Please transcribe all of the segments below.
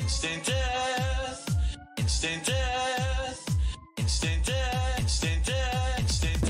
Instant death. Instant death. Instant death. Instant death. Instant.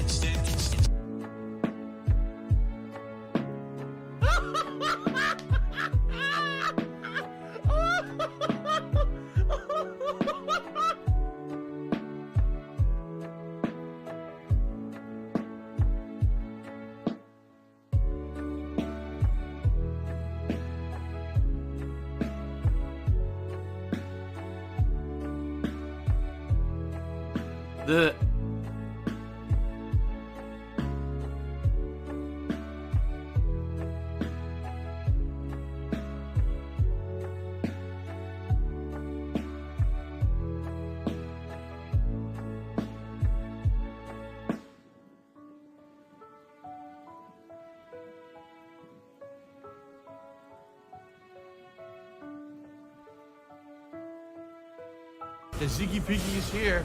The Ziggy Piggy is here.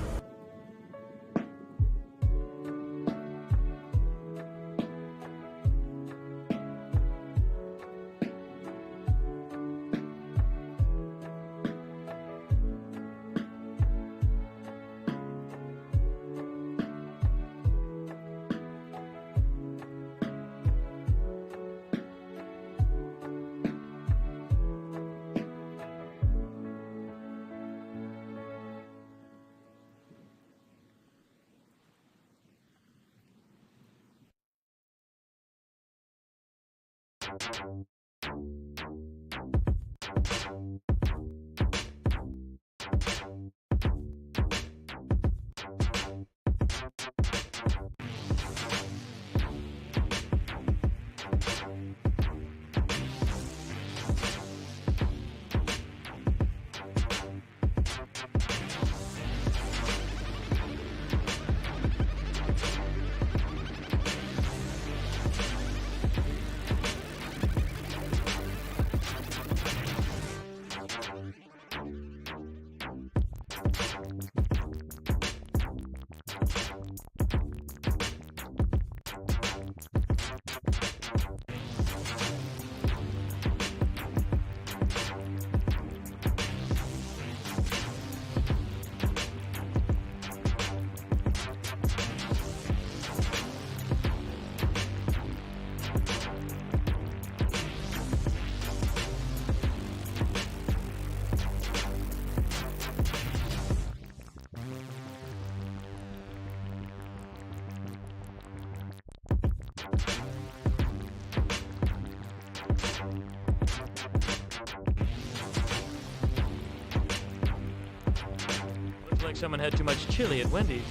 Looks like someone had too much chili at Wendy's.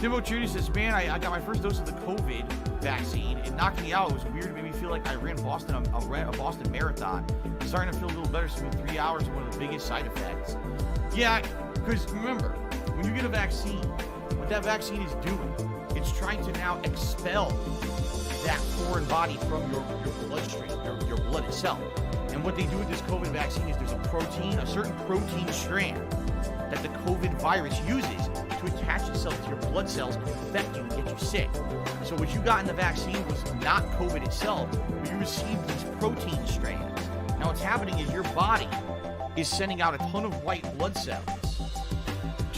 Timbo Judy says, man, I got my first dose of the COVID vaccine. It knocked me out. It was weird. It made me feel like I ran Boston, a Boston marathon. I'm starting to feel a little better. So 3 hours is one of the biggest side effects. Yeah, because remember, when you get a vaccine, what that vaccine is doing, it's trying to now expel that foreign body from your bloodstream, your blood itself. And what they do with this COVID vaccine is there's a certain protein strand that the COVID virus uses to attach itself to your blood cells and infect you and get you sick. So what you got in the vaccine was not COVID itself, but you received these protein strands. Now what's happening is your body is sending out a ton of white blood cells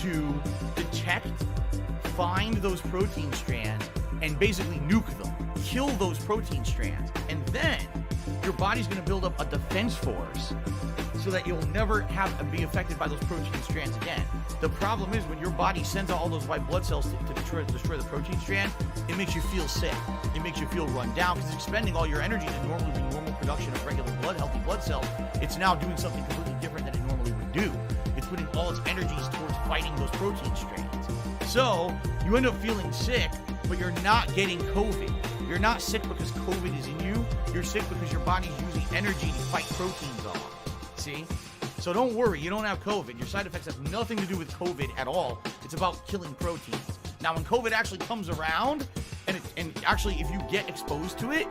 to detect, find those protein strands, and basically nuke them, kill those protein strands. And then your body's going to build up a defense force so that you'll never be affected by those protein strands again. The problem is when your body sends out all those white blood cells to destroy the protein strand, it makes you feel sick. It makes you feel run down because it's expending all your energy to normally be normal production of regular blood, healthy blood cells. It's now doing something completely different than it normally would do. It's putting all its energies towards fighting those protein strands. So you end up feeling sick, but you're not getting COVID. You're not sick because COVID is in you. You're sick because your body's using energy to fight proteins off. See? So don't worry, you don't have COVID. Your side effects have nothing to do with COVID at all. It's about killing proteins. Now, when COVID actually comes around, and actually if you get exposed to it,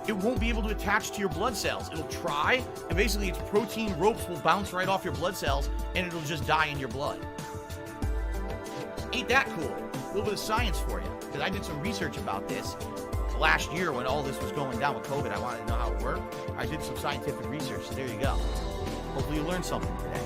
it won't be able to attach to your blood cells. It'll try, and basically its protein ropes will bounce right off your blood cells, and it'll just die in your blood. Ain't that cool? A little bit of science for you, because I did some research about this last year when all this was going down with COVID. I wanted to know how it worked. I did some scientific research, so there you go. Hopefully you learned something today.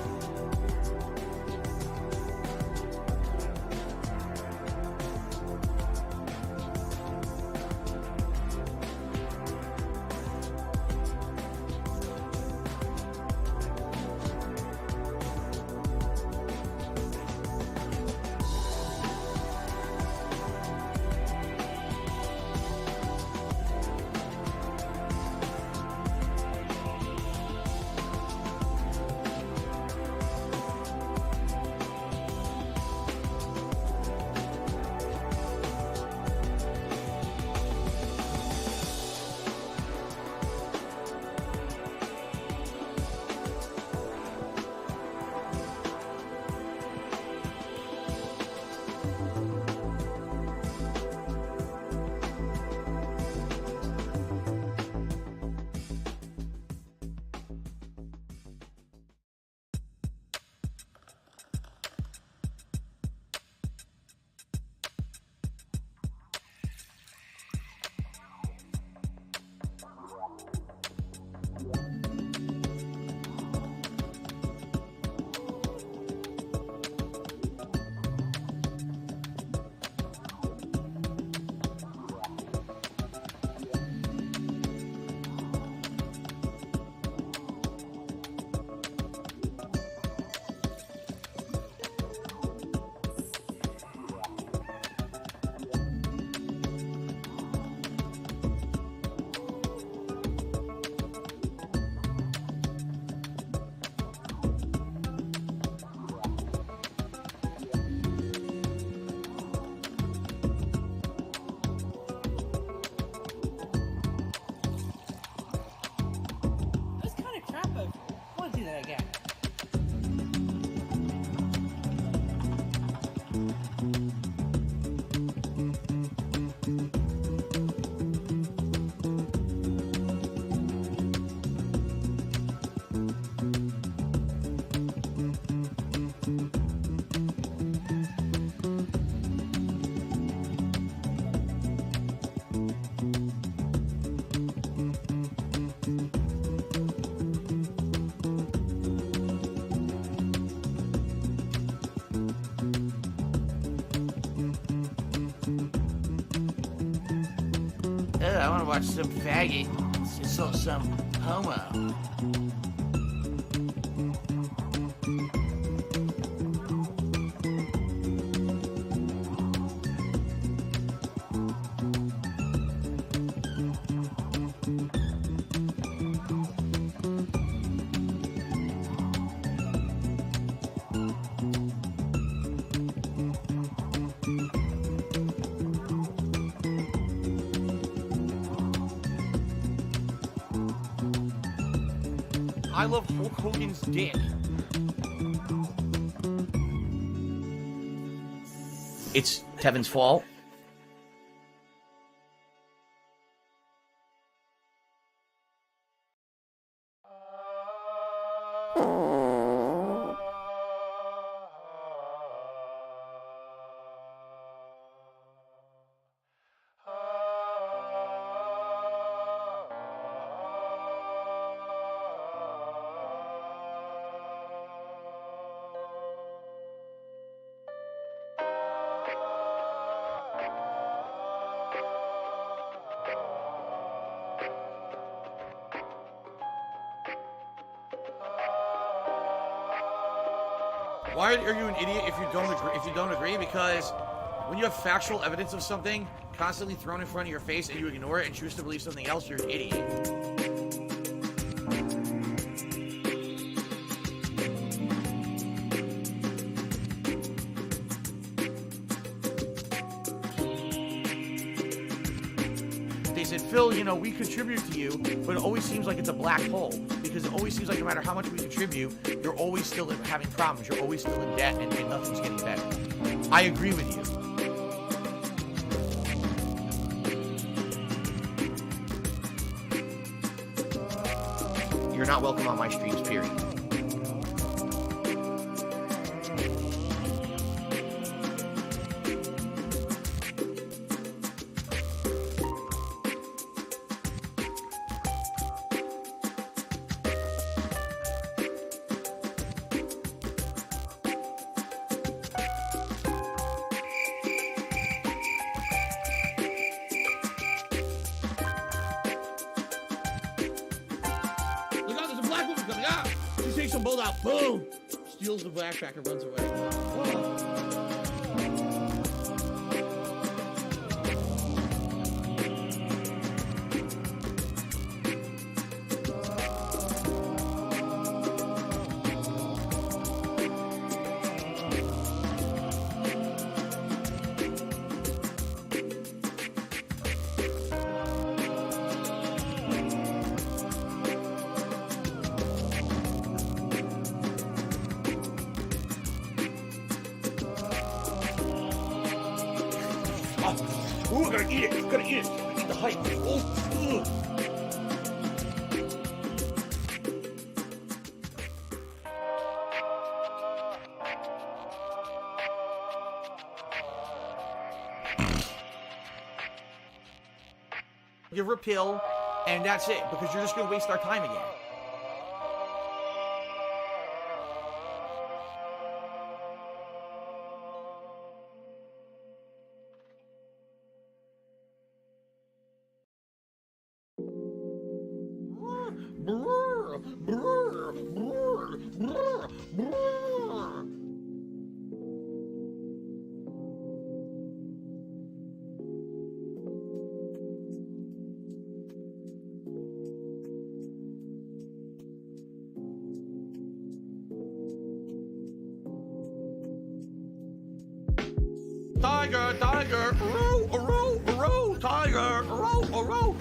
I want to watch some faggot. Some homo. I love Hulk Hogan's dick. It's Tevin's fault. Why are you an idiot if you don't agree? If you don't agree, because when you have factual evidence of something constantly thrown in front of your face and you ignore it and choose to believe something else, you're an idiot. They said, Phil, you know, we contribute to you, but it always seems like it's a black hole, because it always seems like no matter how much we contribute, you're always still having problems. You're always still in debt, and nothing's getting better. I agree with you. You're not welcome on my streams, period. Boom! Steals the backpack and runs away. Whoa. Ooh, I gotta eat it. Gotta eat it. Gotta eat the hype. Oh, give her a pill, and that's it, because you're just gonna waste our time again. Tiger, tiger, row, row, row, tiger, row, row.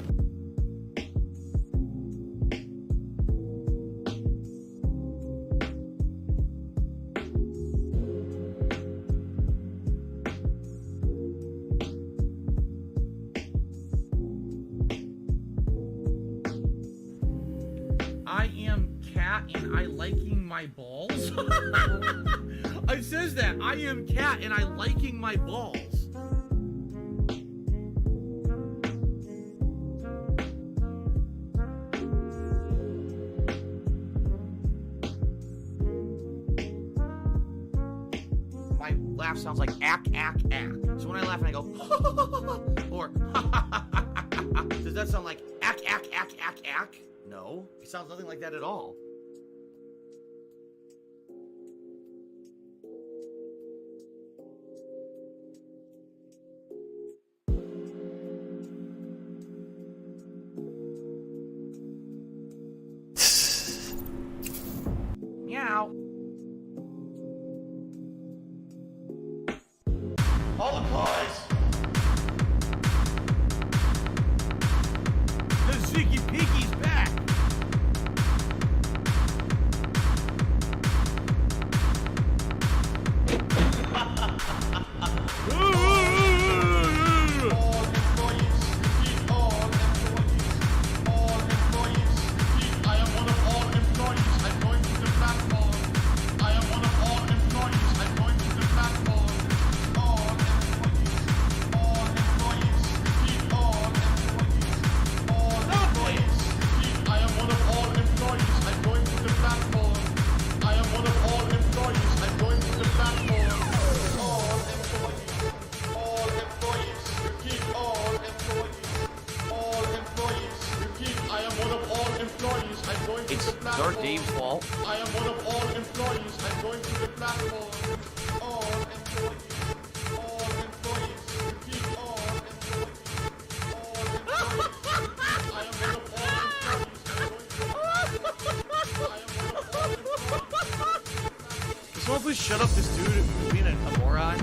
I am cat and I liking my balls. It says that I am cat and I liking my balls. My laugh sounds like ack, ack, ack. So when I laugh and I go, or does that sound like ack, ack, ack, ack, ack? No, it sounds nothing like that at all. Meow. All applause. The Ziggy Piggy's back. It's Dark Dave's fault. I am one of all employees. I'm going to the platform. All employees. All employees. Repeat, all employees. All employees. I am one of all employees. Can someone please shut up this dude who's being a moron?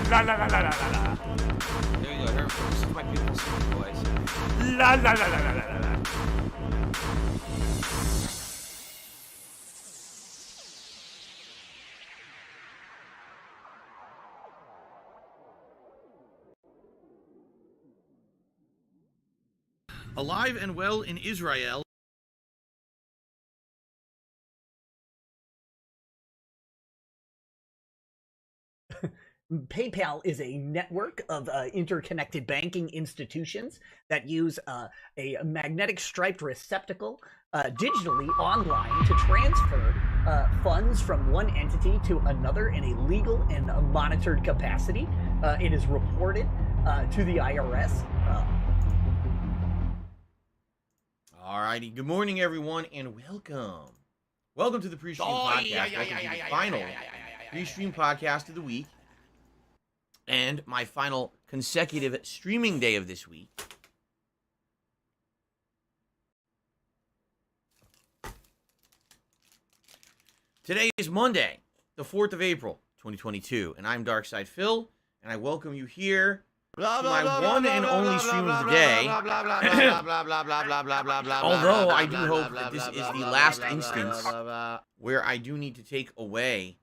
La la la la la la la. There you go, here. This is my people's voice. La la la la la la la. Alive and well in Israel. PayPal is a network of interconnected banking institutions that use a magnetic striped receptacle digitally online to transfer funds from one entity to another in a legal and monitored capacity. It is reported to the IRS. Alrighty, good morning everyone and welcome. Welcome to the pre-stream podcast. Welcome to the final pre-stream podcast of the week. And my final consecutive streaming day of this week. Today is Monday, the 4th of April, 2022, and I'm Darkside Phil, and I welcome you here to my one and only stream of the day. Although I do hope that this is the last instance where I do need to take away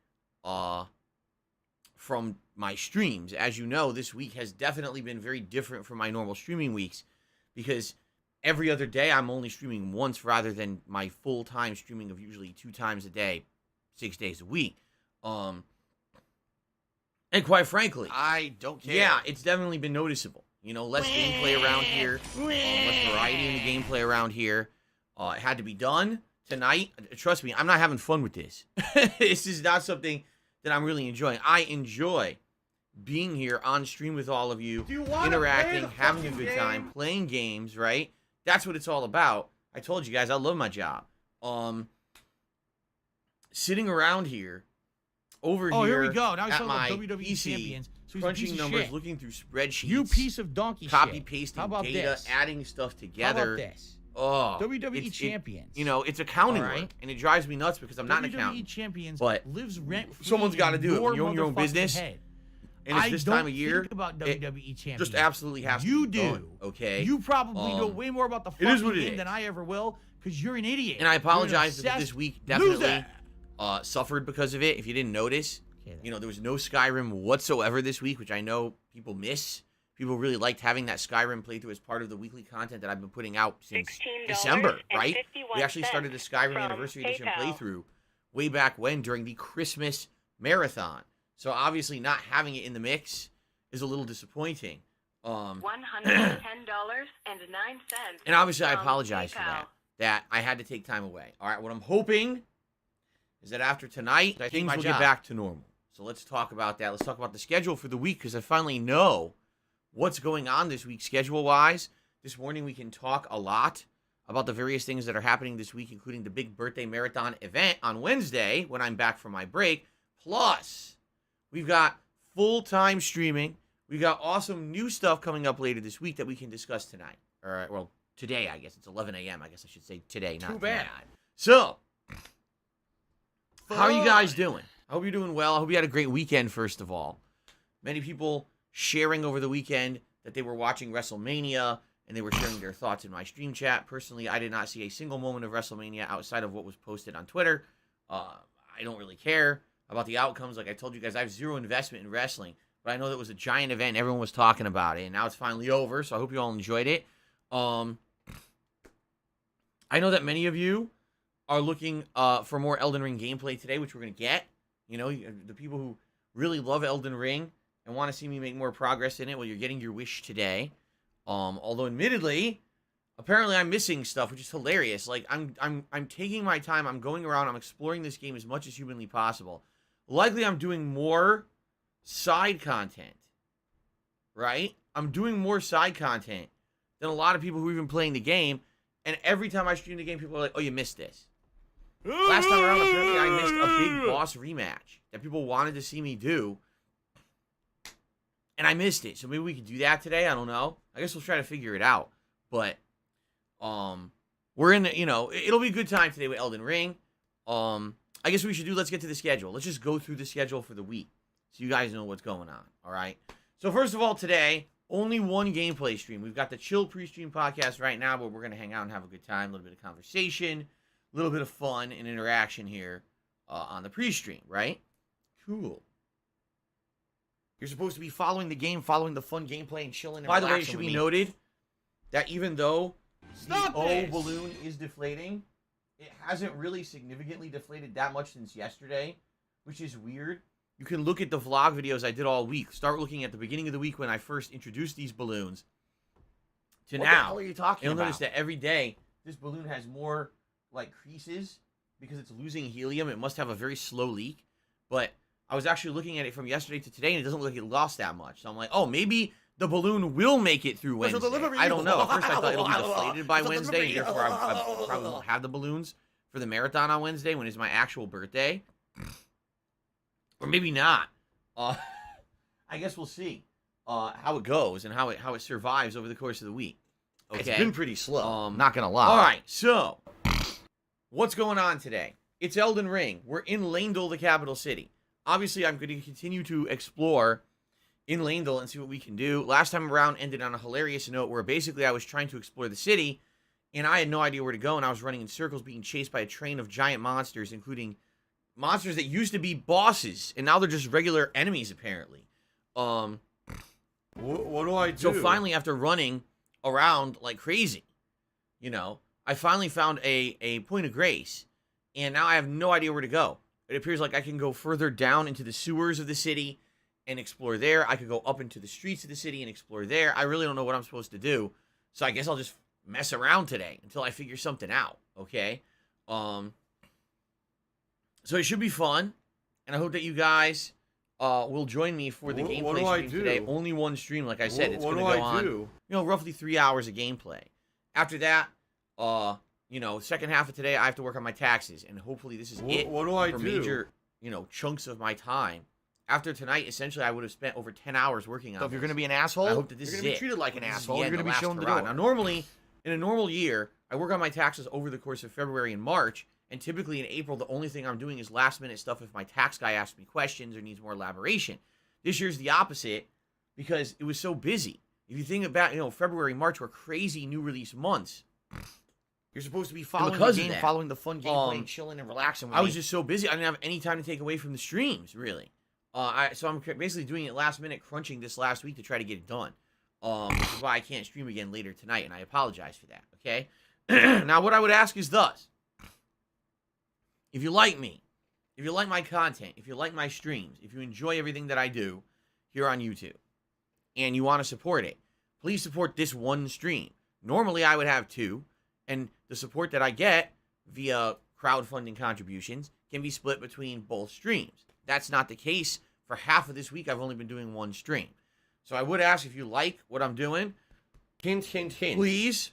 from my streams. As you know, this week has definitely been very different from my normal streaming weeks because every other day I'm only streaming once rather than my full-time streaming of usually 2 times a day, 6 days a week. And quite frankly, I don't care. yeah, it's definitely been noticeable. You know, less gameplay around here, less variety in the gameplay around here. It had to be done tonight. Trust me, I'm not having fun with this. This is not something that I'm really enjoying. I enjoy being here on stream with all of you, interacting, having a good time, playing games, right? That's what it's all about. I told you guys I love my job. Sitting around here, here we go. Now he's at talking my about WWE PC, champions. So he's a crunching piece of numbers, shit. looking through spreadsheets, You piece of donkey copy shit. pasting How about data, this? adding stuff How together. about this? Oh, WWE it's- champions. you know, it's accounting All right? work, and it drives me nuts because I'm not an WWE accountant. champions but lives rent free. someone's gotta do it. When you own your own motherfucking business, head. And it's I this don't time of year, think about it WWE champions. just absolutely has You to be do. done, okay? You probably know Um, way more about the it is fucking what it game is. than I ever will, because you're an idiot. And I You're an apologize that this obsessed week definitely loser. suffered because of it. If you didn't notice, you know, there was no Skyrim whatsoever this week, which I know people miss. People really liked having that Skyrim playthrough as part of the weekly content that I've been putting out since December, right? We actually started the Skyrim Anniversary Edition playthrough way back when during the Christmas marathon. So obviously not having it in the mix is a little disappointing. $110.09. And obviously I from apologize for PayPal. that I had to take time away. All right, what I'm hoping is that after tonight, things will get job. back to normal. So let's talk about that. Let's talk about the schedule for the week, because I finally know what's going on this week schedule-wise. This morning we can talk a lot about the various things that are happening this week, including the big birthday marathon event on Wednesday when I'm back from my break. Plus, we've got full-time streaming. We got awesome new stuff coming up later this week that we can discuss tonight. All right, well, today, I guess. It's 11 a.m. I guess I should say today, not Too bad. tonight. So, how are you guys doing? I hope you're doing well. I hope you had a great weekend, first of all. Many people sharing over the weekend that they were watching WrestleMania, and they were sharing their thoughts in my stream chat. Personally, I did not see a single moment of WrestleMania outside of what was posted on Twitter. I don't really care about the outcomes. Like I told you guys, I have zero investment in wrestling, but I know that was a giant event. Everyone was talking about it, and now it's finally over, so I hope you all enjoyed it. I know that many of you are looking for more Elden Ring gameplay today, which we're going to get. You know, the people who really love Elden Ring and want to see me make more progress in it, well, you're getting your wish today. Although admittedly, apparently I'm missing stuff, which is hilarious. Like I'm taking my time, I'm going around, I'm exploring this game as much as humanly possible. Likely I'm doing more side content. Right? I'm doing more side content than a lot of people who are even playing the game. And every time I stream the game, people are like, oh, you missed this. Last time around, apparently I missed a big boss rematch that people wanted to see me do. And I missed it. So maybe we could do that today. I don't know. I guess we'll try to figure it out. But we're in the, you know, it'll be a good time today with Elden Ring. I guess what we should do, let's get to the schedule. Let's just go through the schedule for the week so you guys know what's going on. All right. So first of all, today, only one gameplay stream. We've got the Chill Pre-Stream podcast right now, where we're going to hang out and have a good time, a little bit of conversation, a little bit of fun and interaction here on the pre-stream, right? Cool. You're supposed to be following the game, following the fun gameplay, and chilling. And by the way, it should be noted that even though the O balloon is deflating, it hasn't really significantly deflated that much since yesterday, which is weird. You can look at the vlog videos I did all week. Start looking at the beginning of the week when I first introduced these balloons to now. What the hell are you talking about? You'll notice that every day, this balloon has more, like, creases because it's losing helium. It must have a very slow leak. But I was actually looking at it from yesterday to today, and it doesn't look like it lost that much. So I'm like, oh, maybe the balloon will make it through Wednesday. I don't know. At first I thought it'll be deflated by Wednesday, and therefore I probably won't have the balloons for the marathon on Wednesday when it's my actual birthday. Or maybe not. I guess we'll see how it goes and how it survives over the course of the week. Okay? It's been pretty slow. Not gonna lie. All right, so what's going on today? It's Elden Ring. We're in Leyndell, the capital city. Obviously, I'm going to continue to explore in Leyndell and see what we can do. Last time around ended on a hilarious note where basically I was trying to explore the city, and I had no idea where to go, and I was running in circles being chased by a train of giant monsters, including monsters that used to be bosses, and now they're just regular enemies, apparently. What do I do? So finally, after running around like crazy, you know, I finally found a point of grace, and now I have no idea where to go. It appears like I can go further down into the sewers of the city and explore there. I could go up into the streets of the city and explore there. I really don't know what I'm supposed to do, so I guess I'll just mess around today until I figure something out, okay? So it should be fun, and I hope that you guys will join me for the gameplay stream today. Only one stream, like I said. It's going to go on, you know, roughly 3 hours of gameplay. After that, you know, second half of today, I have to work on my taxes, and hopefully this is it for major, you know, chunks of my time. After tonight, essentially, I would have spent over 10 hours working on So if you're going to be an asshole, I hope that this you're is going to it. be treated like an asshole. You're You're going to be shown the hurrah. door. Now, normally, in a normal year, I work on my taxes over the course of February and March, and typically in April, the only thing I'm doing is last-minute stuff if my tax guy asks me questions or needs more elaboration. This year's the opposite because it was so busy. If you think about, you know, February, March were crazy new release months. You're supposed to be following the game, following the fun gameplay, and chilling and relaxing with me. I was just so busy, I didn't have any time to take away from the streams, really. So I'm basically doing it last minute, crunching this last week to try to get it done. Which is why I can't stream again later tonight, and I apologize for that, okay? Now, what I would ask is thus. If you like me, if you like my content, if you like my streams, if you enjoy everything that I do here on YouTube, and you want to support it, please support this one stream. Normally, I would have two, and the support that I get via crowdfunding contributions can be split between both streams. That's not the case. For half of this week, I've only been doing one stream. So I would ask, if you like what I'm doing, Hint, hint, hint. please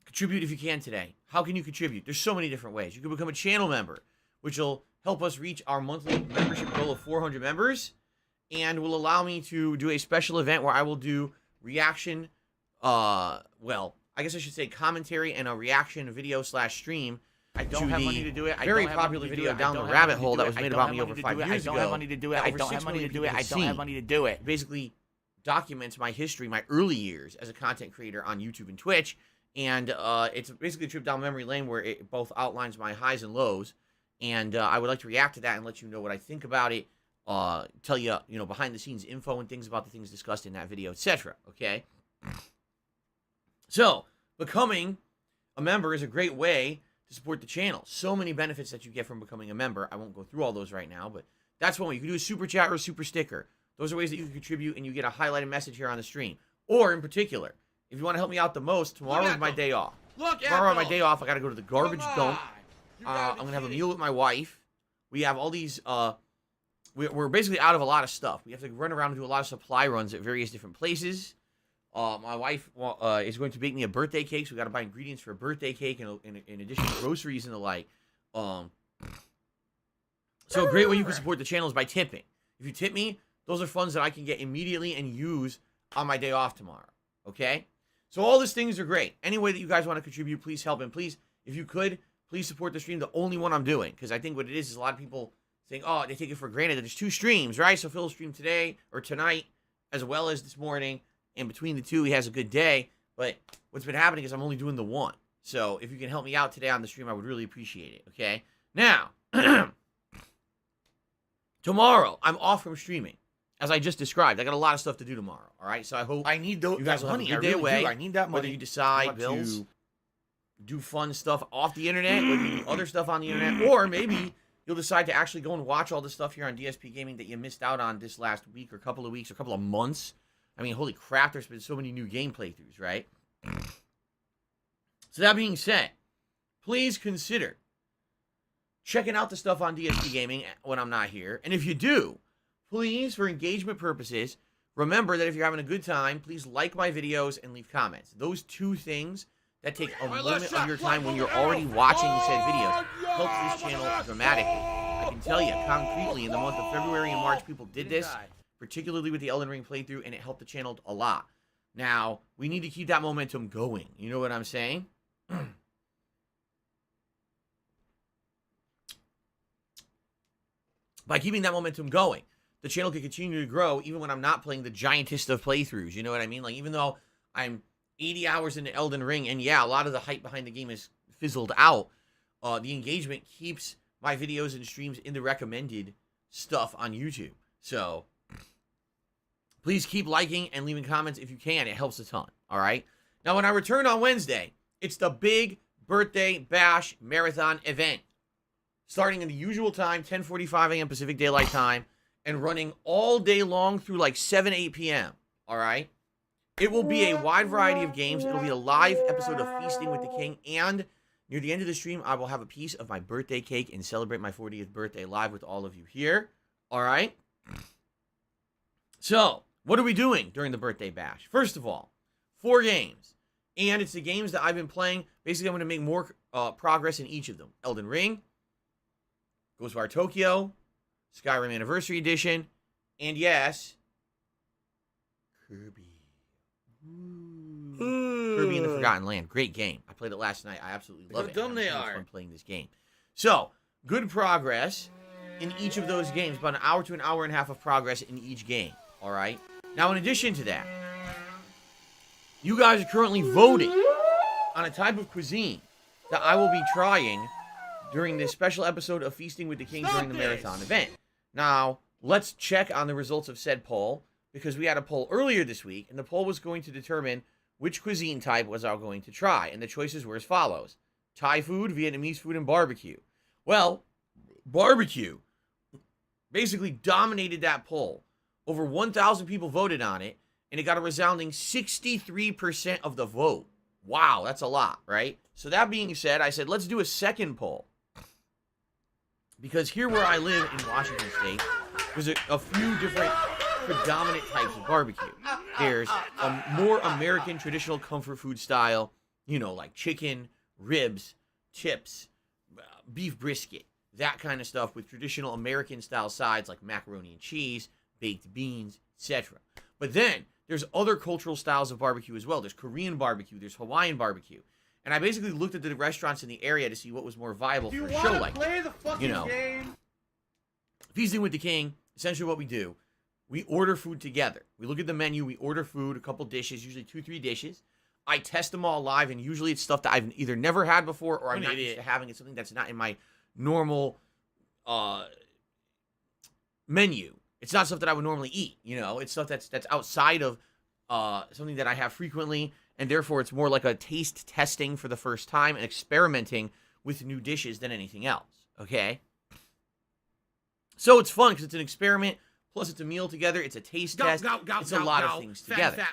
contribute if you can today. How can you contribute? There's so many different ways. You can become a channel member, which will help us reach our monthly membership goal of 400 members, and will allow me to do a special event where I will do reaction, well, I guess I should say commentary and a reaction video / stream. I don't have money to do it. Very popular video down the rabbit hole that was made about me over 5 years ago. I don't have money to do it. I don't have money to do it. I don't have money to do it. Basically documents my history, my early years as a content creator on YouTube and Twitch. And it's basically a trip down memory lane where it both outlines my highs and lows. And I would like to react to that and let you know what I think about it. Tell you, behind the scenes info and things about the things discussed in that video, etc. Okay? So, becoming a member is a great way to support the channel. So many benefits that you get from becoming a member. I won't go through all those right now, but that's one way. You can do a super chat or a super sticker. Those are ways that you can contribute, and you get a highlighted message here on the stream. Or, in particular, if you want to help me out the most, tomorrow is my day off. Tomorrow on my day off, I got to go to the garbage dump. I'm going to have a meal with my wife. We have all these, we're basically out of a lot of stuff. We have to run around and do a lot of supply runs at various different places. My wife is going to bake me a birthday cake, so we got to buy ingredients for a birthday cake and in addition to groceries and the like. So a great way you can support the channel is by tipping. If you tip me, those are funds that I can get immediately and use on my day off tomorrow. Okay? So all these things are great. Any way that you guys want to contribute, please help. And please, if you could, please support the stream, the only one I'm doing. Because I think what it is a lot of people saying, oh, they take it for granted that there's 2 streams, right? So Phil's stream today or tonight as well as this morning. And between the 2, he has a good day. But what's been happening is I'm only doing the 1. So if you can help me out today on the stream, I would really appreciate it. Okay? Now, tomorrow, I'm off from streaming. As I just described, I got a lot of stuff to do tomorrow. All right? So I hope I need you guys will have a good day away. I need that money. Whether you decide bills. to do fun stuff off the internet, whether you do other stuff on the internet, or maybe you'll decide to actually go and watch all the stuff here on DSP Gaming that you missed out on this last week or couple of weeks or couple of months. I mean, holy crap, there's been so many new game playthroughs, right? So that being said, please consider checking out the stuff on DSP Gaming when I'm not here. And if you do, please, for engagement purposes, remember that if you're having a good time, please like my videos and leave comments. Those 2 things that take a moment of your time when you're already watching said videos help this channel dramatically. I can tell you concretely in the month of February and March, people did this, particularly with the Elden Ring playthrough, and it helped the channel a lot. Now, we need to keep that momentum going. You know what I'm saying? By keeping that momentum going, the channel can continue to grow even when I'm not playing the giantest of playthroughs. You know what I mean? Like, even though I'm 80 hours into Elden Ring, and yeah, a lot of the hype behind the game is fizzled out, the engagement keeps my videos and streams in the recommended stuff on YouTube. So, please keep liking and leaving comments if you can. It helps a ton, all right? Now, when I return on Wednesday, it's the big birthday bash marathon event. Starting in the usual time, 10:45 a.m. Pacific Daylight Time, and running all day long through like 7, 8 p.m., all right? It will be a wide variety of games. It'll be a live episode of Feasting with the King, and near the end of the stream, I will have a piece of my birthday cake and celebrate my 40th birthday live with all of you here, all right? So, what are we doing during the birthday bash? First of all, 4 games, and it's the games that I've been playing. Basically, I'm going to make more progress in each of them. Elden Ring, Ghostwire Tokyo, Skyrim Anniversary Edition, and yes, Kirby. Kirby in the Forgotten Land. Great game. I played it last night. I absolutely love it. How dumb they I'm having are. fun playing this game. So, good progress in each of those games. About an hour to an hour and a half of progress in each game. All right? Now, in addition to that, you guys are currently voting on a type of cuisine that I will be trying during this special episode of Feasting with the King during the marathon event. Now, let's check on the results of said poll, because we had a poll earlier this week, and the poll was going to determine which cuisine type was I going to try, and the choices were as follows: Thai food, Vietnamese food, and barbecue. Well, barbecue basically dominated that poll. Over 1,000 people voted on it, and it got a resounding 63% of the vote. Wow, that's a lot, right? So that being said, I said, let's do a second poll. Because here where I live in Washington State, there's a few different predominant types of barbecue. There's a more American traditional comfort food style, you know, like chicken, ribs, chips, beef brisket, that kind of stuff with traditional American style sides like macaroni and cheese, baked beans, etc. But then there's other cultural styles of barbecue as well. There's Korean barbecue, there's Hawaiian barbecue. And I basically looked at the restaurants in the area to see what was more viable for a show like play the fucking you know, game? Feasting with the King, essentially what we do, we order food together. We look at the menu, we order food, a couple dishes, usually 2-3 dishes. I test them all live, and usually it's stuff that I've either never had before or I'm not used to having. It's something that's not in my normal menu. It's not stuff that I would normally eat, you know. It's stuff that's outside of something that I have frequently, and therefore it's more like a taste testing for the first time and experimenting with new dishes than anything else, okay? So it's fun because it's an experiment, plus it's a meal together, it's a taste test, it's a lot of things together.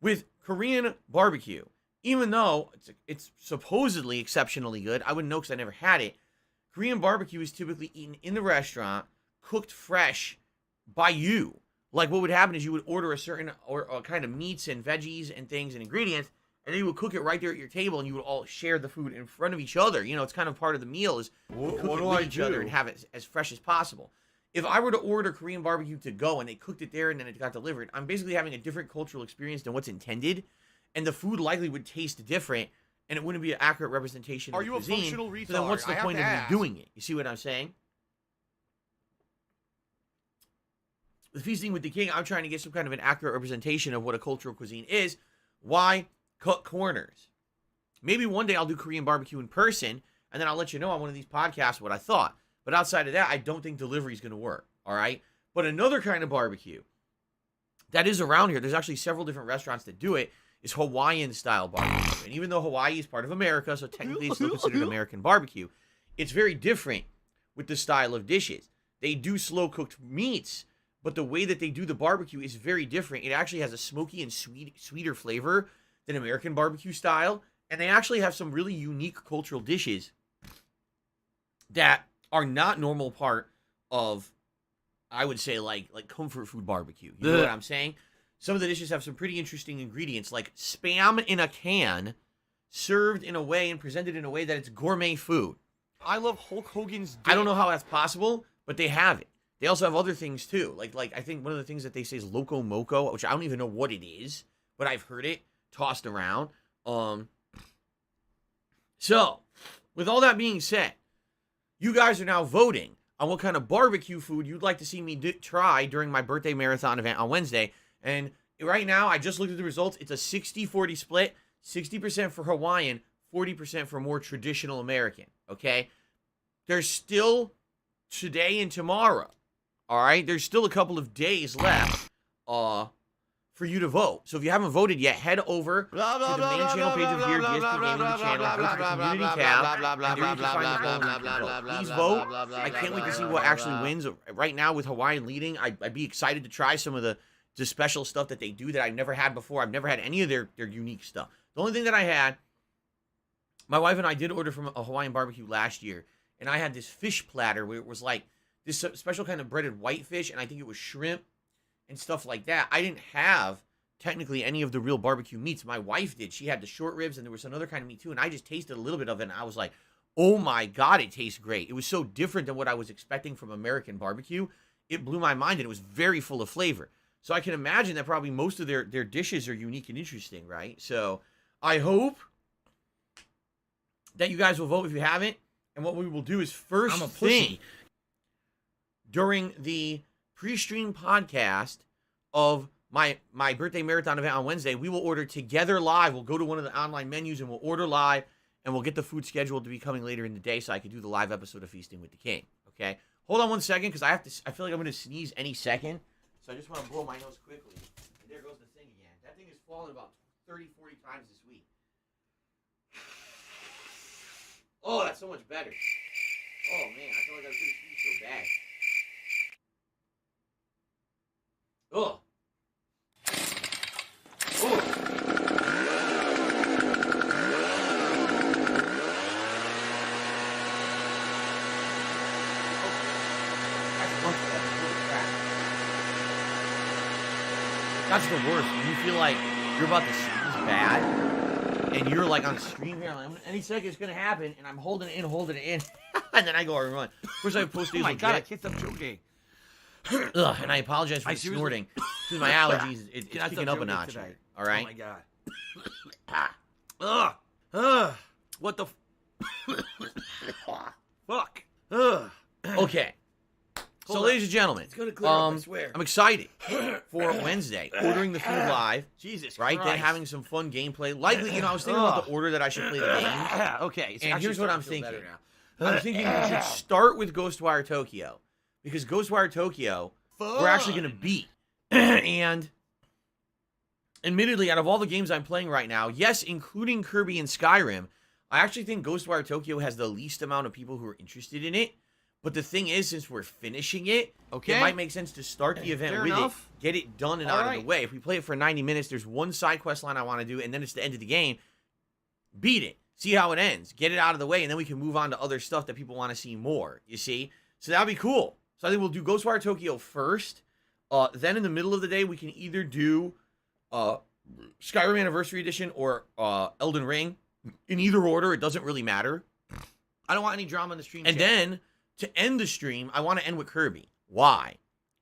With Korean barbecue, even though it's supposedly exceptionally good, I wouldn't know because I never had it. Korean barbecue is typically eaten in the restaurant, cooked fresh by you. Like what would happen is you would order a certain or kind of meats and veggies and things and ingredients, and then you would cook it right there at your table, and you would all share the food in front of each other. You know, it's kind of part of the meal is cook it with each other and have it as fresh as possible. If I were to order Korean barbecue to go and they cooked it there and then it got delivered, I'm basically having a different cultural experience than what's intended, and the food likely would taste different, and it wouldn't be an accurate representation of the cuisine. Are you a functional retard? So then what's the point of me doing it? You see what I'm saying? With Feasting with the King, I'm trying to get some kind of an accurate representation of what a cultural cuisine is. Why cut corners? Maybe one day I'll do Korean barbecue in person, and then I'll let you know on one of these podcasts what I thought. But outside of that, I don't think delivery is going to work, all right? But another kind of barbecue that is around here, there's actually several different restaurants that do it, is Hawaiian-style barbecue. And even though Hawaii is part of America, so technically it's still considered American barbecue, it's very different with the style of dishes. They do slow-cooked meats, but the way that they do the barbecue is very different. It actually has a smoky and sweeter flavor than American barbecue style. And they actually have some really unique cultural dishes that are not normal part of, I would say, like comfort food barbecue. You know what I'm saying? Some of the dishes have some pretty interesting ingredients, like Spam in a can, served in a way and presented in a way that it's gourmet food. I love Hulk Hogan's dick. I don't know how that's possible, but they have it. They also have other things, too. Like I think one of the things that they say is Loco Moco, which I don't even know what it is, but I've heard it tossed around. So, with all that being said, you guys are now voting on what kind of barbecue food you'd like to see me try during my birthday marathon event on Wednesday. And right now, I just looked at the results. It's a 60-40 split, 60% for Hawaiian, 40% for more traditional American, okay? There's still today and tomorrow. All right, there's still a couple of days left for you to vote. So if you haven't voted yet, head over to the main channel page of here, DSP Gaming the channel, go to the community tab, and there you can find the vote. Please vote. I can't wait to see what actually wins. Right now, with Hawaiian leading, I'd be excited to try some of the special stuff that they do that I've never had before. I've never had any of their unique stuff. The only thing that I had, my wife and I did order from a Hawaiian barbecue last year, and I had this fish platter where it was like this special kind of breaded whitefish, and I think it was shrimp and stuff like that. I didn't have, technically, any of the real barbecue meats. My wife did. She had the short ribs, and there was another kind of meat, too, and I just tasted a little bit of it, and I was like, oh, my God, it tastes great. It was so different than what I was expecting from American barbecue. It blew my mind, and it was very full of flavor. So I can imagine that probably most of their dishes are unique and interesting, right? So I hope that you guys will vote if you haven't, and what we will do is first thing during the pre-stream podcast of my birthday marathon event on Wednesday, we will order together live. We'll go to one of the online menus and we'll order live, and we'll get the food scheduled to be coming later in the day so I can do the live episode of Feasting with the King. Okay? Hold on one second, because I feel like I'm going to sneeze any second. So I just want to blow my nose quickly. And there goes the thing again. That thing has fallen about 30, 40 times this week. Oh, that's so much better. Oh man, I feel like I was gonna speak so bad. Ugh. That's the worst. When you feel like you're about to sneeze bad, and you're like on stream here, like, any second it's gonna happen, and I'm holding it in, and then I go and run. Of course, I have post Oh my god, I can't stop joking. Ugh, and I apologize for the snorting. Because my allergies, it's kicking up a notch. Today. All right? Oh my god. Ugh. What the fuck? Ugh. Okay. So, Hold ladies and gentlemen, It's gonna clear up, I swear. I'm excited for Wednesday. Ordering the food live. Jesus Right? Christ. Then having some fun gameplay. Likely, I was thinking about the order that I should play the game. Okay. it's And actually here's what I'm starting to thinking. feel better now. I'm thinking we should start with Ghostwire Tokyo. Because Ghostwire Tokyo, we're actually going to beat. And admittedly, out of all the games I'm playing right now, yes, including Kirby and Skyrim, I actually think Ghostwire Tokyo has the least amount of people who are interested in it. But the thing is, since we're finishing it, Okay. it might make sense to start the event Fair with enough. it, get it done and All out of right. the way. If we play it for 90 minutes, there's one side quest line I want to do, and then it's the end of the game. Beat it. See how it ends. Get it out of the way, and then we can move on to other stuff that people want to see more, you see? So that'll be cool. So I think we'll do Ghostwire Tokyo first. Then in the middle of the day, we can either do Skyrim Anniversary Edition or Elden Ring. In either order, it doesn't really matter. I don't want any drama in the stream. And chat. then, to end the stream, I want to end with Kirby. Why?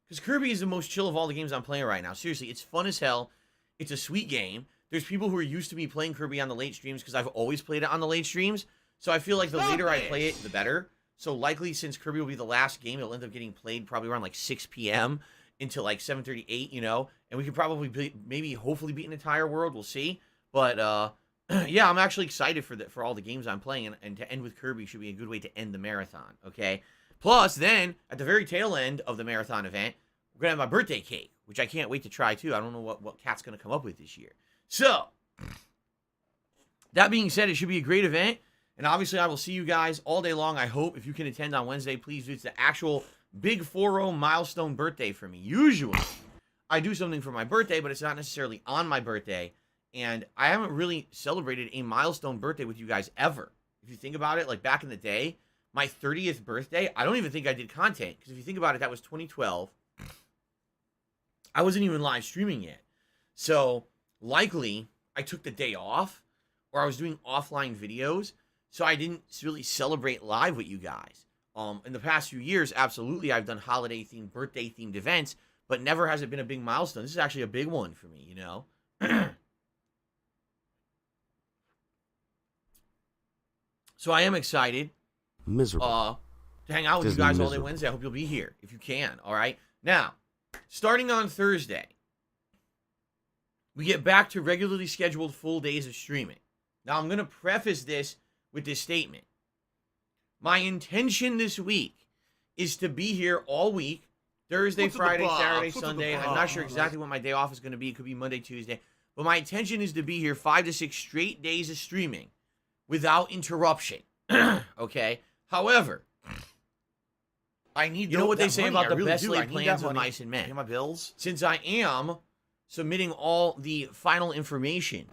Because Kirby is the most chill of all the games I'm playing right now. Seriously, it's fun as hell. It's a sweet game. There's people who are used to me playing Kirby on the late streams because I've always played it on the late streams. So I feel like the later I play it, the better. So likely, since Kirby will be the last game, it'll end up getting played probably around like 6 p.m. until like 7:38, and we could probably maybe hopefully beat an entire world. We'll see. But yeah, I'm actually excited for all the games I'm playing, and to end with Kirby should be a good way to end the marathon, okay? Plus, then, at the very tail end of the marathon event, we're going to have my birthday cake, which I can't wait to try, too. I don't know what Kat's going to come up with this year. So, that being said, it should be a great event, and obviously I will see you guys all day long, I hope. If you can attend on Wednesday, please do. It's the actual big 4-0 milestone birthday for me. Usually, I do something for my birthday, but it's not necessarily on my birthday. And I haven't really celebrated a milestone birthday with you guys ever. If you think about it, like back in the day, my 30th birthday, I don't even think I did content. Because if you think about it, that was 2012. I wasn't even live streaming yet. So, likely, I took the day off. Or I was doing offline videos. So I didn't really celebrate live with you guys. In the past few years, absolutely, I've done holiday-themed, birthday-themed events. But never has it been a big milestone. This is actually a big one for me, So I am excited. Miserable. To hang out with Just you guys all day miserable. Wednesday. I hope you'll be here if you can. All right. Now, starting on Thursday, we get back to regularly scheduled full days of streaming. Now, I'm going to preface this with this statement. My intention this week is to be here all week. Thursday, What's in the Friday, box? Saturday, What's in the Sunday. I'm not box? sure exactly what my day off is going to be. It could be Monday, Tuesday. But my intention is to be here 5 to 6 straight days of streaming without interruption. Okay? However, I need, you know what they say about the best laid plans of mice and men. Pay my bills. Since I am submitting all the final information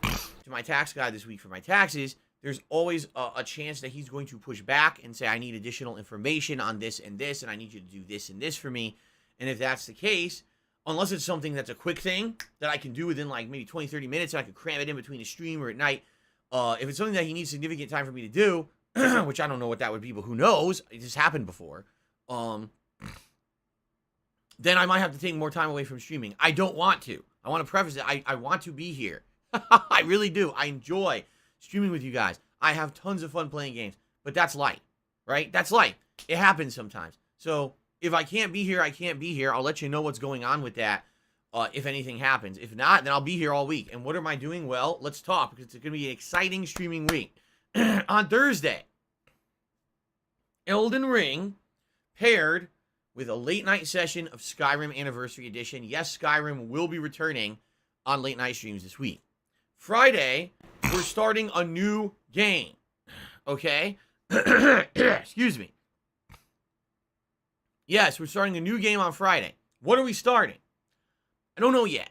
to my tax guy this week for my taxes, there's always a chance that he's going to push back and say, I need additional information on this, and I need you to do this and this for me. And if that's the case, unless it's something that's a quick thing that I can do within like maybe 20, 30 minutes, and I can cram it in between the stream or at night, if it's something that he needs significant time for me to do, which I don't know what that would be, but who knows? It just happened before. Then I might have to take more time away from streaming. I don't want to. I want to preface it. I want to be here. I really do. I enjoy streaming with you guys. I have tons of fun playing games, but that's life, right? That's life. It happens sometimes. So if I can't be here, I can't be here. I'll let you know what's going on with that if anything happens. If not, then I'll be here all week. And what am I doing? Well, let's talk, because it's going to be an exciting streaming week. On Thursday, Elden Ring paired with a late night session of Skyrim Anniversary Edition. Yes, Skyrim will be returning on late night streams this week. Friday, we're starting a new game. Okay? Excuse me. Yes, we're starting a new game on Friday. What are we starting? I don't know yet.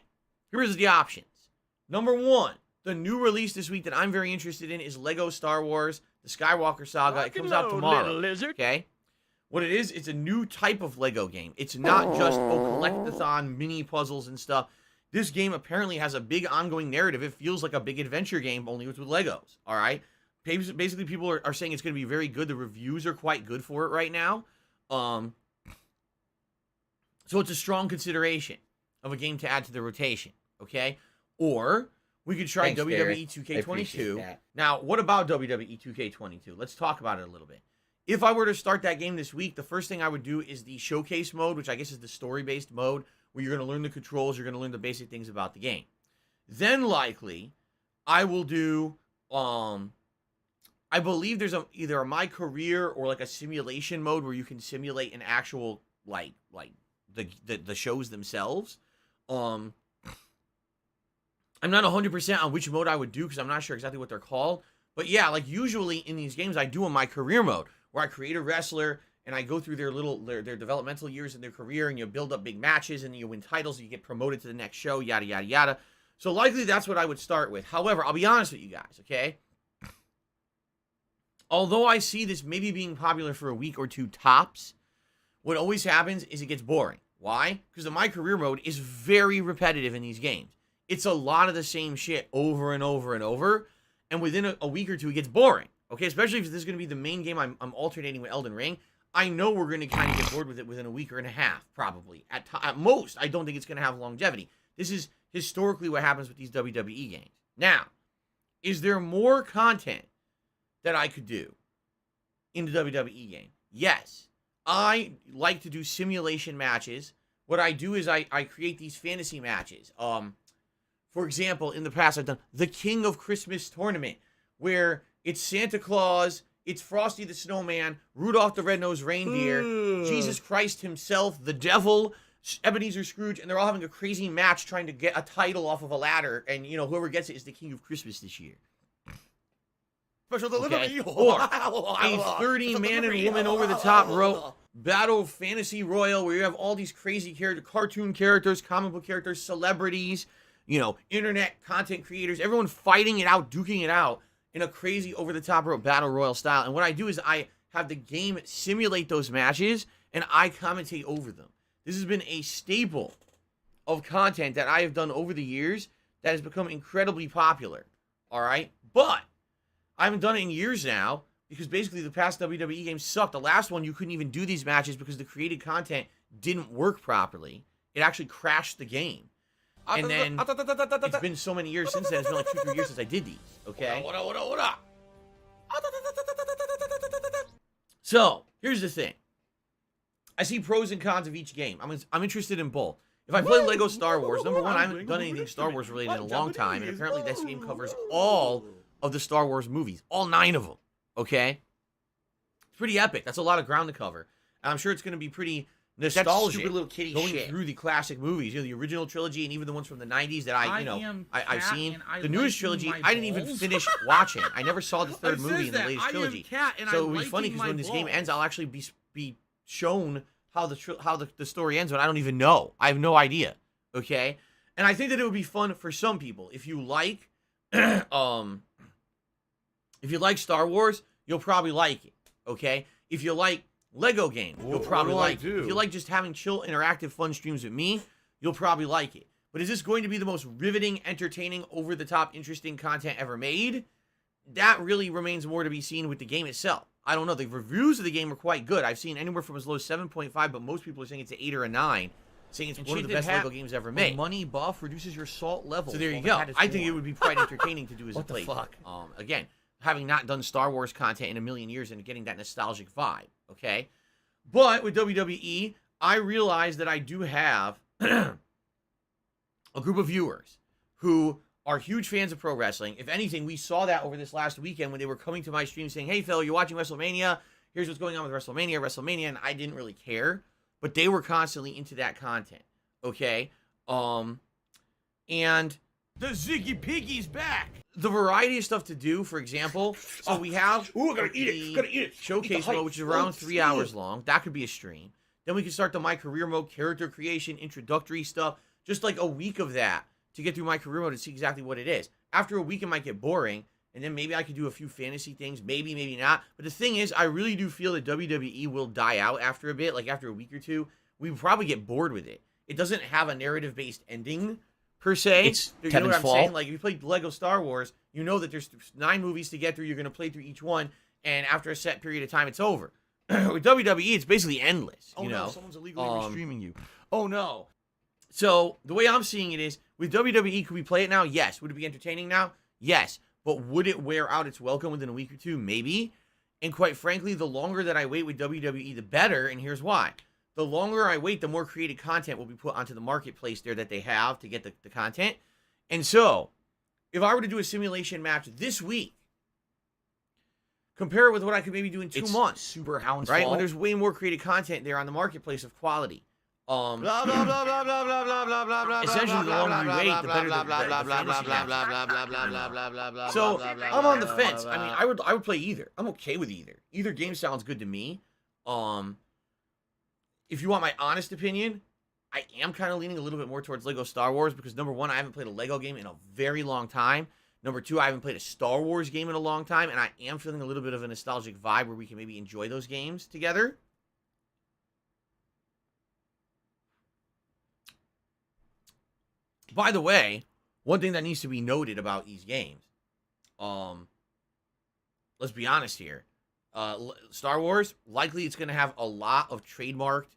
Here's the options. Number 1, the new release this week that I'm very interested in is Lego Star Wars, the Skywalker Saga. It comes out tomorrow. Okay? What it is, it's a new type of Lego game. It's not just, collect-a-thon, mini puzzles and stuff. This game apparently has a big ongoing narrative. It feels like a big adventure game, only with Legos, all right? Basically, people are saying it's going to be very good. The reviews are quite good for it right now. So it's a strong consideration of a game to add to the rotation, okay? Or we could try Thanks, WWE Derek. 2K22. Now, what about WWE 2K22? Let's talk about it a little bit. If I were to start that game this week, the first thing I would do is the showcase mode, which I guess is the story-based mode, where you're going to learn the controls, you're going to learn the basic things about the game. Then, likely, I will do, I believe there's either a My Career or like a simulation mode where you can simulate an actual, like the shows themselves. I'm not 100% on which mode I would do because I'm not sure exactly what they're called. But yeah, like usually in these games, I do a My Career mode where I create a wrestler and I go through their developmental years in their career, and you build up big matches and you win titles and you get promoted to the next show, yada, yada, yada. So likely that's what I would start with. However, I'll be honest with you guys, okay? Although I see this maybe being popular for a week or two tops, what always happens is it gets boring. Why? Because the My Career mode is very repetitive in these games. It's a lot of the same shit over and over and over, and within a week or two, it gets boring. Okay, especially if this is going to be the main game I'm alternating with Elden Ring. I know we're going to kind of get bored with it within a week or and a half, probably. At most, I don't think it's going to have longevity. This is historically what happens with these WWE games. Now, is there more content that I could do in the WWE game? Yes. I like to do simulation matches. What I do is I create these fantasy matches. For example, in the past, I've done the King of Christmas tournament, where it's Santa Claus, it's Frosty the Snowman, Rudolph the Red-Nosed Reindeer, Jesus Christ himself, the devil, Ebenezer Scrooge, and they're all having a crazy match trying to get a title off of a ladder, and, you know, whoever gets it is the King of Christmas this year. Special delivery. Okay. Or a 30 man and woman over the top rope battle fantasy royal where you have all these crazy cartoon characters, comic book characters, celebrities, you know, internet content creators, everyone fighting it out, duking it out in a crazy over the top rope battle royal style. And what I do is I have the game simulate those matches and I commentate over them. This has been a staple of content that I have done over the years that has become incredibly popular. All right. But I haven't done it in years now because basically the past WWE games sucked. The last one, you couldn't even do these matches because the created content didn't work properly. It actually crashed the game. And then it's been so many years since then. It's been like 2-3 years since I did these. Okay. So here's the thing. I see pros and cons of each game. I'm interested in both. If I play Lego Star Wars, number one, I haven't done anything Star Wars related in a long time, and apparently this game covers all of the Star Wars movies, all 9 of them. Okay. It's pretty epic. That's a lot of ground to cover, and I'm sure it's going to be pretty nostalgic stupid little kitty going shit. through the classic movies, you know, the original trilogy and even the ones from the 90s that I've seen. The newest trilogy, I didn't even finish watching. I never saw the third movie in the latest trilogy. So it would be funny because when this game ends, I'll actually be shown how the story ends, but I don't even know. I have no idea. Okay, and I think that it would be fun for some people if you like, if you like Star Wars, you'll probably like it. Okay, if you like Lego game, you'll probably like it. If you like just having chill, interactive, fun streams with me, you'll probably like it. But is this going to be the most riveting, entertaining, over-the-top, interesting content ever made? That really remains more to be seen with the game itself. I don't know. The reviews of the game are quite good. I've seen anywhere from as low as 7.5, but most people are saying it's an 8 or a 9, saying it's one of the best Lego games ever made. Money buff reduces your salt level. So there you go. I think it would be quite entertaining to do as a play. What the fuck? Again, having not done Star Wars content in a million years and getting that nostalgic vibe, okay? But with WWE, I realize that I do have a group of viewers who are huge fans of pro wrestling. If anything, we saw that over this last weekend when they were coming to my stream saying, hey, Phil, you're watching WrestleMania. Here's what's going on with WrestleMania, and I didn't really care. But they were constantly into that content, okay? And The Ziggy Piggy's back. the variety of stuff to do, for example, so we have Ooh, I gotta eat it. Gotta eat it. showcase Eat the mode, which is around 3 hours long. That could be a stream. Then we can start the My Career Mode, character creation, introductory stuff. Just like a week of that to get through My Career Mode and see exactly what it is. After a week, it might get boring. And then maybe I could do a few fantasy things. Maybe, maybe not. But the thing is, I really do feel that WWE will die out after a bit. Like after a week or two, we would probably get bored with it. It doesn't have a narrative-based ending, per se. It's you know Kevin's what I'm fault. saying? Like, if you played Lego Star Wars, you know that there's 9 movies to get through. You're going to play through each one. And after a set period of time, it's over. With WWE, it's basically endless. Oh You no, know? someone's illegally streaming you. Oh no. So the way I'm seeing it is, with WWE, could we play it now? Yes. Would it be entertaining now? Yes. But would it wear out its welcome within a week or two? Maybe. And quite frankly, the longer that I wait with WWE, the better. And here's why. The longer I wait, the more creative content will be put onto the marketplace there that they have to get the content. And so, if I were to do a simulation match this week, compare it with what I could maybe do in 2 months. Super Hound's Right? fault. When there's way more creative content there on the marketplace of quality. Blah blah blah blah blah blah blah blah blah blah blah. Essentially, the longer we wait, the better the So I'm on the fence. I mean, I would play either. I'm okay with either. Either game sounds good to me. If you want my honest opinion, I am kind of leaning a little bit more towards Lego Star Wars because number one, I haven't played a Lego game in a very long time. Number two, I haven't played a Star Wars game in a long time, and I am feeling a little bit of a nostalgic vibe where we can maybe enjoy those games together. By the way, one thing that needs to be noted about these games, let's be honest here. Star Wars, likely it's going to have a lot of trademarked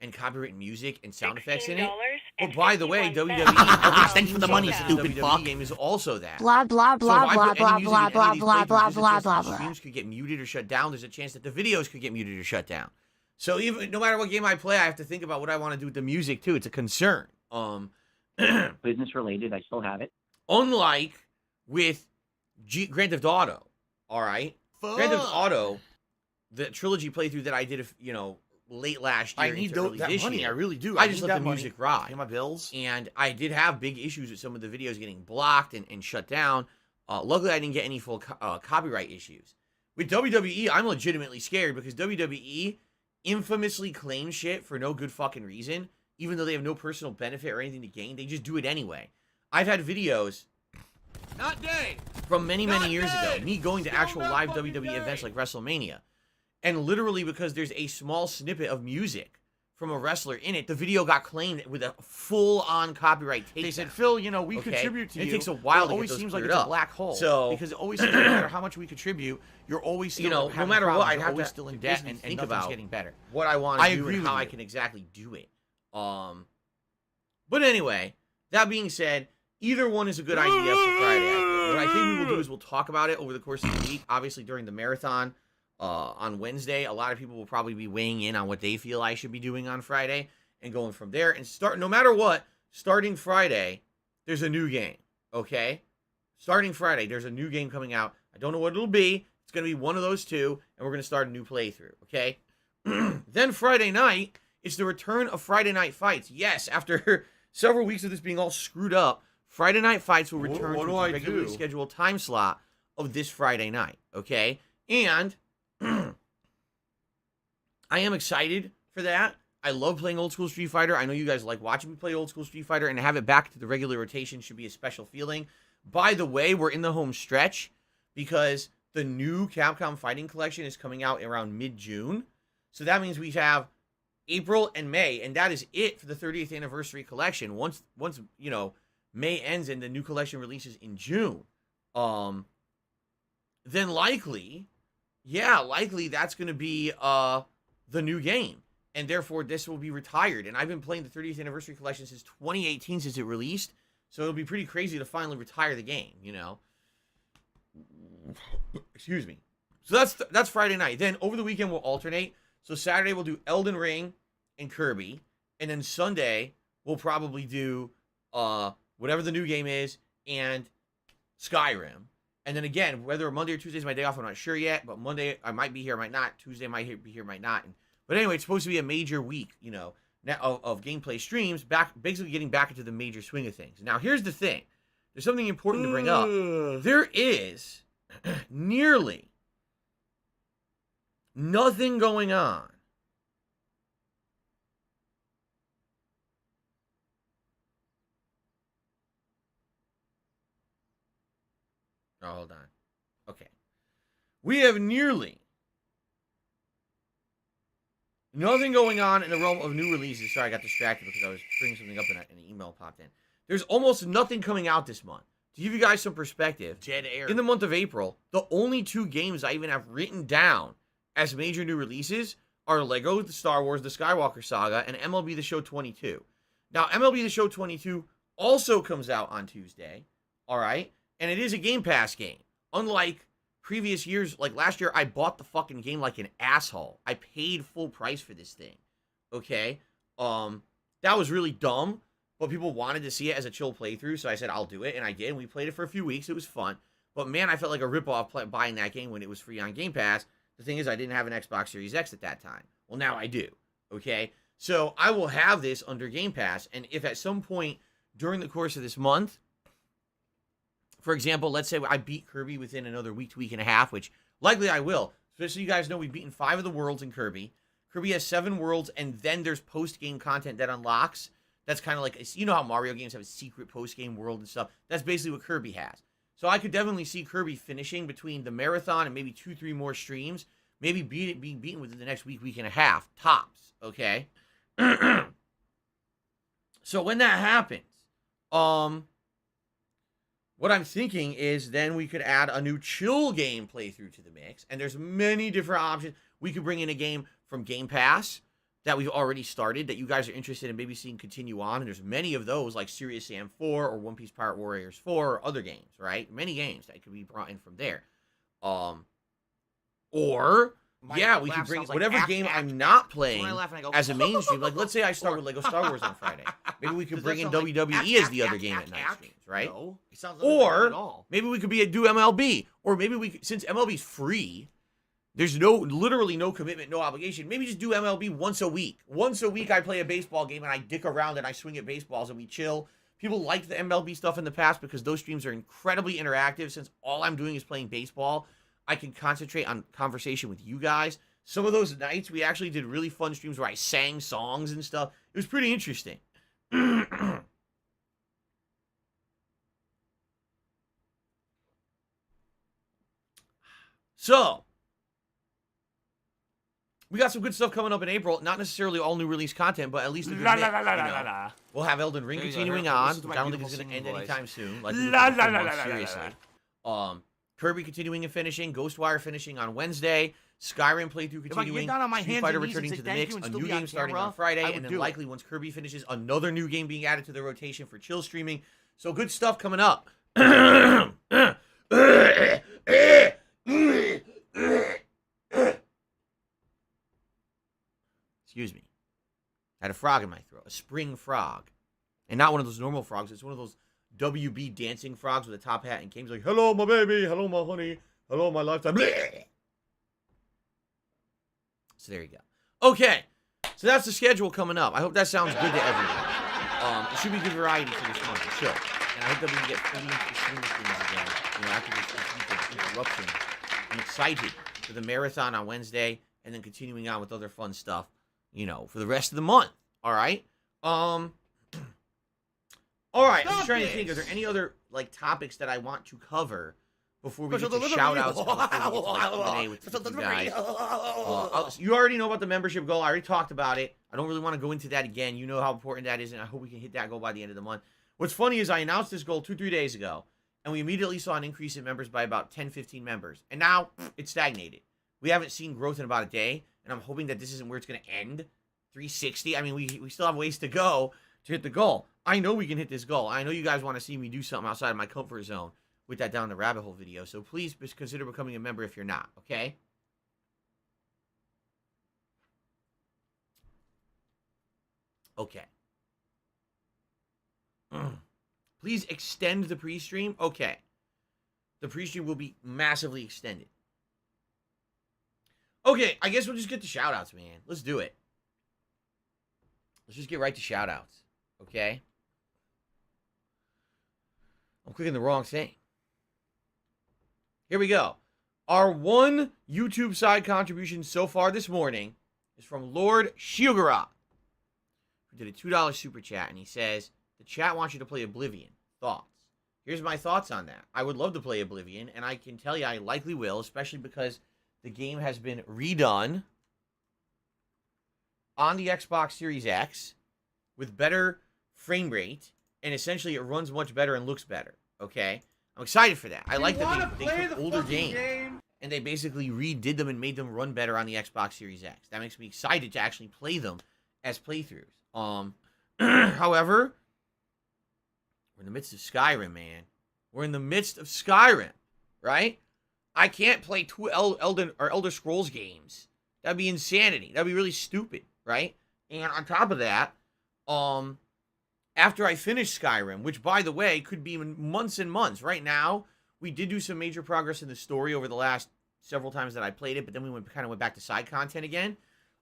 and copyright music and sound effects in it. But by the way, WWE, Thanks for the money, stupid WWE fuck. game is also that. Blah blah So blah if I blah put blah any music blah in any blah of these blah places, blah there's a blah chance blah that the blah. streams could get muted or shut down. There's a chance that the videos could get muted or shut down. So even no matter what game I play, I have to think about what I want to do with the music too. It's a concern. Business related, I still have it. Unlike with Grand Theft Auto, all right? Grand Theft Auto, the trilogy playthrough that I did, late last year. I need into early that this money. year, I really do. I just need let that the money. music ride. Pay my bills. And I did have big issues with some of the videos getting blocked and shut down. Luckily, I didn't get any full copyright issues. With WWE, I'm legitimately scared because WWE infamously claims shit for no good fucking reason, even though they have no personal benefit or anything to gain. They just do it anyway. I've had videos Not day. from many Not years day. ago, me going to Still actual not live fucking WWE day. events like WrestleMania. And literally because there's a small snippet of music from a wrestler in it, the video got claimed with a full-on copyright takedown. They said, Phil, we Okay. contribute to It you. takes a while but to It get always those seems like cleared it's up. a black hole. So- because it always seems like no matter how much we contribute, you're always still no having matter what, problems. I'd You're have always to still in debt basically and think nothing's about getting better. what I want I to do agree and with how I you. can exactly do it. But anyway, that being said, either one is a good idea for Friday. What I think we will do is we'll talk about it over the course of the week. Obviously, during the marathon on Wednesday, a lot of people will probably be weighing in on what they feel I should be doing on Friday and going from there. And no matter what, starting Friday, there's a new game. Okay, starting Friday, there's a new game coming out. I don't know what it'll be. It's going to be one of those two, and we're going to start a new playthrough. Okay. Then Friday night, it's the return of Friday Night Fights. Yes, after several weeks of this being all screwed up, Friday Night Fights will return what to do its I regularly do? scheduled time slot of this Friday night. Okay, and I am excited for that. I love playing old school Street Fighter. I know you guys like watching me play old school Street Fighter, and to have it back to the regular rotation should be a special feeling. By the way, we're in the home stretch because the new Capcom Fighting Collection is coming out around mid-June. So that means we have April and May, and that is it for the 30th anniversary collection. Once May ends and the new collection releases in June, then likely that's going to be the new game, and therefore this will be retired. And I've been playing the 30th anniversary collection since 2018, since it released, so it'll be pretty crazy to finally retire the game, Excuse me. So that's Friday night. Then over the weekend we'll alternate. So Saturday we'll do Elden Ring and Kirby, and then Sunday we'll probably do whatever the new game is and Skyrim. And then again, whether Monday or Tuesday is my day off, I'm not sure yet. But Monday I might be here, I might not. Tuesday I might be here, might not. But anyway, it's supposed to be a major week, now of gameplay streams, basically getting back into the major swing of things. Now here's the thing: there's something important to bring up. There is nearly nothing going on Oh, hold on. Okay. We have nearly nothing going on in the realm of new releases. Sorry, I got distracted because I was bringing something up and an email popped in. There's almost nothing coming out this month. To give you guys some perspective, Dead air. in the month of April, the only 2 games I even have written down as major new releases are Lego the Star Wars The Skywalker Saga and MLB The Show 22. Now, MLB The Show 22 also comes out on Tuesday, all right? And it is a Game Pass game. Unlike previous years, like last year, I bought the fucking game like an asshole. I paid full price for this thing, okay? That was really dumb, but people wanted to see it as a chill playthrough, so I said I'll do it, and I did. And we played it for a few weeks. It was fun. But man, I felt like a ripoff buying that game when it was free on Game Pass. The thing is, I didn't have an Xbox Series X at that time. Well, now I do, okay? So I will have this under Game Pass, and if at some point during the course of this month, for example, let's say I beat Kirby within another week to week and a half, which likely I will. Just so you guys know, we've beaten 5 of the worlds in Kirby. Kirby has 7 worlds, and then there's post-game content that unlocks. That's kind of like, you know how Mario games have a secret post-game world and stuff? That's basically what Kirby has. So I could definitely see Kirby finishing between the marathon and maybe 2-3 more streams. Maybe being beaten within the next week and a half, tops, okay? So when that happens, what I'm thinking is then we could add a new chill game playthrough to the mix. And there's many different options. We could bring in a game from Game Pass that we've already started that you guys are interested in maybe seeing continue on. And there's many of those like Serious Sam 4 or One Piece Pirate Warriors 4 or other games, right? Many games that could be brought in from there. Or, yeah, we could bring whatever game I'm not playing as a mainstream. Like, let's say I start with Lego Star Wars on Friday. Maybe we could bring in WWE as the other game at night streams, right? No, it sounds Or maybe we could do MLB. Or maybe we could, since MLB's free, there's literally no commitment, no obligation. Maybe just do MLB once a week. Once a week I play a baseball game and I dick around and I swing at baseballs and we chill. People liked the MLB stuff in the past because those streams are incredibly interactive. Since all I'm doing is playing baseball, I can concentrate on conversation with you guys. Some of those nights we actually did really fun streams where I sang songs and stuff. It was pretty interesting. So, we got some good stuff coming up in April. Not necessarily all new release content, but at least a good mix, you know. We'll have Elden Ring continuing on, which I don't think is going to end anytime soon. Like, seriously. Kirby continuing and finishing. Ghostwire finishing on Wednesday. Skyrim playthrough continuing. Street Fighter returning to the mix. A new game starting on Friday. And then likely once Kirby finishes, another new game being added to the rotation for chill streaming. So good stuff coming up. Excuse me. I had a frog in my throat. A spring frog. And not one of those normal frogs. It's one of those WB dancing frogs with a top hat and game's like, hello, my baby. Hello, my honey. Hello, my lifetime. So there you go. Okay. So that's the schedule coming up. I hope that sounds good to everyone. It should be good variety for this month, for sure. And I hope that we can get fully into the swing of things again. You know, after this week of interruption. I'm excited for the marathon on Wednesday and then continuing on with other fun stuff, you know, for the rest of the month. All right. All right. I'm trying to think. Are there any other like topics that I want to cover before we get to shout outs? You already know about the membership goal. I already talked about it. I don't really want to go into that again. You know how important that is, and I hope we can hit that goal by the end of the month. What's funny is I announced this goal 2-3 days ago, and we immediately saw an increase in members by about 10-15 members. And now it's stagnated. We haven't seen growth in about a day, and I'm hoping that this isn't where it's going to end. 360. I mean, we still have ways to go to hit the goal. I know we can hit this goal. I know you guys want to see me do something outside of my comfort zone with that down the rabbit hole video. So please consider becoming a member if you're not, okay? Okay. Please extend the pre-stream. Okay. The pre-stream will be massively extended. Okay, I guess we'll just get to shout-outs, man. Let's do it. Let's just get right to shout-outs. Okay? I'm clicking the wrong thing. Here we go. Our one YouTube side contribution so far this morning is from Lord Shugara, who did a $2 super chat, and he says, the chat wants you to play Oblivion. Thoughts? here's my thoughts on that. I would love to play Oblivion, and I can tell you I likely will, especially because the game has been redone on the Xbox Series X with better frame rate, and essentially it runs much better and looks better. Okay, I'm excited for that. I like that they took older games and they basically redid them and made them run better on the Xbox Series X. That makes me excited to actually play them as playthroughs. However, we're in the midst of Skyrim, man. We're in the midst of Skyrim, right? I can't play two Elder Scrolls games. That'd be insanity. That'd be really stupid, right? And on top of that, after I finish Skyrim, which, by the way, could be months and months. Right now, we did do some major progress in the story over the last several times that I played it, but then we kind of went back to side content again.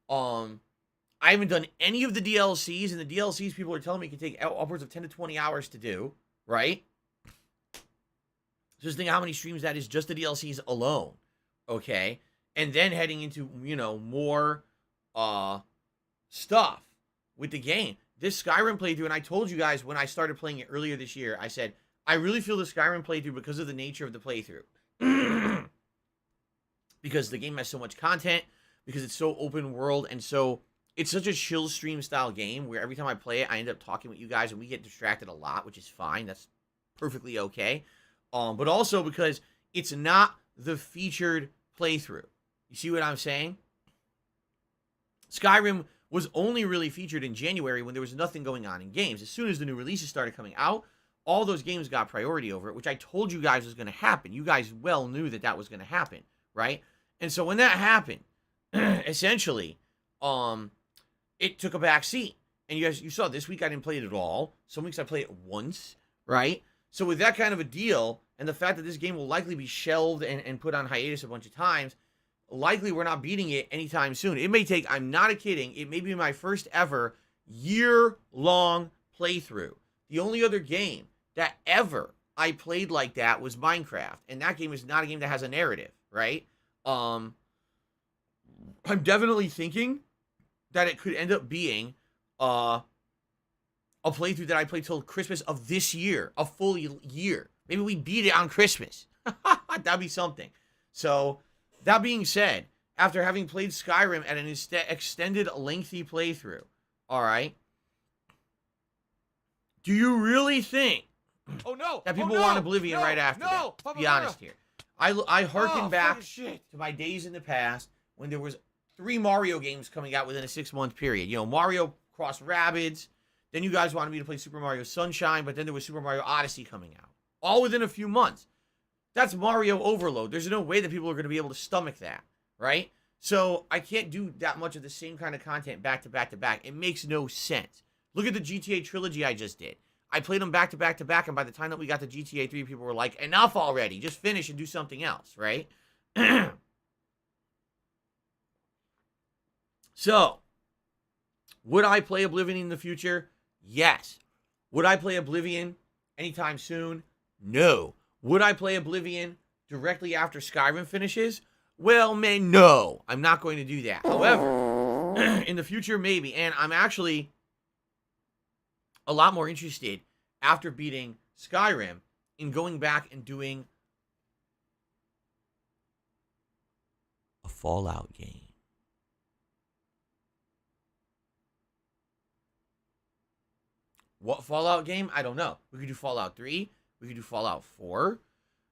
I haven't done any of the DLCs, and the DLCs people are telling me can take upwards of 10 to 20 hours to do, right? Just think how many streams that is just the DLCs alone, okay? And then heading into, more stuff with the game. This Skyrim playthrough, and I told you guys when I started playing it earlier this year, I said, I really feel the Skyrim playthrough because of the nature of the playthrough. Because the game has so much content, because it's so open world, and so it's such a chill stream style game where every time I play it, I end up talking with you guys, and we get distracted a lot, which is fine. That's perfectly okay. But also because it's not the featured playthrough. You see what I'm saying? Skyrim was only really featured in January when there was nothing going on in games. As soon as the new releases started coming out, all those games got priority over it, which I told you guys was going to happen. You guys well knew that that was going to happen, right? And so when that happened, essentially, it took a back seat. And you saw this week I didn't play it at all. Some weeks I play it once, right? So with that kind of a deal, and the fact that this game will likely be shelved and put on hiatus a bunch of times, likely we're not beating it anytime soon. It may take, I'm not kidding, it may be my first ever year-long playthrough. The only other game that ever I played like that was Minecraft, and that game is not a game that has a narrative, right? I'm definitely thinking that it could end up being a playthrough that I play till Christmas of this year, a full year. Maybe we beat it on Christmas. That'd be something. So, that being said, after having played Skyrim at an extended, lengthy playthrough, all right, do you really think that people want Oblivion right after that? Let's be honest here. I harken back to my days in the past when there was 3 Mario games coming out within a 6-month period. You know, Mario Cross Rabbids. Then you guys wanted me to play Super Mario Sunshine, but then there was Super Mario Odyssey coming out. All within a few months. That's Mario overload. There's no way that people are going to be able to stomach that, right? So I can't do that much of the same kind of content back to back to back. It makes no sense. Look at the GTA trilogy I just did. I played them back to back to back, and by the time that we got to GTA 3, people were like, enough already. Just finish and do something else, right? So, would I play Oblivion in the future? Yes. Would I play Oblivion anytime soon? No. Would I play Oblivion directly after Skyrim finishes? Well, man, no. I'm not going to do that. However, in the future, maybe. And I'm actually a lot more interested, after beating Skyrim, in going back and doing a Fallout game. What Fallout game? I don't know. We could do Fallout 3. We could do Fallout 4.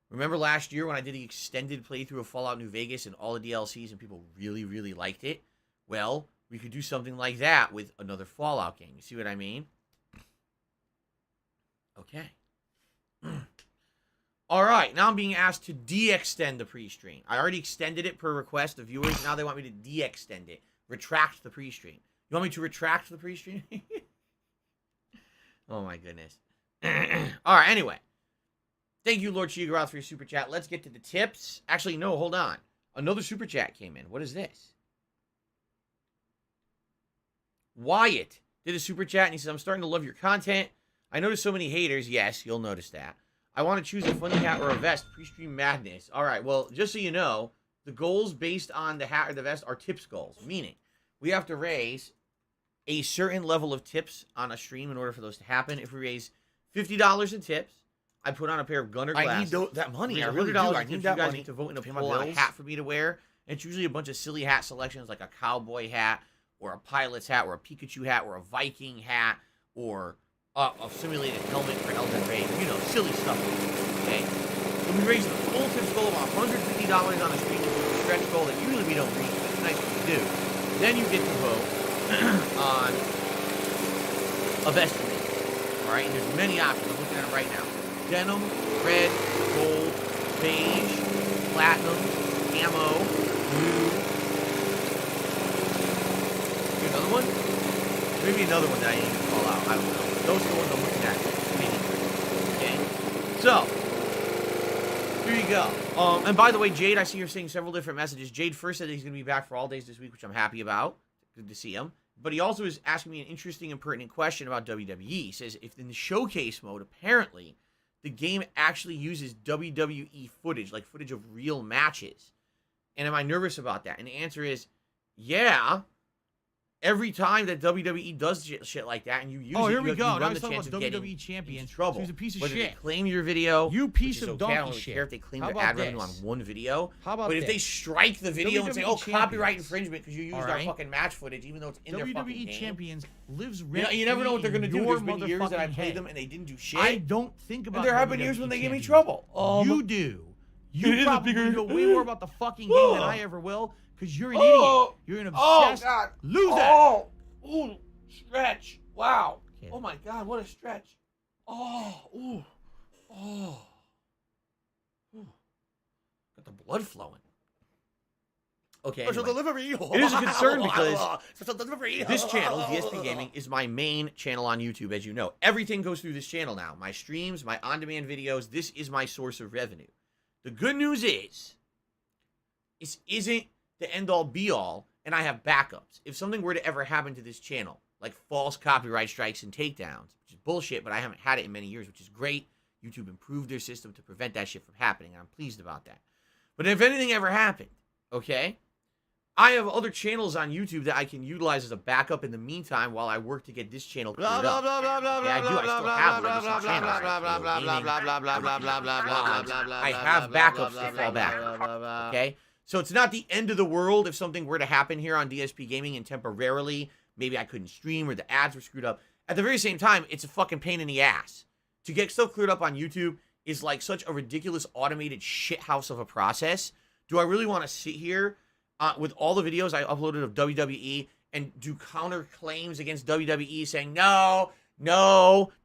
Remember last year when I did the extended playthrough of Fallout New Vegas and all the DLCs and people really, really liked it? Well, we could do something like that with another Fallout game. You see what I mean? Okay. All right. Now I'm being asked to de-extend the pre-stream. I already extended it per request of viewers. Now they want me to de-extend it. Retract the pre-stream. You want me to retract the pre-stream? Oh, my goodness. All right, anyway. Thank you, Lord Shigaroth, for your super chat. Let's get to the tips. Actually, no, hold on. Another super chat came in. What is this? Wyatt did a super chat, and he says, I'm starting to love your content. I noticed so many haters. Yes, you'll notice that. I want to choose a funny hat or a vest. Pre-stream madness. All right, well, just so you know, the goals based on the hat or the vest are tips goals, meaning we have to raise a certain level of tips on a stream in order for those to happen. If we raise $50 in tips, I put on a pair of Gunner I glasses. need that money. I Raise really do. $100 I if need you that guys money need to vote in a to pay my poll on a bills. hat for me to wear. And it's usually a bunch of silly hat selections like a cowboy hat or a pilot's hat or a Pikachu hat or a Viking hat or a simulated helmet for Elden Ring. You know, silly stuff. Okay? So we raised the full tips goal of $150 on a stream, which is a stretch goal that usually we don't reach, but it's nice when we do. Then you get to vote on a vesting. All right? And there's many options. I'm looking at them right now. Denim, red, gold, beige, platinum, camo, blue. Here's another one. Maybe another one that I didn't even call out. I don't know. Those are the ones I'm looking at. Okay. So here you go. And by the way, Jade, I see you're saying several different messages. Jade first said that he's going to be back for all days this week, which I'm happy about. Good to see him. But he also is asking me an interesting and pertinent question about WWE. He says if in the showcase mode, apparently, the game actually uses WWE footage, like footage of real matches. And am I nervous about that? And the answer is, yeah. Every time that WWE does shit like that and you use it, here we you go. run Now the he's talking chance about of getting WWE champion. into trouble. So he's a piece of Whether shit. they claim your video, You piece which is of okay. donkey I don't really shit. care if they claim How your about ad revenue on this? one video. How about But if they this? strike the video and say, "Oh, WWE copyright champions. infringement because you used All our right. fucking match footage," even though it's in their fucking WWE game. champions lives You, rent you never know what they're gonna do. Your There's been years that I motherfucking played head. them and they didn't do shit. I don't think about. And there have been WWE years when they give me champions. trouble. You do. It You is a probably bigger- know way more about the fucking game than I ever will, because you're an Oh. idiot. You're an Oh obsessed God! loser. Oh, ooh, stretch! Wow! Kid. Oh my God! What a stretch! Oh, ooh, oh, ooh. Got the blood flowing. Okay. Special Anyway. delivery. It is a concern because Special delivery. this channel, DSP Gaming, is my main channel on YouTube, as you know. Everything goes through this channel now. My streams, my on-demand videos, this is my source of revenue. The good news is, this isn't the end-all, be-all, and I have backups. If something were to ever happen to this channel, like false copyright strikes and takedowns, which is bullshit, but I haven't had it in many years, which is great. YouTube improved their system to prevent that shit from happening, and I'm pleased about that. But if anything ever happened, okay, I have other channels on YouTube that I can utilize as a backup in the meantime while I work to get this channel cleared up. Yeah, I do. I still have legacy channels. I have backups to fall back. Okay? So it's not the end of the world if something were to happen here on DSP Gaming and temporarily maybe I couldn't stream or the ads were screwed up. At the very same time, it's a fucking pain in the ass. To get stuff cleared up on YouTube is like such a ridiculous automated shithouse of a process. Do I really want to sit here with all the videos I uploaded of WWE and do counter claims against WWE saying, no,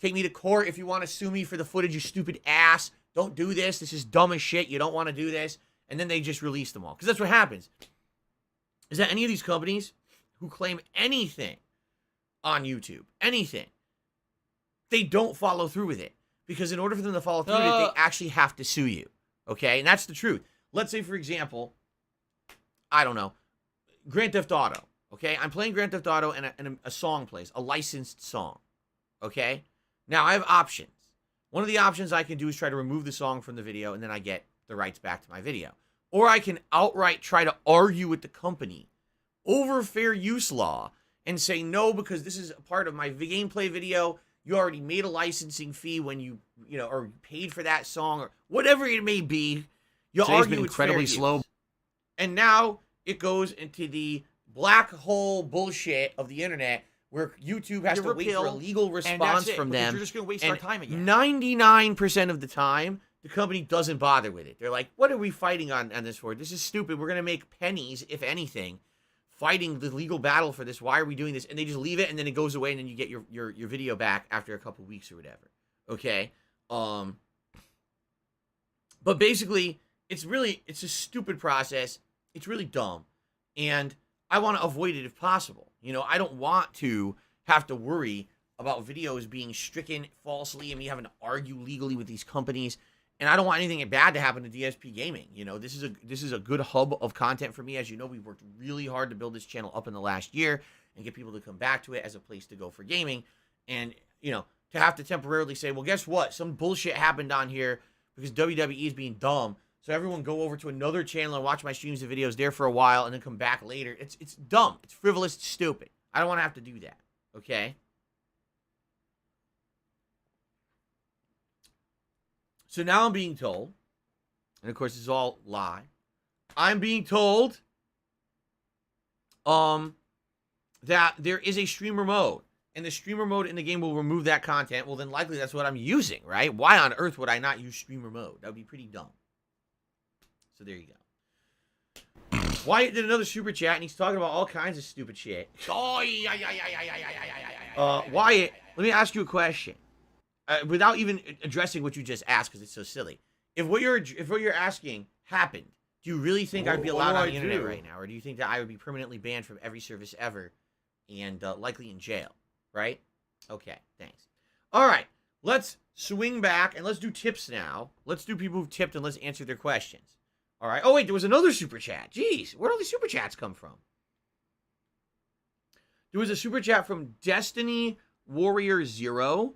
take me to court if you want to sue me for the footage, you stupid ass. Don't do this. This is dumb as shit. You don't want to do this. And then they just release them all. Because that's what happens. Is that any of these companies who claim anything on YouTube, anything, they don't follow through with it. Because in order for them to follow through with it, they actually have to sue you. Okay? And that's the truth. Let's say, for example, I don't know, Grand Theft Auto. Okay? I'm playing Grand Theft Auto and a song plays, a licensed song. Okay? Now, I have options. One of the options I can do is try to remove the song from the video, and then I get the rights back to my video. Or I can outright try to argue with the company over fair use law and say, no, because this is a part of my gameplay video. You already made a licensing fee when you know, or paid for that song, or whatever it may be. You Today's argue been it's fair incredibly use. slow. And now it goes into the black hole bullshit of the internet where YouTube has to wait for a legal response from them. You're just going to waste our time again. 99% of the time, the company doesn't bother with it. They're like, what are we fighting on this for? This is stupid. We're going to make pennies, if anything, fighting the legal battle for this. Why are we doing this? And they just leave it, and then it goes away, and then you get your video back after a couple weeks or whatever. Okay? But basically, it's a stupid process. It's really dumb. And I want to avoid it if possible. You know, I don't want to have to worry about videos being stricken falsely and me having to argue legally with these companies. And I don't want anything bad to happen to DSP Gaming. You know, this is a good hub of content for me. As you know, we worked really hard to build this channel up in the last year and get people to come back to it as a place to go for gaming. And, you know, to have to temporarily say, well, guess what? Some bullshit happened on here because WWE is being dumb. So everyone go over to another channel and watch my streams and videos there for a while and then come back later. It's dumb. It's frivolous. It's stupid. I don't want to have to do that. Okay? So now I'm being told, and of course it's all lie. I'm being told that there is a streamer mode, and the streamer mode in the game will remove that content. Well, then likely that's what I'm using, right? Why on earth would I not use streamer mode? That would be pretty dumb. So there you go. Wyatt did another super chat, and he's talking about all kinds of stupid shit. Wyatt, let me ask you a question. Without even addressing what you just asked, because it's so silly. If what you're asking happened, do you really think I'd be allowed on the internet right now, or do you think that I would be permanently banned from every service ever, and likely in jail? Right? Okay, thanks. All right, let's swing back and let's do tips now. Let's do people who've tipped and let's answer their questions. All right. Oh wait, there was another super chat. Jeez, where'd all these super chats come from? There was a super chat from Destiny Warrior Zero.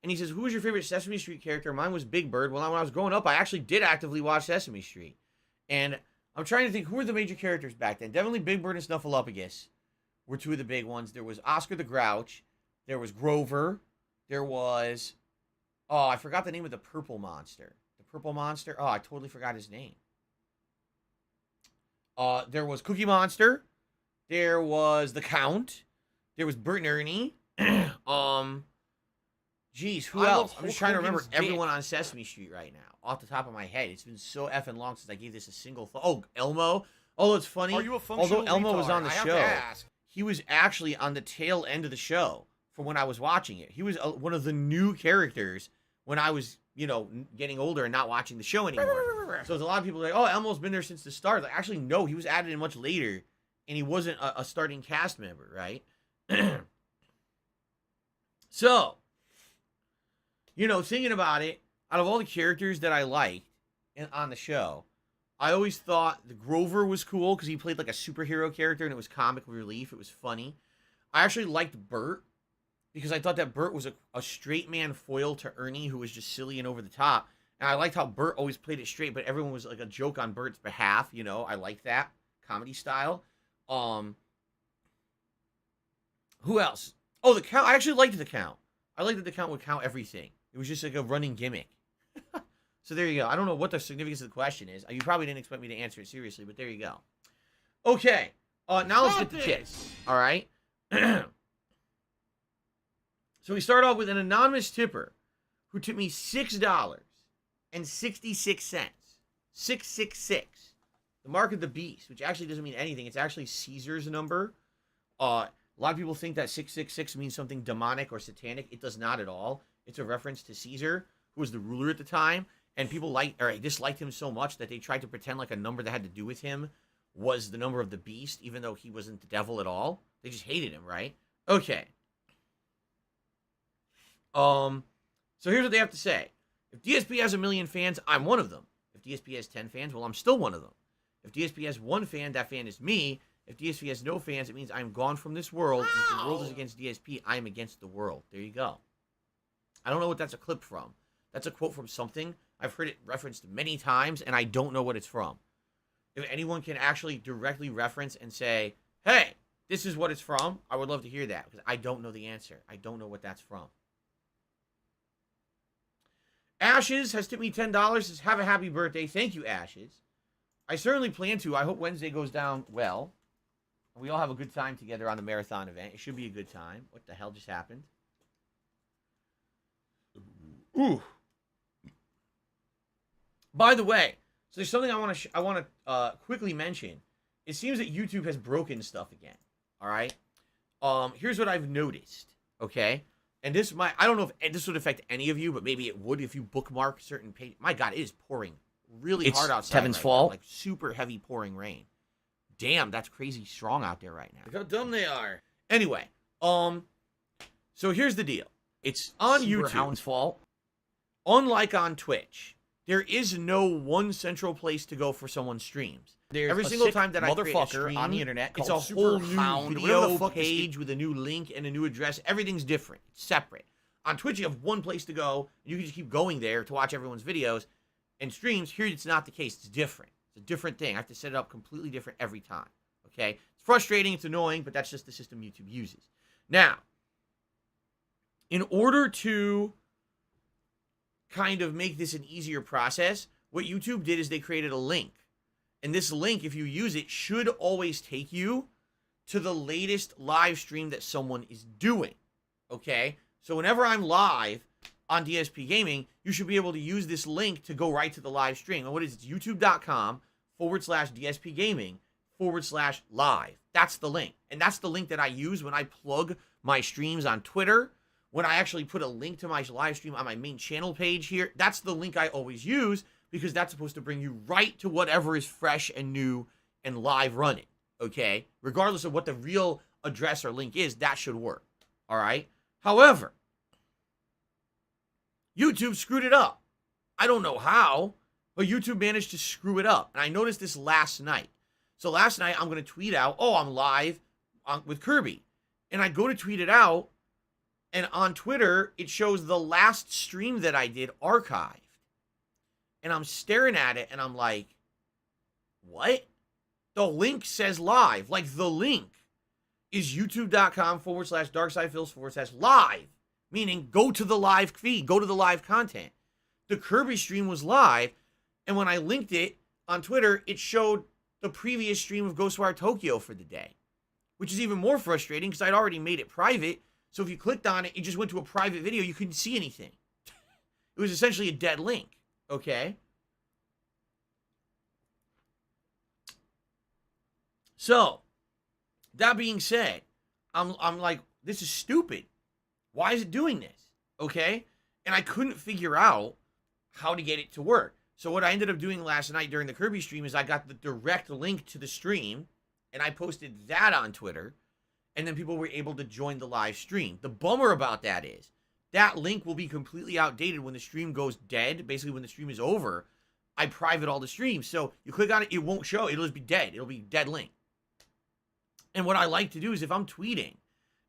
And he says, who was your favorite Sesame Street character? Mine was Big Bird. Well, when I was growing up, I actually did actively watch Sesame Street. And I'm trying to think, who were the major characters back then? Definitely Big Bird and Snuffleupagus were two of the big ones. There was Oscar the Grouch. There was Grover. There was... Oh, I forgot the name of the purple monster. The purple monster? Oh, I totally forgot his name. There was Cookie Monster. There was the Count. There was Bert and Ernie. Jeez, who else? I'm just trying to remember everyone on Sesame Street right now, off the top of my head. It's been so effing long since I gave this a single thought. Oh, Elmo. Although it's funny, Are you a functional although Elmo was retard? on the I have show, to ask. he was actually on the tail end of the show from when I was watching it. He was one of the new characters when I was, getting older and not watching the show anymore. So there's a lot of people like, oh, Elmo's been there since the start. Like, actually, no, he was added in much later, and he wasn't a starting cast member, right? So... thinking about it, out of all the characters that I liked on the show, I always thought the Grover was cool because he played like a superhero character and it was comic relief. It was funny. I actually liked Bert because I thought that Bert was a straight man foil to Ernie who was just silly and over the top. And I liked how Bert always played it straight, but everyone was like a joke on Bert's behalf. I liked that comedy style. Who else? Oh, the Count. I actually liked the Count. I liked that the Count would count everything. It was just like a running gimmick. So there you go. I don't know what the significance of the question is. You probably didn't expect me to answer it seriously, but there you go. Okay. Now let's get to tips. All right. So we start off with an anonymous tipper who tipped me $6.66. 666. The mark of the beast, which actually doesn't mean anything. It's actually Caesar's number. A lot of people think that 666 means something demonic or satanic. It does not at all. It's a reference to Caesar, who was the ruler at the time, and people disliked him so much that they tried to pretend like a number that had to do with him was the number of the beast, even though he wasn't the devil at all. They just hated him, right? Okay. So here's what they have to say. If DSP has 1 million fans, I'm one of them. If DSP has 10 fans, well, I'm still one of them. If DSP has 1 fan, that fan is me. If DSP has no fans, it means I'm gone from this world. If the world is against DSP, I am against the world. There you go. I don't know what that's a clip from. That's a quote from something. I've heard it referenced many times, and I don't know what it's from. If anyone can actually directly reference and say, hey, this is what it's from, I would love to hear that, because I don't know the answer. I don't know what that's from. Ashes has tipped me $10. Says, have a happy birthday. Thank you, Ashes. I certainly plan to. I hope Wednesday goes down well. We all have a good time together on the marathon event. It should be a good time. What the hell just happened? Ooh. By the way, so there's something I want to quickly mention. It seems that YouTube has broken stuff again. All right. Here's what I've noticed. Okay. And I don't know if this would affect any of you, but maybe it would if you bookmark certain pages. My God, it is pouring really hard outside. Heaven's right fault. now, like super heavy pouring rain. Damn, that's crazy strong out there right now. Look how dumb they are. Anyway, so here's the deal. It's on Super YouTube. Hound's fault. Unlike on Twitch, there is no one central place to go for someone's streams. There's Every a single sick time that I create a motherfucker stream, on the internet it's a called whole Super new Hound, whatever video the fuck this page with a new link and a new address. Everything's different. It's separate. On Twitch, you have one place to go. You can just keep going there to watch everyone's videos and streams. Here, it's not the case. It's different. It's a different thing. I have to set it up completely different every time. Okay? It's frustrating. It's annoying, but that's just the system YouTube uses. Now, in order to kind of make this an easier process, what YouTube did is they created a link. And this link, if you use it, should always take you to the latest live stream that someone is doing. Okay? So whenever I'm live on DSP Gaming, you should be able to use this link to go right to the live stream. And what is it? It's youtube.com/DSP Gaming/live. That's the link. And that's the link that I use when I plug my streams on Twitter. When I actually put a link to my live stream on my main channel page here, that's the link I always use because that's supposed to bring you right to whatever is fresh and new and live running, okay? Regardless of what the real address or link is, that should work, all right? However, YouTube screwed it up. I don't know how, but YouTube managed to screw it up. And I noticed this last night. So last night, I'm going to tweet out, oh, I'm live with Kirby. And I go to tweet it out, and on Twitter, it shows the last stream that I did archived. And I'm staring at it, and I'm like, what? The link says live. Like, the link is youtube.com/darksidefills/live. Meaning, go to the live feed. Go to the live content. The Kirby stream was live, and when I linked it on Twitter, it showed the previous stream of Ghostwire Tokyo for the day. Which is even more frustrating, because I'd already made it private. So if you clicked on it, it just went to a private video. You couldn't see anything. It was essentially a dead link. Okay? So, that being said, I'm like, this is stupid. Why is it doing this? Okay? And I couldn't figure out how to get it to work. So what I ended up doing last night during the Kirby stream is I got the direct link to the stream, and I posted that on Twitter, and then people were able to join the live stream. The bummer about that is, that link will be completely outdated when the stream goes dead. Basically, when the stream is over, I private all the streams. So you click on it, it won't show. It'll just be dead. It'll be dead link. And what I like to do is if I'm tweeting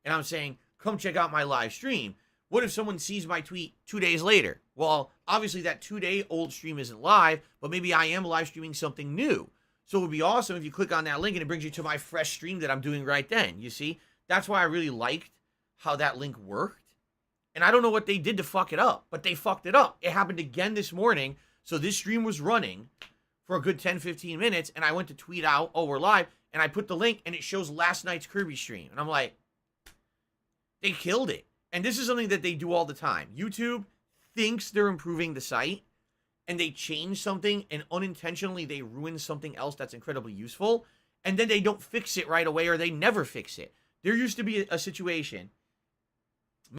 and I'm saying, come check out my live stream, what if someone sees my tweet 2 days later? Well, obviously that 2-day-old stream isn't live, but maybe I am live streaming something new. So it would be awesome if you click on that link and it brings you to my fresh stream that I'm doing right then. You see? That's why I really liked how that link worked. And I don't know what they did to fuck it up, but they fucked it up. It happened again this morning. So this stream was running for a good 10, 15 minutes, and I went to tweet out, oh, we're live, and I put the link, and it shows last night's Kirby stream. And I'm like, they killed it. And this is something that they do all the time. YouTube thinks they're improving the site, and they change something, and unintentionally they ruin something else that's incredibly useful, and then they don't fix it right away, or they never fix it. There used to be a situation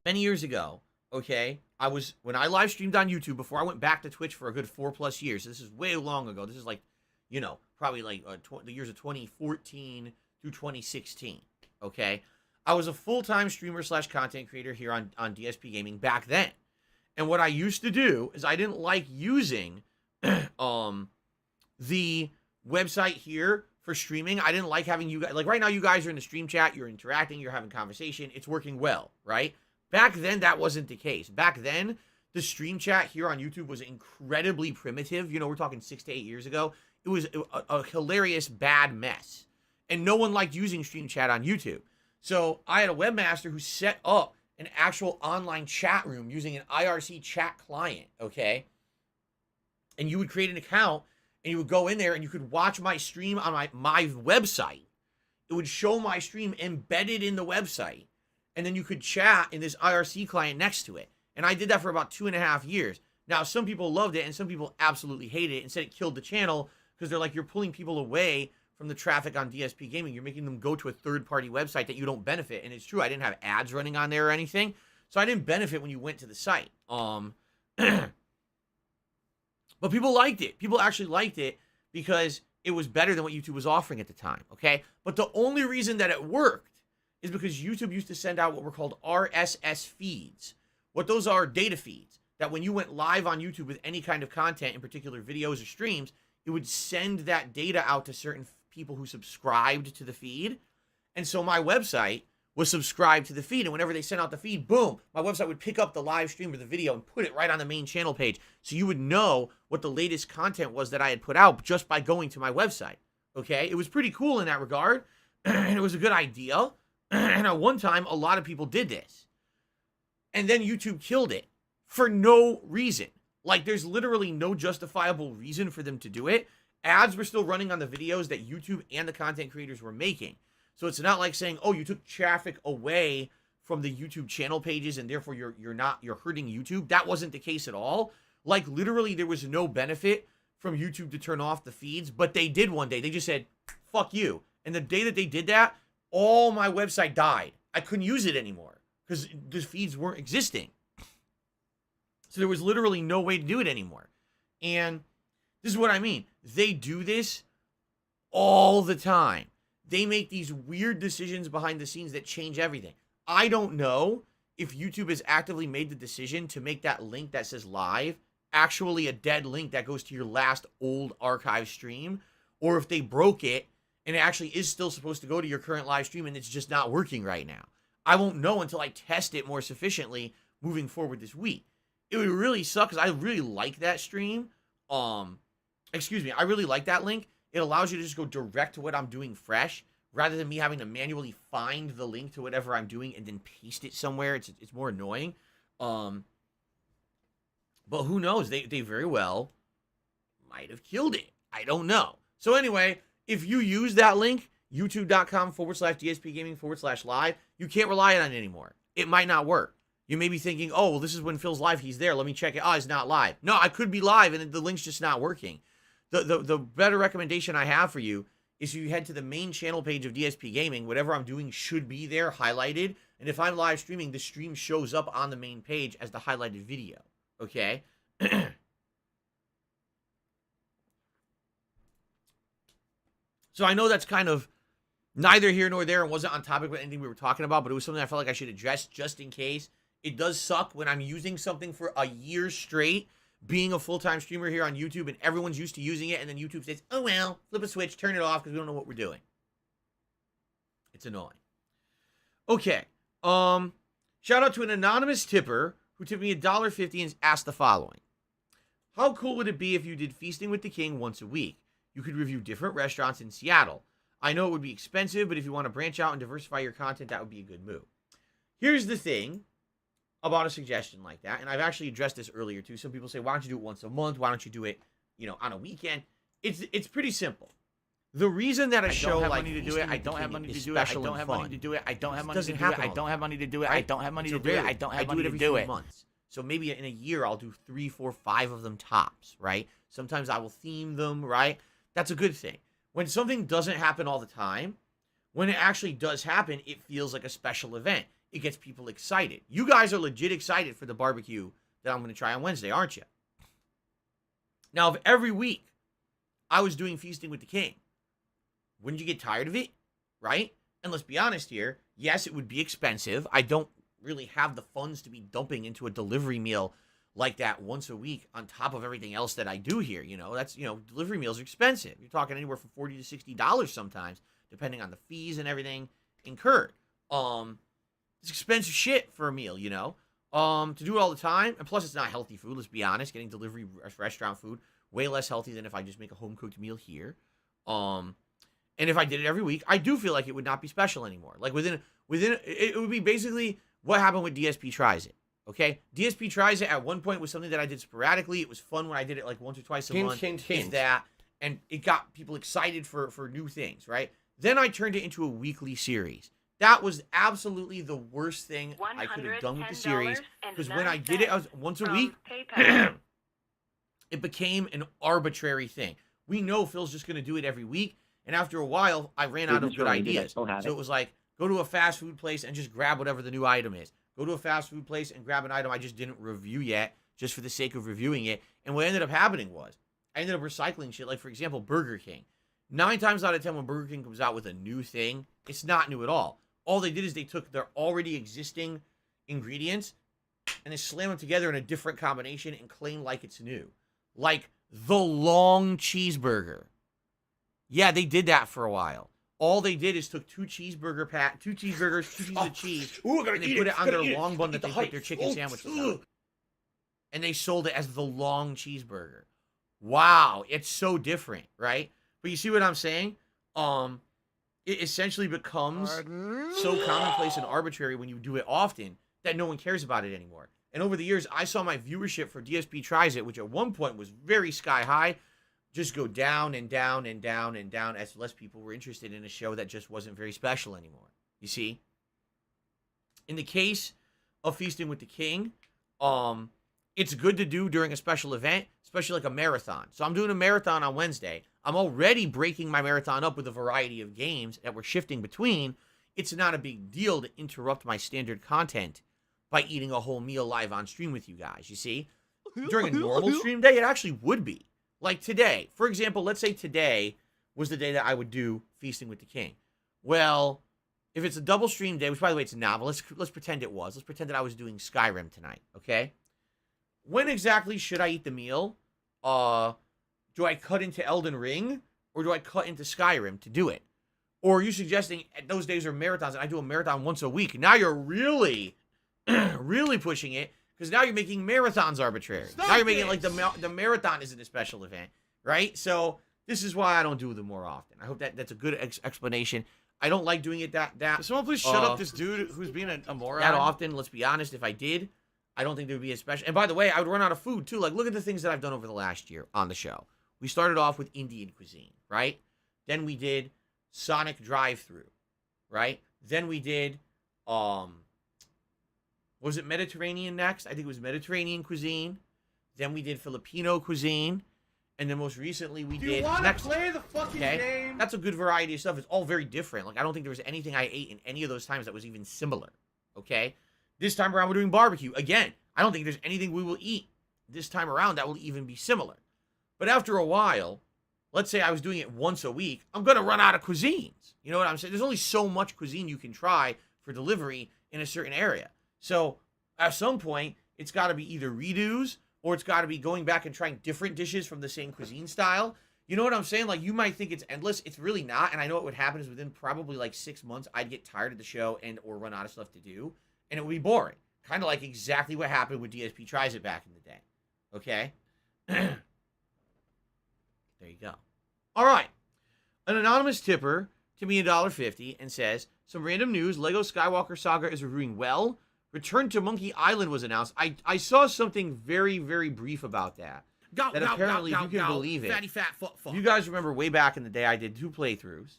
many years ago, okay, when I live streamed on YouTube before I went back to Twitch for a good 4+ years. This is way long ago. This is like, you know, probably like the years of 2014 through 2016, okay? I was a full-time streamer / content creator here on DSP Gaming back then. And what I used to do is I didn't like using the website here for streaming. I didn't like having you guys, like right now you guys are in the stream chat, you're interacting, you're having conversation, it's working well, right? Back then, that wasn't the case. Back then, the stream chat here on YouTube was incredibly primitive. You know, we're talking 6 to 8 years ago. It was a hilarious, bad mess. And no one liked using stream chat on YouTube. So I had a webmaster who set up an actual online chat room using an IRC chat client, okay? And you would create an account, and you would go in there, and you could watch my stream on my website. It would show my stream embedded in the website. And then you could chat in this IRC client next to it. And I did that for about 2.5 years. Now, some people loved it, and some people absolutely hated it and said it killed the channel because they're like, you're pulling people away from the traffic on DSP Gaming. You're making them go to a third-party website that you don't benefit. And it's true, I didn't have ads running on there or anything. So I didn't benefit when you went to the site. But people liked it. People actually liked it because it was better than what YouTube was offering at the time, okay? But the only reason that it worked is because YouTube used to send out what were called RSS feeds. What those are, data feeds, that when you went live on YouTube with any kind of content, in particular videos or streams, it would send that data out to certain people who subscribed to the feed. And so my website was subscribed to the feed, and whenever they sent out the feed, boom, my website would pick up the live stream or the video and put it right on the main channel page. So you would know what the latest content was that I had put out just by going to my website, okay? It was pretty cool in that regard, and it was a good idea. And at one time, a lot of people did this. And then YouTube killed it for no reason. Like, there's literally no justifiable reason for them to do it. Ads were still running on the videos that YouTube and the content creators were making. So it's not like saying, oh, you took traffic away from the YouTube channel pages and therefore you're hurting YouTube. That wasn't the case at all. Like, literally, there was no benefit from YouTube to turn off the feeds, but they did one day. They just said, fuck you. And the day that they did that, all my website died. I couldn't use it anymore because the feeds weren't existing. So there was literally no way to do it anymore. And this is what I mean. They do this all the time. They make these weird decisions behind the scenes that change everything. I don't know if YouTube has actively made the decision to make that link that says live actually a dead link that goes to your last old archive stream, or if they broke it and it actually is still supposed to go to your current live stream and it's just not working right now. I won't know until I test it more sufficiently moving forward this week. It would really suck because I really like that stream. I really like that link. It allows you to just go direct to what I'm doing fresh rather than me having to manually find the link to whatever I'm doing and then paste it somewhere. It's more annoying. But who knows? They very well might have killed it. I don't know. So anyway, if you use that link, youtube.com/DSPgaming/live, you can't rely on it anymore. It might not work. You may be thinking, oh, well, this is when Phil's live. He's there. Let me check it. Oh, it's not live. No, I could be live and the link's just not working. The better recommendation I have for you is you head to the main channel page of DSP Gaming. Whatever I'm doing should be there highlighted. And if I'm live streaming, the stream shows up on the main page as the highlighted video. Okay? So I know that's kind of neither here nor there and wasn't on topic with anything we were talking about, but it was something I felt like I should address just in case. It does suck when I'm using something for a year straight, being a full-time streamer here on YouTube, and everyone's used to using it, and then YouTube says, oh, well, flip a switch, turn it off, because we don't know what we're doing. It's annoying. Okay. Shout out to an anonymous tipper who tipped me $1.50 and asked the following. How cool would it be if you did Feasting with the King once a week? You could review different restaurants in Seattle. I know it would be expensive, but if you want to branch out and diversify your content, that would be a good move. Here's the thing about a suggestion like that, and I've actually addressed this earlier too. Some people say, why don't you do it once a month? Why don't you do it, on a weekend? It's pretty simple. The reason that a show like money to do it, I don't have money to do it, I don't have money to do it, I don't have money to do it, I don't have money to do it, I don't have money to do it, I don't have money to do it. Months. So maybe in a year I'll do 3, 4, 5 of them tops, right? Sometimes I will theme them, right? That's a good thing. When something doesn't happen all the time, when it actually does happen, it feels like a special event. It gets people excited. You guys are legit excited for the barbecue that I'm going to try on Wednesday, aren't you? Now, if every week I was doing Feasting with the King, wouldn't you get tired of it, right? And let's be honest here. Yes, it would be expensive. I don't really have the funds to be dumping into a delivery meal like that once a week on top of everything else that I do here. That's, delivery meals are expensive. You're talking anywhere from $40 to $60 sometimes, depending on the fees and everything incurred. It's expensive shit for a meal, to do it all the time. And plus, it's not healthy food, let's be honest. Getting delivery restaurant food, way less healthy than if I just make a home-cooked meal here. And if I did it every week, I do feel like it would not be special anymore. Like, within it would be basically what happened with DSP Tries It. Okay? DSP Tries It at one point was something that I did sporadically. It was fun when I did it like once or twice a month. If that. And it got people excited for new things, right? Then I turned it into a weekly series. That was absolutely the worst thing I could have done with the series. Because when I did it once a week, it became an arbitrary thing. We know Phil's just going to do it every week. And after a while, I ran out of good ideas. So it was like, go to a fast food place and just grab whatever the new item is. Go to a fast food place and grab an item I just didn't review yet, just for the sake of reviewing it. And what ended up happening was, I ended up recycling shit. Like, for example, Burger King. 9 times out of 10 when Burger King comes out with a new thing, it's not new at all. All they did is they took their already existing ingredients and they slammed them together in a different combination and claim like it's new. Like the long cheeseburger. Yeah, they did that for a while. All they did is took 2 cheeseburgers, 2 pieces of cheese, and they put it on their long bun that they put their chicken sandwiches on. And they sold it as the long cheeseburger. Wow, it's so different, right? But you see what I'm saying? It essentially becomes so commonplace and arbitrary when you do it often that no one cares about it anymore. And over the years, I saw my viewership for DSP Tries It, which at one point was very sky high, just go down and down and down and down as less people were interested in a show that just wasn't very special anymore. You see? In the case of Feasting with the King, it's good to do during a special event, especially like a marathon. So I'm doing a marathon on Wednesday. I'm already breaking my marathon up with a variety of games that we're shifting between. It's not a big deal to interrupt my standard content by eating a whole meal live on stream with you guys, you see? During a normal stream day, it actually would be. Like today, for example, let's say today was the day that I would do Feasting with the King. Well, if it's a double stream day, which by the way, it's not, but let's pretend it was. Let's pretend that I was doing Skyrim tonight, okay? When exactly should I eat the meal? Do I cut into Elden Ring, or do I cut into Skyrim to do it? Or are you suggesting those days are marathons and I do a marathon once a week? Now you're really, really pushing it, because now you're making marathons arbitrary. Now you're making it like the marathon isn't a special event, right? So this is why I don't do them more often. I hope that's a good explanation. I don't like doing it that Can someone please shut up this dude who's being a moron? that often. Let's be honest. If I did, I don't think there would be a special. And by the way, I would run out of food too. Like, look at the things that I've done over the last year on the show. We started off with Indian cuisine, right? Then we did Sonic Drive-Thru, right? Then we did, was it Mediterranean next? I think it was Mediterranean cuisine. Then we did Filipino cuisine. And then most recently we Do did you want to next. play the fucking game? That's a good variety of stuff. It's all very different. Like, I don't think there was anything I ate in any of those times that was even similar. Okay? This time around, we're doing barbecue. Again, I don't think there's anything we will eat this time around that will even be similar. But after a while, let's say I was doing it once a week, I'm going to run out of cuisines. You know what I'm saying? There's only so much cuisine you can try for delivery in a certain area. So at some point, it's got to be either redos, or it's got to be going back and trying different dishes from the same cuisine style. You know what I'm saying? Like, you might think it's endless. It's really not. And I know what would happen is within probably like 6 months, I'd get tired of the show and or run out of stuff to do. And it would be boring. Kind of like exactly what happened with DSP Tries It back in the day. Okay? There you go. All right. An anonymous tipper to me $1.50 and says, some random news. Lego Skywalker Saga is reviewing well. Return to Monkey Island was announced. I saw something very, very brief about that. That apparently, if you can believe it. Fatty fat fuck. You guys remember way back in the day, I did 2 playthroughs.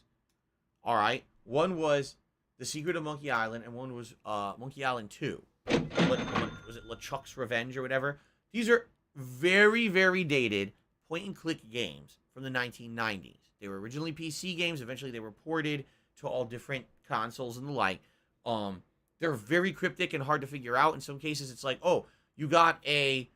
All right. One was The Secret of Monkey Island, and one was Monkey Island 2. Was it LeChuck's Revenge or whatever? These are very, very dated point-and-click games from the 1990s. They were originally PC games. Eventually, they were ported to all different consoles and the like. They're very cryptic and hard to figure out. In some cases, it's like, oh, you got a,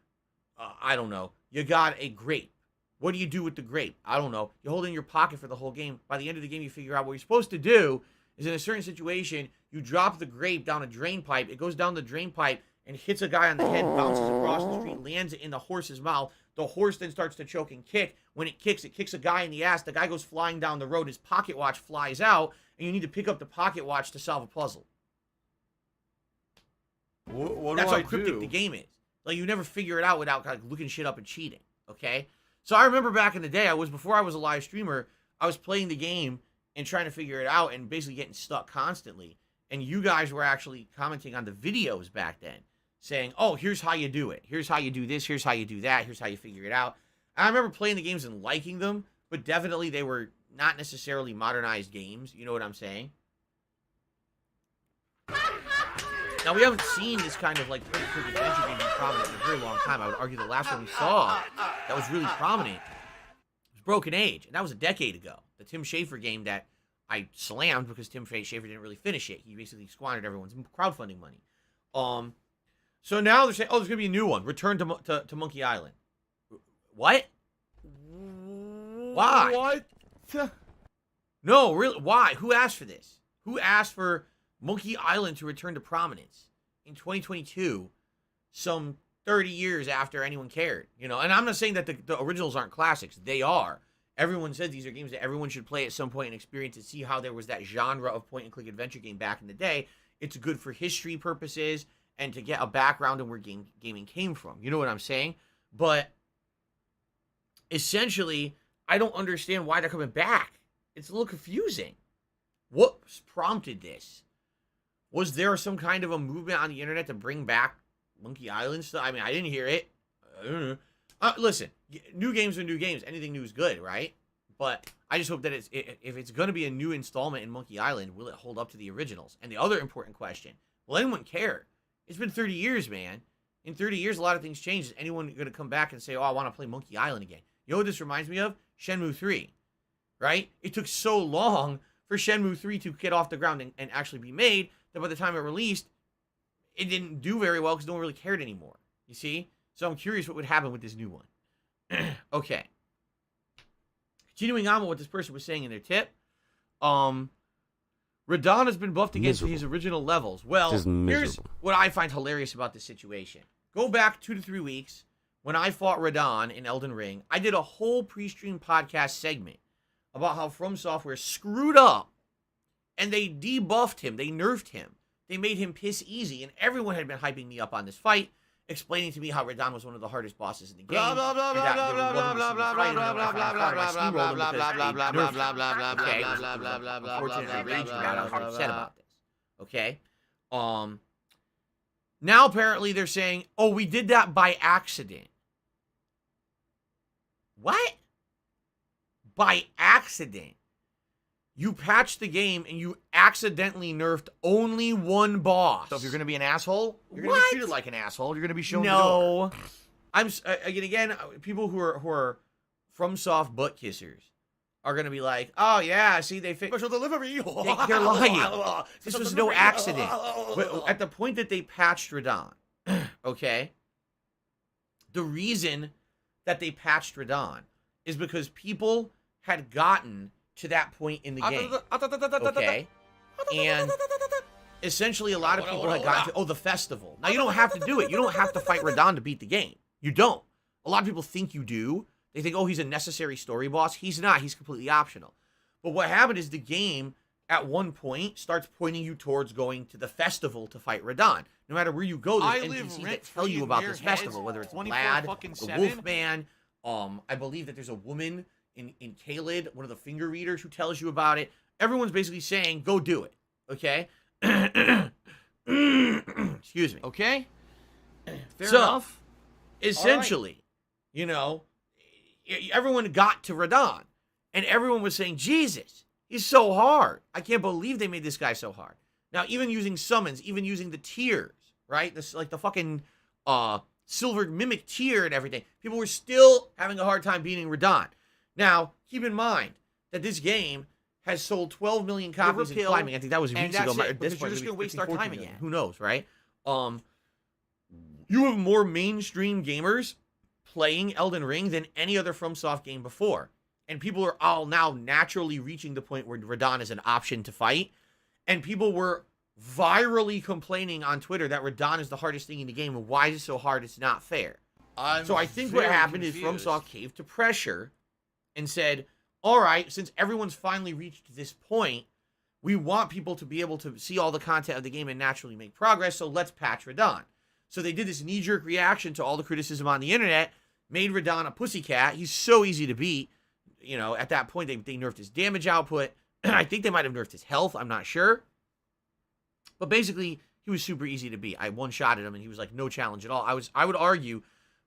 I don't know, you got a grape. What do you do with the grape? I don't know. You hold it in your pocket for the whole game. By the end of the game, you figure out what you're supposed to do is in a certain situation, you drop the grape down a drain pipe. It goes down the drain pipe and hits a guy on the head, bounces across the street, lands it in the horse's mouth. The horse then starts to choke and kick. When it kicks a guy in the ass. The guy goes flying down the road. His pocket watch flies out, and you need to pick up the pocket watch to solve a puzzle. What That's do how I cryptic do? the game is. Like, you never figure it out without like looking shit up and cheating. Okay? So I remember back in the day, before I was a live streamer, I was playing the game and trying to figure it out and basically getting stuck constantly. And you guys were actually commenting on the videos back then, saying, oh, here's how you do it. Here's how you do this. Here's how you do that. Here's how you figure it out. I remember playing the games and liking them, but definitely they were not necessarily modernized games. You know what I'm saying? Now, we haven't seen this kind of, like, point-and-click adventure game be prominent in a very long time. I would argue the last one we saw that was really prominent was Broken Age, and that was a decade ago. The Tim Schafer game that I slammed because Tim Schafer didn't really finish it. He basically squandered everyone's crowdfunding money. So now they're saying, oh, there's going to be a new one. Return to Monkey Island. What? Why? What? No, really, why? Who asked for this? Who asked for Monkey Island to return to prominence in 2022, some 30 years after anyone cared? You know, and I'm not saying that the originals aren't classics. They are. Everyone says these are games that everyone should play at some point and experience to see how there was that genre of point-and-click adventure game back in the day. It's good for history purposes and to get a background on where gaming came from. You know what I'm saying? But essentially, I don't understand why they're coming back. It's a little confusing. What prompted this? Was there some kind of a movement on the internet to bring back Monkey Island stuff. I mean, I didn't hear it. I don't know. Listen, new games are new games. Anything new is good, right? But I just hope that if it's going to be a new installment in Monkey Island, will it hold up to the originals? And the other important question, will anyone care? It's been 30 years, man. In 30 years, a lot of things change. Is anyone going to come back and say, oh, I want to play Monkey Island again? You know what this reminds me of? Shenmue 3, right? It took so long for Shenmue 3 to get off the ground and actually be made that by the time it released, it didn't do very well because no one really cared anymore. You see? So I'm curious what would happen with this new one. Okay. Continuing on with what this person was saying in their tip. Radon has been buffed against his original levels. Well, here's what I find hilarious about this situation. Go back 2 to 3 weeks when I fought Radon in Elden Ring. I did a whole pre-stream podcast segment about how From Software screwed up and they debuffed him. They nerfed him. They made him piss easy, and everyone had been hyping me up on this fight, explaining to me how Radon was one of the hardest bosses in the game. Blah, blah, blah, blah, blah, blah, blah, blah, blah, blah, blah, blah, blah, blah, blah, blah, unfortunately, raging about it. I was upset about this. Okay? Now, apparently, they're saying, oh, we did that by accident. What? By accident. You patched the game and you accidentally nerfed only one boss. So if you're going to be an asshole, you're going to be treated like an asshole. You're going to be shown no. I'm again, people who are FromSoft butt kissers are going to be like, oh yeah, see they fixed special delivery. They're lying. This was no accident. But at the point that they patched Radon, okay, the reason that they patched Radon is because people had gotten to that point in the game, okay? And essentially a lot of people had gotten to, the festival. Now, you don't have to do it. You don't have to fight Radon to beat the game. You don't. A lot of people think you do. They think, oh, he's a necessary story boss. He's not. He's completely optional. But what happened is the game, at one point, starts pointing you towards going to the festival to fight Radon. No matter where you go, there's NPCs that tell you about this festival, whether it's Vlad, the Wolfman. I believe that there's a woman in Kaled, one of the finger readers, who tells you about it. Everyone's basically saying, go do it. Okay? Excuse me. Okay? Fair enough. Essentially, you know, everyone got to Radon. And everyone was saying, Jesus, he's so hard. I can't believe they made this guy so hard. Now, even using summons, even using the tiers, right? This, like the fucking silver mimic tier and everything. People were still having a hard time beating Radon. Now, keep in mind that this game has sold 12 million copies and climbing. I think that was weeks ago. At this point, you're just going to waste our time again. Who knows, right? You have more mainstream gamers playing Elden Ring than any other FromSoft game before. And people are all now naturally reaching the point where Radon is an option to fight. And people were virally complaining on Twitter that Radon is the hardest thing in the game. And why is it so hard? It's not fair. So I think what happened is FromSoft caved to pressure and said, all right, since everyone's finally reached this point, we want people to be able to see all the content of the game and naturally make progress, so let's patch Radon. So they did this knee-jerk reaction to all the criticism on the internet, made Radon a pussycat. He's so easy to beat. You know, at that point, they nerfed his damage output. I think they might have nerfed his health. I'm not sure. But basically, he was super easy to beat. I one-shotted him, and he was like no challenge at all. I would argue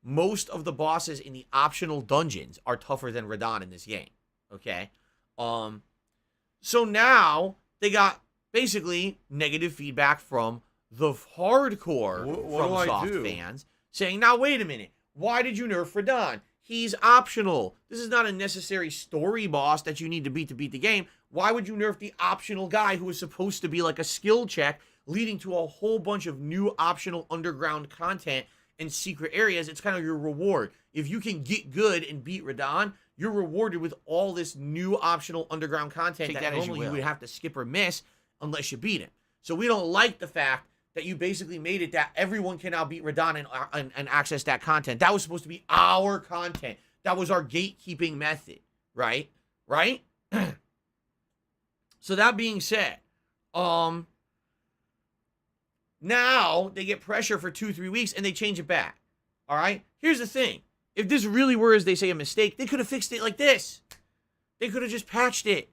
most of the bosses in the optional dungeons are tougher than Radon in this game. Okay? So now they got basically negative feedback from the hardcore FromSoft fans saying, now wait a minute, why did you nerf Radon? He's optional. This is not a necessary story boss that you need to beat the game. Why would you nerf the optional guy who was supposed to be like a skill check, leading to a whole bunch of new optional underground content and secret areas? It's kind of your reward. If you can get good and beat Radon, you're rewarded with all this new optional underground content that normally you would have to skip or miss unless you beat him. So we don't like the fact that you basically made it that everyone can now beat Radon and access that content. That was supposed to be our content. That was our gatekeeping method, right? Right? So that being said, now they get pressure for 2-3 weeks and they change it back. All right? Here's the thing. If this really were, as they say, a mistake, they could have fixed it like this. They could have just patched it.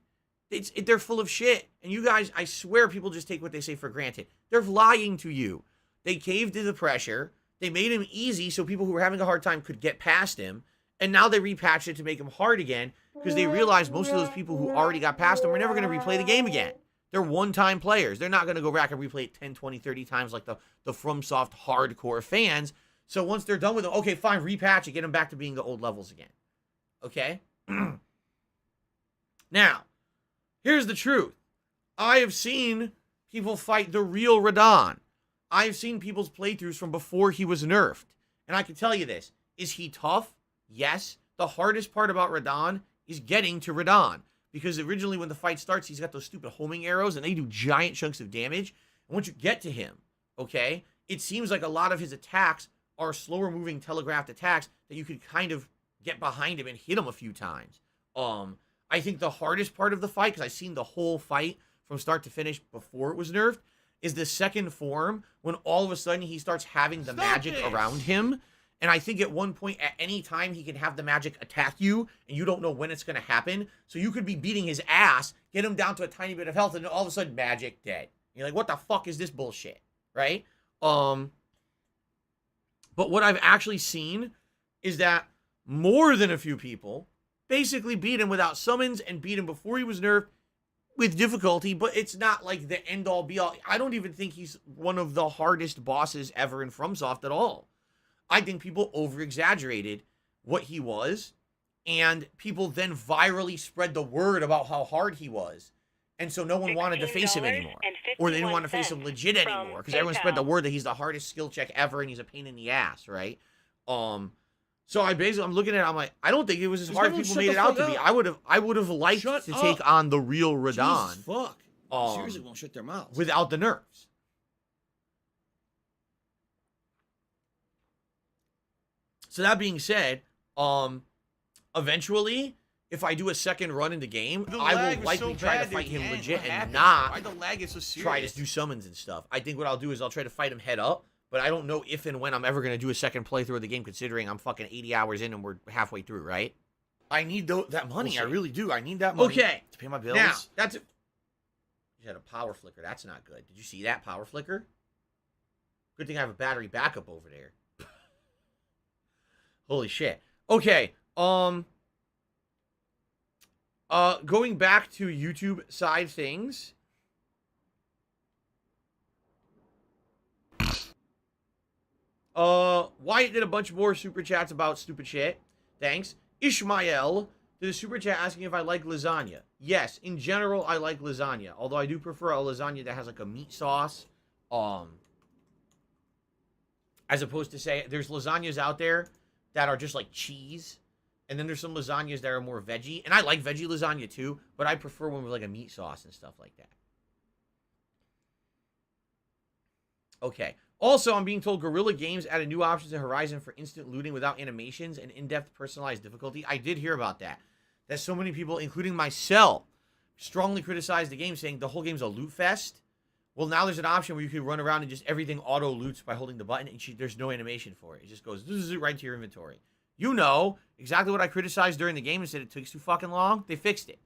They're full of shit. And you guys, I swear people just take what they say for granted. They're lying to you. They caved to the pressure. They made him easy so people who were having a hard time could get past him. And now they repatched it to make him hard again because they realized most of those people who already got past him were never going to replay the game again. They're one-time players. They're not going to go back and replay it 10, 20, 30 times like the FromSoft hardcore fans. So once they're done with it, okay, fine, repatch it, get them back to being the old levels again. Okay? Now, here's the truth. I have seen people fight the real Radahn. I've seen people's playthroughs from before he was nerfed. And I can tell you this. Is he tough? Yes. The hardest part about Radahn is getting to Radahn. Because originally when the fight starts, he's got those stupid homing arrows and they do giant chunks of damage. And once you get to him, okay, it seems like a lot of his attacks are slower moving telegraphed attacks that you could kind of get behind him and hit him a few times. I think the hardest part of the fight, because I've seen the whole fight from start to finish before it was nerfed, is the second form when all of a sudden he starts having the magic around him. And I think at one point, at any time, he can have the magic attack you, and you don't know when it's going to happen. So you could be beating his ass, get him down to a tiny bit of health, and all of a sudden, magic, dead. You're like, what the fuck is this bullshit? Right? But what I've actually seen is that more than a few people basically beat him without summons and beat him before he was nerfed with difficulty, but it's not like the end-all, be-all. I don't even think he's one of the hardest bosses ever in FromSoft at all. I think people over-exaggerated what he was, and people then virally spread the word about how hard he was. And so no one wanted to face him anymore. Or they didn't want to face him legit anymore, because everyone spread the word that he's the hardest skill check ever, and he's a pain in the ass, right? So I'm looking at it, I'm like, I don't think it was as hard as people made it out to be. I would have liked to take on the real Radahn. Jesus, fuck. Seriously won't shut their mouths. Without the nerfs. So that being said, eventually, if I do a second run in the game, I will likely try to fight him legit and not Why the lag is so serious? try to do summons and stuff. I think what I'll do is I'll try to fight him head up, but I don't know if and when I'm ever going to do a second playthrough of the game, considering I'm fucking 80 hours in and we're halfway through, right? I need that money. I really do. I need that money Okay. to pay my bills. Now, that's it. You had a power flicker. That's not good. Did you see that power flicker? Good thing I have a battery backup over there. Holy shit. Okay. Going back to YouTube side things. Wyatt did a bunch more super chats about stupid shit. Thanks. Ishmael did a super chat asking if I like lasagna. Yes, in general, I like lasagna. Although I do prefer a lasagna that has like a meat sauce. As opposed to say, there's lasagnas out there that are just like cheese. And then there's some lasagnas that are more veggie. And I like veggie lasagna too, but I prefer one with like a meat sauce and stuff like that. Okay. Also, I'm being told Guerrilla Games added new options in Horizon for instant looting without animations and in-depth personalized difficulty. I did hear about that. That so many people, including myself, strongly criticized the game, saying the whole game's a loot fest. Well, now there's an option where you can run around and just everything auto loots by holding the button, and there's no animation for it. It just goes right to your inventory. You know exactly what I criticized during the game and said it takes too fucking long. They fixed it.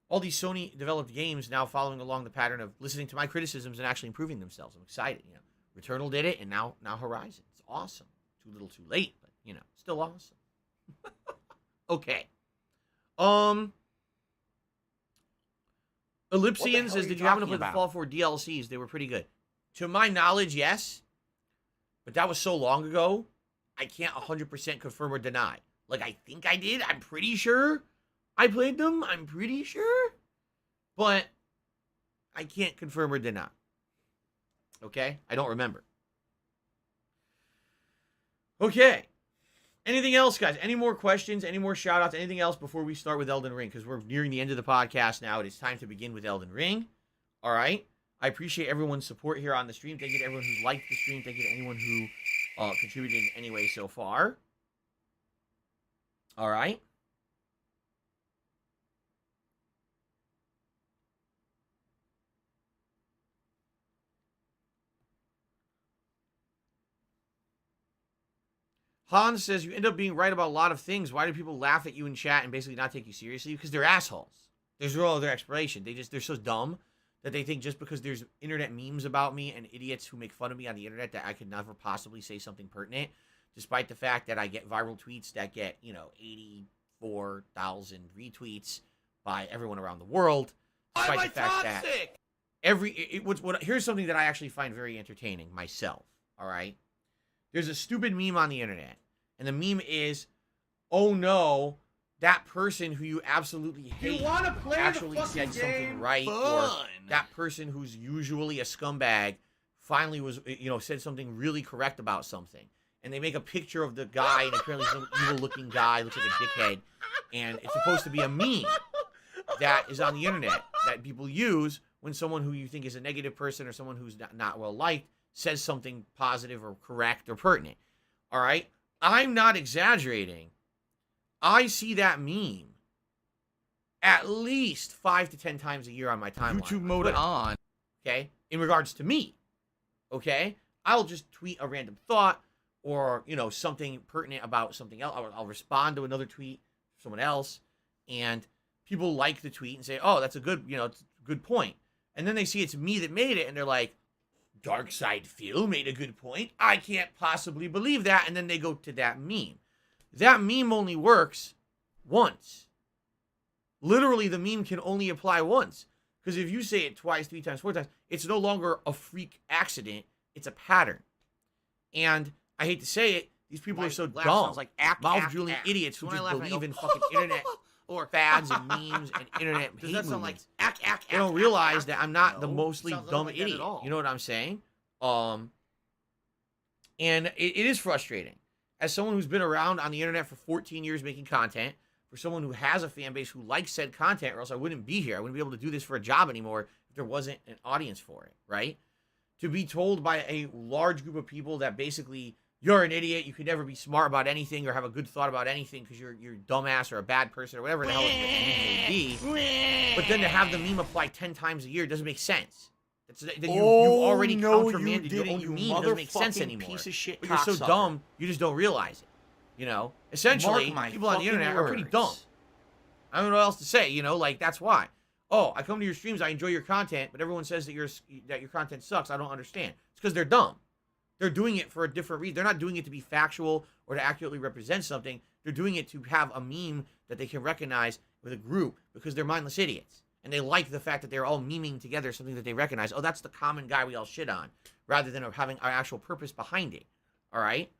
All these Sony-developed games now following along the pattern of listening to my criticisms and actually improving themselves. I'm excited. You know, Returnal did it, and now Horizon. It's awesome. Too little, too late, but you know, still awesome. Okay. Ellipsian says, did you happen to play the Fallout 4 DLCs? They were pretty good. To my knowledge, yes. But that was so long ago, I can't 100% confirm or deny. Like, I think I did. I'm pretty sure I played them. I'm pretty sure. But I can't confirm or deny. Okay? I don't remember. Okay. Anything else, guys? Any more questions? Any more shout-outs? Anything else before we start with Elden Ring? Because we're nearing the end of the podcast now. It is time to begin with Elden Ring. All right? I appreciate everyone's support here on the stream. Thank you to everyone who liked the stream. Thank you to anyone who contributed in any way so far. All right? Hans says, you end up being right about a lot of things. Why do people laugh at you in chat and basically not take you seriously? Because they're assholes. There's no other explanation. They're so dumb that they think just because there's internet memes about me and idiots who make fun of me on the internet that I could never possibly say something pertinent, despite the fact that I get viral tweets that get, 84,000 retweets by everyone around the world, despite the fact that here's something that I actually find very entertaining myself, all right? There's a stupid meme on the internet, and the meme is, oh no, that person who you absolutely hate actually said something right, or that person who's usually a scumbag finally was, said something really correct about something. And they make a picture of the guy, and apparently he's an evil-looking guy, looks like a dickhead, and it's supposed to be a meme that is on the internet that people use when someone who you think is a negative person or someone who's not well-liked says something positive or correct or pertinent. All right? I'm not exaggerating. I see that meme at least 5 to 10 times a year on my timeline. YouTube mode on. Okay? In regards to me. Okay? I'll just tweet a random thought or, something pertinent about something else. I'll respond to another tweet from someone else, and people like the tweet and say, oh, that's a good, it's a good point. And then they see it's me that made it, and they're like, Dark Side Phil made a good point. I can't possibly believe that. And then they go to that meme. That meme only works once. Literally, the meme can only apply once. Because if you say it twice, 3 times, 4 times, it's no longer a freak accident. It's a pattern. And I hate to say it, these people are so dumb. Sounds like mouth-drooling idiots who just believe in fucking internet or fads and memes and internet hate Does that sound like movements. They don't realize that I'm not the mostly sounds dumb like that at idiot. all. You know what I'm saying? And it is frustrating. As someone who's been around on the internet for 14 years making content, for someone who has a fan base who likes said content, or else I wouldn't be here. I wouldn't be able to do this for a job anymore if there wasn't an audience for it, right? To be told by a large group of people that basically you're an idiot, you could never be smart about anything or have a good thought about anything because you're a dumbass or a bad person or whatever the hell it may be. But then to have the meme apply 10 times a year doesn't make sense. You already countermanded your own meme. It doesn't make sense anymore. Piece of shit, but you're so dumb, you just don't realize it. Essentially, people on the internet are pretty dumb. I don't know what else to say. That's why. Oh, I come to your streams, I enjoy your content, but everyone says that your content sucks. I don't understand. It's because they're dumb. They're doing it for a different reason. They're not doing it to be factual or to accurately represent something. They're doing it to have a meme that they can recognize with a group because they're mindless idiots. And they like the fact that they're all memeing together something that they recognize. Oh, that's the common guy we all shit on, rather than having an actual purpose behind it. All right?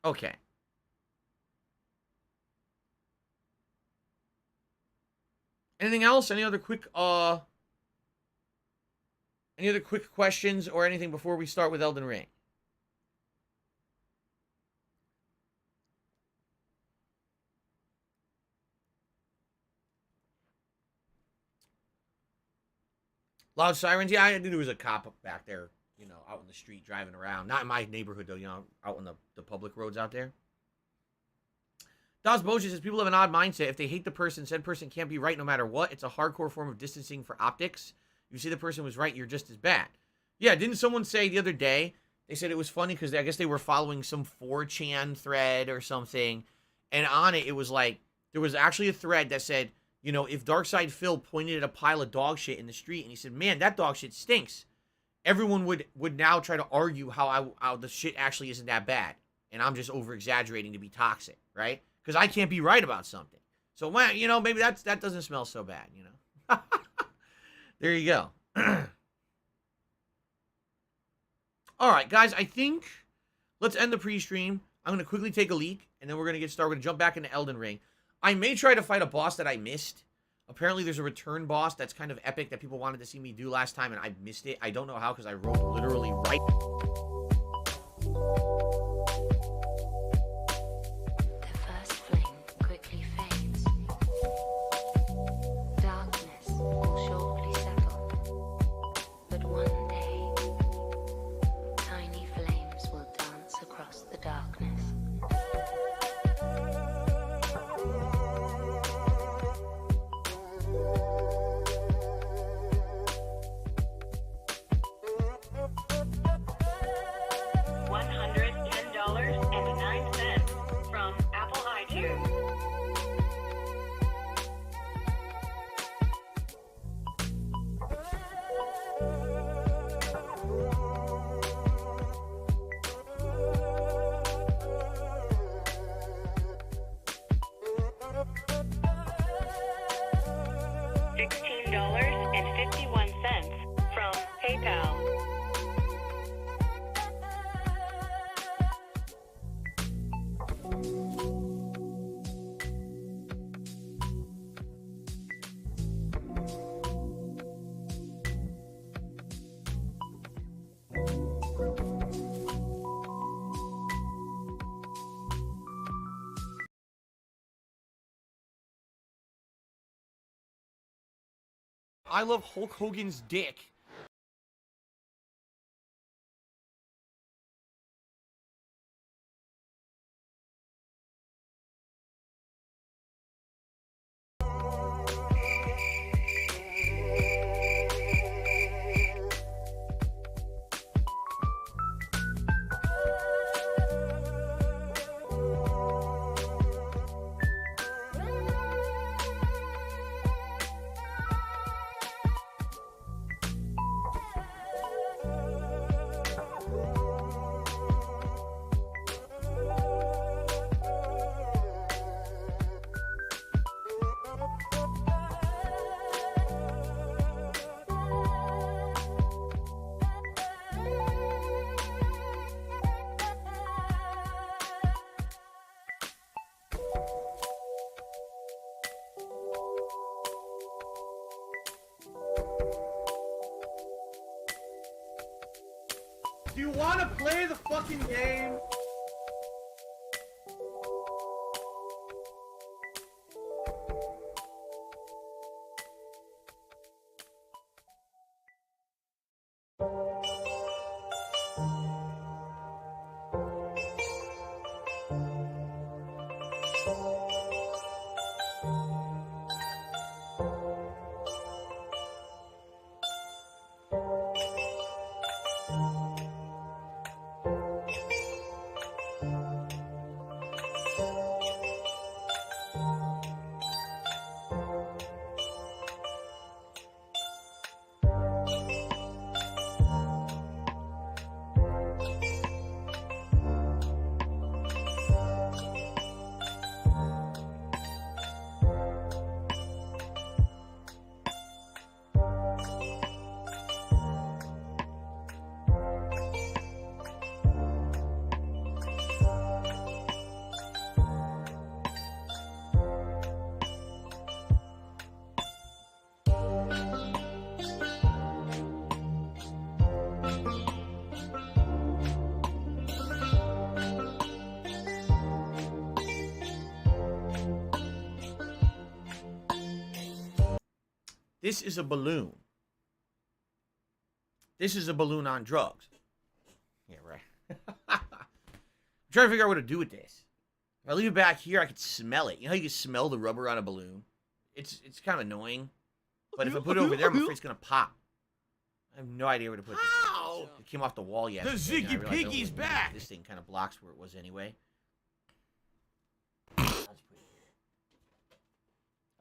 Okay. Anything else? Any other quick questions or anything before we start with Elden Ring? Loud sirens? Yeah, I knew there was a cop back there, out in the street driving around. Not in my neighborhood, though, out on the public roads out there. Das Boja says, people have an odd mindset. If they hate the person, said person can't be right no matter what. It's a hardcore form of distancing for optics. You see the person was right, you're just as bad. Yeah, didn't someone say the other day, they said it was funny because I guess they were following some 4chan thread or something, and on it, it was like, there was actually a thread that said, if Darkside Phil pointed at a pile of dog shit in the street and he said, man, that dog shit stinks, everyone would now try to argue how the shit actually isn't that bad. And I'm just over-exaggerating to be toxic, right? Because I can't be right about something. So, well, maybe that doesn't smell so bad, There you go. All right, guys, I think let's end the pre-stream. I'm going to quickly take a leak, and then we're going to get started. We're going to jump back into Elden Ring. I may try to fight a boss that I missed. Apparently, there's a return boss that's kind of epic that people wanted to see me do last time, and I missed it. I don't know how, because I wrote literally right... The first flame quickly fades. Darkness will shortly settle. But one day, tiny flames will dance across the darkness. I love Hulk Hogan's dick. Do you want to play the fucking game? This is a balloon. This is a balloon on drugs. Yeah, right. I'm trying to figure out what to do with this. If I leave it back here, I could smell it. You know how you can smell the rubber on a balloon? It's kind of annoying. But if I put it over there, I'm afraid it's going to pop. I have no idea where to put this. Ow! It came off the wall The yesterday. and I Ziggy realized, oh, Piggy's wait, back! This thing kind of blocks where it was anyway. Let's put it here.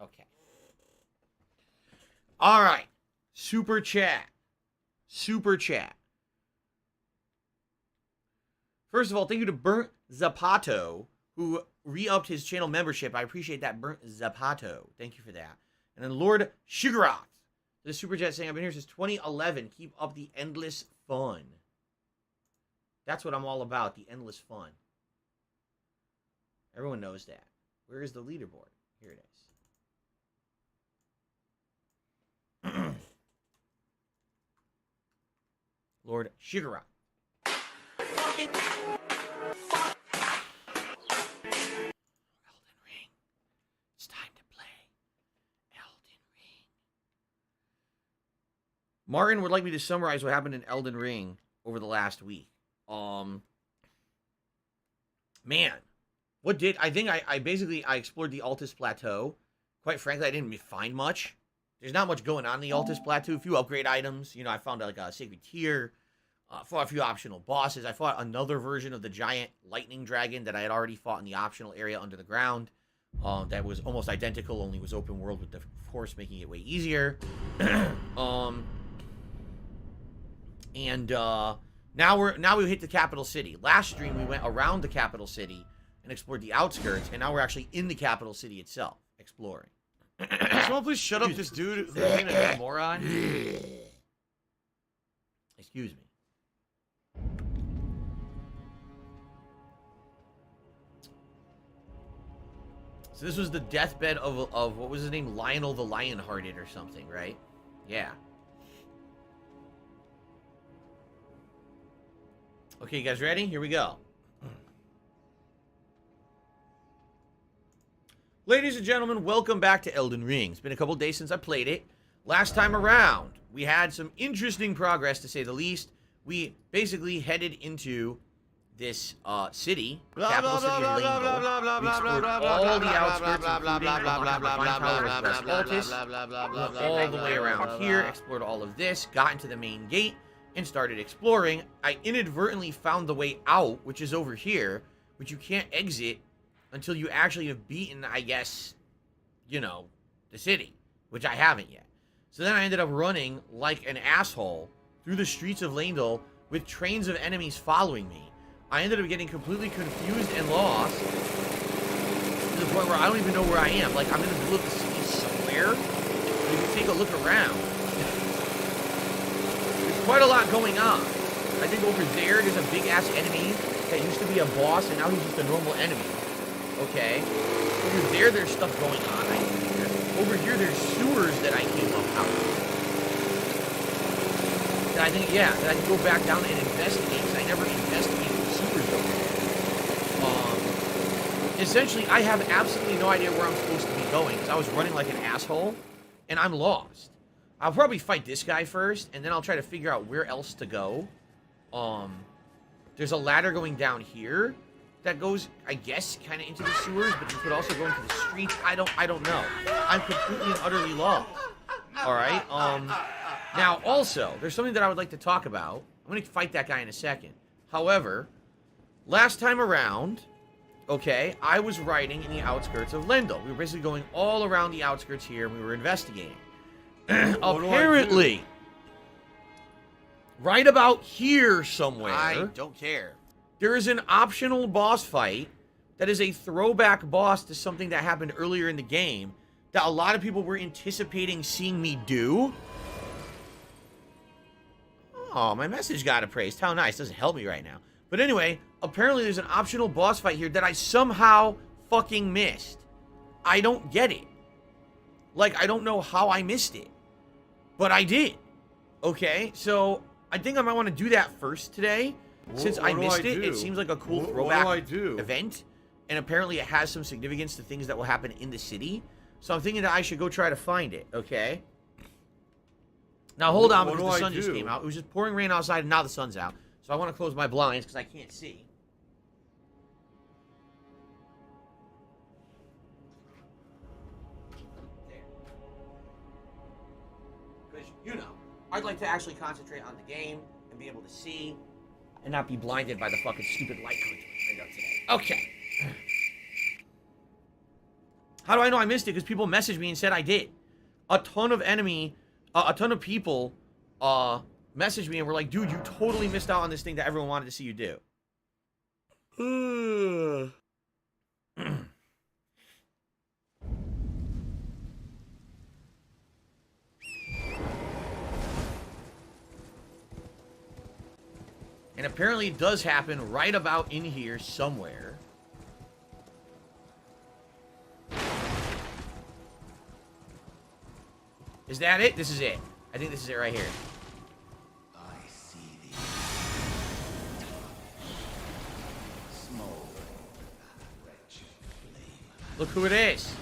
Okay. All right. Super chat. Super chat. First of all, thank you to Burnt Zapato, who re-upped his channel membership. I appreciate that, Burnt Zapato. Thank you for that. And then Lord Sugaroth, this super chat saying, I've been here since 2011. Keep up the endless fun. That's what I'm all about, the endless fun. Everyone knows that. Where is the leaderboard? Here it is. Lord Sugaroth. Elden Ring. It's time to play Elden Ring. Martin would like me to summarize what happened in Elden Ring over the last week. Man, what did I think I basically explored the Altus Plateau. Quite frankly, I didn't find much. There's not much going on in the Altus Plateau. A few upgrade items. You know, I found like a sacred tier. Fought a few optional bosses. I fought another version of the giant lightning dragon that I had already fought in the optional area under the ground. That was almost identical, only was open world with the force making it way easier. Now we hit the capital city. Last stream we went around the capital city and explored the outskirts, and now we're actually in the capital city itself, exploring. Someone please shut up this dude who's being a moron. Excuse me. So this was the deathbed of what was his name? Lionel the Lionhearted or something, right? Yeah. Okay, you guys ready? Here we go. Ladies and gentlemen, welcome back to Elden Ring. It's been a couple days since I played it. last time around, we had some interesting progress, to say the least. We basically headed into this city, capital city of Laneville. We explored all the outskirts, including all the way around here, explored all of this, got into the main gate, and started exploring. I inadvertently found the way out, which is over here, which you can't exit until you actually have beaten, I guess, you know, the city, which I haven't yet. So then I ended up running like an asshole through the streets of Laneville with trains of enemies following me. I ended up getting completely confused and lost to the point where I don't even know where I am. Like, I'm in the middle of the city somewhere. If you take a look around, there's quite a lot going on. I think over there's a big-ass enemy that used to be a boss, and now he's just a normal enemy. Okay? Over there's stuff going on, I hear. Over here, there's sewers that I came up out of. That I think, yeah, that I can go back down and investigate, because I never investigated the sewers over there. Essentially, I have absolutely no idea where I'm supposed to be going, because I was running like an asshole, and I'm lost. I'll probably fight this guy first, and then I'll try to figure out where else to go. There's a ladder going down here that goes, I guess, kind of into the sewers, but you could also go into the streets. I don't know. I'm completely and utterly lost. All right. Now, also, there's something that I would like to talk about. I'm going to fight that guy in a second. However, last time around, okay, I was riding in the outskirts of Lendl. We were basically going all around the outskirts here, and we were investigating. Apparently, right about here somewhere, I don't care. there is an optional boss fight that is a throwback boss to something that happened earlier in the game that a lot of people were anticipating seeing me do. Oh, my message got appraised. How nice. Doesn't help me right now. But anyway, apparently there's an optional boss fight here that I somehow fucking missed. I don't get it. Like, I don't know how I missed it. But I did. Okay, so I think I might want to do that first today. Since I missed it, it seems like a cool throwback event. And apparently it has some significance to things that will happen in the city. So I'm thinking that I should go try to find it, okay? Now hold on, because the sun just came out. It was just pouring rain outside, and now the sun's out. So I want to close my blinds, because I can't see. There. Because, you know, I'd like to actually concentrate on the game and be able to see and not be blinded by the fucking stupid light coming through the window today. Okay. How do I know I missed it? Because people messaged me and said I did. A ton of people messaged me and were like, dude, you totally missed out on this thing that everyone wanted to see you do. And apparently it does happen right about in here somewhere. Is that it? This is it. I think this is it right here. I see thee. Small, wretched flame. Look who it is.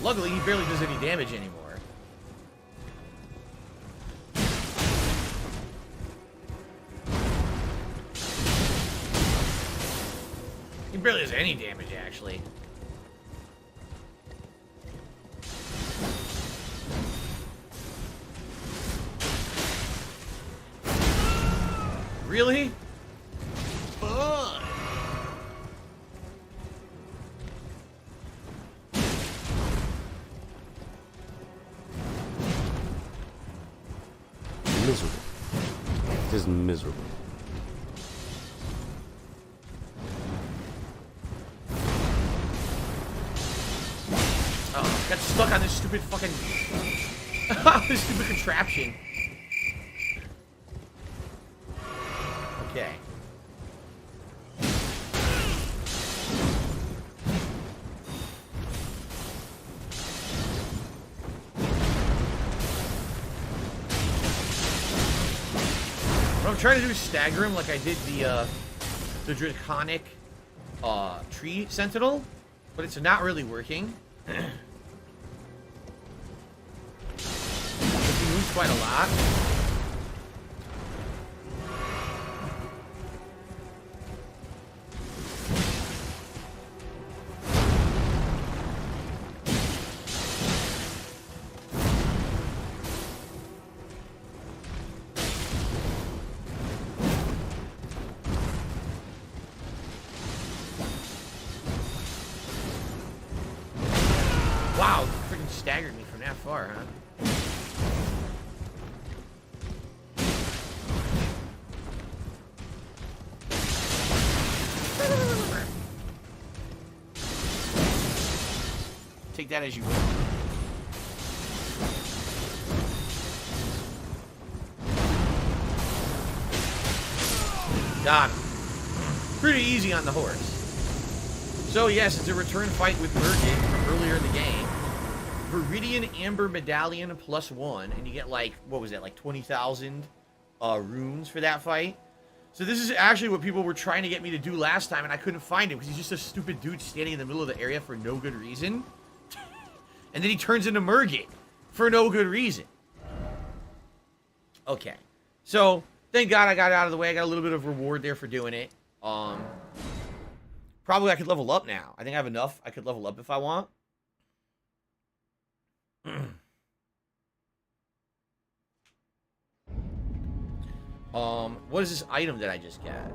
Luckily, he barely does any damage anymore. He barely does any damage, actually. Really? Fun. Miserable. It is miserable. Oh, got stuck on this stupid fucking... this stupid contraption. Okay. I'm trying to do stagger him like I did the draconic tree sentinel, but it's not really working. He moves quite a lot. Wow, freaking staggered me from that far, huh? Take that as you will. Got him. Pretty easy on the horse. So yes, it's a return fight with Merkin from earlier in the game. Viridian Amber Medallion +1, and you get like, what was that, like 20,000 runes for that fight. So this is actually what people were trying to get me to do last time, and I couldn't find him because he's just a stupid dude standing in the middle of the area for no good reason. And then he turns into Mergit for no good reason. Okay. So, thank God I got it out of the way. I got a little bit of reward there for doing it. Probably I could level up now. I think I have enough. I could level up if I want. What is this item that I just got?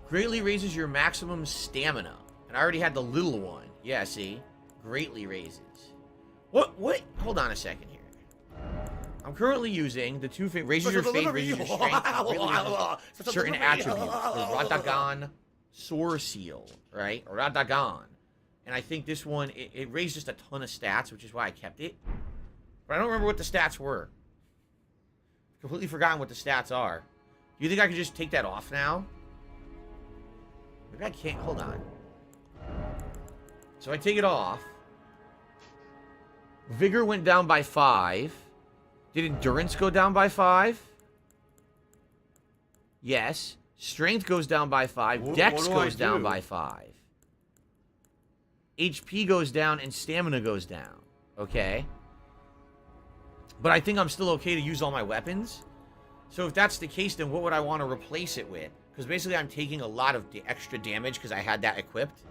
Greatly raises your maximum stamina. And I already had the little one. Yeah, see? Greatly raises. What? Hold on a second here. I'm currently using the two raises your faith, raises your strength, certain attributes. The Radagon Soar Seal, right? Radagon. And I think this one, it raised just a ton of stats, which is why I kept it. But I don't remember what the stats were. Completely forgotten what the stats are. Do you think I could just take that off now? Maybe I can't. Hold on. So I take it off. Vigor went down by 5. Did endurance go down by 5? Yes. Strength goes down by 5. Dex goes down by 5. HP goes down and stamina goes down. Okay. But I think I'm still okay to use all my weapons. So if that's the case, then what would I want to replace it with? Because basically I'm taking a lot of the extra damage because I had that equipped.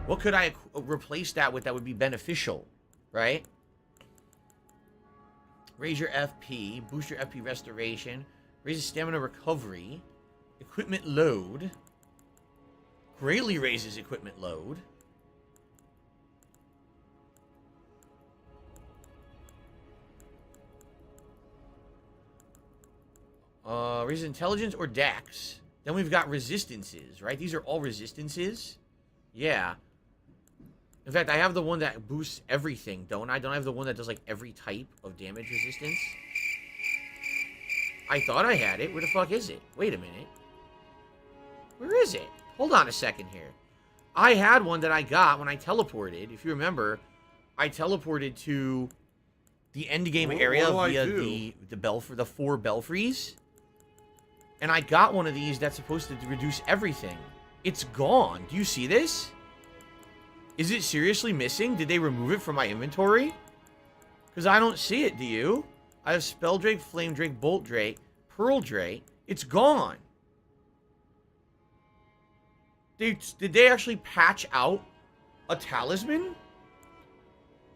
What could I replace that with that would be beneficial? Right? Raise your FP. Boost your FP restoration. Raises stamina recovery. Equipment load. Greatly raises equipment load. Raises intelligence or dex. Then we've got resistances, right? These are all resistances. Yeah. In fact, I have the one that boosts everything, don't I? Don't I have the one that does, like, every type of damage resistance? I thought I had it. Where the fuck is it? Wait a minute. Where is it? Hold on a second here. I had one that I got when I teleported. If you remember, I teleported to the endgame area via the 4 belfries. And I got one of these that's supposed to reduce everything. It's gone. Do you see this? Is it seriously missing? Did they remove it from my inventory? Because I don't see it, do you? I have Spell Drake, Flame Drake, Bolt Drake, Pearl Drake. It's gone. Did they actually patch out a talisman?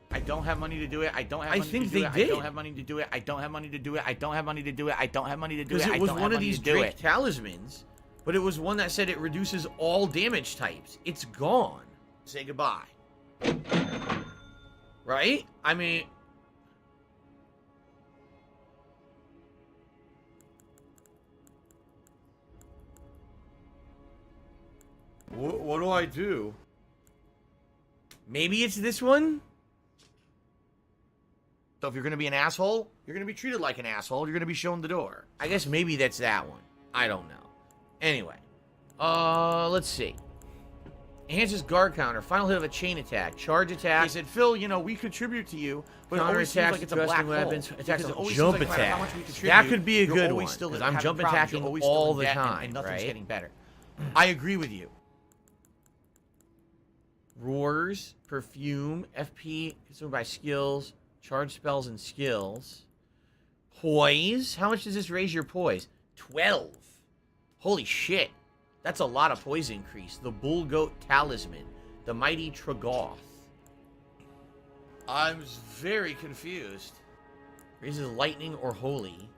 I don't have money to do it. I don't have money to do it. I don't have money to do it. I don't have money to do it. I don't have money to do it. I don't have money to do it. Because it was one of these Drake talismans, but it was one that said it reduces all damage types. It's gone. Say goodbye. Right? I mean... What do I do? Maybe it's this one? So if you're going to be an asshole, you're going to be treated like an asshole. You're going to be shown the door. I guess maybe that's that one. I don't know. Anyway. Let's see. Enhances guard counter. Final hit of a chain attack. Charge attack. They said, Phil, you know, we contribute to you, but it always seems like it's a black hole. Weapons, Because attacks, it always jump seems like no matter how much we attack. contribute, That could be a you're good always one. still Because having I'm jump problems. attacking You're always still all in the debt time, and nothing's right? getting better. I agree with you. Roars, perfume, FP consumed by skills, charge spells and skills. Poise. How much does this raise your poise? 12. Holy shit. That's a lot of poise increase. The Bull Goat Talisman. The Mighty Tragoth. I'm very confused. Raises lightning or holy.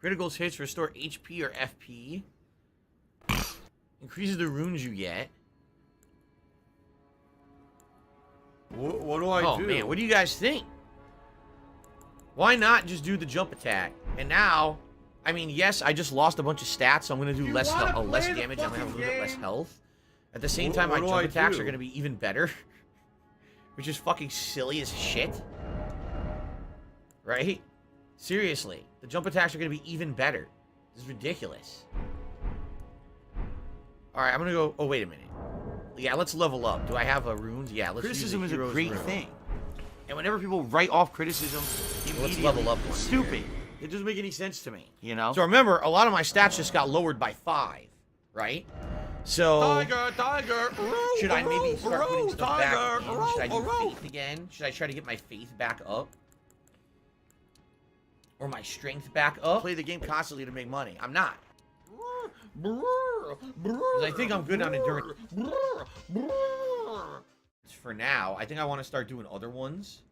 Criticals hits restore HP or FP. Increases the runes you get. What do I do? Oh man, what do you guys think? Why not just do the jump attack? And now, I mean, yes, I just lost a bunch of stats, so I'm going to do less damage. I'm going to have a little bit less health. At the same time, my jump attacks are going to be even better. Which is fucking silly as shit. Right? Seriously. The jump attacks are going to be even better. This is ridiculous. Alright, I'm going to go... Oh, wait a minute. Yeah, let's level up. Do I have a runes? Yeah, let's Criticism use is a great rune. thing. And whenever people write off criticism, Let's level up one stupid. here. It doesn't make any sense to me, you know? So remember, a lot of my stats just got lowered by 5, right? So... Tiger! Should I maybe start putting stuff back in? Should I do faith again? Should I try to get my faith back up? Or my strength back up? Play the game constantly to make money. I'm not. Because I think I'm good on endurance. For now, I think I want to start doing other ones.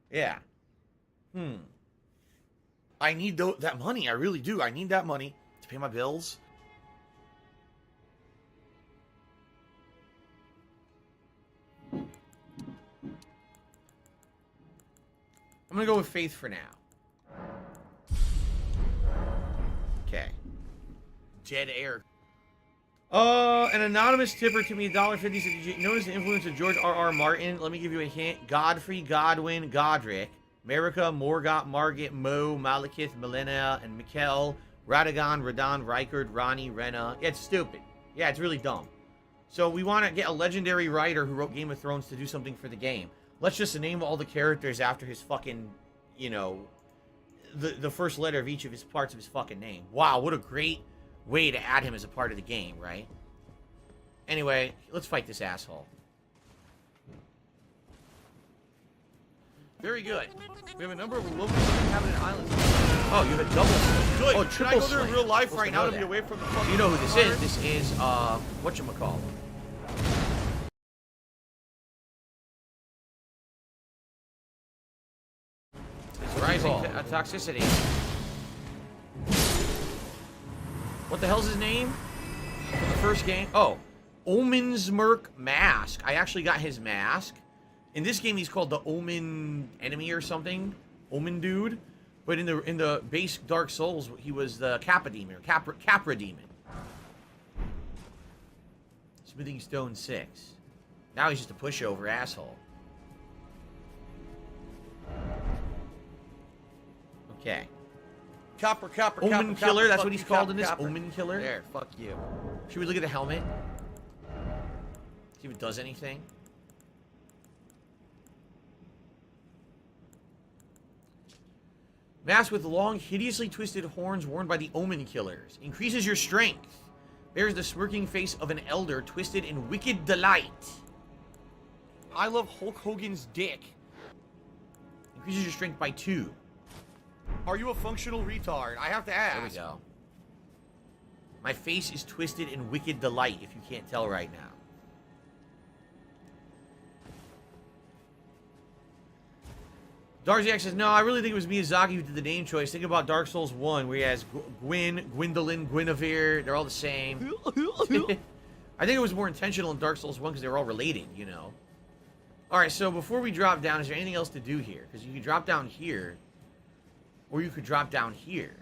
Yeah. I need that money. I really do. I need that money to pay my bills. I'm going to go with faith for now. Okay. Dead air. An anonymous tipper to me, $1.50 said, did you notice the influence of George R.R. Martin? Let me give you a hint. Godfrey, Godwin, Godric, Marica, Morgoth, Margit, Mo, Malekith, Milena, and Mikkel, Radagon, Radon, Rykard, Ronnie, Rena. Yeah, it's stupid. Yeah, it's really dumb. So we want to get a legendary writer who wrote Game of Thrones to do something for the game. Let's just name all the characters after his fucking, you know, the first letter of each of his parts of his fucking name. Wow, what a great way to add him as a part of the game, right? Anyway, let's fight this asshole. Very good. We have a number of locally inhabited islands. Oh, you have a double sling. Good. Oh, Should triple I go there in sling. real life Supposed right know now to that. be away from the fucking... You know who this is. This is, whatchamacallit. It's Rising Toxicity. What the hell's his name? From the first game? Oh, Omensmerk Mask. I actually got his mask. In this game, he's called the Omen Enemy or something. Omen Dude. But in the base Dark Souls, he was the Kappa Demon, or Capra Demon. Smithing Stone 6. Now he's just a pushover asshole. Okay. Omen Killer, that's what he's called in this. Omen Killer. There, fuck you. Should we look at the helmet? See if it does anything. Mask with long, hideously twisted horns worn by the Omen Killers. Increases your strength. Bears the smirking face of an elder twisted in wicked delight. I love Hulk Hogan's dick. Increases your strength by 2. Are you a functional retard? I have to ask. There we go. My face is twisted in wicked delight, if you can't tell right now. Darziak says, no, I really think it was Miyazaki who did the name choice. Think about Dark Souls 1, where he has Gwyn, Gwendolyn, Guinevere. They're all the same. I think it was more intentional in Dark Souls 1 because they were all related, you know. Alright, so before we drop down, is there anything else to do here? Because you can drop down here, or you could drop down here.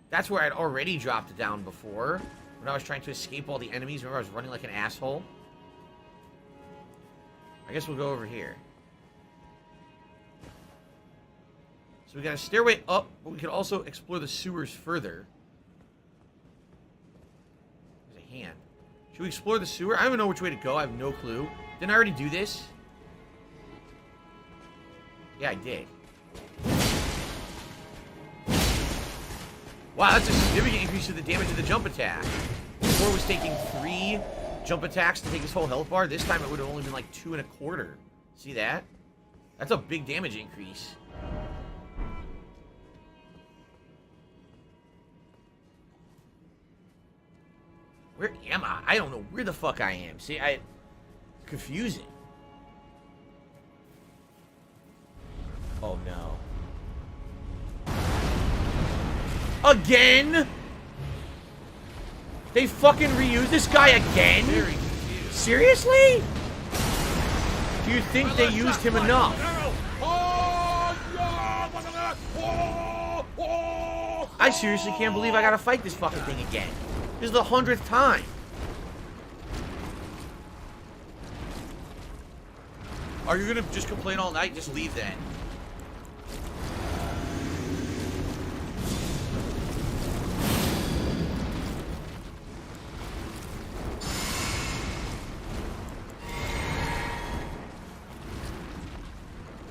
That's where I'd already dropped down before, when I was trying to escape all the enemies. Remember, I was running like an asshole? I guess we'll go over here. So we got a stairway up, but we can also explore the sewers further. There's a hand. Should we explore the sewer? I don't know which way to go. I have no clue. Didn't I already do this? Yeah, I did. Wow, that's a significant increase to the damage of the jump attack. Before it was taking 3 jump attacks to take his whole health bar. This time it would have only been like 2 1/4. See that? That's a big damage increase. Where am I? I don't know where the fuck I am. See, confusing. Oh no. Again? They fucking reused this guy again? Very confused. Seriously? Do you think they used him enough? I seriously can't believe I gotta fight this fucking thing again. This is the 100th time. Are you gonna just complain all night? Just leave then.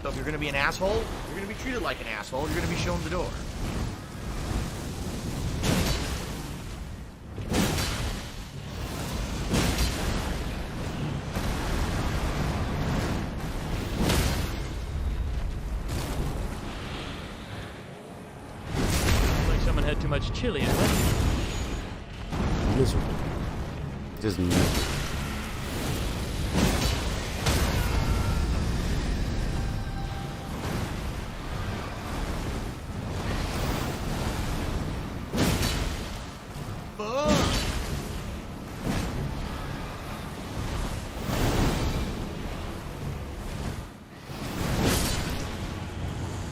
So if you're gonna be an asshole, you're gonna be treated like an asshole. You're gonna be shown the door. Like someone had too much chili in it. Miserable. Just miserable.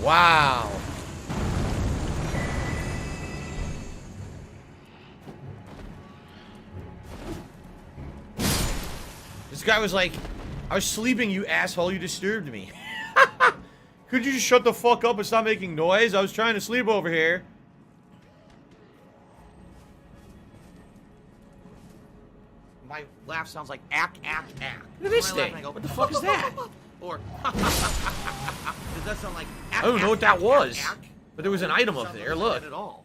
Wow. This guy was like, I was sleeping, you asshole, you disturbed me. Could you just shut the fuck up and stop making noise? I was trying to sleep over here. My laugh sounds like ack, ack, ack. Look at this When I laugh, thing. I go, What the fuck is that? Or, does that sound like ack, I don't know ack, what that ack, was. ack, ack? But there was an item up Sounds there, like look. that at all.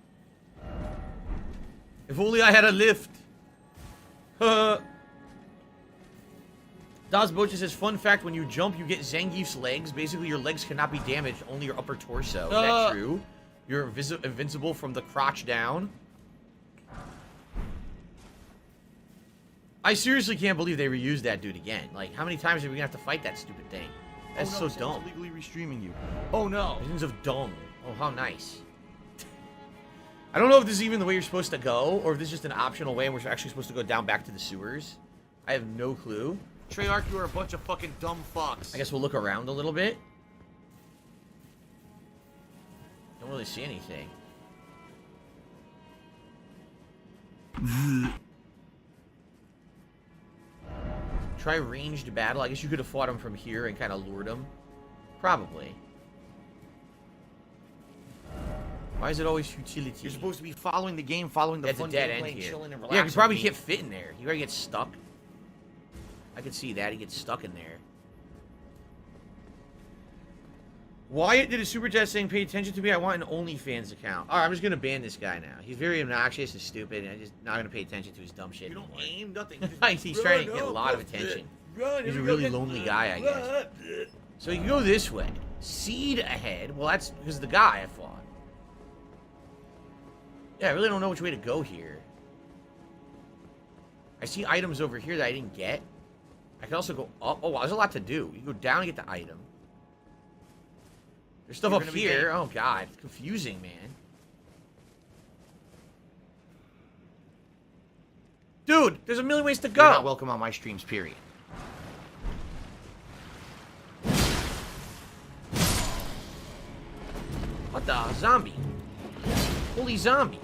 If only I had a lift. Dazbocha says, fun fact, when you jump, you get Zangief's legs. Basically, your legs cannot be damaged, only your upper torso. Is that true? You're invincible from the crotch down. I seriously can't believe they reused that dude again. Like, how many times are we gonna have to fight that stupid thing? That's oh, no, so dumb. someone's illegally restreaming you. Oh no. Visions of dung. Oh, how nice. I don't know if this is even the way you're supposed to go, or if this is just an optional way and we're actually supposed to go down back to the sewers. I have no clue. Treyarch, you are a bunch of fucking dumb fucks. I guess we'll look around a little bit. Don't really see anything. Try ranged battle. I guess you could have fought him from here and kind of lured him. Probably. Why is it always futility? You're supposed to be following the game, following the That's a fun dead gameplay, end here. chilling and Yeah, relaxing. he probably game. can't fit in there. He probably gets stuck. I could see that. He gets stuck in there. Wyatt did a super chat saying, pay attention to me. I want an OnlyFans account. All right, I'm just going to ban this guy now. He's very obnoxious and stupid, and I'm just not going to pay attention to his dumb shit You don't anymore. aim, nothing. He's trying to get a lot of attention. He's a really lonely guy, I guess. So you can go this way. Seed ahead. Well, that's because of the guy I fought. Yeah, I really don't know which way to go here. I see items over here that I didn't get. I can also go up. Oh, wow, there's a lot to do. You go down and get the item. There's stuff You're up gonna be here. dead. Oh, God. It's confusing, man. Dude, there's a million ways to go. You're not welcome on my streams, period. What the? Zombie. Holy zombie.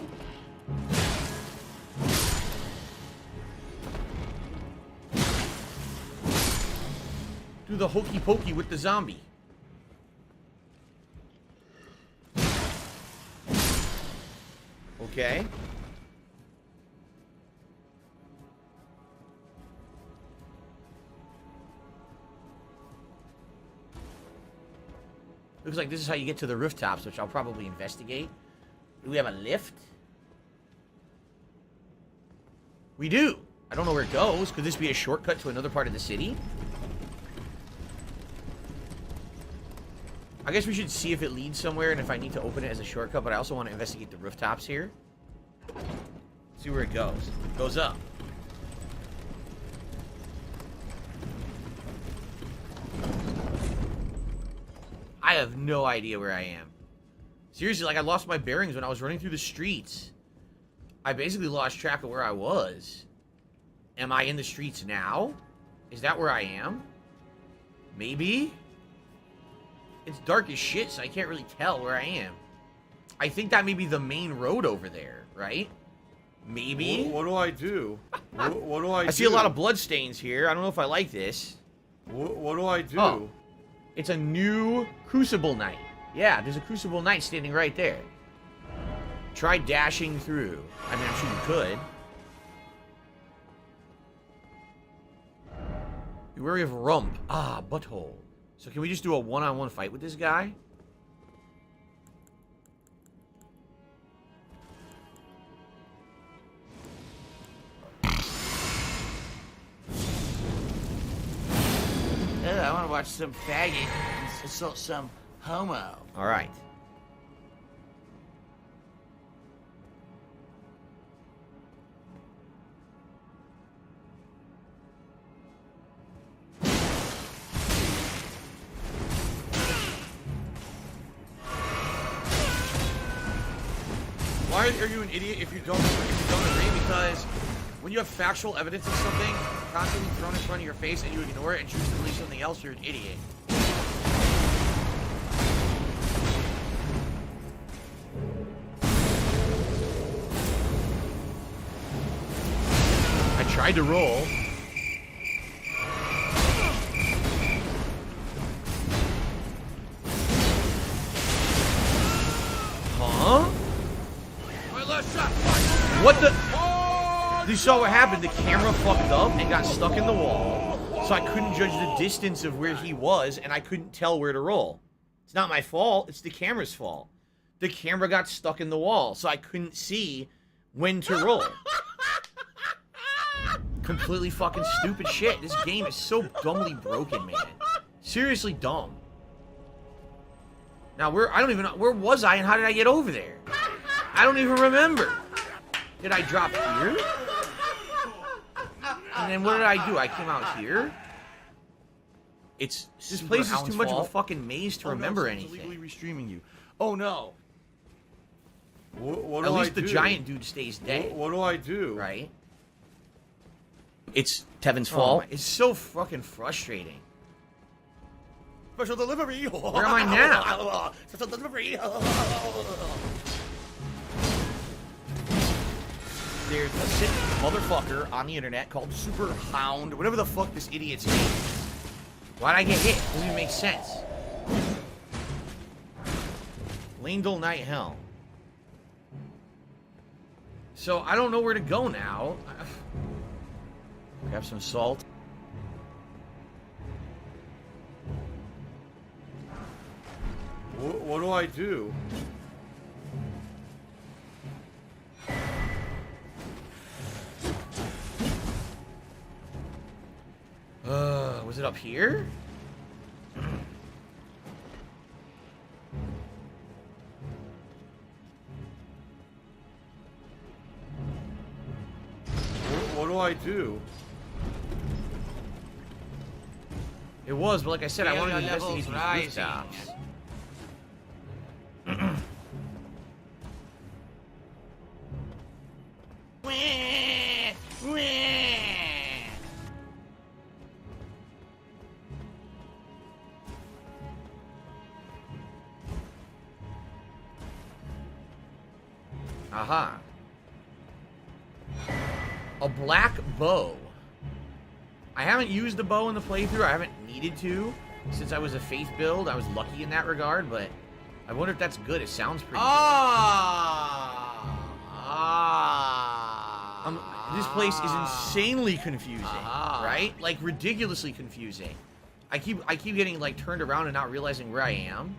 Do the hokey pokey with the zombie. Okay. Looks like this is how you get to the rooftops, which I'll probably investigate. Do we have a lift? We do. I don't know where it goes. Could this be a shortcut to another part of the city? I guess we should see if it leads somewhere and if I need to open it as a shortcut, but I also want to investigate the rooftops here. See where it goes. It goes up. I have no idea where I am. Seriously, like I lost my bearings when I was running through the streets. I basically lost track of where I was. Am I in the streets now? Is that where I am? Maybe? It's dark as shit, so I can't really tell where I am. I think that may be the main road over there, right? Maybe? What do I do? What do I do? I see a lot of bloodstains here. I don't know if I like this. What do I do? Oh. It's a new Crucible Knight. Yeah, there's a Crucible Knight standing right there. Try dashing through. I mean, I'm sure you could. You worry of rump. Ah, butthole. So can we just do a one-on-one fight with this guy? I want to watch some faggot assault some homo. All right. Why are you an idiot if you don't agree? Because when you have factual evidence of something constantly thrown in front of your face and you ignore it and choose to believe something else, you're an idiot. I tried to roll. Huh? What the? You saw what happened. The camera fucked up and got stuck in the wall. So I couldn't judge the distance of where he was, and I couldn't tell where to roll. It's not my fault. It's the camera's fault. The camera got stuck in the wall, so I couldn't see when to roll. Completely fucking stupid shit. This game is so dumbly broken, man. Seriously dumb. Now, I don't even know. Where was I and how did I get over there? I don't even remember. Did I drop here? And then what did I do? I came out here? This place is too much of a fucking maze to remember anything. Illegally restreaming you. Oh no. What do At I least the do? giant dude stays dead. What do I do? Right? It's Tevin's fault. Oh, It's so fucking frustrating. Special delivery. Where am I now? Special delivery. There's a sick motherfucker on the internet called Super Hound, whatever the fuck this idiot's name is. Why'd I get hit? Doesn't even make sense. Langdell Night Hell. So I don't know where to go now. Grab some salt. What do I do? Was it up here? What do I do? It was, but like I said, I wanted to investigate these rooftops. Aha. A black bow. I haven't used the bow in the playthrough. I haven't needed to. Since I was a faith build, I was lucky in that regard, but I wonder if that's good. It sounds pretty good. This place is insanely confusing, right? Like ridiculously confusing. I keep getting like turned around and not realizing where I am.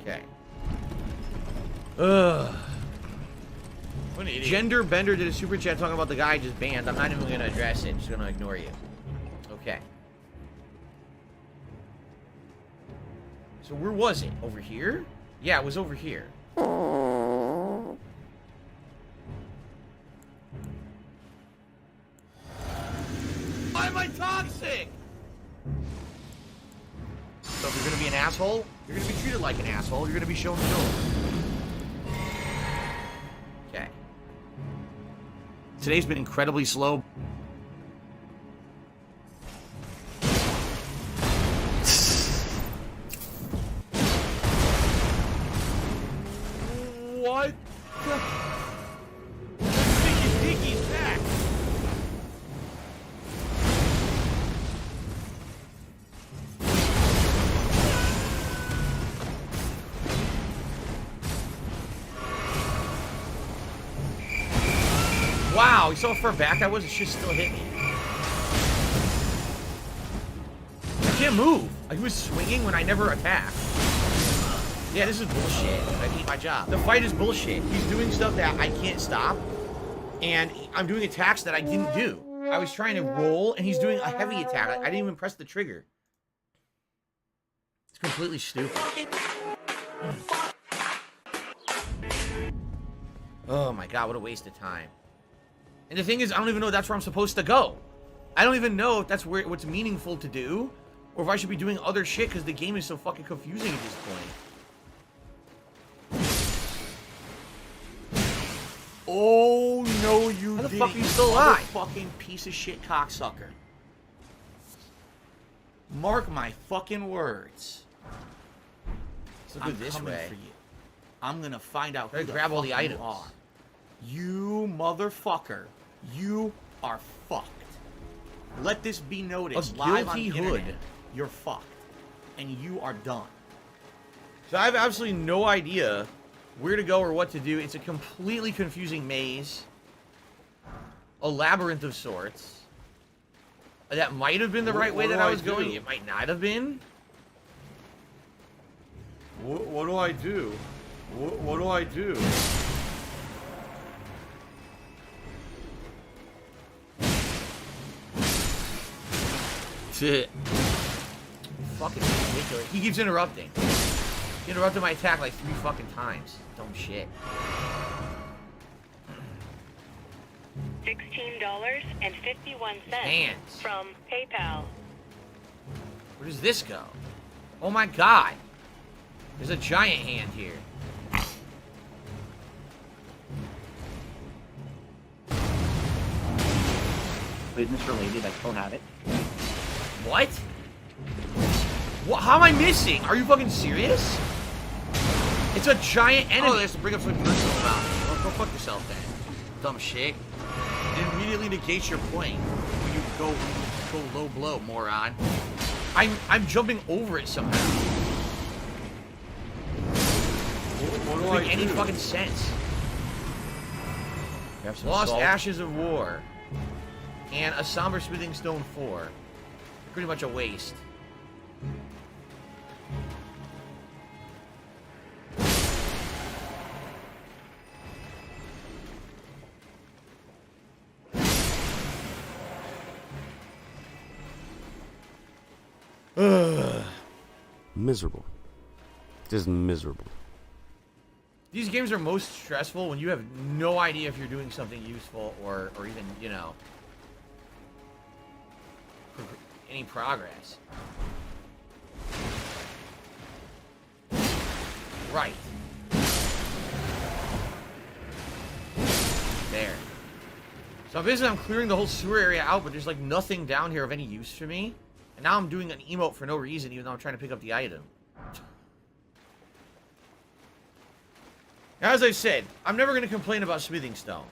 Okay. Ugh. What an idiot. Gender Bender did a super chat talking about the guy I just banned. I'm not even going to address it. I'm just going to ignore you. Okay. So where was it? Over here? Yeah, it was over here. Why am I toxic? So if you're going to be an asshole, you're going to be treated like an asshole. You're going to be shown the door. Okay. Today's been incredibly slow. What? Diggy's back. Wow, you saw how far back I was? It should still hit me. I can't move. He was swinging when I never attacked. Yeah, this is bullshit. I hate my job. The fight is bullshit. He's doing stuff that I can't stop, and I'm doing attacks that I didn't do. I was trying to roll, and he's doing a heavy attack. I didn't even press the trigger. It's completely stupid. Oh my god, what a waste of time. And the thing is, I don't even know if that's where I'm supposed to go. I don't even know if that's what's meaningful to do, or if I should be doing other shit, because the game is so fucking confusing at this point. Oh, no, you How the didn't. fuck are you still alive? Fucking piece of shit cocksucker. Mark my fucking words. Let's go this coming way. for you. I'm gonna find out who Gotta the grab all fuck the you items. are. You motherfucker. You are fucked. Let this be noticed A live on guilty the hood. internet. You're fucked. And you are done. So I have absolutely no idea where to go or what to do. It's a completely confusing maze. A labyrinth of sorts. That might have been the right way what that do I I was going. do? It might not have been. What do I do? What do I do? Shit. Fucking ridiculous. He keeps interrupting. He interrupted my attack like 3 fucking times. Dumb shit. $16.51 Hands. from PayPal. Where does this go? Oh my god. There's a giant hand here. Business related, I still have it. What? What? How am I missing? Are you fucking serious? It's a giant enemy. Oh, they have to bring up some personal about me. Well, go fuck yourself then. Dumb shit. It immediately negates your point when you go low blow, moron. I'm jumping over it somehow. What do Doesn't I make any do? fucking sense. Have some Lost salt. Ashes of War. And a Somber Smithing Stone 4. Pretty much a waste. Miserable. Just miserable. These games are most stressful when you have no idea if you're doing something useful or even, you know, any progress. Right. There. So basically I'm clearing the whole sewer area out, but there's like nothing down here of any use for me. And now I'm doing an emote for no reason, even though I'm trying to pick up the item. As I said, I'm never going to complain about smithing stones.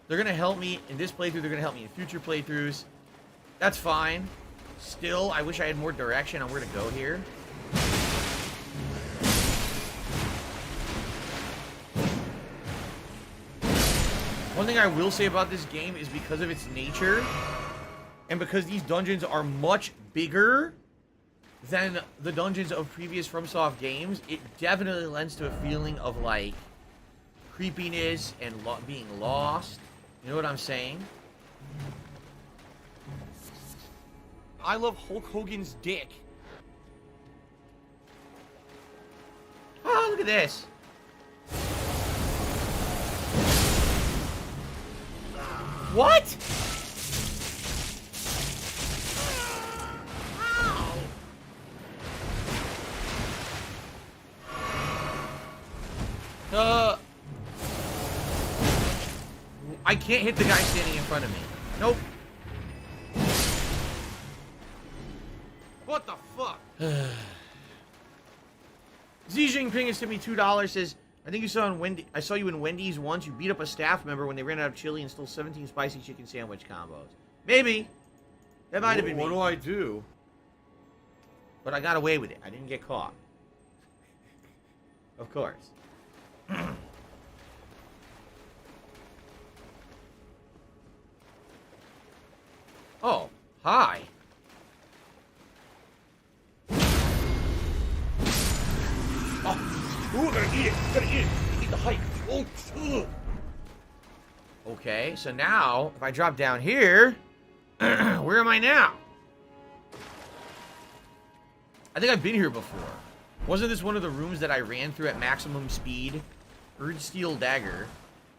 They're going to help me in this playthrough. They're going to help me in future playthroughs. That's fine. Still, I wish I had more direction on where to go here. One thing I will say about this game is because of its nature, and because these dungeons are much bigger than the dungeons of previous FromSoft games, it definitely lends to a feeling of, like, creepiness and being lost. You know what I'm saying? I love Hulk Hogan's dick. Oh, look at this. What? I can't hit the guy standing in front of me. Nope. What the fuck? Xi Jinping has tipped me $2. Says, I think you saw I saw you in Wendy's once. You beat up a staff member when they ran out of chili and stole 17 spicy chicken sandwich combos. Maybe. That might have been me. What do I do? But I got away with it. I didn't get caught. Of course. Oh, hi. Oh, ooh, gotta eat it. Gotta eat it. Eat the hype. Oh, ugh. Okay, so now, if I drop down here, where am I now? I think I've been here before. Wasn't this one of the rooms that I ran through at maximum speed? Urge Steel Dagger.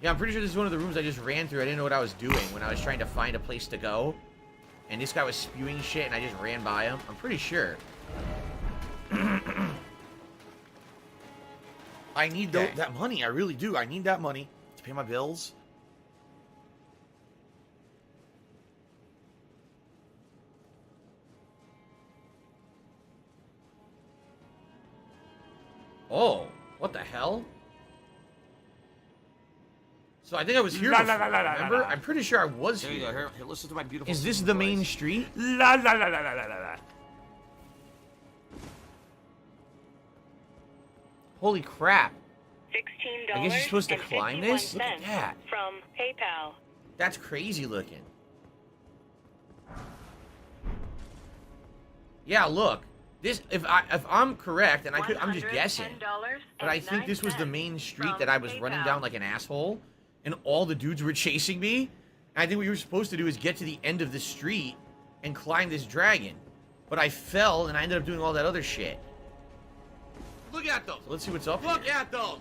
Yeah, I'm pretty sure this is one of the rooms I just ran through. I didn't know what I was doing when I was trying to find a place to go. And this guy was spewing shit and I just ran by him. I'm pretty sure. I need that money. I really do. I need that money to pay my bills. Oh, what the hell? So I think I was here before, remember? I'm pretty sure I was here. There you go. Here, listen to my beautiful... Is this the main street? La la la la la la la. Holy crap. $16. I guess you're supposed to climb this? Look at that. From PayPal. That's crazy looking. Yeah, look. This, if I'm correct, and I'm just guessing, but I think this was the main street that I was running down like an asshole, and all the dudes were chasing me. And I think what you were supposed to do is get to the end of the street and climb this dragon. But I fell, and I ended up doing all that other shit. Look at them. So let's see what's up Look here. at them.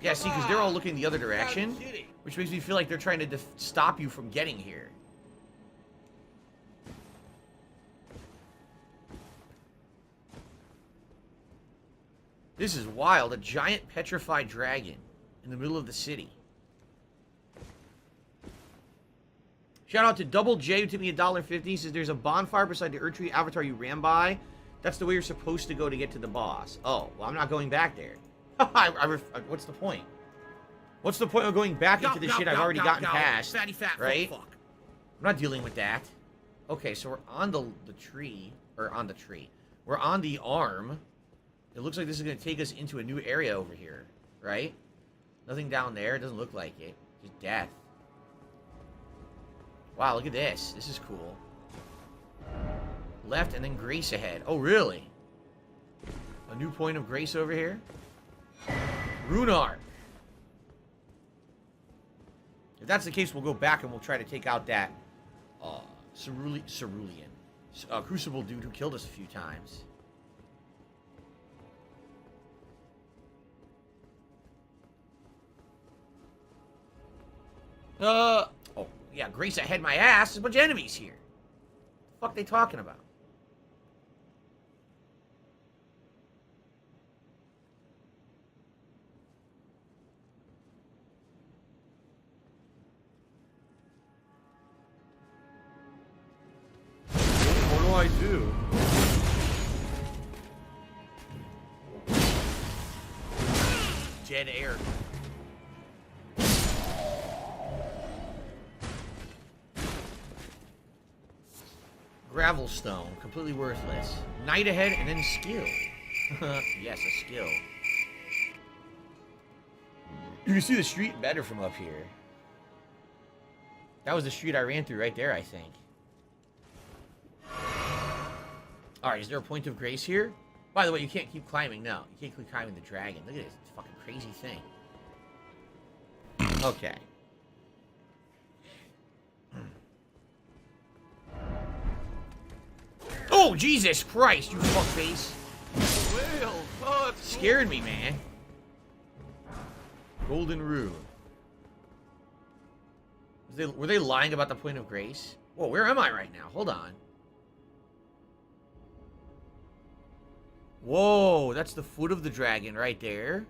Yeah, see, because they're all looking the other direction, which makes me feel like they're trying to stop you from getting here. This is wild. A giant petrified dragon in the middle of the city. Shout out to Double J, who tipped me $1.50. He says there's a bonfire beside the Erd Tree avatar you ran by. That's the way you're supposed to go to get to the boss. Oh, well, I'm not going back there. What's the point? What's the point of going back into the shit I've already gotten past? Fatty fat right? fuck. I'm not dealing with that. Okay, so we're on the tree. Or on the tree. We're on the arm. It looks like this is going to take us into a new area over here, right? Nothing down there. It doesn't look like it. Just death. Wow, look at this. This is cool. Left and then grace ahead. Oh, really? A new point of grace over here? Runar. If that's the case, we'll go back and we'll try to take out that Cerulean. Crucible dude who killed us a few times. Oh, yeah, grace ahead my ass. There's a bunch of enemies here. What the fuck are they talking about? What do I do? Dead air. gravel stone. Completely worthless. Night ahead and then skill. Yes, a skill. You can see the street better from up here. That was the street I ran through right there, I think. Alright, is there a point of grace here? By the way, you can't keep climbing. No, you can't keep climbing the dragon. Look at this fucking crazy thing. Okay. Oh, Jesus Christ, you fuckface. Well, fuck. Scared me, man. Golden Rune. Were they lying about the point of grace? Whoa, where am I right now? Hold on. Whoa, that's the foot of the dragon right there.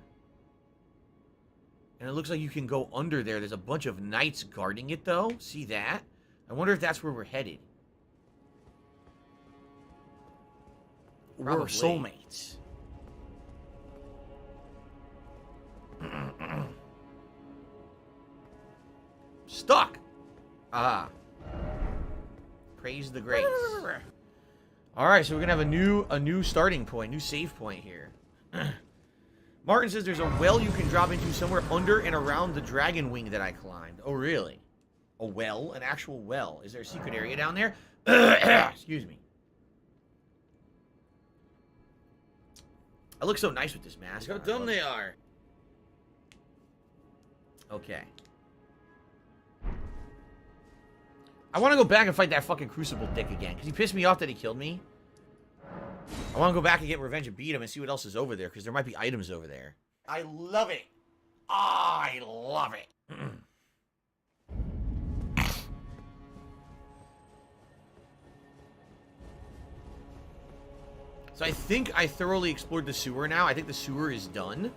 And it looks like you can go under there. There's a bunch of knights guarding it, though. See that? I wonder if that's where we're headed. We're soulmates. Stuck. Ah. Praise the grace. All right, so we're gonna have a new starting point, new save point here. Martin says there's a well you can drop into somewhere under and around the dragon wing that I climbed. Oh, really? A well? An actual well? Is there a secret area down there? Excuse me. I look so nice with this mask. Look how dumb they are. Okay. I want to go back and fight that fucking Crucible dick again, because he pissed me off that he killed me. I want to go back and get revenge and beat him and see what else is over there, because there might be items over there. I love it. I love it. So I think I thoroughly explored the sewer now. I think the sewer is done.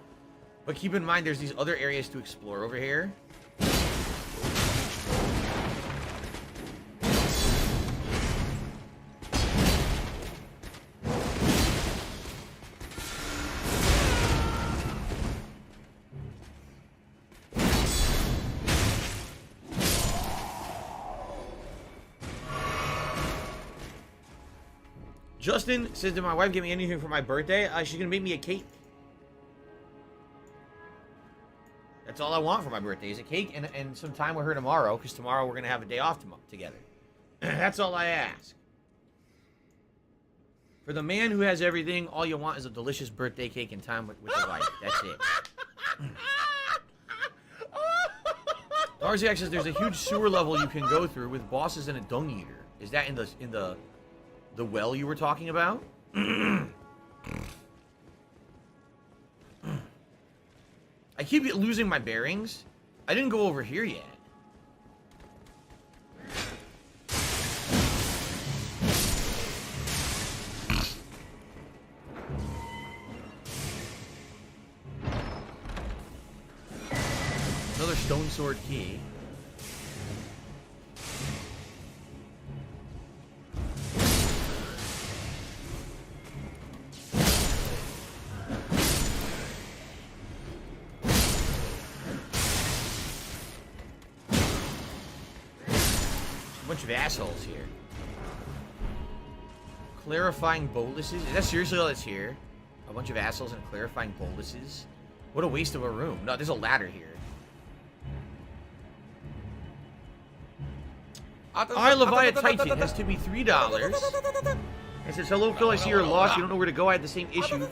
But keep in mind, there's these other areas to explore over here. Justin says, did my wife give me anything for my birthday? She's going to make me a cake. That's all I want for my birthday is a cake and some time with her tomorrow, because tomorrow we're going to have a day off together. That's all I ask. For the man who has everything, all you want is a delicious birthday cake and time with the wife. That's it. Darziak says there's a huge sewer level you can go through with bosses and a dung eater. Is that in the well you were talking about? I keep losing my bearings. I didn't go over here yet. Another stone sword key. Bunch of assholes here. Clarifying boluses? Is that seriously all that's here? A bunch of assholes and clarifying boluses? What a waste of a room. No, there's a ladder here. I, Leviathan Titan, has to be $3. It says, hello, Phil, I see you're lost. You don't know where to go. I had the same issue.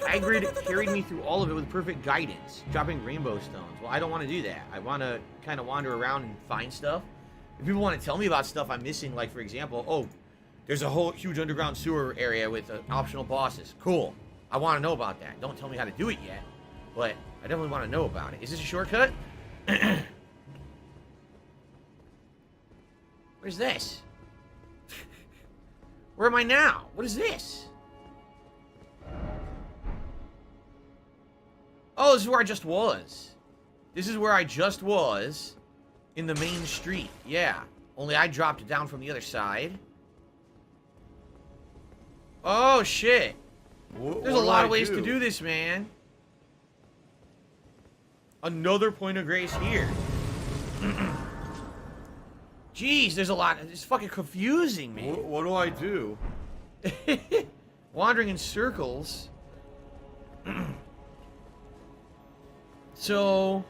Hagrid carried me through all of it with perfect guidance. Dropping rainbow stones. Well, I don't want to do that. I want to kind of wander around and find stuff. If people want to tell me about stuff I'm missing, like, for example, oh, there's a whole huge underground sewer area with optional bosses. Cool. I want to know about that. Don't tell me how to do it yet, but I definitely want to know about it. Is this a shortcut? Where's this? Where am I now? What is this? Oh, this is where I just was. This is where I just was. In the main street, yeah. Only I dropped it down from the other side. Oh, shit. There's a lot of ways to do this, man. Another point of grace here. Jeez, there's a lot. It's fucking confusing, man. What do I do? Wandering in circles. So,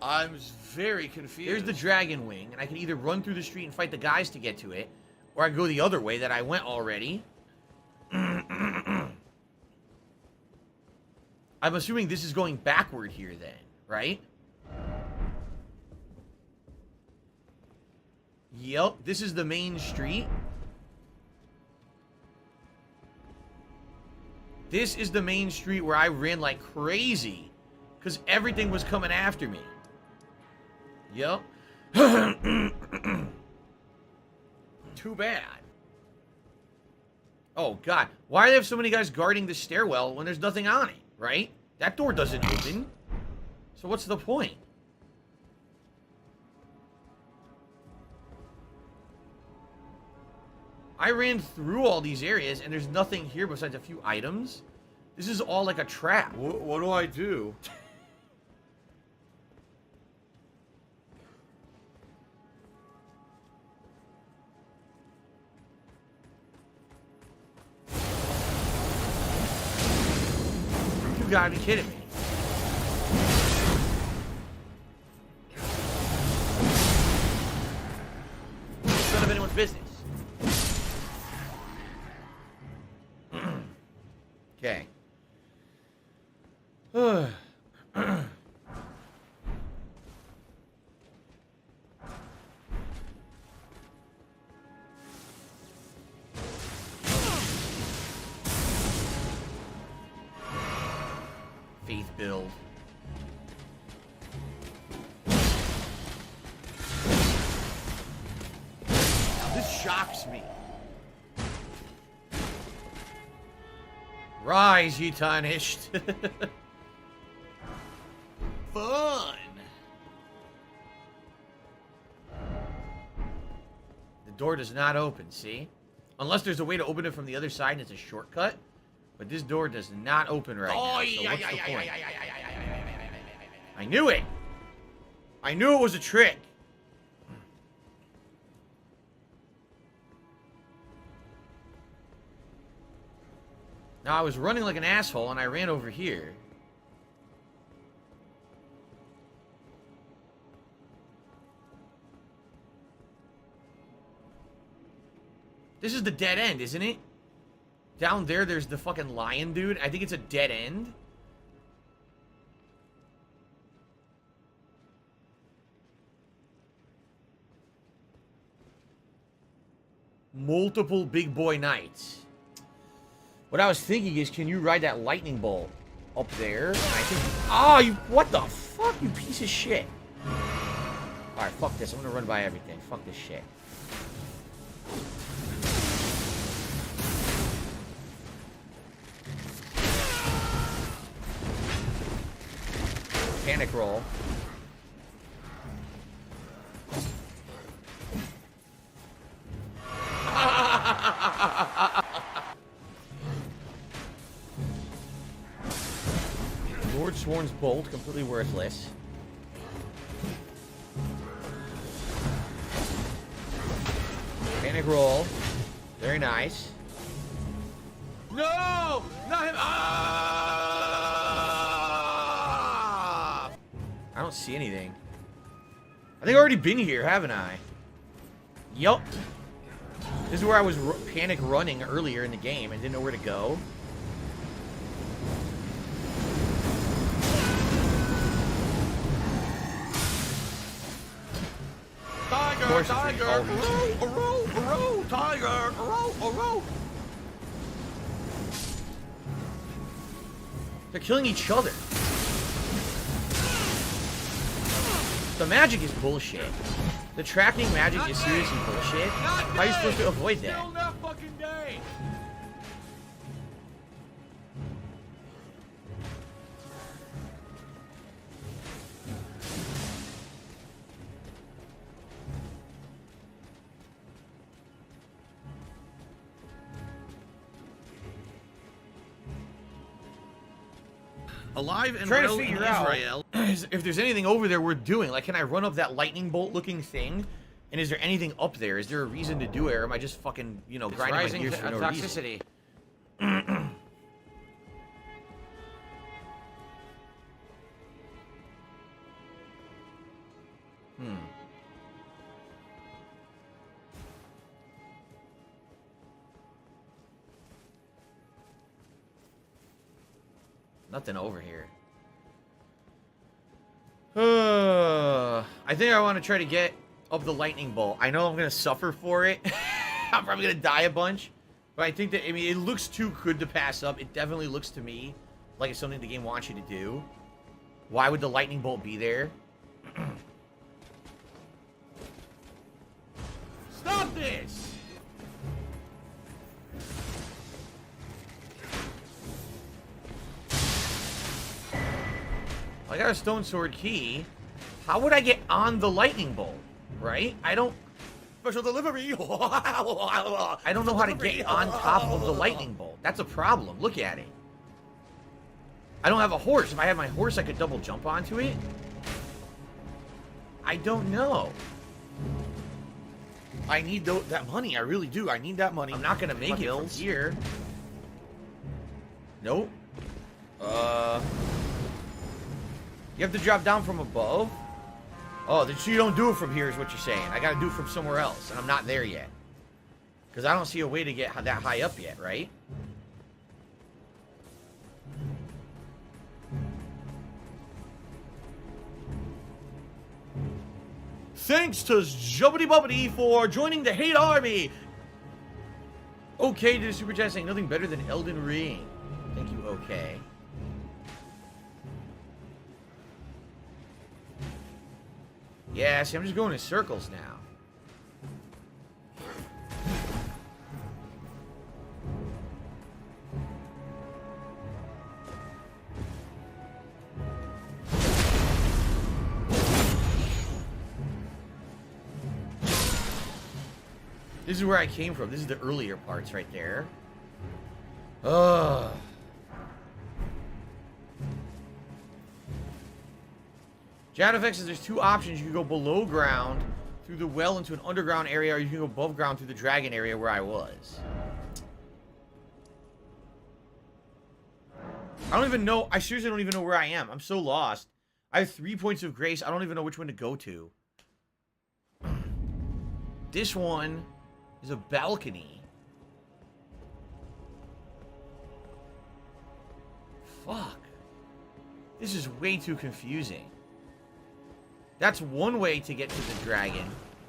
I'm very confused. there's the dragon wing, and I can either run through the street and fight the guys to get to it, or I can go the other way that I went already. I'm assuming this is going backward here then, right? Yep, this is the main street. This is the main street where I ran like crazy because everything was coming after me. Yep. Too bad. Oh, God. Why do they have so many guys guarding the stairwell when there's nothing on it, right? That door doesn't open. So what's the point? I ran through all these areas, and there's nothing here besides a few items. This is all like a trap. What do I do? You gotta be kidding me. It's none of anyone's business. Okay. Faith build. Now this shocks me. Rise, ye tarnished. Fun. The door does not open, see? Unless there's a way to open it from the other side and it's a shortcut. But this door does not open right now, so what's the point? I knew it! I knew it was a trick! Now, I was running like an asshole and I ran over here. This is the dead end, isn't it? Down there, there's the fucking lion dude. I think it's a dead end. Multiple big boy knights. What I was thinking is, can you ride that lightning bolt up there? And I think... Oh, you... What the fuck, you piece of shit. Alright, fuck this. I'm gonna run by everything. Fuck this shit. Panic roll. Lord Sworn's bolt, completely worthless. Panic roll. Very nice. No! Not him! I don't see anything. I think I've already been here, haven't I? Yup. This is where I was panic running earlier in the game and didn't know where to go. Tiger, tiger, row, tiger, row. They're killing each other. The magic is bullshit. The tracking magic is seriously bullshit. How are you supposed to avoid that? Still that fucking day. Alive and Trying to well in figure out Israel. if there's anything over there worth doing. Like, can I run up that lightning bolt looking thing And is there anything up there? Is there a reason to do it, or am I just fucking, you know, grinding my Rising gears for no reason? toxicity. Nothing over here. I think I want to try to get up the lightning bolt. I know I'm going to suffer for it. I'm probably going to die a bunch. But I think that, I mean, it looks too good to pass up. It definitely looks to me like it's something the game wants you to do. Why would the lightning bolt be there? Stop this! I got a stone sword key. How would I get on the lightning bolt? Right? I don't... Special delivery. I don't know how to get on top of the lightning bolt. That's a problem. Look at it. I don't have a horse. If I had my horse, I could double jump onto it. I don't know. I need that money. I really do. I need that money. I'm not going to make it from here. Nope. You have to drop down from above? Oh, so you don't do it from here is what you're saying. I got to do it from somewhere else, and I'm not there yet. Because I don't see a way to get that high up yet, right? Thanks to Jubbity Bubbity for joining the hate army. Okay, did a super chat saying nothing better than Elden Ring. Thank you, okay. Yeah, see, I'm just going in circles now. This is where I came from. This is the earlier parts right there. Ugh. JadFX says there's two options. You can go below ground through the well into an underground area, or you can go above ground through the dragon area where I was. I don't even know. I seriously don't even know where I am. I'm so lost. I have 3 points of grace. I don't even know which one to go to. This one is a balcony. Fuck. This is way too confusing. That's one way to get to the dragon,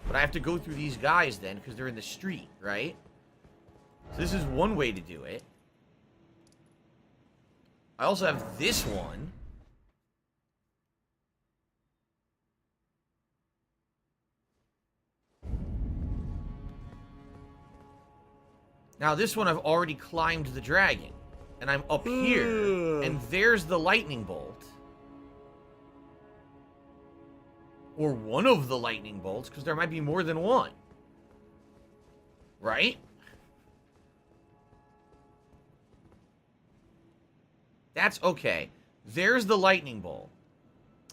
but I have to go through these guys then because they're in the street, right? So this is one way to do it. I also have this one. Now this one I've already climbed the dragon, and I'm up here, and there's the lightning bolt. Or one of the lightning bolts, because there might be more than one. Right? That's okay. There's the lightning bolt.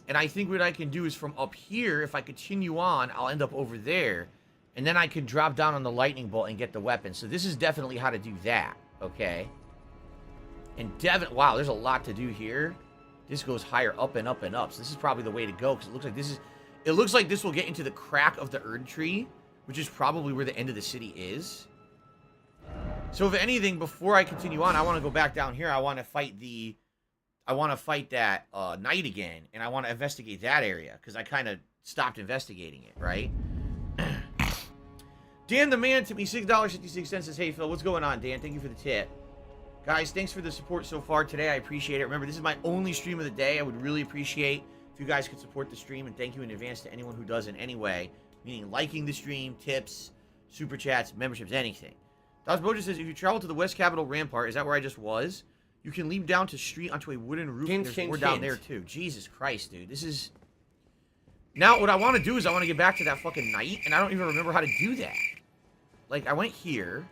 And I think what I can do is from up here, if I continue on, I'll end up over there. And then I can drop down on the lightning bolt and get the weapon. So this is definitely how to do that. Okay? And wow, there's a lot to do here. This goes higher up and up and up. So this is probably the way to go, because it looks like this is... It looks like this will get into the crack of the Erd Tree, which is probably where the end of the city is. So if anything, before I continue on, I want to go back down here. I want to fight that knight again, and I want to investigate that area, because I kind of stopped investigating it, right? Dan the Man tipped me $6.56, says, hey Phil, what's going on, Dan? Thank you for the tip. Guys, thanks for the support so far today. I appreciate it. Remember, this is my only stream of the day. I would really appreciate if you guys could support the stream, and thank you in advance to anyone who does in any way, meaning liking the stream, tips, super chats, memberships, anything. Dodge Boja says, if you travel to the West Capitol Rampart, is that where I just was? You can leap down to street onto a wooden roof. Hint, There's hint, more down hint. there, too. Jesus Christ, dude. This is... Now, what I want to do is I want to get back to that fucking knight, and I don't even remember how to do that. Like, I went here.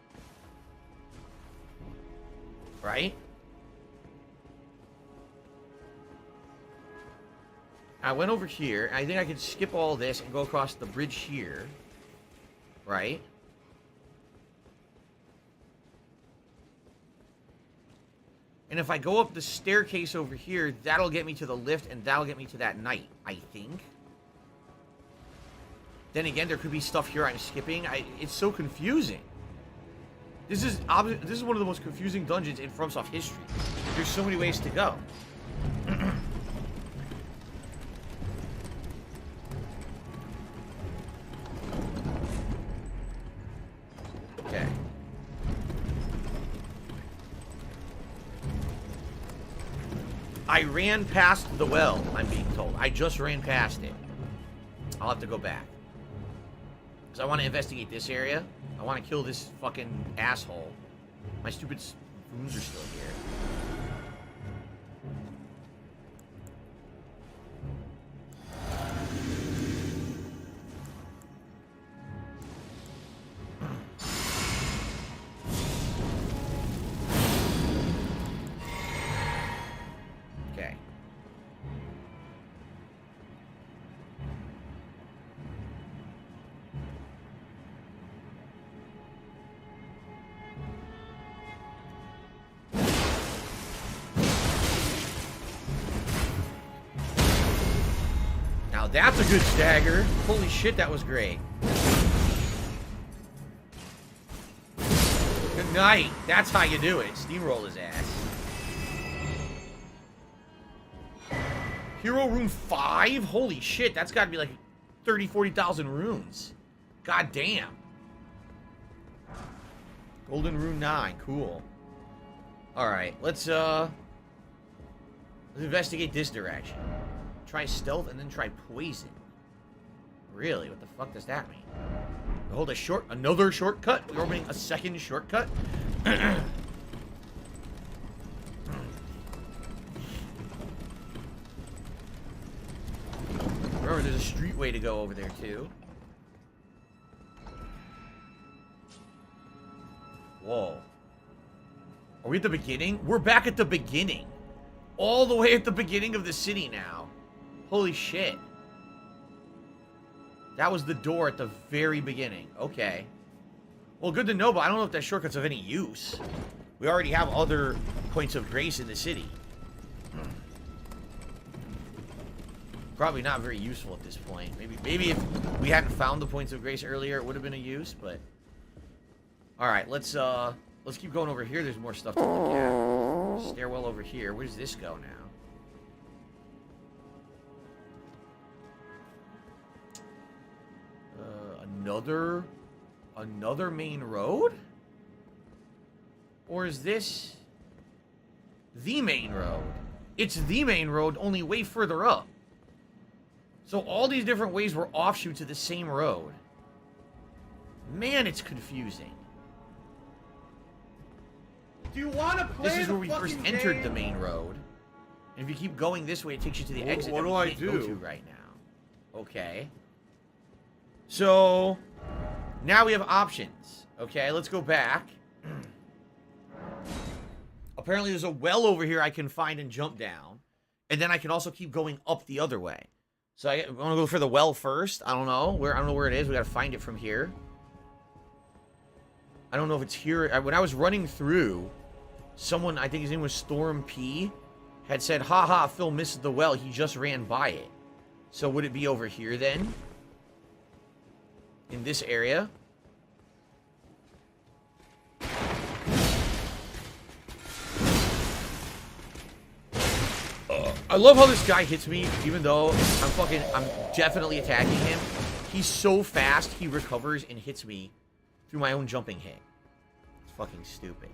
Right? I went over here, and I think I could skip all this and go across the bridge here. right? And if I go up the staircase over here, that'll get me to the lift, and that'll get me to that night, I think. Then again, there could be stuff here I'm skipping. It's so confusing. This is one of the most confusing dungeons in FromSoft history. There's so many ways to go. Okay. I ran past the well, I'm being told. I just ran past it. I'll have to go back. Because I want to investigate this area. I want to kill this fucking asshole. My stupid wounds are still here. Okay. Now that's a good stagger. Holy shit, that was great. Good night. That's how you do it. Steamroll his ass. Hero Rune 5? Holy shit, that's gotta be like 30,000, 40,000 runes. God damn. Golden Rune 9, cool. Alright, let's investigate this direction. Try stealth and then try poison. Really? What the fuck does that mean? Hold another shortcut? We're opening a second shortcut? Remember, there's a street way to go over there, too. Whoa. Are we at the beginning? We're back at the beginning. All the way at the beginning of the city now. Holy shit. That was the door at the very beginning. Okay. Well, good to know, but I don't know if that shortcut's of any use. We already have other points of grace in the city. Probably not very useful at this point. Maybe if we hadn't found the points of grace earlier, it would have been a use, but... Alright, let's keep going over here. There's more stuff to look at. Stairwell over here. Where does this go now? Another main road? Or is this the main road? It's the main road, only way further up. So all these different ways were offshoots of the same road. Man, it's confusing. Do you want to play This is the where we first fucking entered game? the main road. And if you keep going this way, it takes you to the exit what that do we I can't go do? to right now. Okay. So, now we have options. Okay, let's go back. Apparently there's a well over here I can find and jump down. And then I can also keep going up the other way. So I want to go for the well first. I don't know where it is. We got to find it from here. I don't know if it's here. When I was running through, someone, I think his name was Storm P, had said, haha, Phil missed the well. He just ran by it. So would it be over here then? In this area? I love how this guy hits me, even though I'm definitely attacking him. He's so fast, he recovers and hits me through my own jumping hit. It's fucking stupid.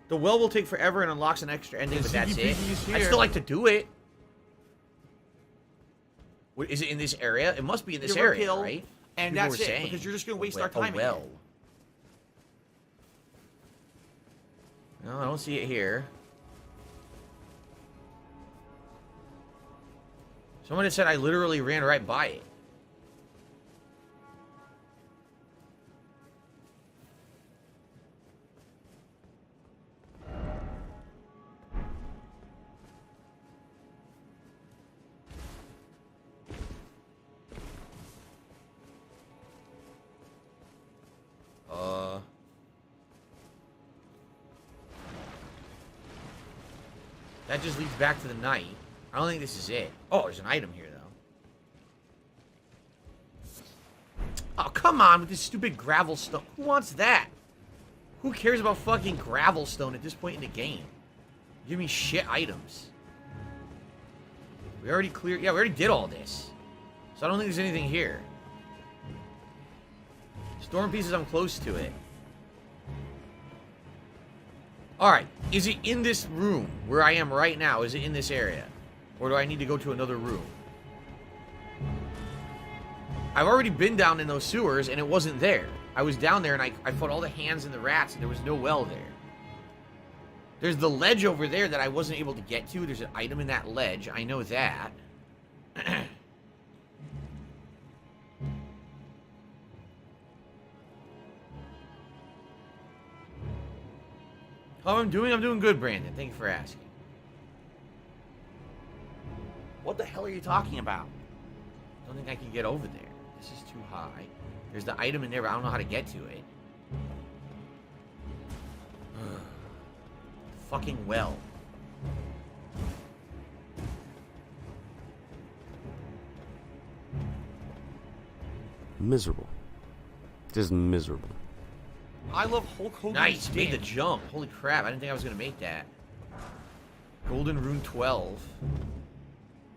The well will take forever and unlocks an extra ending, but that's it. I'd still like to do it. What, is it in this area? It must be in this area, kill, right? And People that's were it, saying. because you're just going to waste A our time well. again. No, I don't see it here. Someone had said I literally ran right by it. That just leads back to the night. I don't think this is it. Oh, there's an item here, though. Oh, come on with this stupid gravel stone. Who wants that? Who cares about fucking gravel stone at this point in the game? Give me shit items. We already cleared... Yeah, we already did all this. So I don't think there's anything here. Storm pieces, I'm close to it. Alright, is it in this room where I am right now? Is it in this area? Or do I need to go to another room? I've already been down in those sewers and it wasn't there. I was down there and I fought all the hands and the rats and there was no well there. There's the ledge over there that I wasn't able to get to. There's an item in that ledge. I know that. How I'm doing? I'm doing good, Brandon. Thank you for asking. What the hell are you talking about? I don't think I can get over there. This is too high. There's the item in there, but I don't know how to get to it. Fucking well. Miserable. Just miserable. I love Hulk Hogan. Nice, made the jump. Holy crap, I didn't think I was going to make that. Golden Rune 12.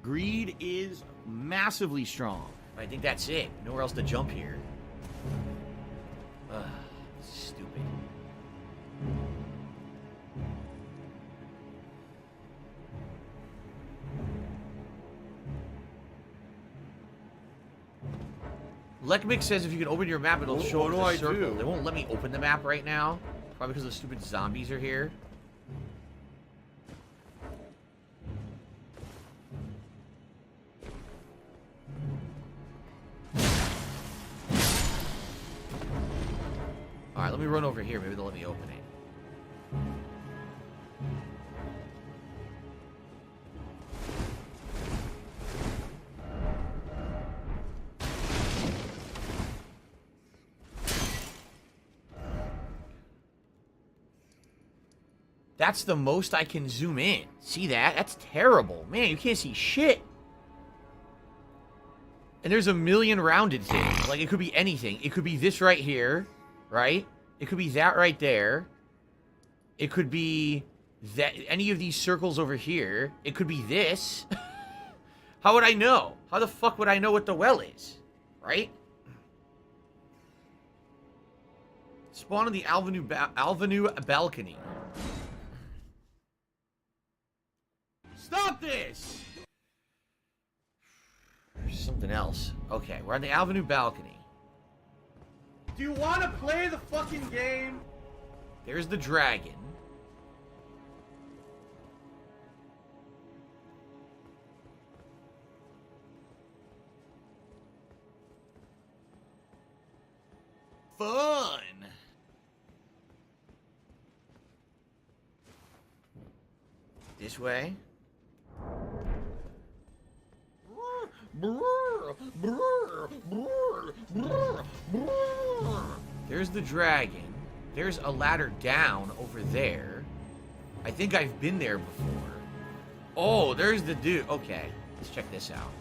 Greed is massively strong. I think that's it. Nowhere else to jump here. Ugh, stupid. Lekmik says if you can open your map, it'll show up the circle. They won't let me open the map right now. Probably because the stupid zombies are here. Alright, let me run over here. Maybe they'll let me open it. That's the most I can zoom in. See that? That's terrible. Man, you can't see shit. And there's a million rounded things. Like, it could be anything. It could be this right here, right? It could be that right there. It could be that any of these circles over here. It could be this. How would I know? How the fuck would I know what the well is? Right? Spawn on the Alvenu balcony. Stop this! There's something else. Okay, we're on the Avenue balcony. Do you want to play the fucking game? There's the dragon. Fun! This way. There's the dragon. There's a ladder down over there. I think I've been there before. Oh, there's the dude. Okay, let's check this out.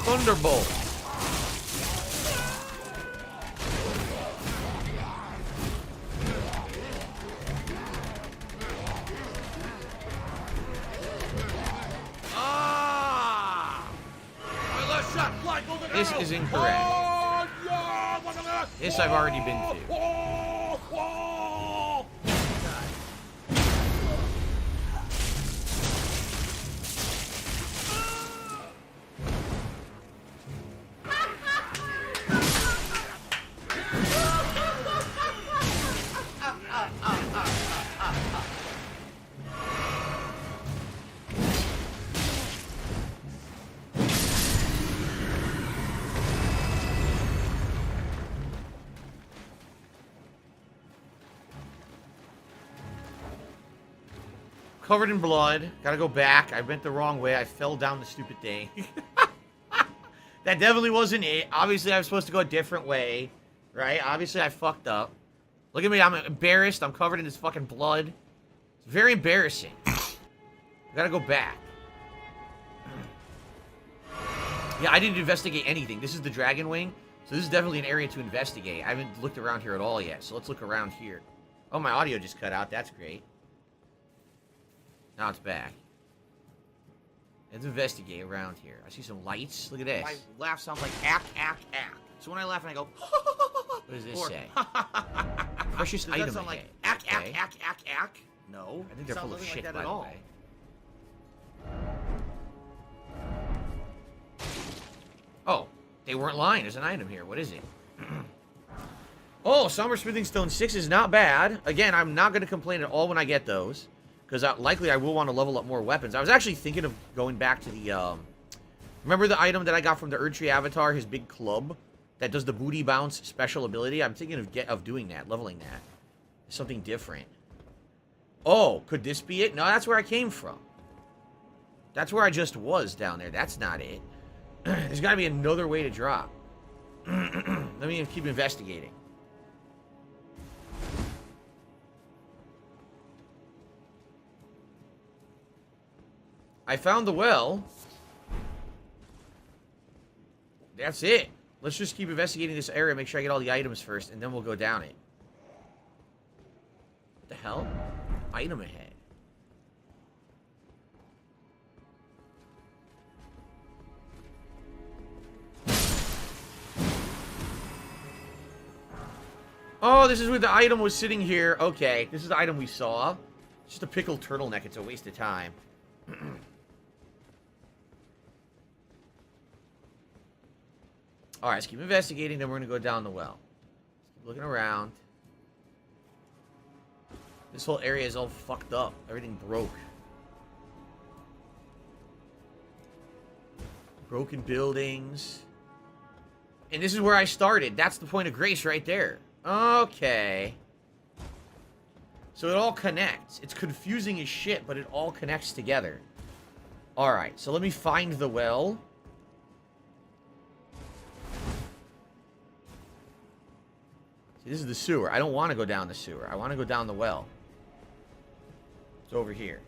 Thunderbolt. This is incorrect. This I've already been to. Covered in blood. Gotta go back. I went the wrong way. I fell down the stupid thing. That definitely wasn't it. Obviously, I was supposed to go a different way. Right? Obviously, I fucked up. Look at me. I'm embarrassed. I'm covered in this fucking blood. It's very embarrassing. I gotta go back. Yeah, I didn't investigate anything. This is the Dragon Wing. So this is definitely an area to investigate. I haven't looked around here at all yet. So let's look around here. Oh, my audio just cut out. That's great. Now it's back. Let's investigate around here. I see some lights. Look at this. My laugh sounds like ack, ack, ack. So when I laugh and I go, What does this say? Precious does item that sound like ahead. ack, Okay. ack, ack, ack, ack? No. I think they're full of shit, like that by at the all. way. Oh, they weren't lying. There's an item here. What is it? Oh, Summer Smithing Stone 6 is not bad. Again, I'm not going to complain at all when I get those. Because likely I will want to level up more weapons. I was actually thinking of going back to the... remember the item that I got from the Erdtree Avatar? His big club? That does the booty bounce special ability? I'm thinking of doing that. Leveling that. Something different. Oh, could this be it? No, that's where I came from. That's where I just was down there. That's not it. There's got to be another way to drop. Let me keep investigating. I found the well. That's it. Let's just keep investigating this area, make sure I get all the items first, and then we'll go down it. What the hell? Item ahead. Oh, this is where the item was sitting here. Okay, this is the item we saw. Just a pickled turtleneck. It's a waste of time. Alright, let's keep investigating, then we're going to go down the well. Let's keep looking around. This whole area is all fucked up. Everything broke. Broken buildings. And this is where I started. That's the point of grace right there. Okay. So it all connects. It's confusing as shit, but it all connects together. Alright, so let me find the well. See, this is the sewer. I don't want to go down the sewer. I want to go down the well. It's over here.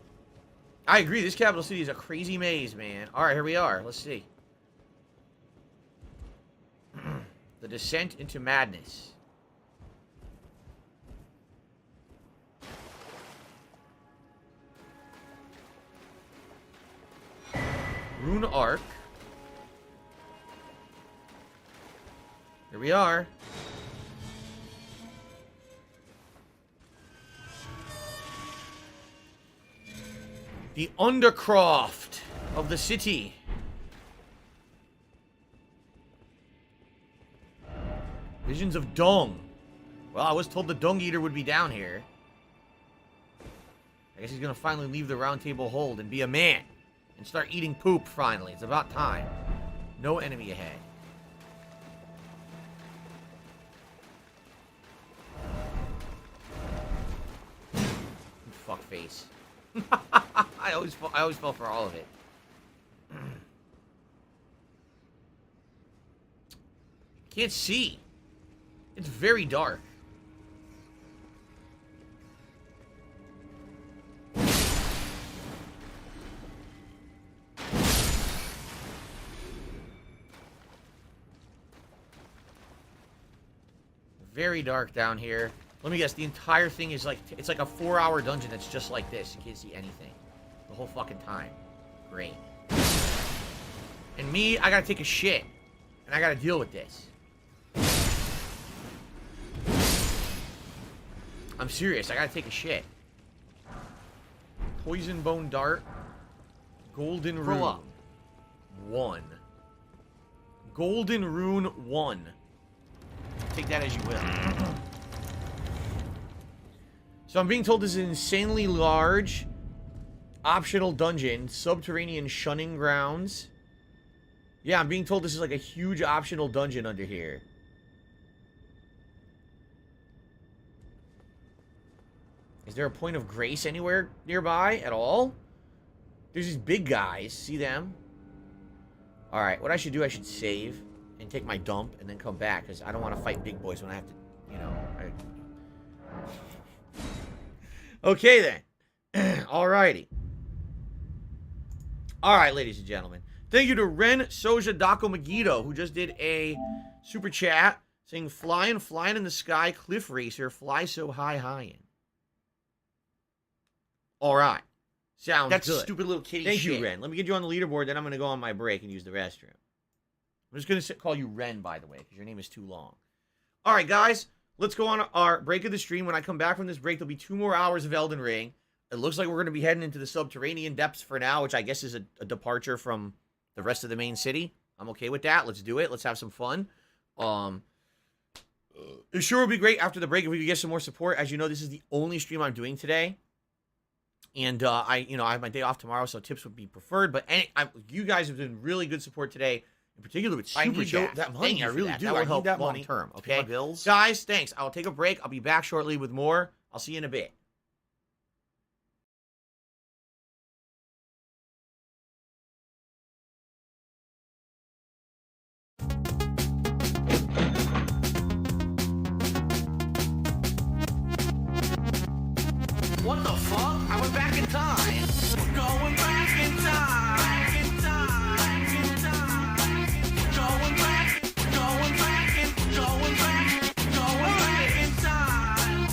I agree. This capital city is a crazy maze, man. Alright, here we are. Let's see. The descent into madness. Rune Arc. Here we are. The Undercroft of the city. Visions of dung. Well, I was told the Dung Eater would be down here. I guess he's gonna finally leave the Round Table hold and be a man. And start eating poop, finally. It's about time. No enemy ahead. Fuck face. I always fell for all of it. Can't see. It's very dark. Very dark down here. Let me guess, the entire thing is like, it's like a 4-hour dungeon that's just like this. You can't see anything. The whole fucking time. Great. And me, I gotta take a shit. And I gotta deal with this. I'm serious, I gotta take a shit. Poison Bone Dart. Golden Rune. Grow up. 1. Golden Rune 1. Take that as you will. So I'm being told this is an insanely large optional dungeon, subterranean shunning grounds. Yeah, I'm being told this is like a huge optional dungeon under here. Is there a point of grace anywhere nearby at all? There's these big guys. See them? All right, what I should do, I should save and take my dump and then come back because I don't want to fight big boys when I have to, you know. Okay, then. Alrighty. All right, ladies and gentlemen. Thank you to Ren Soja Dako Megiddo, who just did a super chat saying, flying in the sky, cliff racer, fly so high, high-in. All right. Sounds That's good. stupid little kitty Thank shit. you, Ren. Let me get you on the leaderboard, then I'm going to go on my break and use the restroom. I'm just going to call you Ren, by the way, because your name is too long. All right, guys. Let's go on our break of the stream. When I come back from this break, there'll be 2 more hours of Elden Ring. It looks like we're going to be heading into the subterranean depths for now, which I guess is a departure from the rest of the main city. I'm okay with that. Let's do it. Let's have some fun. It sure would be great after the break if we could get some more support. As you know, this is the only stream I'm doing today. And I have my day off tomorrow, so tips would be preferred. But you guys have been really good support today, in particular with Super Chat. that money. I really do. That will help that long money. term. Pay Okay, my bills. guys. Thanks. I'll take a break. I'll be back shortly with more. I'll see you in a bit. What the fuck? I went back in time. We're going back in time. Back in time. Back in time. Going back. Going back in. Going back. Going back in time.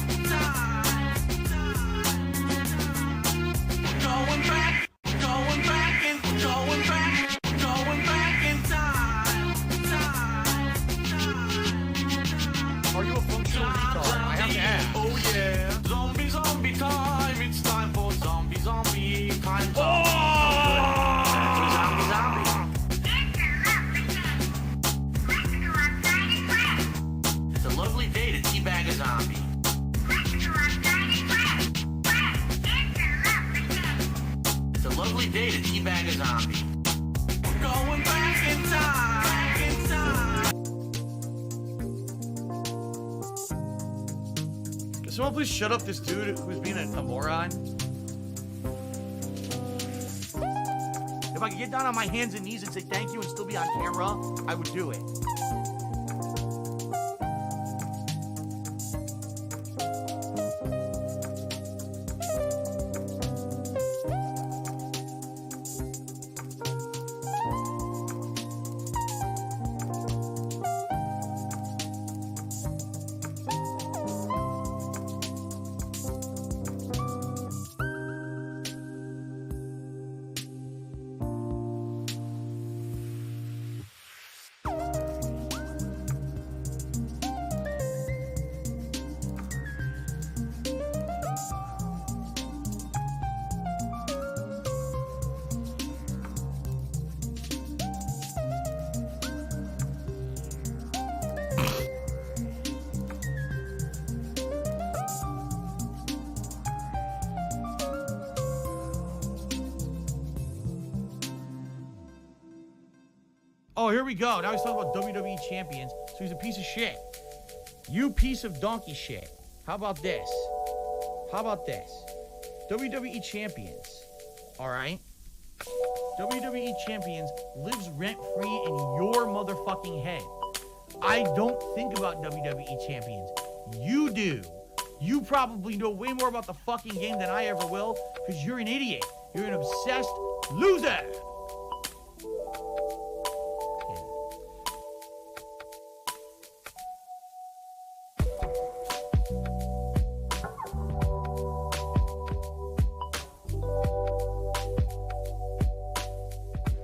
Going back. Going back in. Going back. Going back in time. Are you a functional retard? I have to ask. Oh yeah. Zombie time. It's time for zombie time. Zombie. It's a lovely day to teabag a zombie. It's a lovely day to teabag a zombie. We're going back in time. Back in time. Can someone please shut up this dude who's being a moron? If I could get down on my hands and knees and say thank you and still be on camera, I would do it. Oh, here we go. Now he's talking about WWE champions. So he's a piece of shit. You piece of donkey shit. How about this? How about this? WWE champions. All right? WWE champions lives rent-free in your motherfucking head. I don't think about WWE champions. You do. You probably know way more about the fucking game than I ever will because you're an idiot. You're an obsessed loser.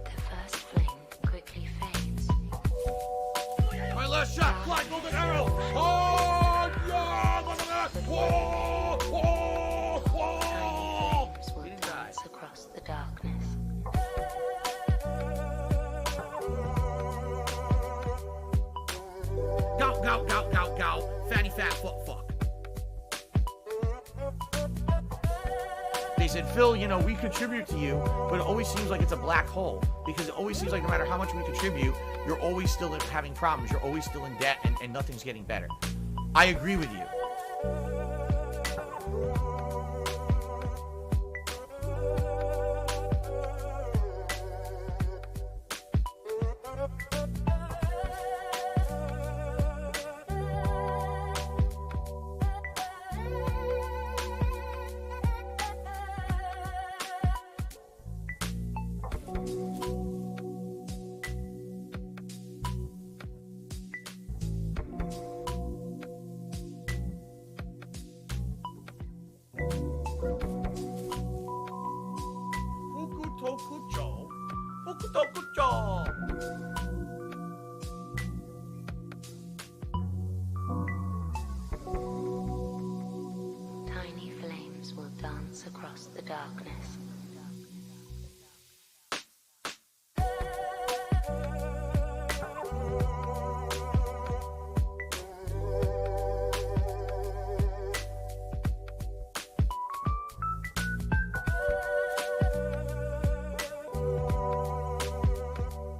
The first flame quickly fades. My last shot, fly golden arrow. Oh, yeah, motherfucker. Whoa, whoa, whoa. Flames will dance across the darkness. Go, go, go, go, go. Fatty fat fuck fuck. They said, Phil, you know, we contribute to you, but it always seems like it's a black hole. Because it always seems like no matter how much we contribute, you're always still having problems. You're always still in debt and nothing's getting better. I agree with you. gusto, mucho. Tiny flames will dance across the darkness.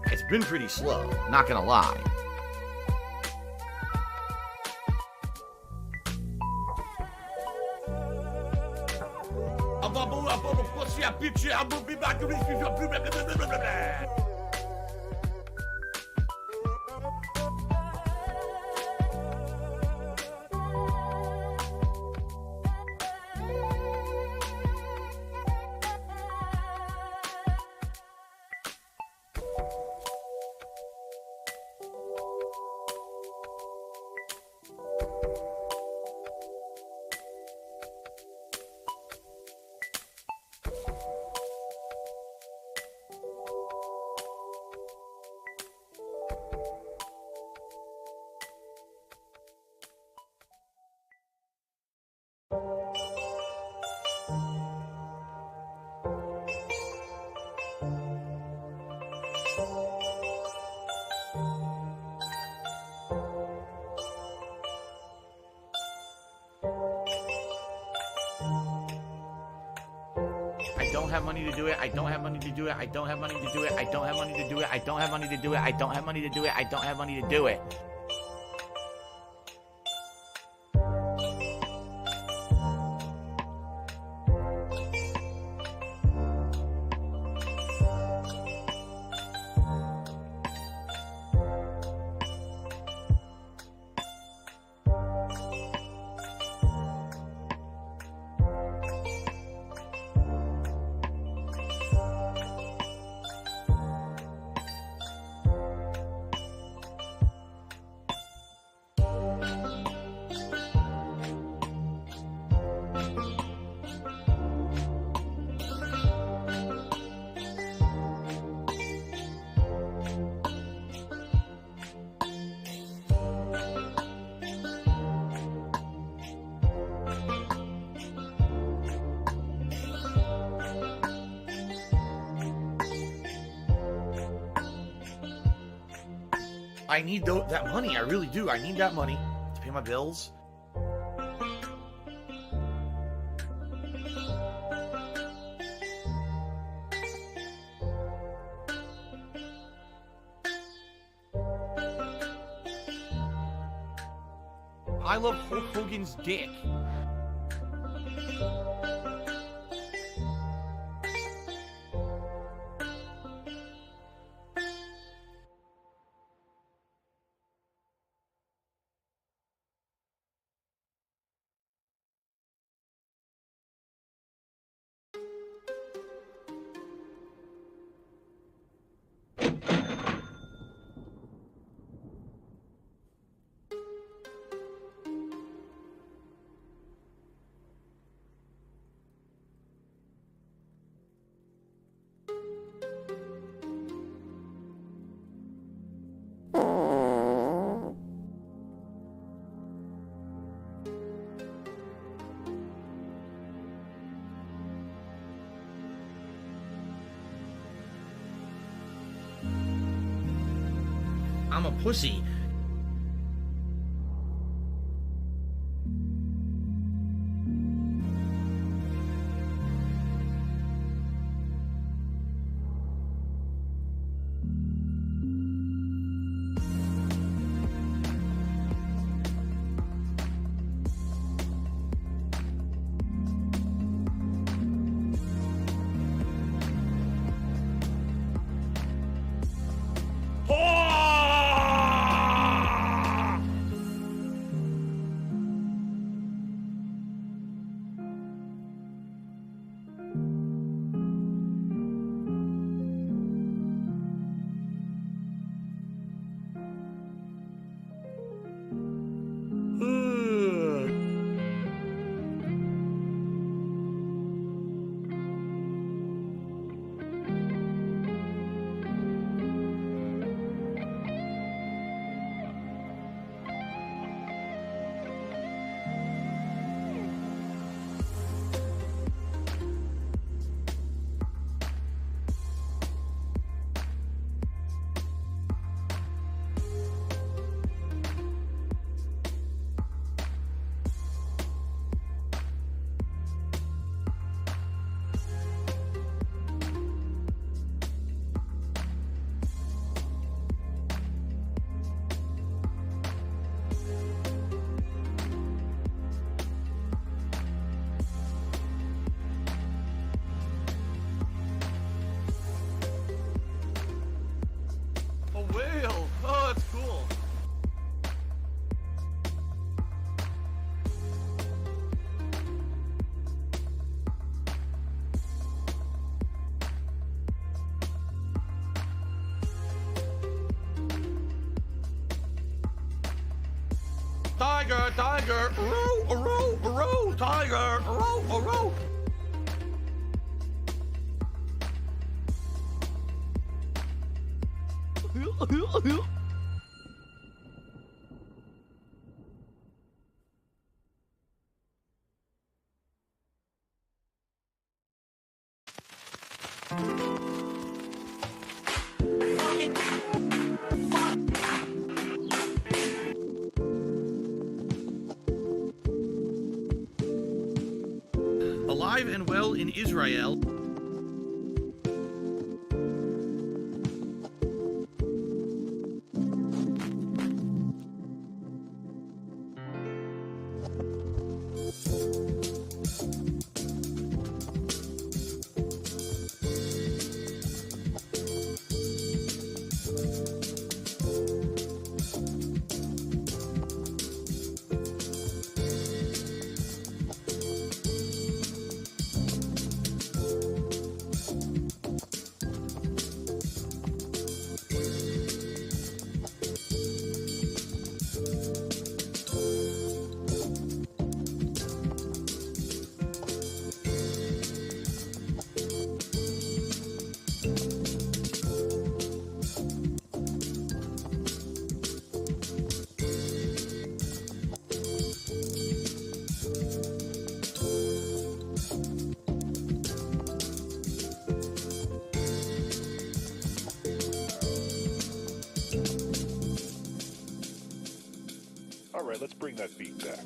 It's been pretty slow, not gonna lie. I don't have money to do it. I don't have money to do it. I don't have money to do it. I don't have money to do it. I don't have money to do it. I don't have money to do it. I don't have money to do it. I need that money. I really do. I need that money to pay my bills. I love Hulk Hogan's dick. I'm a pussy. tiger, tiger, row, row, row, tiger, row, row. Alive and well in Israel. All right, let's bring that beat back.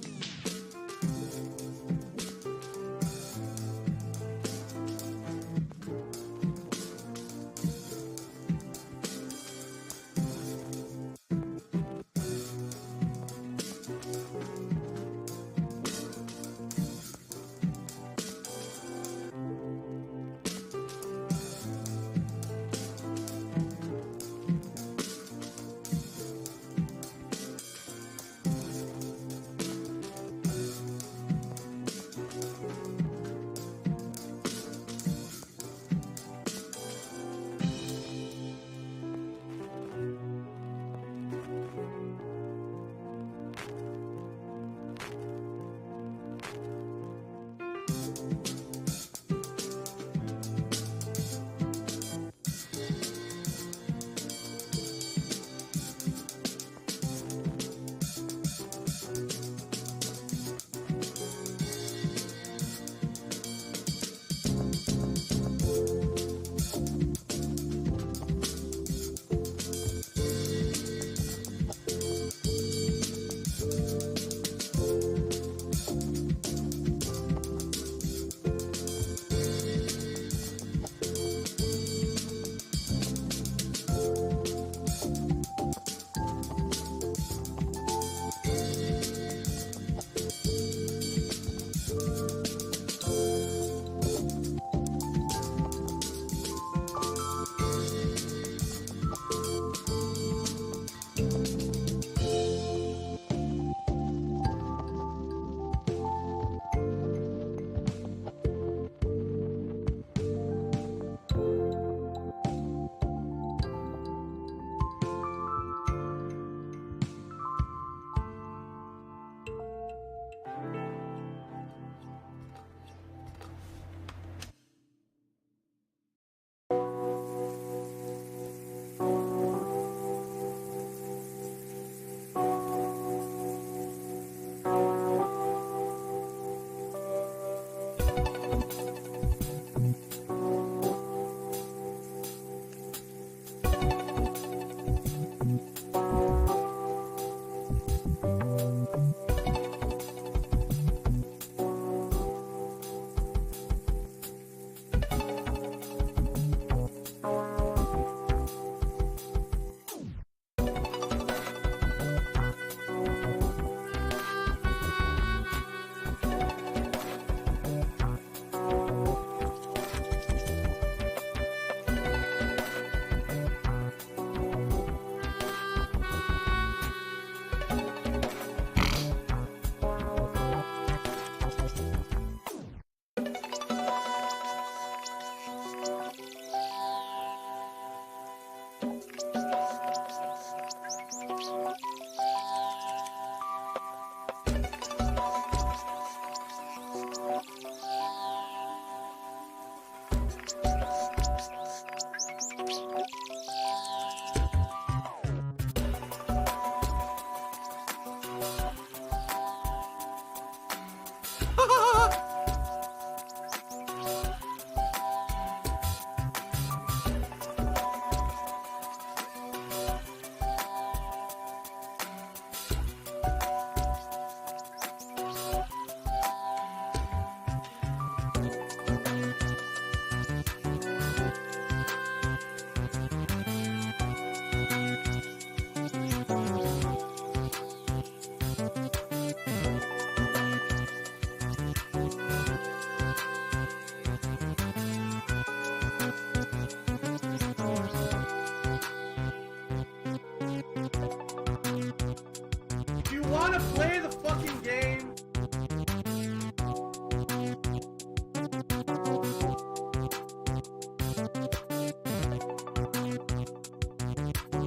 want to play the fucking game?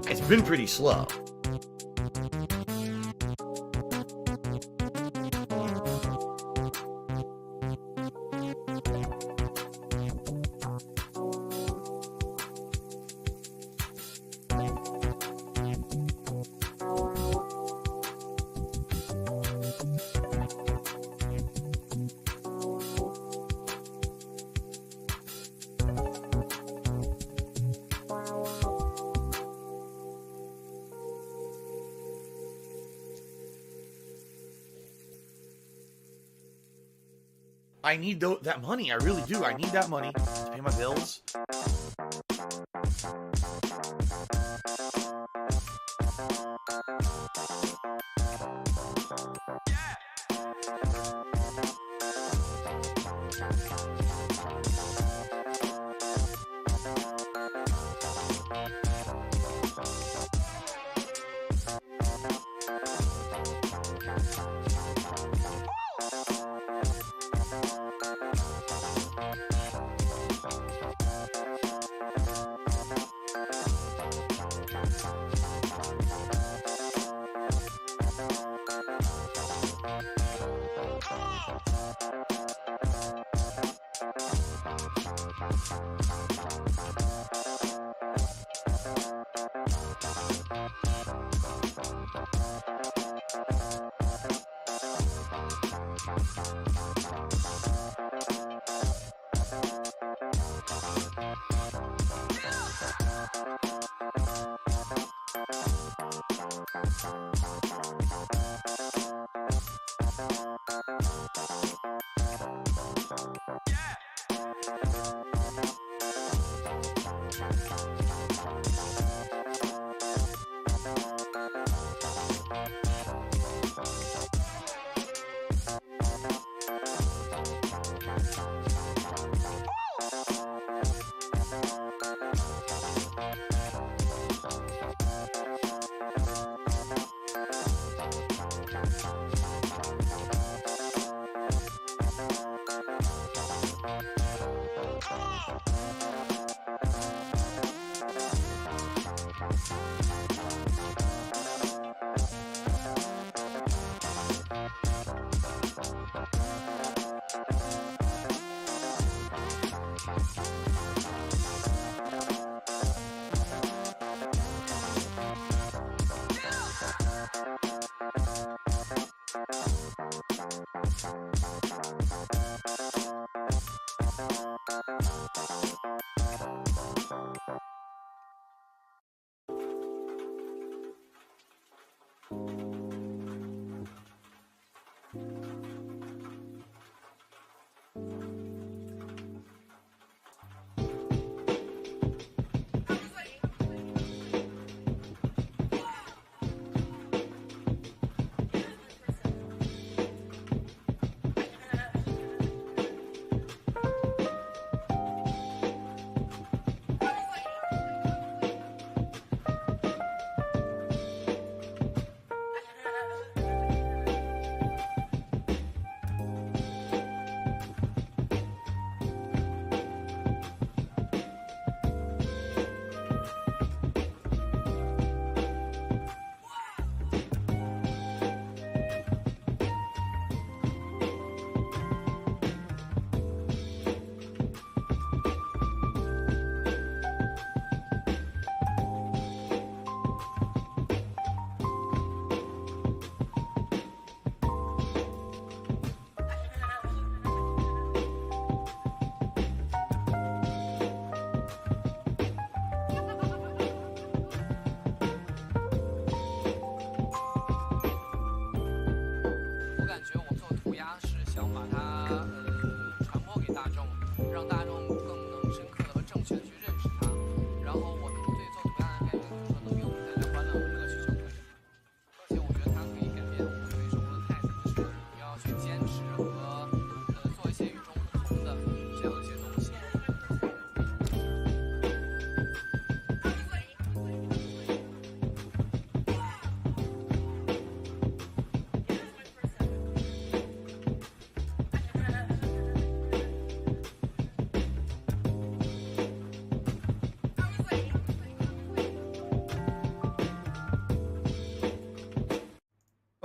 It's been pretty slow. I need that money. I really do. I need that money to pay my bills.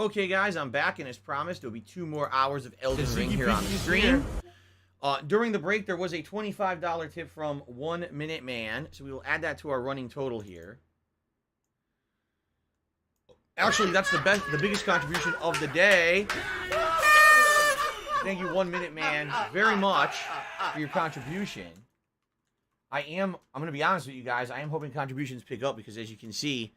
Okay, guys, I'm back, and as promised, there'll be 2 more hours of Elden The Ring Ziggy here on the Piggy is stream. here. During the break, there was a $25 tip from 1 Minute Man, so we will add that to our running total here. Actually, that's the biggest contribution of the day. Thank you, 1 Minute Man, very much for your contribution. I'm going to be honest with you guys, I am hoping contributions pick up because, as you can see,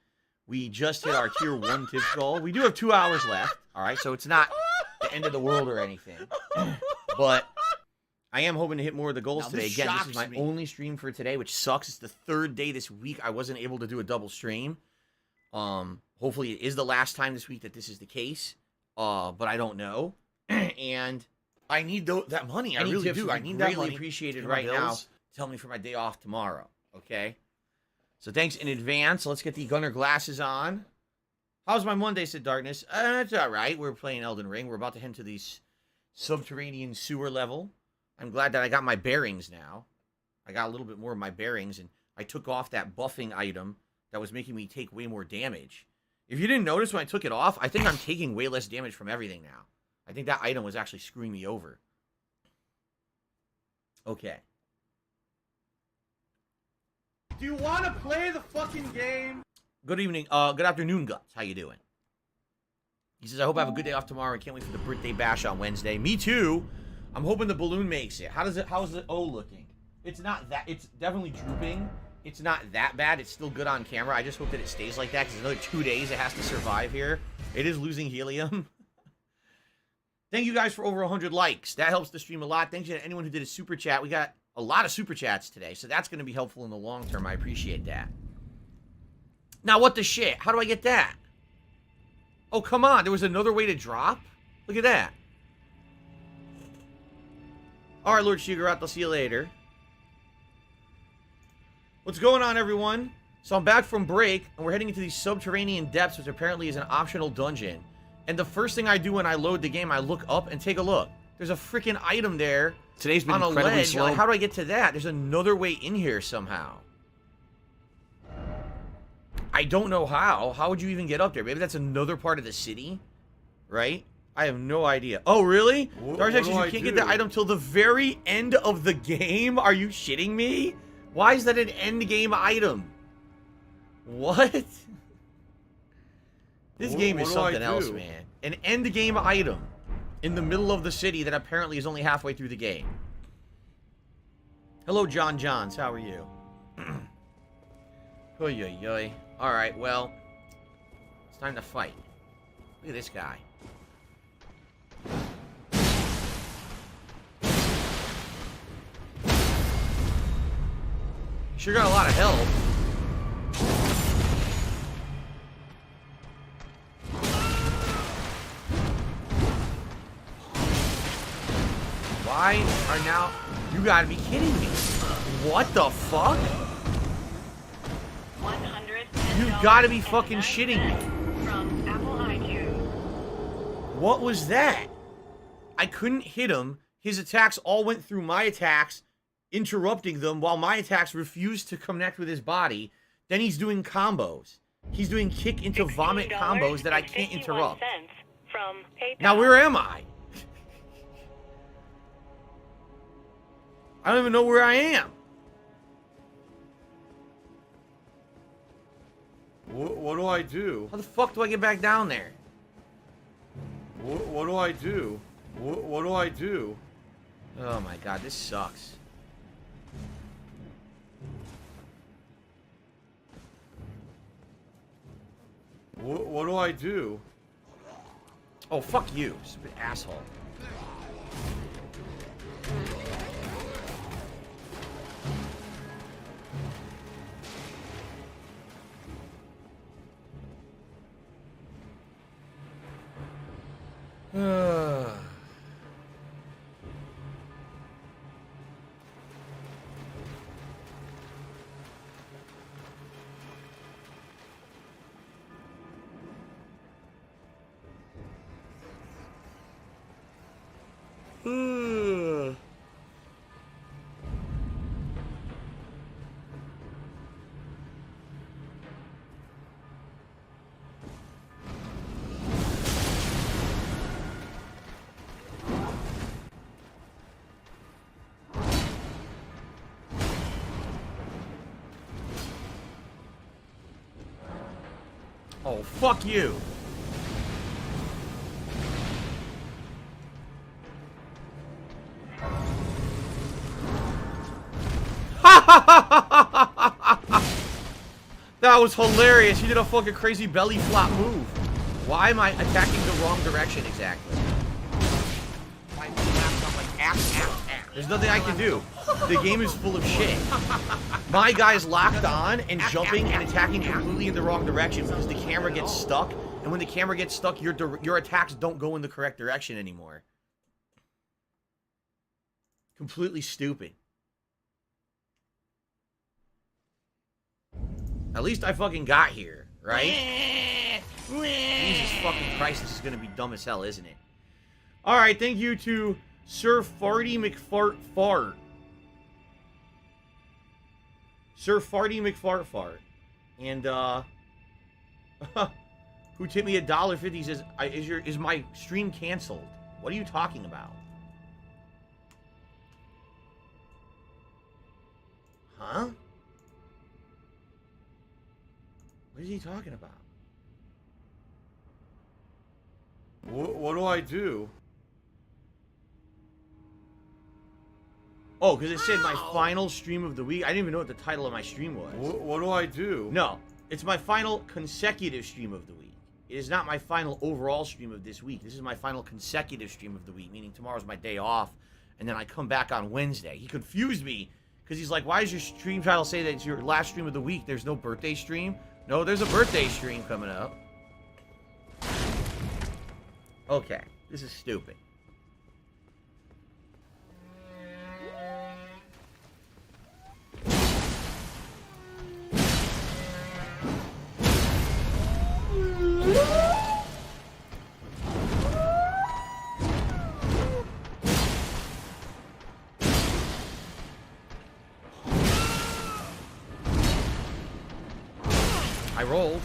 we just hit our tier 1 tip goal. We do have 2 hours left, all right? So it's not the end of the world or anything. But I am hoping to hit more of the goals Now, today. this Again, this is shocks my me. only stream for today, which sucks. It's the 3rd day this week I wasn't able to do a double stream. Hopefully it is the last time this week that this is the case. But I don't know. And I need that money. I really do. I need that money appreciated right now. Tell me for my day off tomorrow. Okay? So thanks in advance. Let's get the Gunner glasses on. How's my Monday, said Darkness? It's all right. We're playing Elden Ring. We're about to head to the subterranean sewer level. I'm glad that I got my bearings now. I got a little bit more of my bearings, and I took off that buffing item that was making me take way more damage. If you didn't notice when I took it off, I think I'm taking way less damage from everything now. I think that item was actually screwing me over. Okay. Do you want to play the fucking game? Good evening. Good afternoon, Guts. How you doing? He says, I hope I have a good day off tomorrow. I can't wait for the birthday bash on Wednesday. Me too. I'm hoping the balloon makes it. How's the O looking? It's not that. It's definitely drooping. It's not that bad. It's still good on camera. I just hope that it stays like that because another 2 days it has to survive here. It is losing helium. Thank you guys for over 100 likes. That helps the stream a lot. Thanks to anyone who did a super chat. We got a lot of super chats today, so that's going to be helpful in the long term. I appreciate that. Now, what the shit? How do I get that? Oh, come on. There was another way to drop? Look at that. All right, Lord Shigarat, I'll see you later. What's going on, everyone? So I'm back from break, and we're heading into these subterranean depths, which apparently is an optional dungeon. And the first thing I do when I load the game, I look up and take a look. There's a freaking item there. Today's been on a incredibly ledge. slow. Like, how do I get to that? There's another way in here somehow. I don't know how. How would you even get up there? Maybe that's another part of the city, right? I have no idea. Oh, really? Dark Texas, you can't get the item till the very end of the game? Are you shitting me? Why is that an end game item? What? This game is something else, man. An end game item in the middle of the city that apparently is only halfway through the game. Hello, John Johns. How are you? Oy, oy, oy. All right, well, it's time to fight. Look at this guy. Sure got a lot of help. Why are now... You gotta be kidding me. What the fuck? You gotta be fucking shitting me. From Apple iTunes. What was that? I couldn't hit him. His attacks all went through my attacks, interrupting them while my attacks refused to connect with his body. Then he's doing combos. He's doing kick into vomit combos that I can't interrupt. From PayPal. Now where am I? I don't even know where I am. What do I do? How the fuck do I get back down there? What do I do? What do I do? Oh my god, this sucks. What do I do? Oh, fuck you, stupid asshole. Oh, fuck you. That was hilarious. He did a fucking crazy belly flop move. Why am I attacking the wrong direction exactly? There's nothing I can do. The game is full of shit. My guy's locked on and jumping and attacking completely in the wrong direction because the camera gets stuck. And when the camera gets stuck, your attacks don't go in the correct direction anymore. Completely stupid. At least I fucking got here, right? Jesus fucking Christ, this is gonna be dumb as hell, isn't it? Alright, thank you to Sir Farty McFart. Sir Farty McFart. And, who tipped me $1.50 says, is my stream canceled? What are you talking about? Huh? What is he talking about? What do I do? Oh, because it said my final stream of the week. I didn't even know what the title of my stream was. What do I do? No, it's my final consecutive stream of the week. It is not my final overall stream of this week. This is my final consecutive stream of the week, meaning tomorrow's my day off, and then I come back on Wednesday. He confused me, because he's like, why does your stream title say that it's your last stream of the week? There's no birthday stream? No, there's a birthday stream coming up. Okay, this is stupid. I rolled.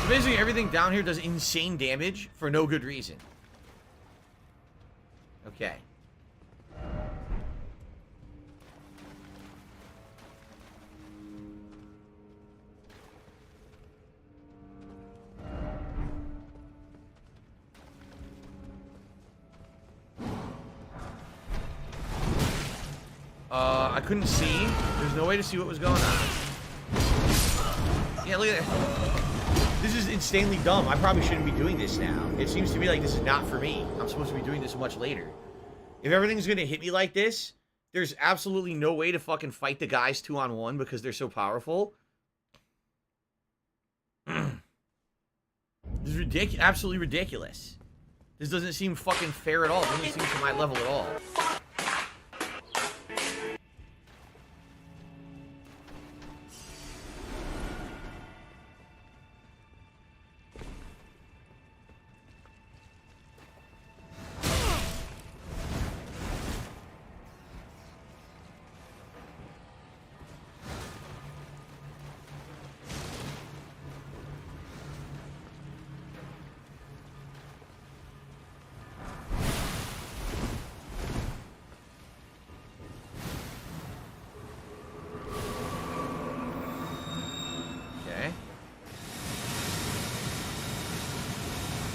So basically everything down here does insane damage for no good reason. Okay. I couldn't see. There's no way to see what was going on. Yeah, look at that. This is insanely dumb. I probably shouldn't be doing this now. It seems to me like this is not for me. I'm supposed to be doing this much later. If everything's gonna hit me like this, there's absolutely no way to fucking fight the guys 2-on-1 because they're so powerful. This is ridiculous. Absolutely ridiculous. This doesn't seem fucking fair at all. It doesn't seem to my level at all.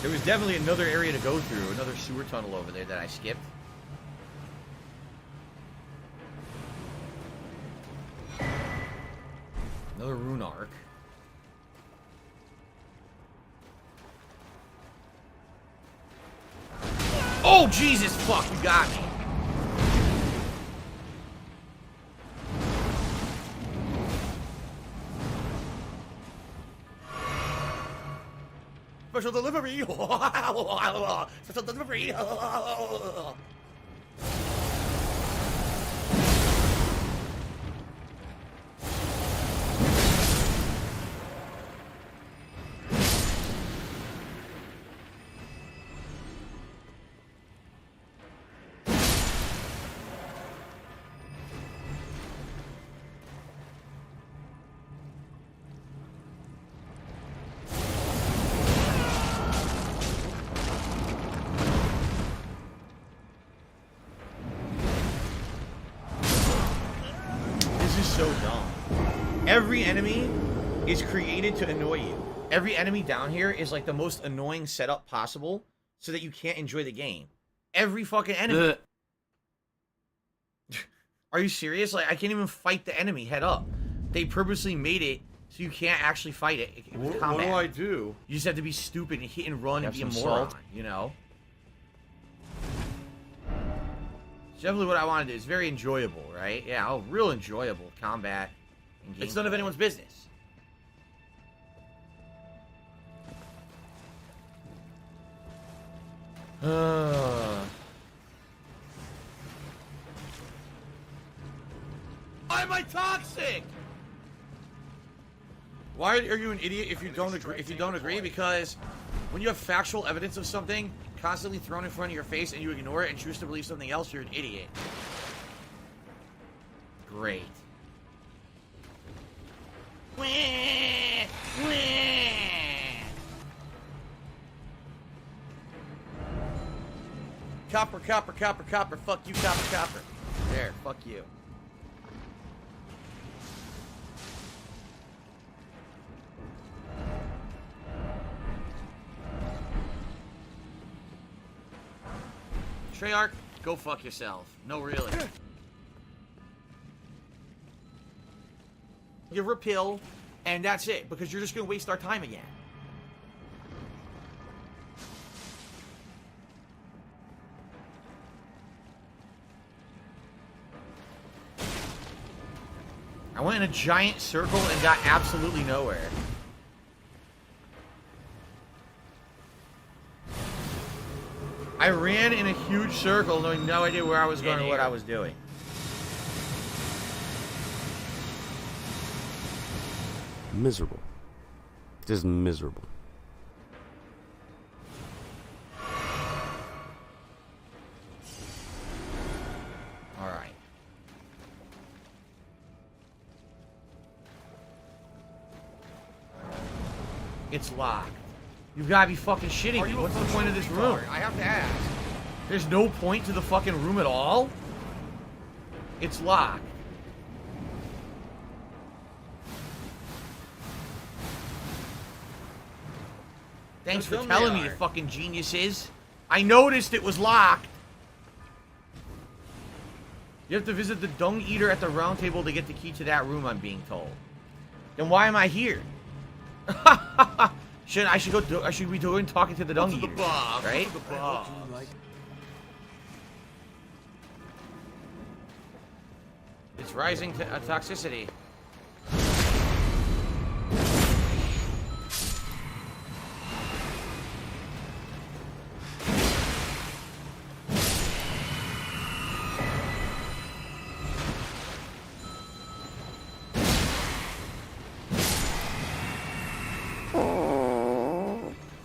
There was definitely another area to go through, another sewer tunnel over there that I skipped. Another rune arc. Oh, Jesus, fuck, you got me. Special delivery! Special delivery! so dumb. Every enemy is created to annoy you. Every enemy down here is like the most annoying setup possible so that you can't enjoy the game. Every fucking enemy. Are you serious? Like, I can't even fight the enemy head up. They purposely made it so you can't actually fight it with combat. What do I do? You just have to be stupid and hit and run and be a Have some moron, salt? you know? It's definitely what I want to do. It's very enjoyable, right? Yeah, oh, real enjoyable combat. And It's none of anyone's business. Why am I toxic? Why are you an idiot if you don't agree? If you don't agree, because when you have factual evidence of something constantly thrown in front of your face and you ignore it and choose to believe something else, you're an idiot. Great. Copper, copper, copper, copper. Fuck you, copper, copper. There, fuck you. Treyarch, go fuck yourself. No, really. Give her a pill, and that's it, because you're just gonna waste our time again. I went in a giant circle and got absolutely nowhere. I ran in a huge circle knowing no idea where I was going or what I was doing. Miserable. Just miserable. Alright. It's locked. You gotta be fucking shitting me. What's the point of this room? I have to ask. There's no point to the fucking room at all? It's locked. Thanks for telling me, you fucking geniuses. I noticed it was locked. You have to visit the Dung Eater at the round table to get the key to that room, I'm being told. Then why am I here? I should be doing talking to the Dung Eater, right? It's rising to toxicity.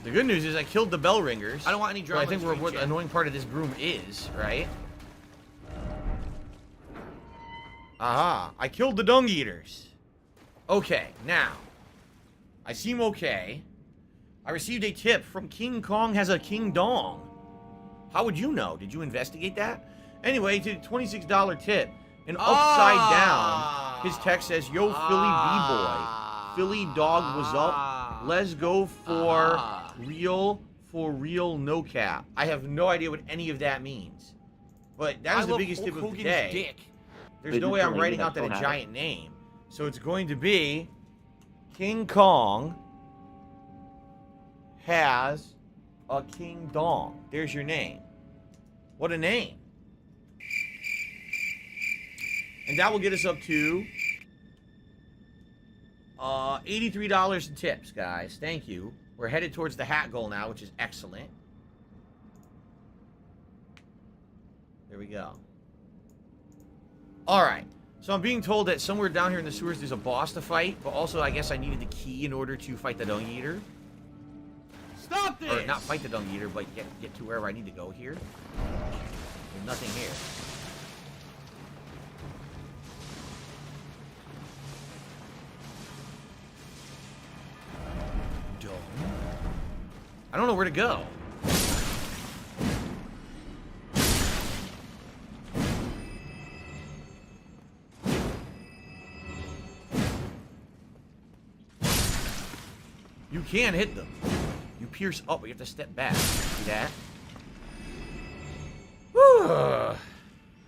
The good news is I killed the bell ringers. I don't want any drama. I think what the annoying part of this room is, right? Aha, I killed the Dung Eaters. Okay, now. I seem okay. I received a tip from King Kong has a King Dong. How would you know? Did you investigate that? Anyway, to $26 tip. And upside down, his text says, Yo, Philly B-boy. Philly dog was up. Let's go for real, no cap. I have no idea what any of that means. But that is the biggest tip of the day. Dick. There's no way I'm writing out that a giant name. So it's going to be King Kong has a King Dong. There's your name. What a name. And that will get us up to $83 in tips, guys. Thank you. We're headed towards the hat goal now, which is excellent. There we go. Alright. So I'm being told that somewhere down here in the sewers there's a boss to fight, but also I guess I needed the key in order to fight the Dung Eater. Stop this! Or not fight the Dung Eater, but get to wherever I need to go here. There's nothing here. I don't know where to go. You can hit them. You pierce up, but you have to step back. See that?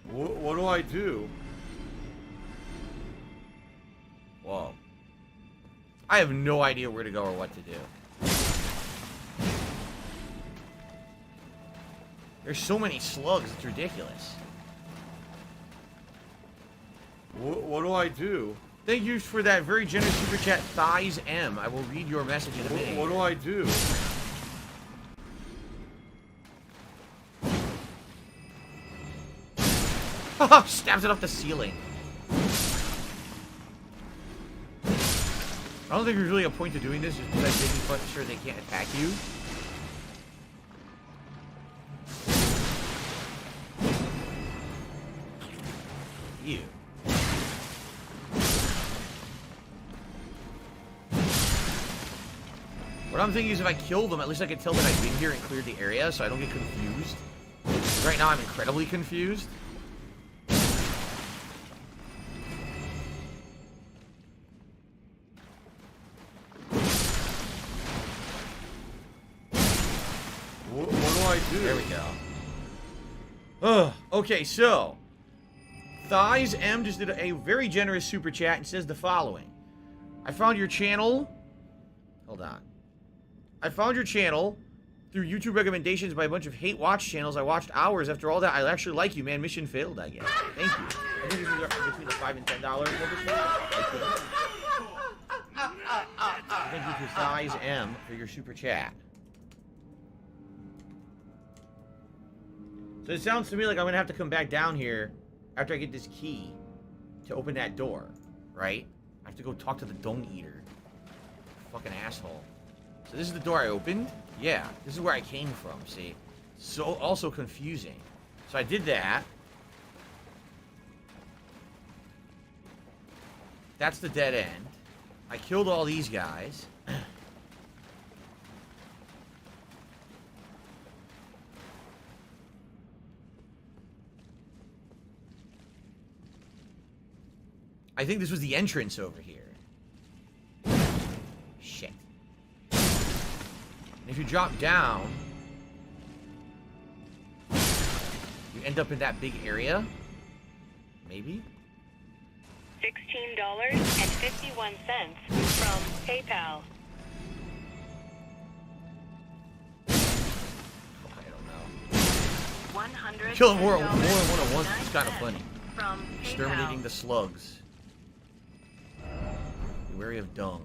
What do I do? Whoa. I have no idea where to go or what to do. There's so many slugs, it's ridiculous. What do I do? Thank you for that very generous super chat, Thighs M. I will read your message in a minute. What do I do? Stabs it off the ceiling. I don't think there's really a point to doing this, just because I'm making sure they can't attack you. Ew. What I'm thinking is if I kill them, at least I can tell that I've been here and cleared the area, so I don't get confused. Right now I'm incredibly confused. What do I do? There we go. Ugh. Okay, so Thighs M just did a very generous super chat and says the following. I found your channel. Hold on. I found your channel through YouTube recommendations by a bunch of hate watch channels. I watched hours. After all that, I actually like you, man. Mission failed, I guess. Thank you. I think this is between the $5 and $10. Thank you to Thighs M for your super chat. So it sounds to me like I'm going to have to come back down here after I get this key to open that door, right? I have to go talk to the Dung Eater. Fucking asshole. So this is the door I opened? Yeah, this is where I came from, see? So, also confusing. So I did that. That's the dead end. I killed all these guys. I think this was the entrance over here. Shit. And if you drop down, you end up in that big area. Maybe? $16.51 from PayPal. I don't know. 100. Killing more than one at once is kind of funny. From Exterminating the slugs. Be wary of dung.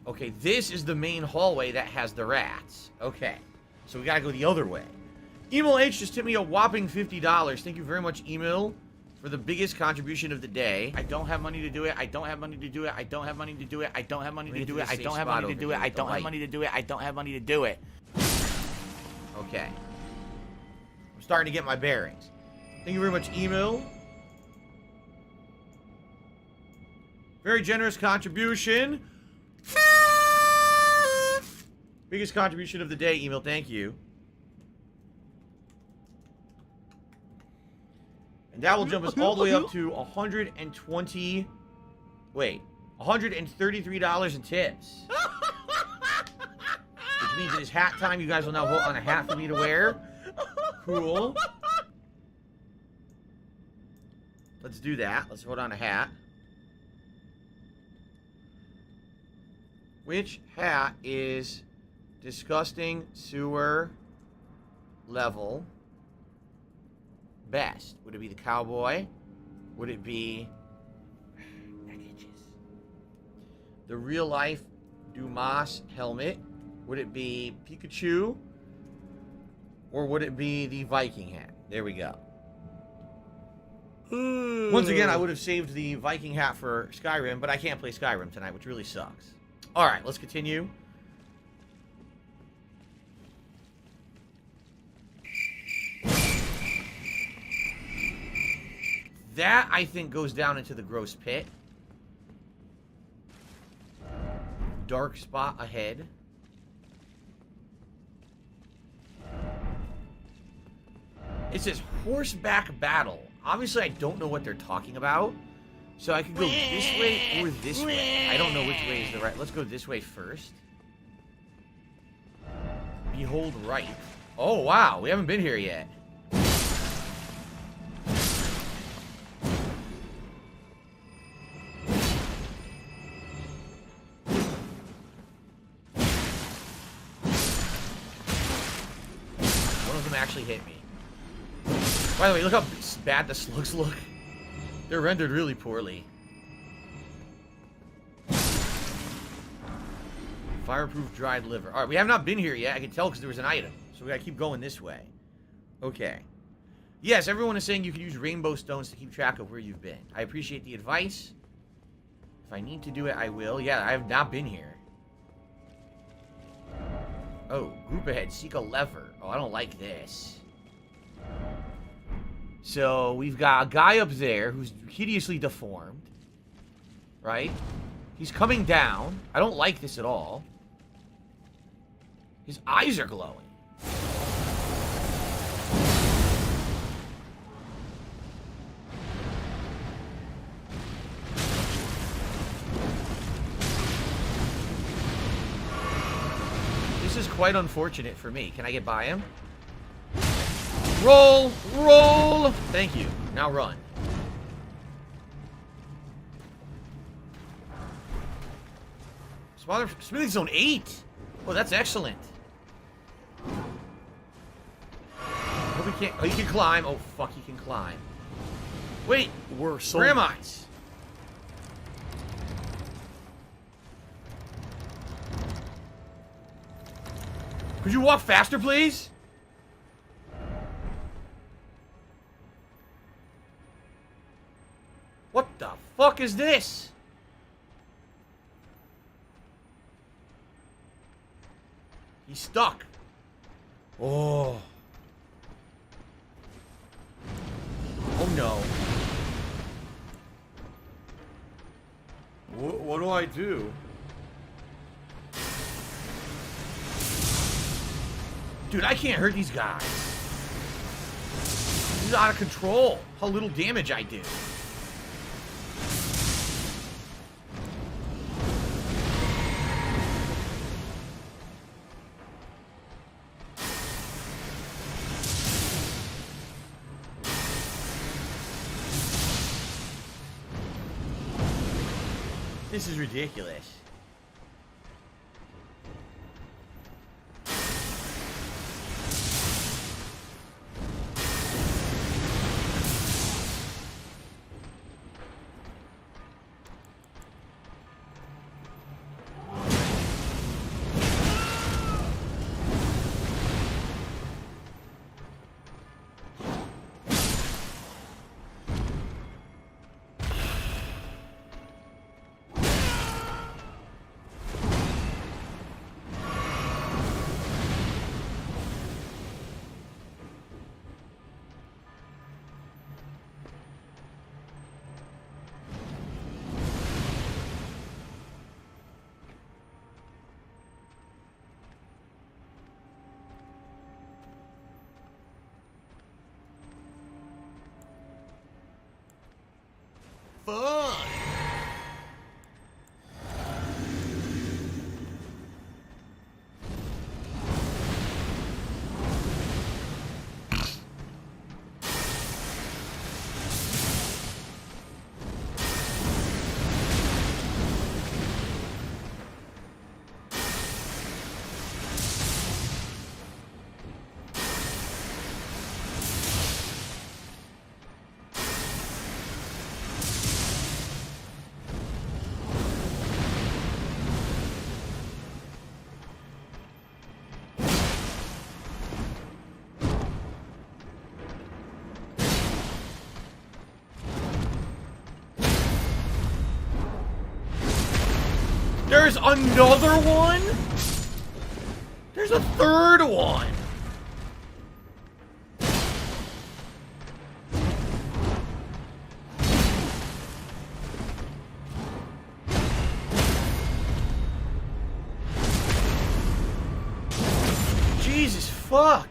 Okay, this is the main hallway that has the rats. Okay, so we gotta go the other way. Emil H just tipped me a whopping $50. Thank you very much, Emil, for the biggest contribution of the day. I don't have money to do it. I don't have money to do it. I don't have money to do it. I don't have money to do it. I don't have money to do it. I don't have money to do it. I don't have money to do it. Okay. I'm starting to get my bearings. Thank you very much, Emil. Very generous contribution. Biggest contribution of the day, Emil. Thank you. And that will jump us all the way up to $133 in tips. Which means it is hat time. You guys will now vote on a hat for me to wear. Cool. Let's do that. Let's vote on a hat. Which hat is disgusting sewer level best? Would it be the cowboy? Would it be the real life Dumas helmet? Would it be Pikachu? Or would it be the Viking hat? There we go. Once again, I would have saved the Viking hat for Skyrim, but I can't play Skyrim tonight, which really sucks. Alright, let's continue. That, I think, goes down into the gross pit. Dark spot ahead. It says horseback battle. Obviously, I don't know what they're talking about. So I could go this way or this way. I don't know which way is the right. Let's go this way first. Behold right. Oh, wow. We haven't been here yet. One of them actually hit me. By the way, look how bad the slugs look. They're rendered really poorly. Fireproof dried liver. Alright, we have not been here yet. I can tell because there was an item. So we gotta keep going this way. Okay. Yes, everyone is saying you can use rainbow stones to keep track of where you've been. I appreciate the advice. If I need to do it, I will. Yeah, I have not been here. Oh, group ahead. Seek a lever. Oh, I don't like this. So, we've got a guy up there who's hideously deformed. Right? He's coming down. I don't like this at all. His eyes are glowing. This is quite unfortunate for me. Can I get by him? Roll! Roll! Thank you. Now run. Smithing Zone 8! Oh, that's excellent. Hope he can't... Oh, he can climb. Oh, fuck, he can climb. Wait! We're so... Where am I? Could you walk faster, please? What the fuck is this? He's stuck. Oh. Oh no. What do I do? Dude, I can't hurt these guys. This is out of control. How little damage I do. This is ridiculous. Fuck! There's another one? There's a third one. Jesus fuck.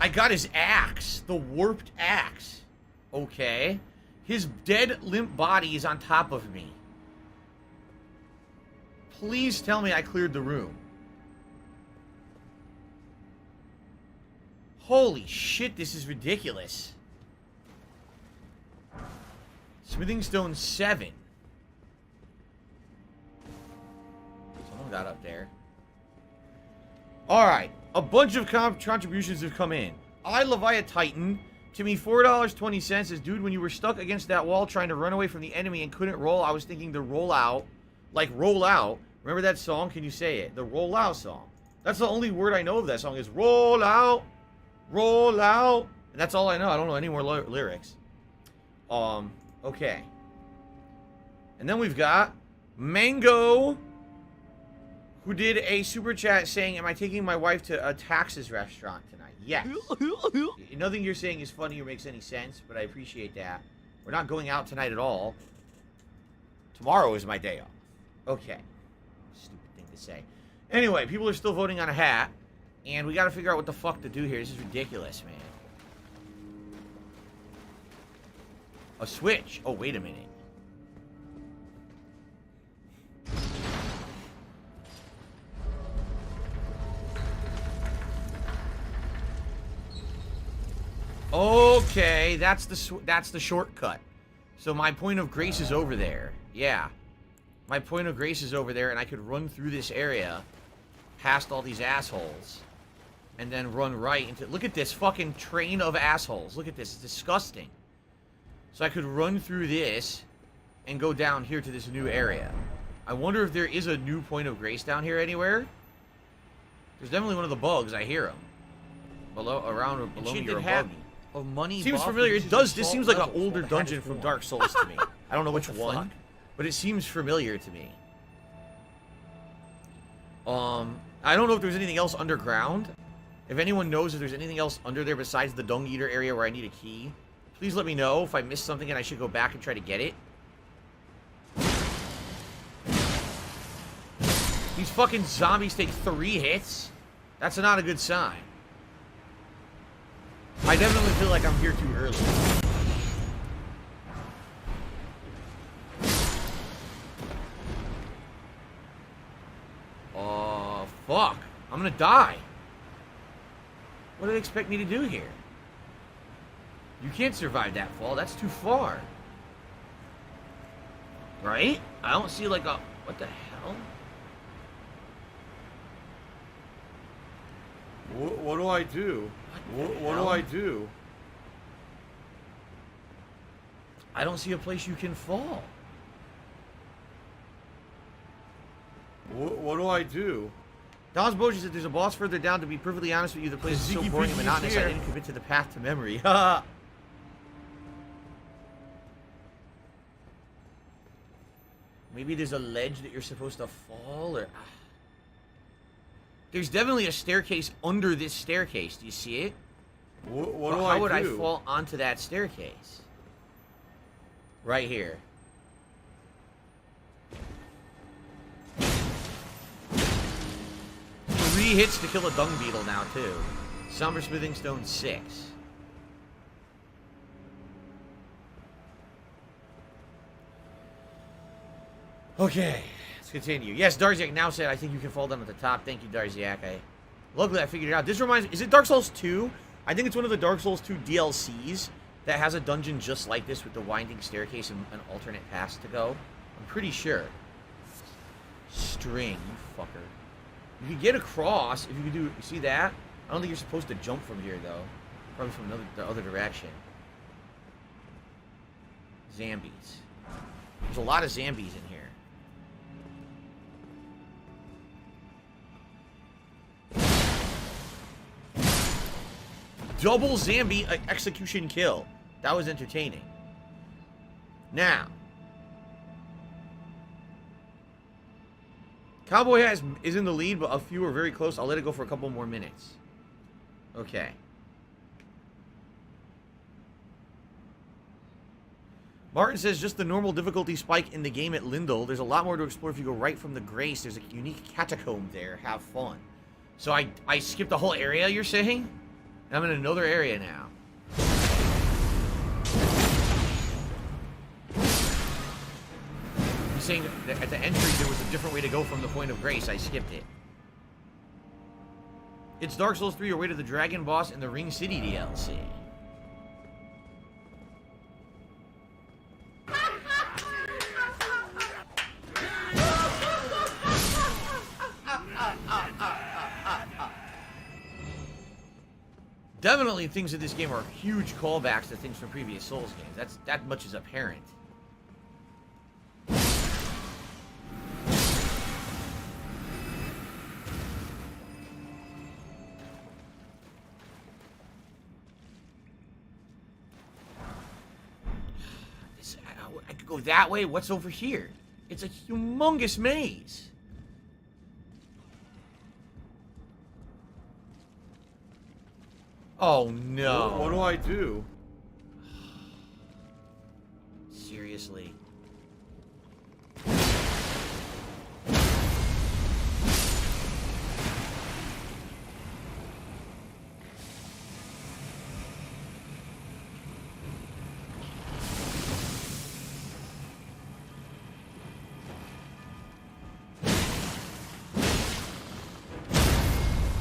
I got his axe. The warped axe. Okay. His dead, limp body is on top of me. Please tell me I cleared the room. Holy shit, this is ridiculous. Smithing Stone 7. Someone got up there. Alright. A bunch of contributions have come in. I, Leviathan, to me, $4.20 says, dude, when you were stuck against that wall trying to run away from the enemy and couldn't roll, I was thinking the roll out. Like, roll out. Remember that song? Can you say it? The roll out song. That's the only word I know of that song is roll out. Roll out. And that's all I know. I don't know any more lyrics. Okay. And then we've got Mango, who did a super chat saying, am I taking my wife to a Taxes restaurant tonight? Yes. Nothing you're saying is funny or makes any sense, but I appreciate that. We're not going out tonight at all. Tomorrow is my day off. Okay. Stupid thing to say. Anyway, people are still voting on a hat, and we gotta figure out what the fuck to do here. This is ridiculous, man. A switch. Oh, wait a minute. Okay, that's the shortcut. So my point of grace is over there. Yeah. My point of grace is over there, and I could run through this area past all these assholes and then run right into... Look at this fucking train of assholes. Look at this. It's disgusting. So I could run through this and go down here to this new area. I wonder if there is a new point of grace down here anywhere. There's definitely one of the bugs. I hear them. Below me or above me. Of money Seems familiar. It does. This seems like an older dungeon from Dark Souls to me. I don't know which one, but it seems familiar to me. I don't know if there's anything else underground. If anyone knows if there's anything else under there besides the Dung Eater area where I need a key, please let me know if I missed something and I should go back and try to get it. These fucking zombies take 3 hits. That's not a good sign. I definitely feel like I'm here too early. Oh, fuck. I'm gonna die. What do they expect me to do here? You can't survive that fall. That's too far. Right? I don't see like a... What the hell? What do I do? What do I do? I don't see a place you can fall. What do I do? Don's Boji said there's a boss further down. To be perfectly honest with you, the place is so boring and monotonous, I didn't commit to the path to memory. Maybe there's a ledge that you're supposed to fall, or... There's definitely a staircase under this staircase. Do you see it? How would I fall onto that staircase? Right here. Three hits to kill a dung beetle now, too. Somber Smithing Stone 6. Okay, let's continue. Yes, Darziak now said, I think you can fall down at the top. Thank you, Darziak. Luckily, I figured it out. This reminds me, is it Dark Souls 2? I think it's one of the Dark Souls 2 DLCs that has a dungeon just like this with the winding staircase and an alternate path to go. I'm pretty sure. String, you fucker. You can get across if you can do, you see that? I don't think you're supposed to jump from here, though. Probably from the other direction. Zombies. There's a lot of zombies in here. Double zombie execution kill. That was entertaining. Now. Cowboy Hat is in the lead, but a few are very close. I'll let it go for a couple more minutes. Okay. Martin says, just the normal difficulty spike in the game at Lindell. There's a lot more to explore if you go right from the Grace. There's a unique catacomb there. Have fun. So I skipped the whole area, you're saying? I'm in another area now. He's saying that at the entry there was a different way to go from the Point of Grace. I skipped it. It's Dark Souls 3 Your Way to the Dragon Boss in the Ring City DLC. Definitely things in this game are huge callbacks to things from previous Souls games. That much is apparent. I could go that way. What's over here? It's a humongous maze. Oh no. What do I do? Seriously.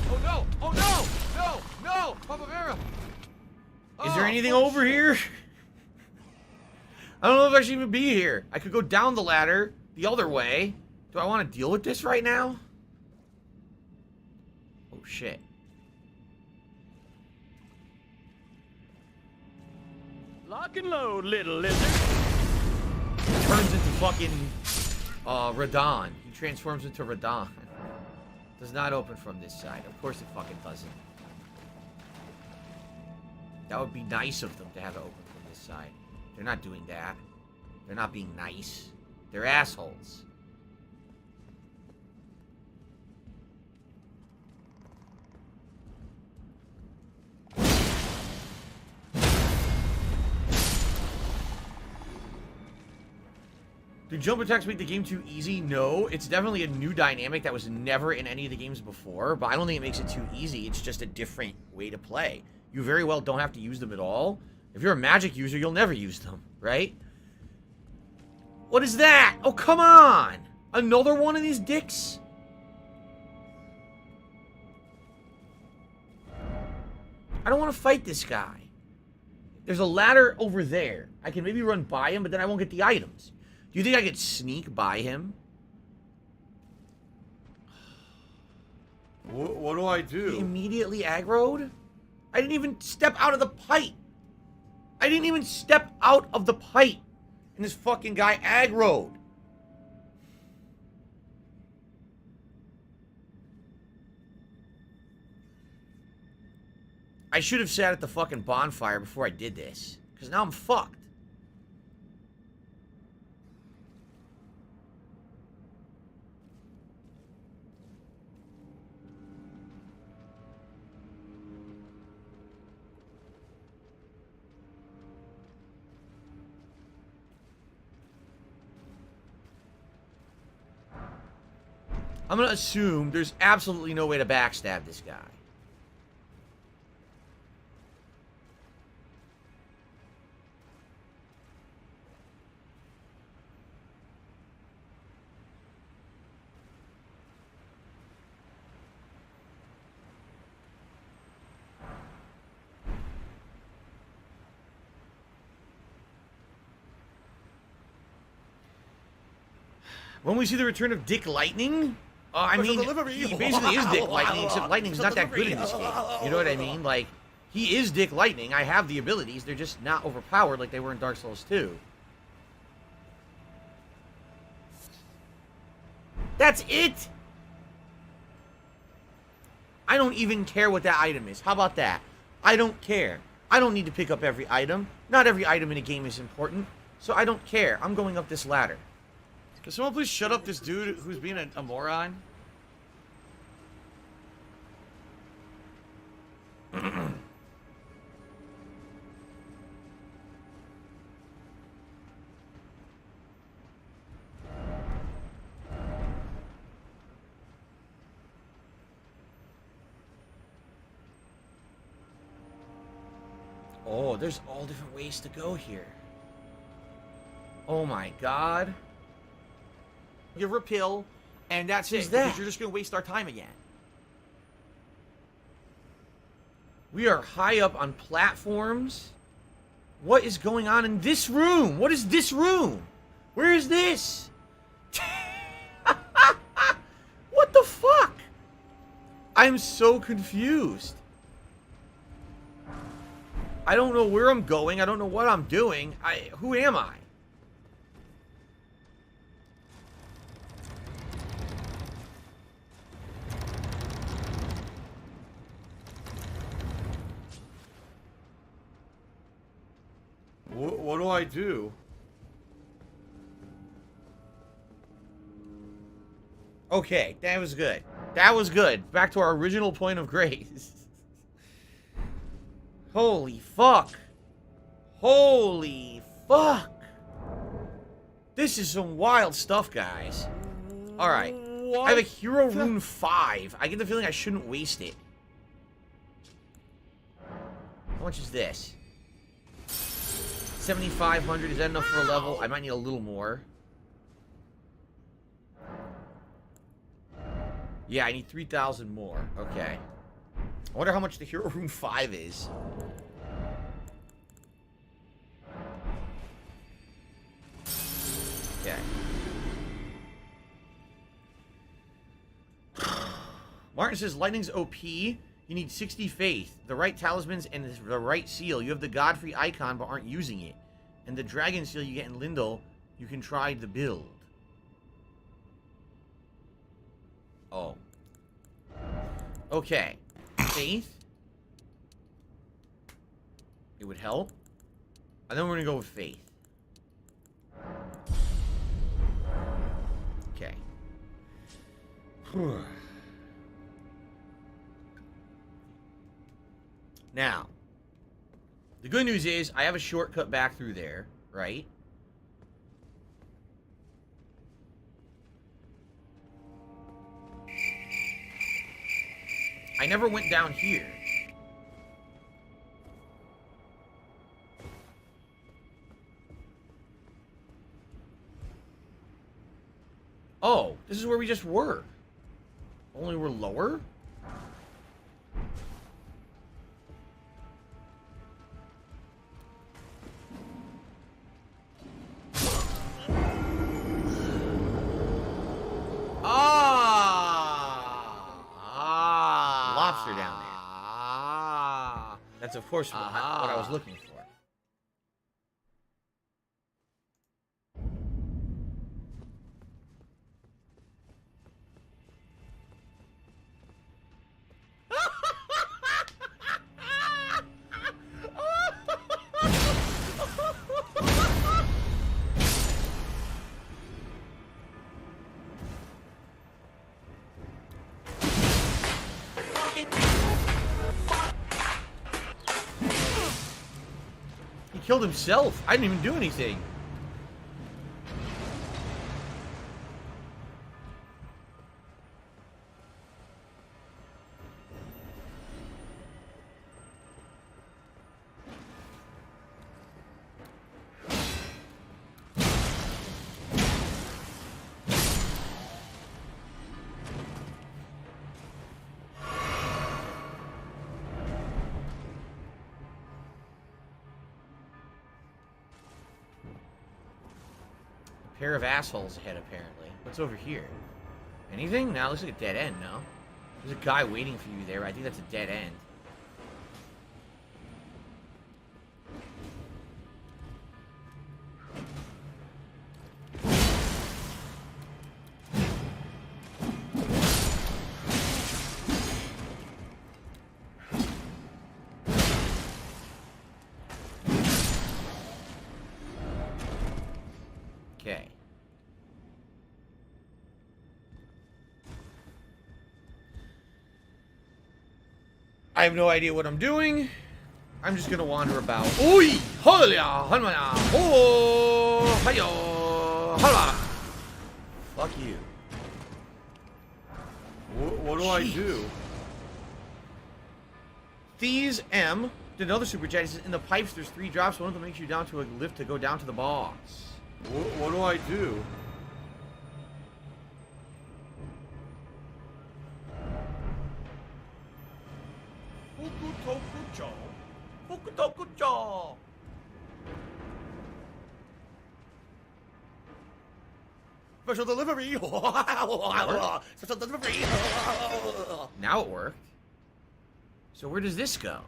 Oh no! Oh no! No! No! Papa Vera! Is there anything over here? I don't know if I should even be here. I could go down the ladder the other way. Do I want to deal with this right now? Oh shit. Lock and load, little lizard. He turns into fucking Radon. He transforms into Radon. Does not open from this side. Of course it fucking doesn't. That would be nice of them to have it open from this side. They're not doing that. They're not being nice. They're assholes. Do jump attacks make the game too easy? No, it's definitely a new dynamic that was never in any of the games before, but I don't think it makes it too easy. It's just a different way to play. You very well don't have to use them at all. If you're a magic user, you'll never use them, right? What is that? Oh, come on! Another one of these dicks? I don't want to fight this guy. There's a ladder over there. I can maybe run by him, but then I won't get the items. Do you think I could sneak by him? What do I do? He immediately aggroed? I didn't even step out of the pipe. I didn't even step out of the pipe. And this fucking guy aggroed. I should have sat at the fucking bonfire before I did this. Because now I'm fucked. I'm gonna assume there's absolutely no way to backstab this guy. When we see the return of Dick Lightning? I mean, he basically is Dick Lightning, except Lightning's not that good in this game. You know what I mean? Like, he is Dick Lightning. I have the abilities. They're just not overpowered like they were in Dark Souls 2. That's it! I don't even care what that item is. How about that? I don't care. I don't need to pick up every item. Not every item in a game is important. So I don't care. I'm going up this ladder. Can someone please shut up this dude who's being a moron? Oh, there's all different ways to go here. Oh my god. Give her a pill, and that's Who's it. that? Because you're just gonna waste our time again. We are high up on platforms. What is going on in this room? What is this room? Where is this? What the fuck? I'm so confused. I don't know where I'm going. I don't know what I'm doing. Who am I? What do I do? Okay, that was good. That was good. Back to our original point of grace. Holy fuck. Holy fuck. This is some wild stuff, guys. Alright. I have a Hero Rune 5. I get the feeling I shouldn't waste it. How much is this? 7,500. Is that enough for a level? I might need a little more. Yeah, I need 3,000 more. Okay. I wonder how much the Hero Rune 5 is. Okay. Martin says, lightning's OP. You need 60 faith, the right talismans, and the right seal. You have the Godfrey icon, but aren't using it. And the dragon seal you get in Lindell, you can try the build. Oh. Okay. Faith. It would help. And then we're going to go with faith. Okay. Now, the good news is I have a shortcut back through there, right? I never went down here. Oh, this is where we just were. Only we're lower? Lobster down there. That's of course what I was looking for. He killed himself. I didn't even do anything. Pair of assholes ahead, apparently. What's over here? Anything? No, looks like a dead end, no? There's a guy waiting for you there, but I think that's a dead end. Okay. I have no idea what I'm doing. I'm just gonna wander about. Oi! Hola! Hola! Oh! Hiyo! Hola! Fuck you. What do I do? These M Another super chat. He says, in the pipes, there's 3 drops. One of them makes you down to a lift to go down to the boss. What do I do? Special delivery. Special delivery. Now it worked. So where does this go?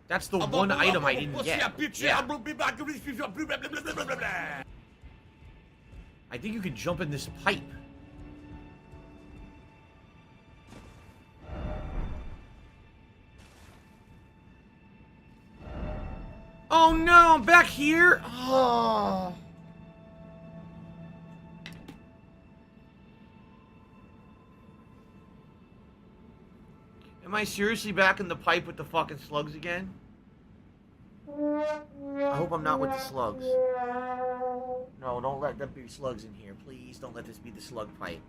That's the one item I didn't get. Yeah. I think you could jump in this pipe. Oh no, I'm back here. Oh. Am I seriously back in the pipe with the fucking slugs again? I hope I'm not with the slugs. No, don't let there be slugs in here. Please don't let this be the slug pipe.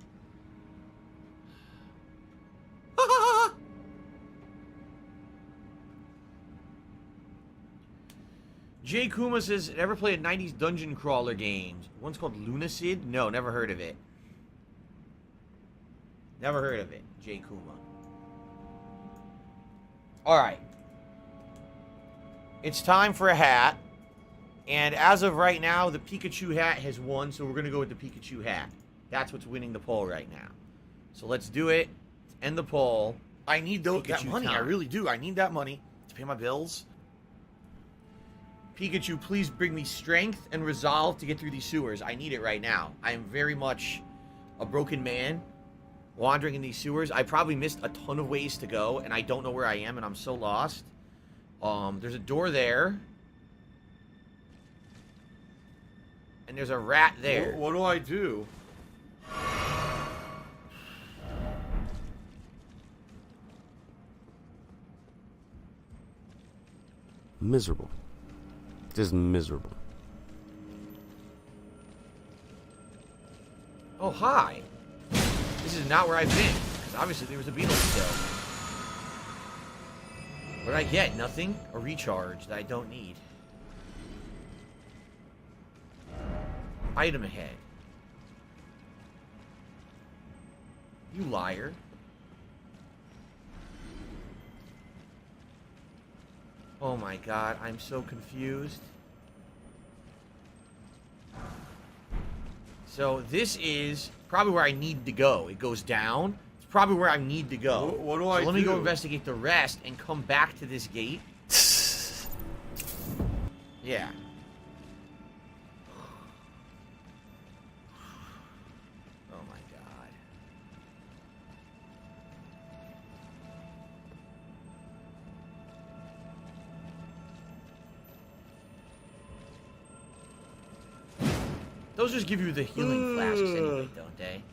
Jay Kuma says, ever played 90s dungeon crawler games? One's called Lunacid? No, never heard of it. Never heard of it, Jay Kuma. Alright. It's time for a hat. And as of right now, the Pikachu hat has won, so we're going to go with the Pikachu hat. That's what's winning the poll right now. So let's do it. Let's end the poll. I need that money. time. I really do. I need that money to pay my bills. Pikachu, please bring me strength and resolve to get through these sewers. I need it right now. I am very much a broken man wandering in these sewers. I probably missed a ton of ways to go, and I don't know where I am, and I'm so lost. There's a door there. And there's a rat there. What do I do? Miserable. Just miserable. Oh, hi. This is not where I've been, because obviously there was a beetle still. What did I get? Nothing? A recharge that I don't need. Item ahead. You liar. Oh my god, I'm so confused. So this is probably where I need to go. It goes down. It's probably where I need to go. What do so I let me do? go investigate the rest and come back to this gate. Yeah. Oh my god. Those just give you the healing flasks anyway, don't they?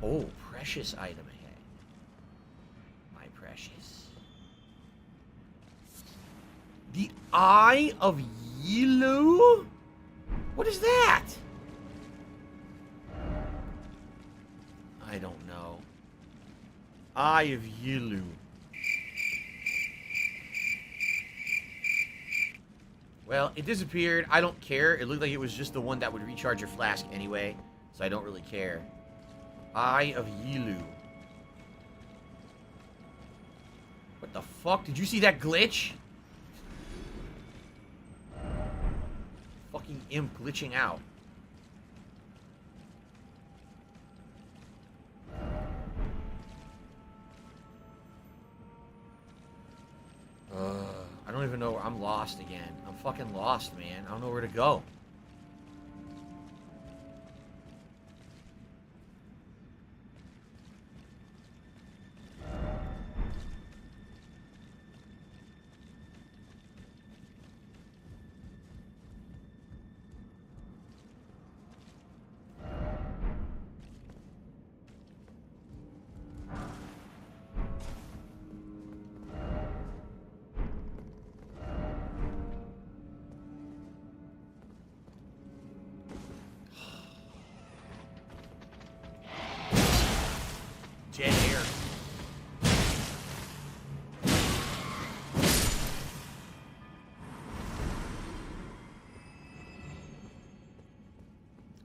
Oh, precious item ahead. My precious. The Eye of Yilu? What is that? I don't know. Eye of Yilu. Well, it disappeared. I don't care. It looked like it was just the one that would recharge your flask anyway, so I don't really care. Eye of Yilu. What the fuck? Did you see that glitch? Fucking imp glitching out. I don't even know. I'm lost again. I'm fucking lost, man. I don't know where to go. Dead air.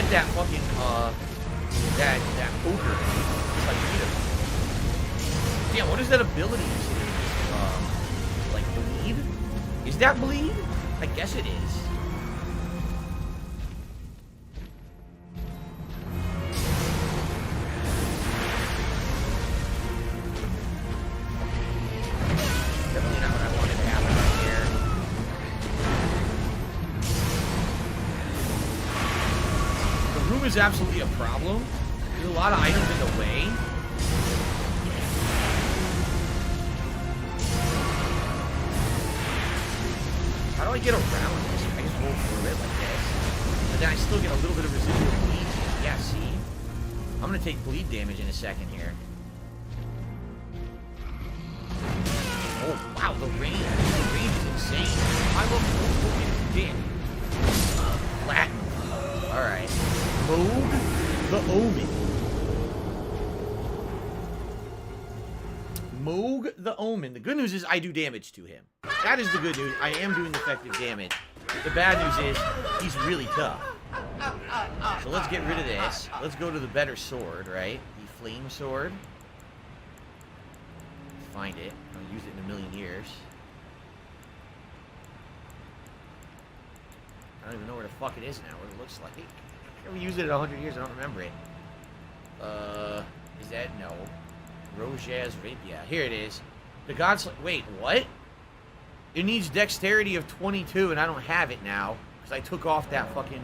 get that fucking, that poker. If I need it. Damn, what is that ability? Like bleed? Is that bleed? I guess it is. Definitely not what I wanted to happen right here. The room is absolutely a problem. There's a lot of items in the way. How do I get around this? I just roll through it like this. But then I still get a little bit of residual bleed. Yeah, see? I'm gonna take bleed damage in a second here. Oh, wow, the range. The range is insane. I love multiple damage. Latin. Alright. Moog the Omen. Moog the Omen. The good news is I do damage to him. That is the good news. I am doing effective damage. The bad news is he's really tough. So let's get rid of this. Let's go to the better sword, right? The flame sword. Let's find it. I haven't used it in a million years. I don't even know where the fuck it is now, what it looks like. I never used it in 100 years, I don't remember it. Is that? No. Rojaz Rapier. Here it is. The God's... Wait, what? It needs dexterity of 22, and I don't have it now. Because I took off that fucking...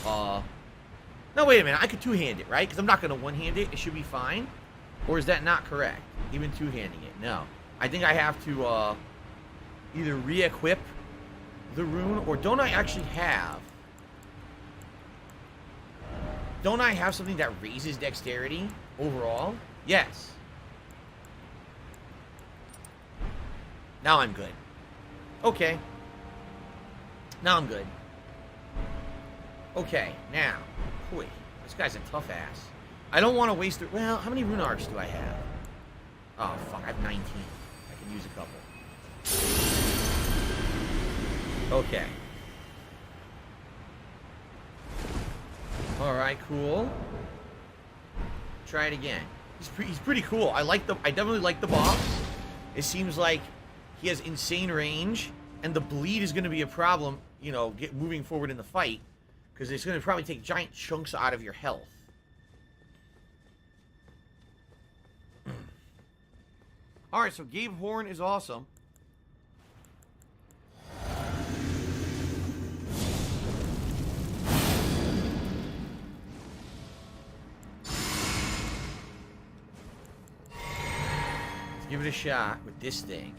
No, wait a minute. I could two-hand it, right? Because I'm not going to one-hand it. It should be fine. Or is that not correct? Even two-handing it. No. I think I have to, either re-equip the rune, or don't I actually have... Don't I have something that raises dexterity overall? Yes. Now I'm good. Okay. Now I'm good. Okay, now. Boy, this guy's a tough ass. I don't want to waste it. Well, how many rune arcs do I have? Oh, fuck, I have 19. I can use a couple. Okay. Alright, cool. Try it again. He's pretty cool. I definitely like the boss. It seems like he has insane range, and the bleed is going to be a problem, you know, moving forward in the fight, because it's going to probably take giant chunks out of your health. Alright, so Gabe Horn is awesome. Let's give it a shot with this thing.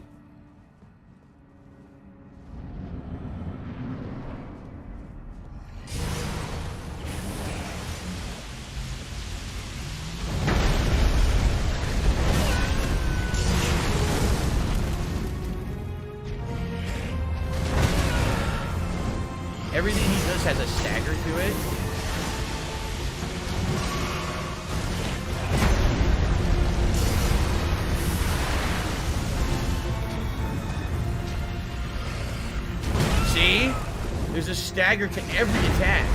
Everything he does has a stagger to it. See? There's a stagger to every attack.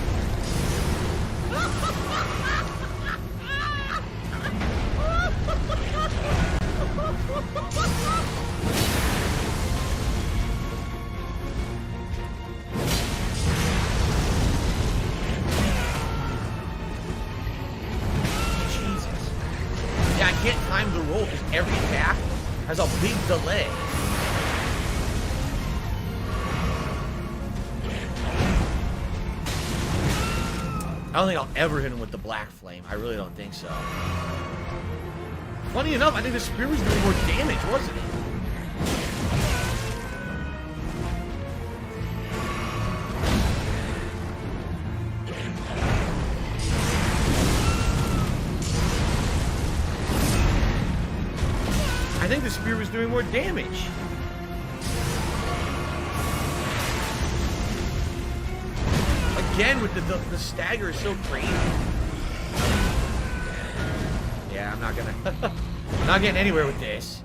Can't time the roll because every attack has a big delay. I don't think I'll ever hit him with the black flame. I really don't think so. Funny enough, I think the spear was doing more damage, wasn't it? I think the spear was doing more damage. Again, with the stagger is so crazy. Yeah, I'm not gonna... I'm not getting anywhere with this.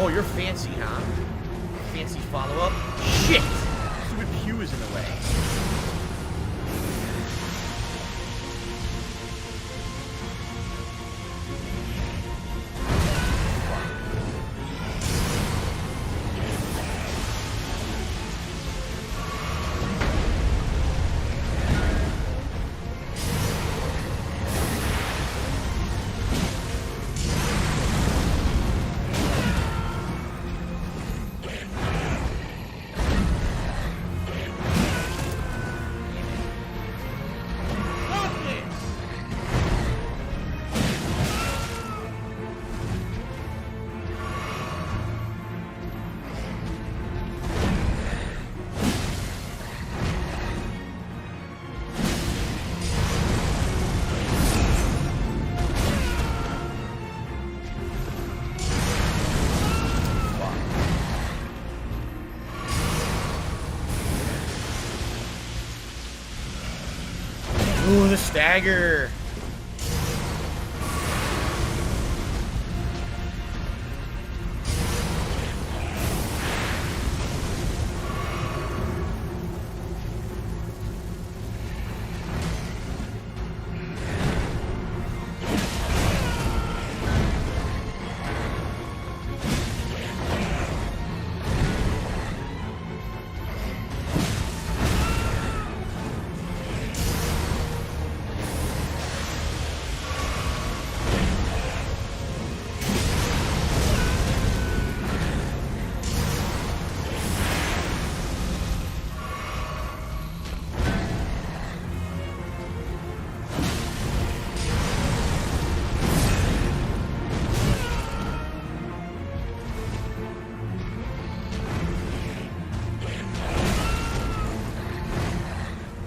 Oh, you're fancy, huh? Fancy follow-up? Shit! Stupid pew is in the way. Ooh, the stagger.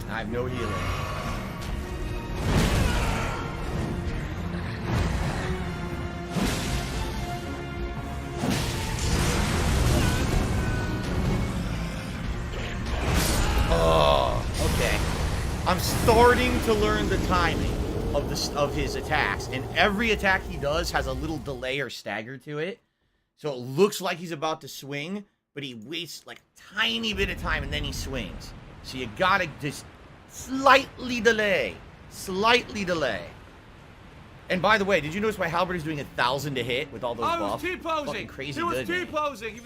I have no healing. Oh, okay. I'm starting to learn the timing of his attacks, and every attack he does has a little delay or stagger to it. So it looks like he's about to swing, but he waits like a tiny bit of time and then he swings. So you gotta just slightly delay. Slightly delay. And by the way, did you notice my halberd is doing 1,000 to hit with all those buffs? Fucking crazy good, man.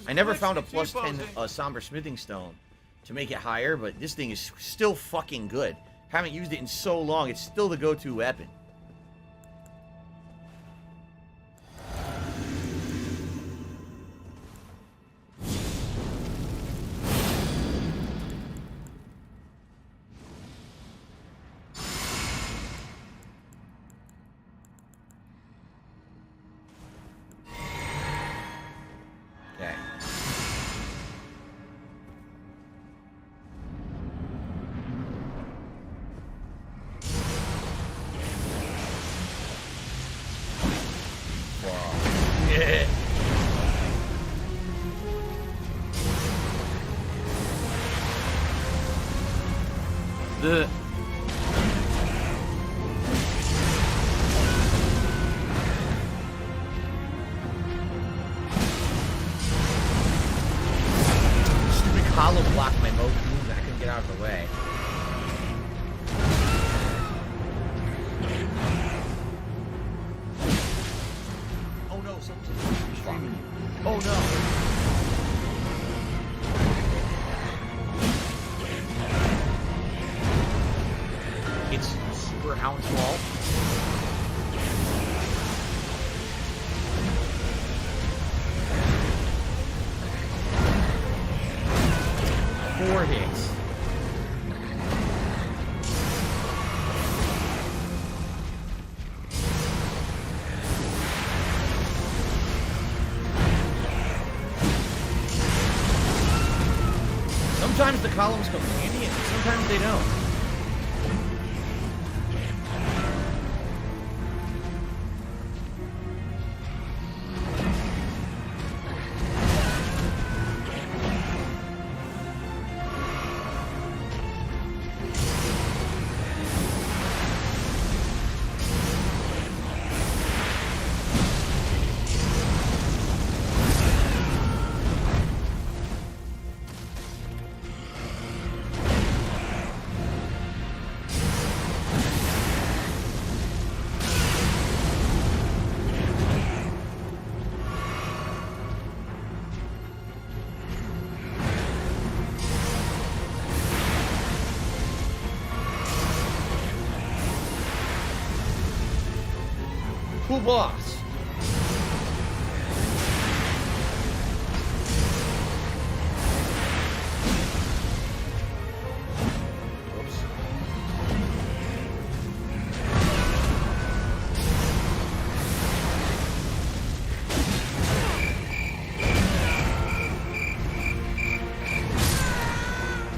I never found a plus 10 somber smithing stone to make it higher, but this thing is still fucking good. Haven't used it in so long, it's still the go-to weapon. Okay. Wow. Yeah. The stupid hollow blocked my move and I couldn't get out of the way. Oh no, someone's streaming you. Oh no. It's super Hound's fault. Four hits. Sometimes the columns come handy and sometimes they don't. cool boss. Oops.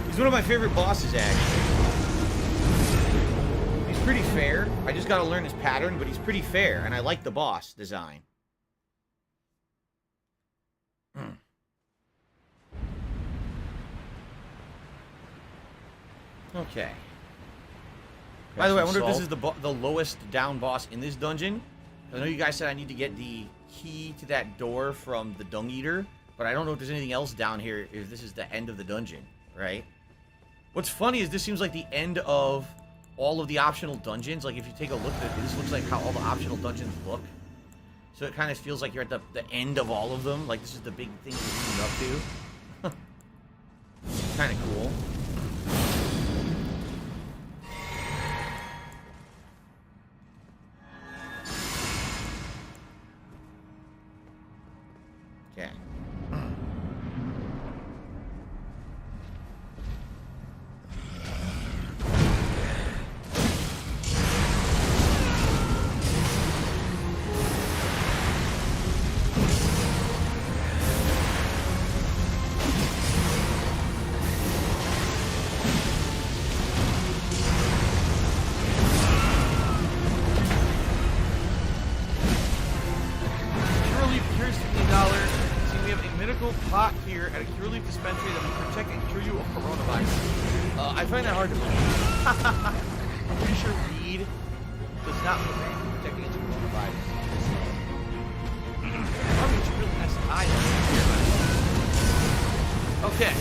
He's one of my favorite bosses, actually. He's pretty fair. I just gotta learn his pattern, but he's pretty fair, and I like the boss design. Okay. By the way, I wonder if this is the lowest down boss in this dungeon. I know you guys said I need to get the key to that door from the Dung Eater, but I don't know if there's anything else down here, if this is the end of the dungeon, right? What's funny is this seems like the end of all of the optional dungeons. Like, if you take a look at it, this looks like how all the optional dungeons look. So it kind of feels like you're at the end of all of them. Like, this is the big thing you're leading up to. Kind of cool. Okay. Pot here at a Cure Leaf dispensary that will protect and cure you of coronavirus. I find that hard to believe. I'm pretty sure weed does not protect against coronavirus. Probably it's really nice and high. Okay.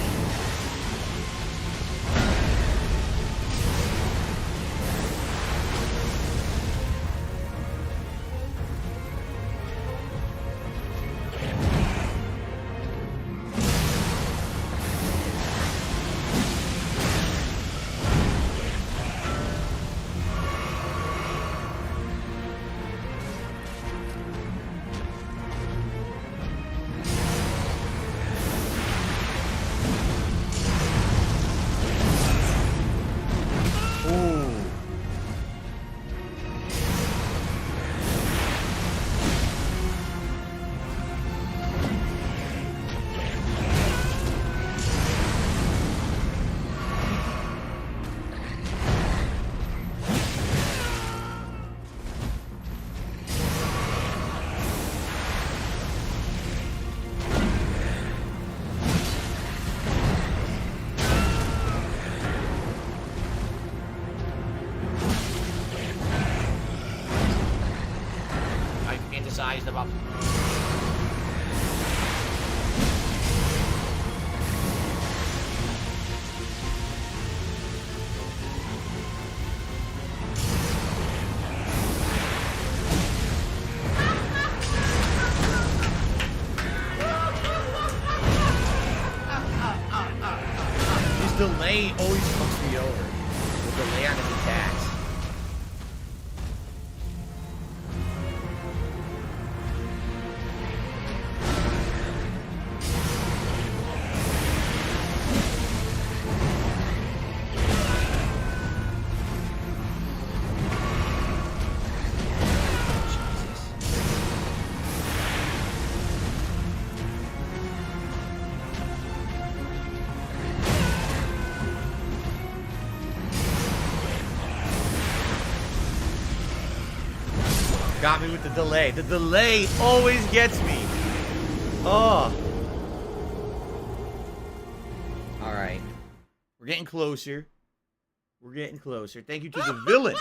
About this delay always fucks me over. The delay on his attacks. Got me with the delay. The delay always gets me. Oh. All right. We're getting closer. We're getting closer. Thank you to the villain.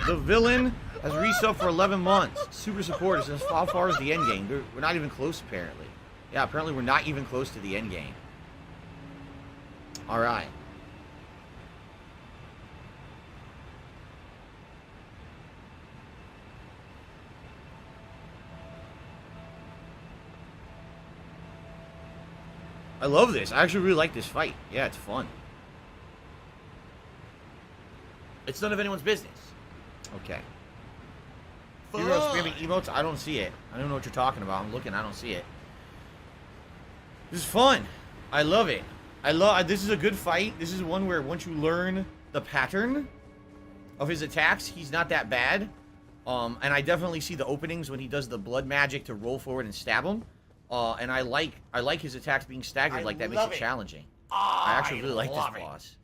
The villain has resubbed for 11 months. Super supporters. As far as the end game. We're not even close, apparently. Yeah, apparently we're not even close to the end game. All right. I love this. I actually really like this fight. Yeah, it's fun. It's none of anyone's business. Okay. Hero spamming emotes? I don't see it. I don't know what you're talking about. I'm looking. I don't see it. This is fun. I love it. This is a good fight. This is one where once you learn the pattern of his attacks, he's not that bad. And I definitely see the openings when he does the blood magic to roll forward and stab him. And I like his attacks being staggered like that. Makes it challenging. I actually really like this boss.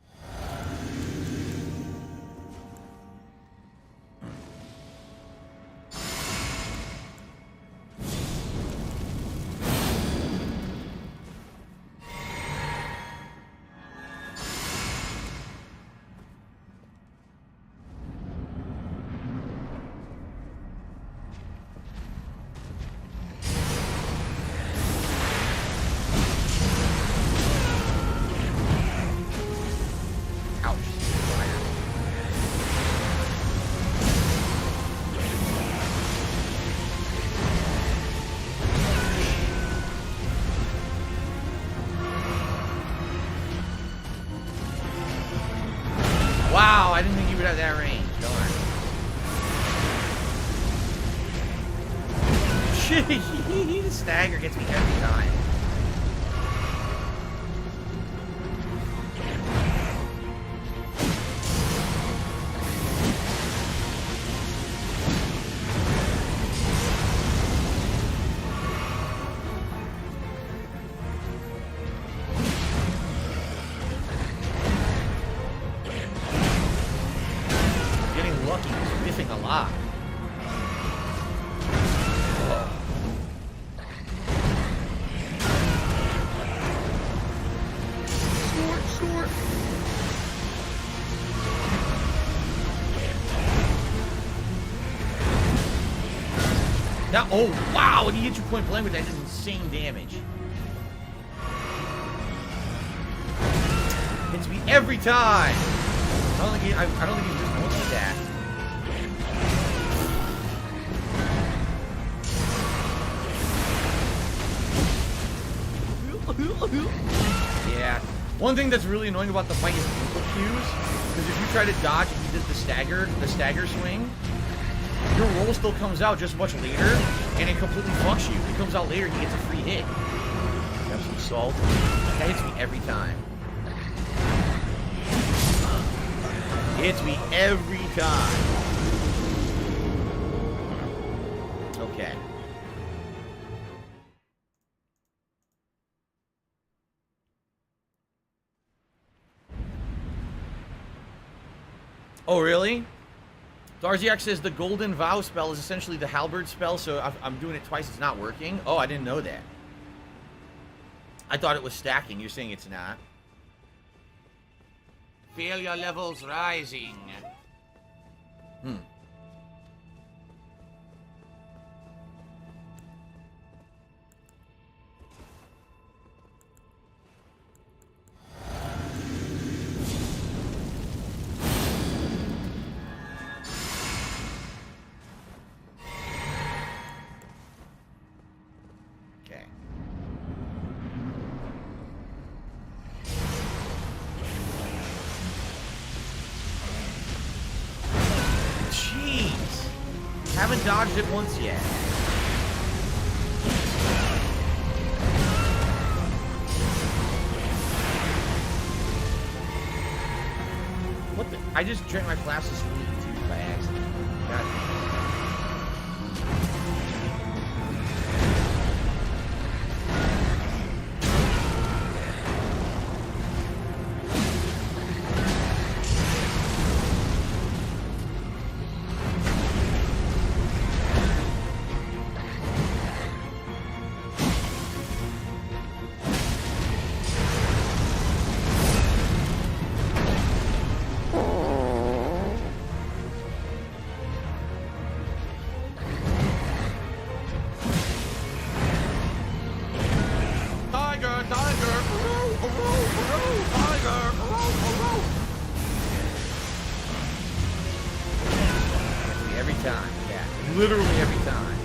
Wow, I didn't think you would have that range. Darn. Shit, the stagger gets me every time. Now, oh wow! When he hits you point blank with that, is insane damage. Hits me every time. I don't think he's just going like that. Yeah. One thing that's really annoying about the fight is input cues, because if you try to dodge and he does the stagger swing, your roll still comes out just much later, and it completely fucks you. It comes out later and he gets a free hit. Have some salt. That hits me every time. It hits me every time. Okay. Oh, really? Darziak says the Golden Vow spell is essentially the Halberd spell, so I'm doing it twice, it's not working. Oh, I didn't know that. I thought it was stacking. You're saying it's not. Feel your levels rising. Haven't dodged it once yet. What the? I just drank my glass of sweet tea by accident. God. Literally every time.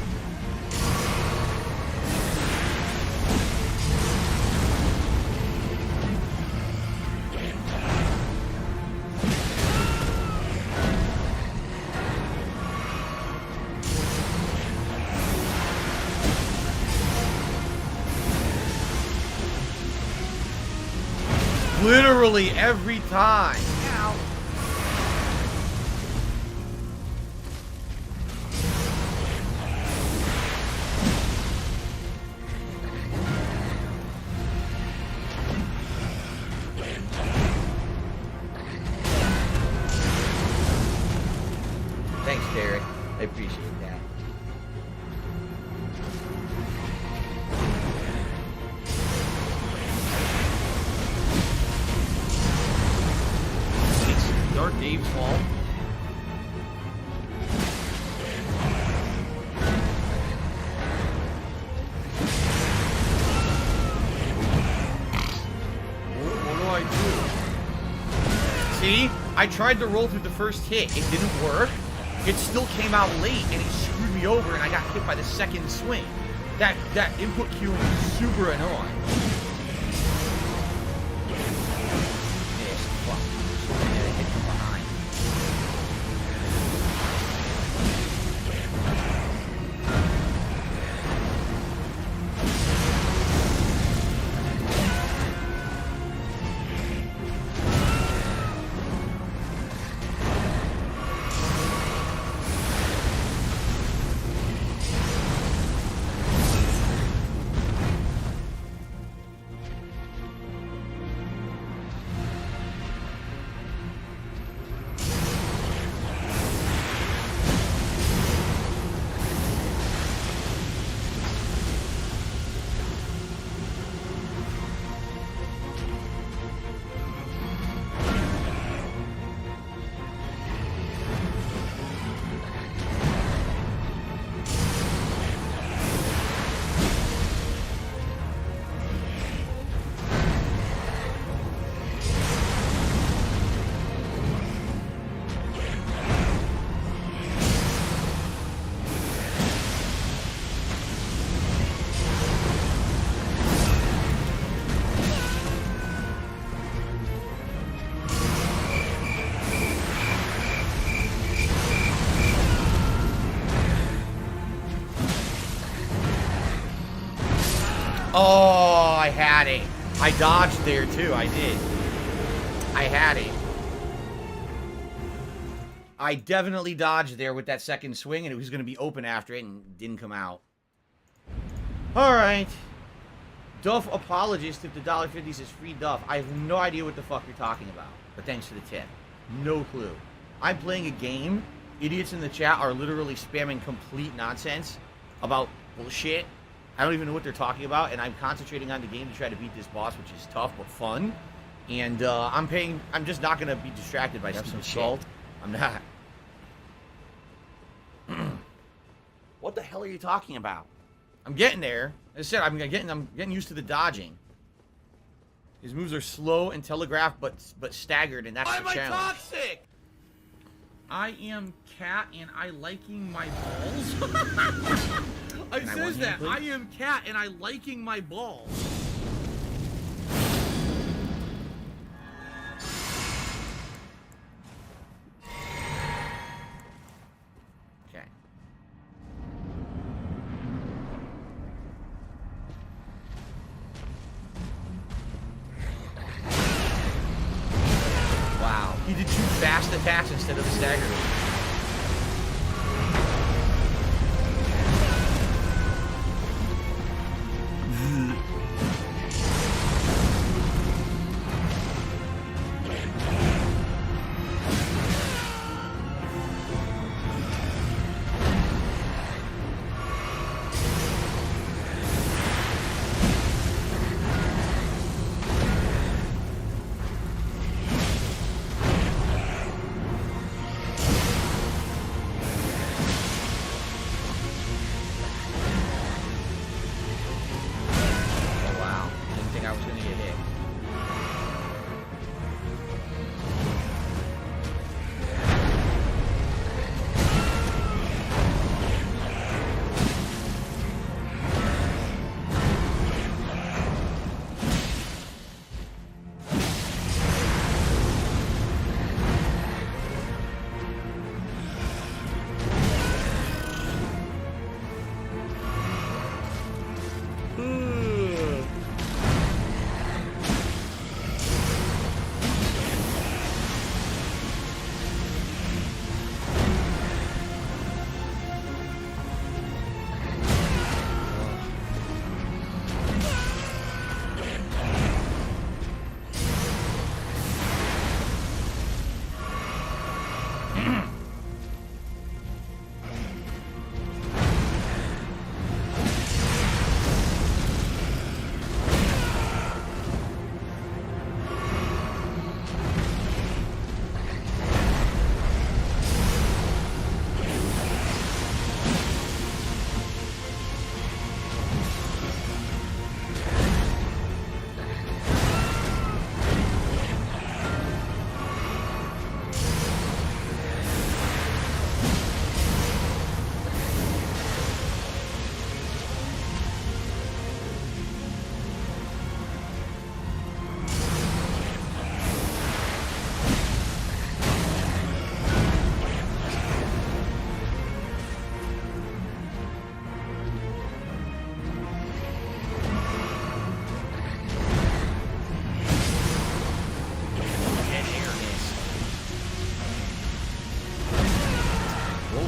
Literally every time. Ow. Thanks, Derek. I appreciate that. It's Dark Dave's fault. What do I do? See? I tried to roll through the first hit. It didn't work. It still came out late, and it screwed me over, and I got hit by the second swing. That input queuing is super annoying. Yes, fuck. I gotta hit from behind. Oh, I had it. I dodged there too. I did. I had it. I definitely dodged there with that second swing, and it was going to be open after it, and didn't come out. All right. Duff apologist if the $1.50 is free Duff. I have no idea what the fuck you're talking about, but thanks for the tip. No clue. I'm playing a game. Idiots in the chat are literally spamming complete nonsense about bullshit. I don't even know what they're talking about, and I'm concentrating on the game to try to beat this boss, which is tough but fun. And I'm just not gonna be distracted by stupid shit. I'm not. What the hell are you talking about? I'm getting there. As I said, I'm getting used to the dodging. His moves are slow and telegraphed, but staggered, and that's the challenge. Why am I toxic? I am Cat, and I liking my balls. It says that. I am Cat, and I liking my balls. Okay. Wow. He did 2 fast attacks instead of the staggered.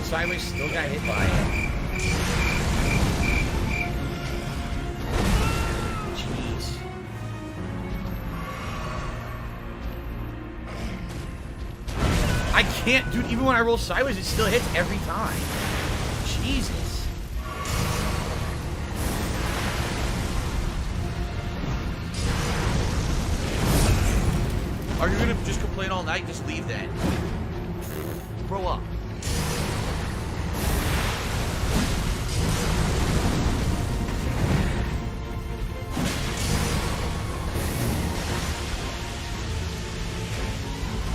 sideways, still got hit by it. Jeez. I can't, dude, even when I roll sideways, it still hits every time. Jesus. Are you gonna just complain all night? Just leave then. Grow up.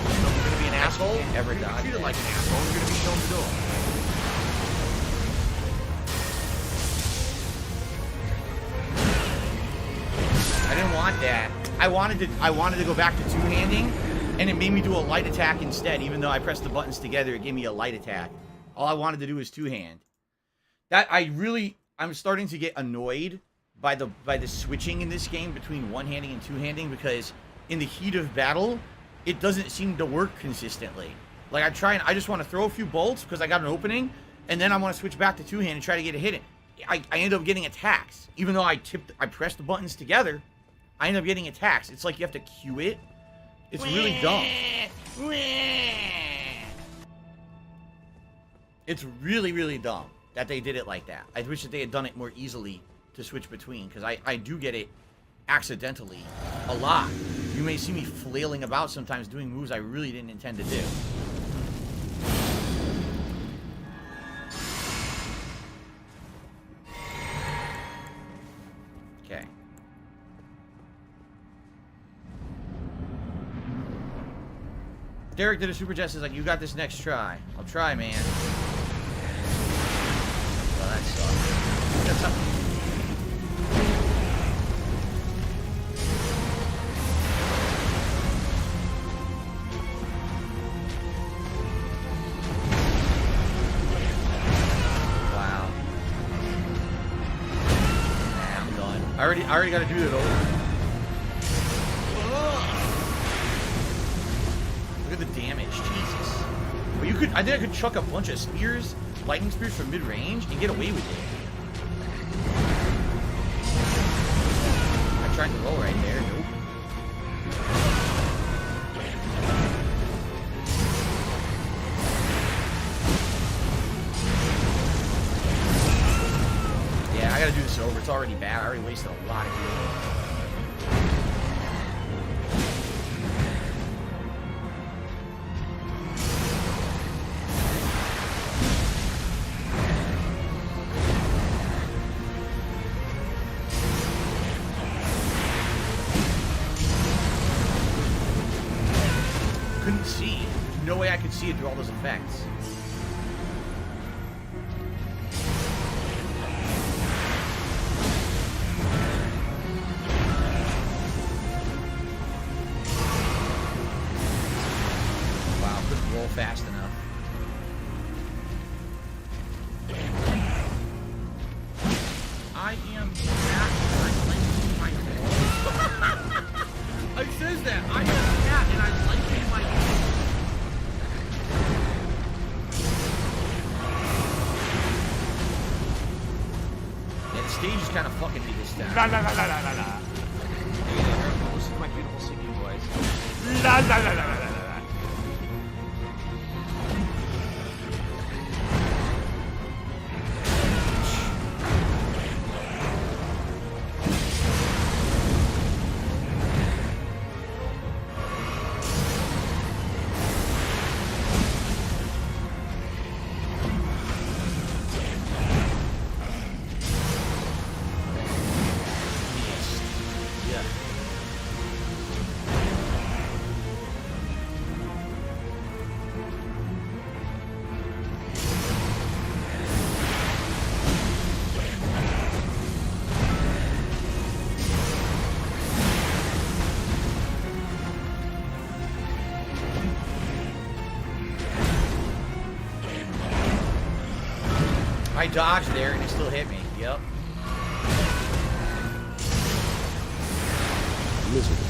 You're gonna be an asshole? Ever die? Treat it like an asshole. You're gonna be shown the door. I didn't want that. I wanted to go back to two-handing, and it made me do a light attack instead. Even though I pressed the buttons together, it gave me a light attack. All I wanted to do was two-hand. I'm starting to get annoyed by the switching in this game between one-handing and two-handing, because in the heat of battle, it doesn't seem to work consistently. Like, I just want to throw a few bolts because I got an opening, and then I want to switch back to two-hand and try to get a hit in. I end up getting attacks. Even though I pressed the buttons together, I end up getting attacks. It's like you have to cue it. It's really dumb. It's really, really dumb that they did it like that. I wish that they had done it more easily to switch between, because I do get it accidentally a lot. You may see me flailing about sometimes doing moves I really didn't intend to do. Okay. Derek did a super chat, says like, you got this next try. I'll try, man. Oh, that sucks. That's up. Wow. Nah, I'm done. I already got to do that over. Look at the damage, Jesus. But you could, I think I could chuck a bunch of spears, lightning spears from mid-range, and get away with it. I tried to roll right there. Nope. Yeah, I gotta do this over. It's already bad. I already wasted a lot of healing. Couldn't see. No way I could see it through all those effects. Wow, couldn't roll fast enough. I am fat and I lengthen my It says that. I am fat and I lengthen my Yeah, the stage is kind of fucking me this time. La la la la la la la. Listen to my beautiful singing voice. La la la la la la la. I dodged there and it still hit me. Yep. Miserable.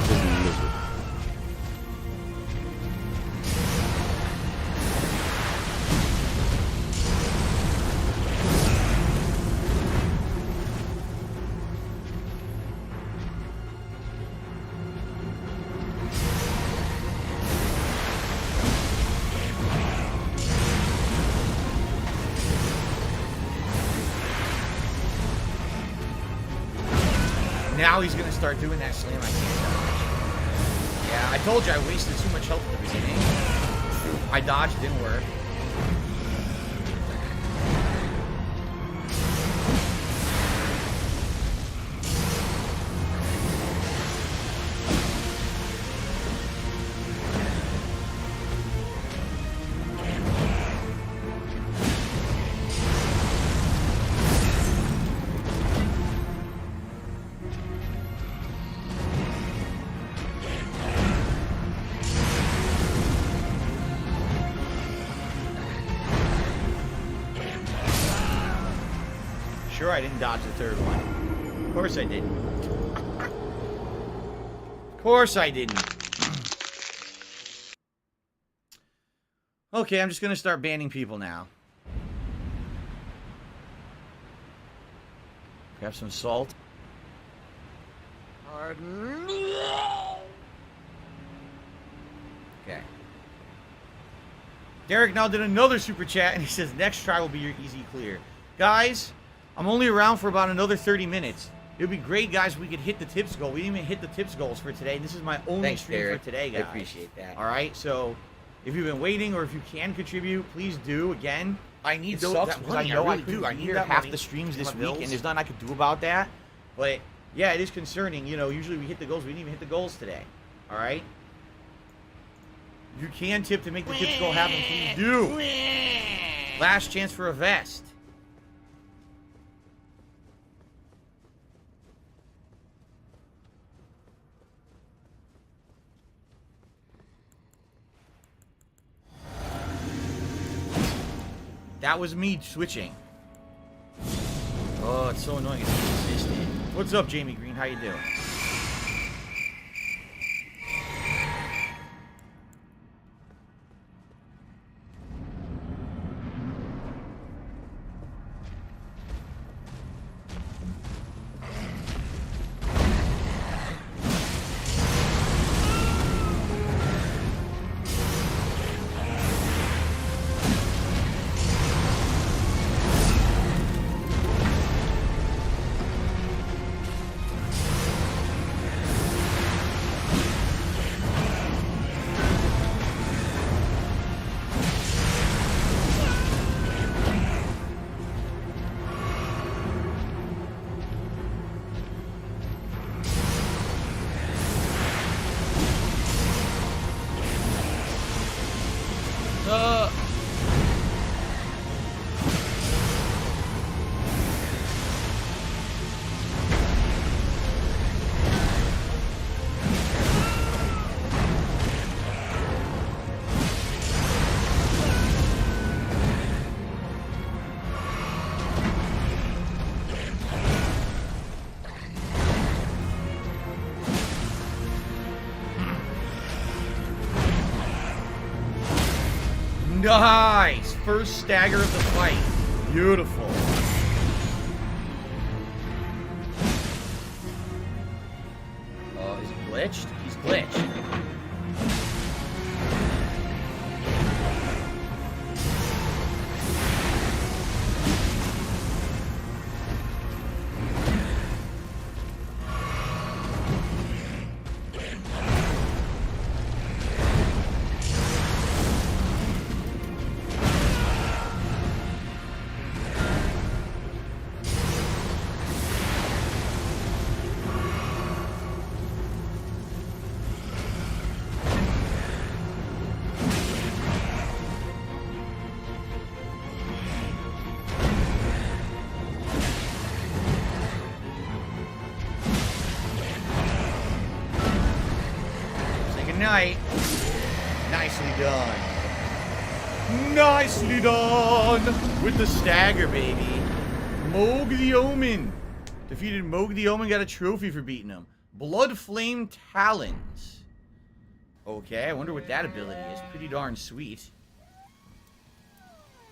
Just miserable. Now he's gonna start doing that slam I can't dodge. Yeah, I told you I wasted too much health at the beginning. My dodge didn't work. Sure, I didn't dodge the third one. Of course I didn't. Of course I didn't. Okay, I'm just gonna start banning people now. Grab some salt. Okay. Derek now did another super chat, and he says, next try will be your easy clear. Guys, I'm only around for about another 30 minutes. It would be great, guys, if we could hit the tips goal. We didn't even hit the tips goals for today. This is my only stream Derek. for today, guys. I appreciate that. All right, so if you've been waiting or if you can contribute, please do. Again, I need those that because I money. know I really do. I need need half that money the streams for this my week, bills. and there's nothing I could do about that. But yeah, it is concerning. You know, usually we hit the goals. We didn't even hit the goals today. All right. You can tip to make the tips goal happen. Please do. Last chance for a vest. That was me switching. Oh, it's so annoying. It's consistent. What's up, Jamie Green? How you doing? Nice! First stagger of the fight. Beautiful. Oh, is he glitched? He's glitched. Night. Nicely done. Nicely done! With the stagger, baby. Moog the Omen. Defeated Moog the Omen, got a trophy for beating him. Blood Flame Talons. Okay, I wonder what that ability is. Pretty darn sweet.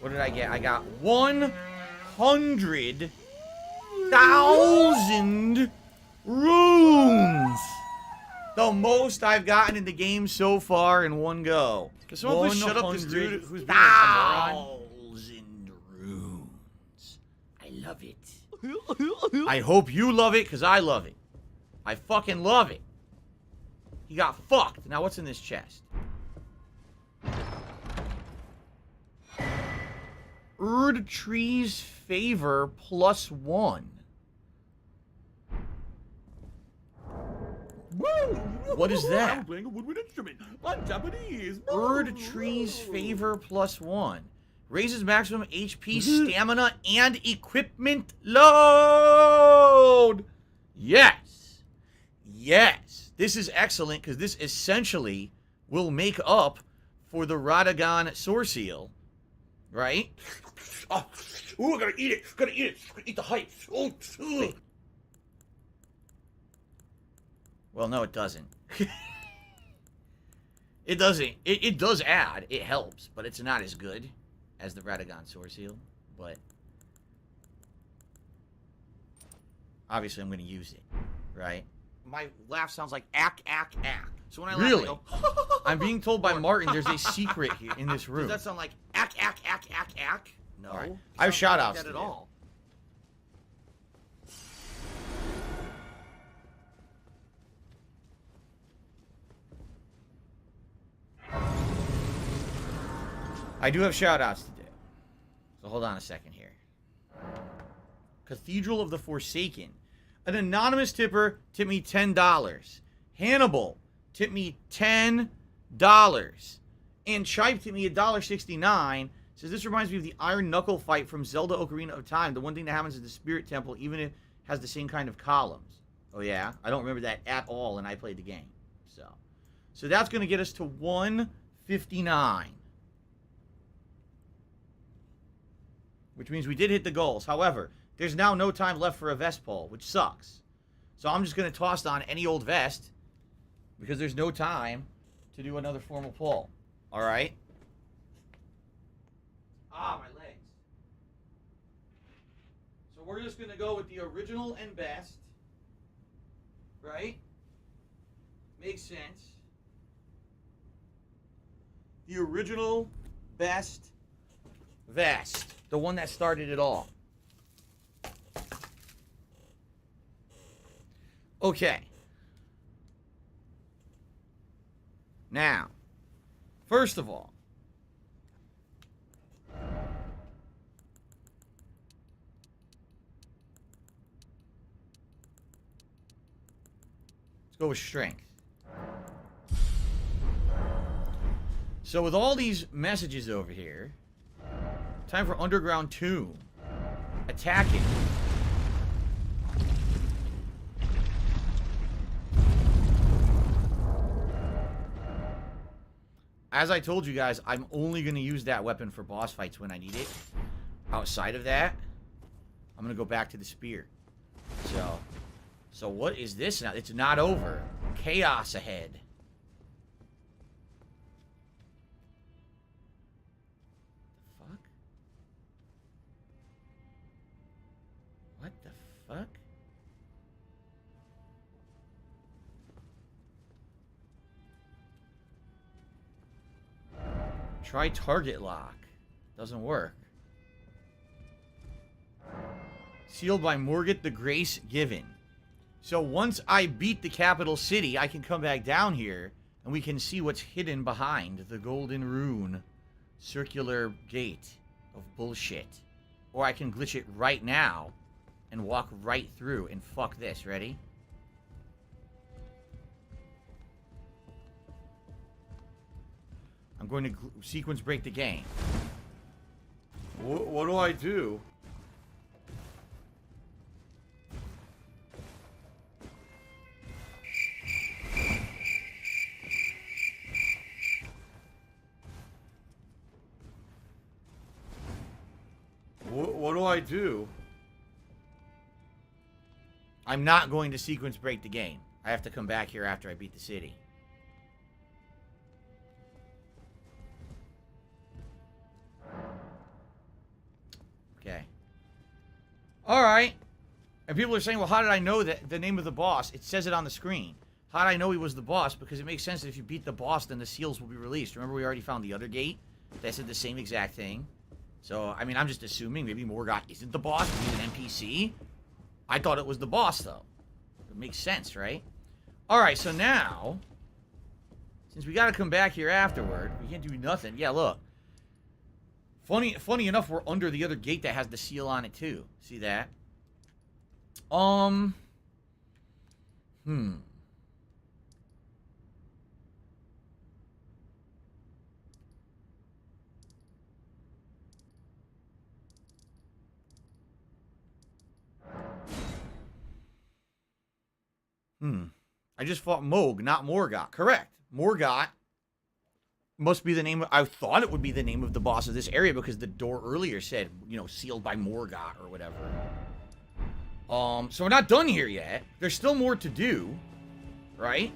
What did I get? I got 100,000 runes. The most I've gotten in the game so far in one go. Can someone please shut up this dude who's being a moron? 100,000 runes. I love it. I hope you love it, because I love it. I fucking love it. He got fucked. Now what's in this chest? Erd Tree's Favor +1. What is that? I'm playing a woodwind instrument. I'm Japanese. Erd Tree's Favor +1. Raises maximum HP, stamina, and equipment load. Yes. Yes. This is excellent because this essentially will make up for the Radagon Sword Seal. Right? Oh, ooh, I gotta eat it. Gotta eat it. Gotta eat the hype. Oh, ugh. Well, no, it doesn't. It doesn't. It does add. It helps, but it's not as good as the Radagon Sword Seal. But obviously, I'm going to use it, right? My laugh sounds like ack, ack, ack. So when I laugh, I go, I'm being told by Martin there's a secret here in this room. Does that sound like ack, ack, ack, ack, ack? No. All right. I have shout outs like that at all. I do have shout-outs to do. So hold on a second here. Cathedral of the Forsaken. An anonymous tipper tipped me $10. Hannibal tipped me $10. And Chipe tipped me $1.69. Says, this reminds me of the Iron Knuckle fight from Zelda Ocarina of Time. The one thing that happens is the Spirit Temple, even if it has the same kind of columns. Oh, yeah? I don't remember that at all, and I played the game. So that's going to get us to 159. Which means we did hit the goals. However, there's now no time left for a vest pull, which sucks. So I'm just going to toss on any old vest because there's no time to do another formal pull. All right? Ah, my legs. So we're just going to go with the original and best. Right? Makes sense. The original best vest. The one that started it all. Okay. Now, first of all, let's go with strength. So with all these messages over here, time for Underground 2. Attacking. As I told you guys, I'm only going to use that weapon for boss fights when I need it. Outside of that, I'm going to go back to the spear. So what is this now? It's not over. Chaos ahead. What the fuck? Try target lock. Doesn't work. Sealed by Morgott the Grace Given. So once I beat the capital city, I can come back down here and we can see what's hidden behind the golden rune circular gate of bullshit. Or I can glitch it right now and walk right through and fuck this. Ready? I'm going to sequence break the game. What do I do? What do I do? I'm not going to sequence break the game. I have to come back here after I beat the city. Okay. Alright. And people are saying, well, how did I know that the name of the boss? It says it on the screen. How did I know he was the boss? Because it makes sense that if you beat the boss, then the seals will be released. Remember, we already found the other gate? That said the same exact thing. So, I mean, I'm just assuming maybe Morgott isn't the boss. He's an NPC. I thought it was the boss, though. It makes sense, right? Alright, so now, since we gotta come back here afterward, we can't do nothing. Yeah, look. Funny enough, we're under the other gate that has the seal on it, too. See that? I just fought Moog, not Morgot. Correct. Morgot must be the name of... I thought it would be the name of the boss of this area because the door earlier said, you know, sealed by Morgot or whatever. So we're not done here yet. There's still more to do, right?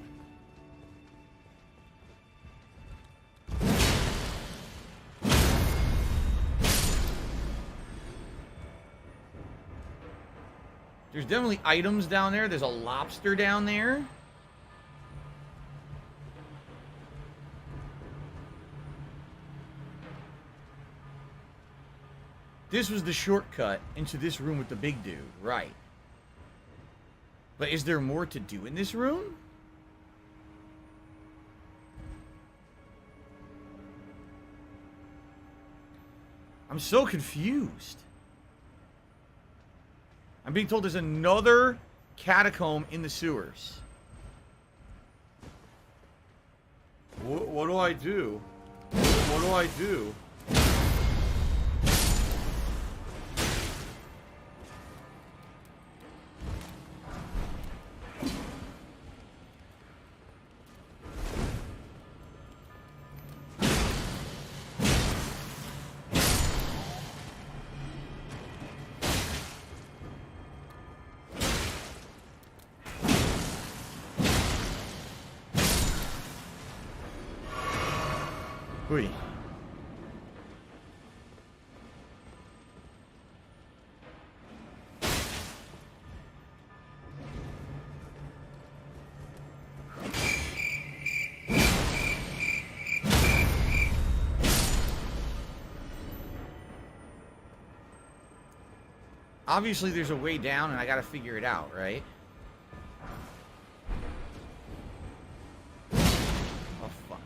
There's definitely items down there. There's a lobster down there. This was the shortcut into this room with the big dude, right? But is there more to do in this room? I'm so confused. I'm being told there's another catacomb in the sewers. What do I do? What do I do? Hui. Obviously, there's a way down, and I gotta figure it out, right? Oh, fuck.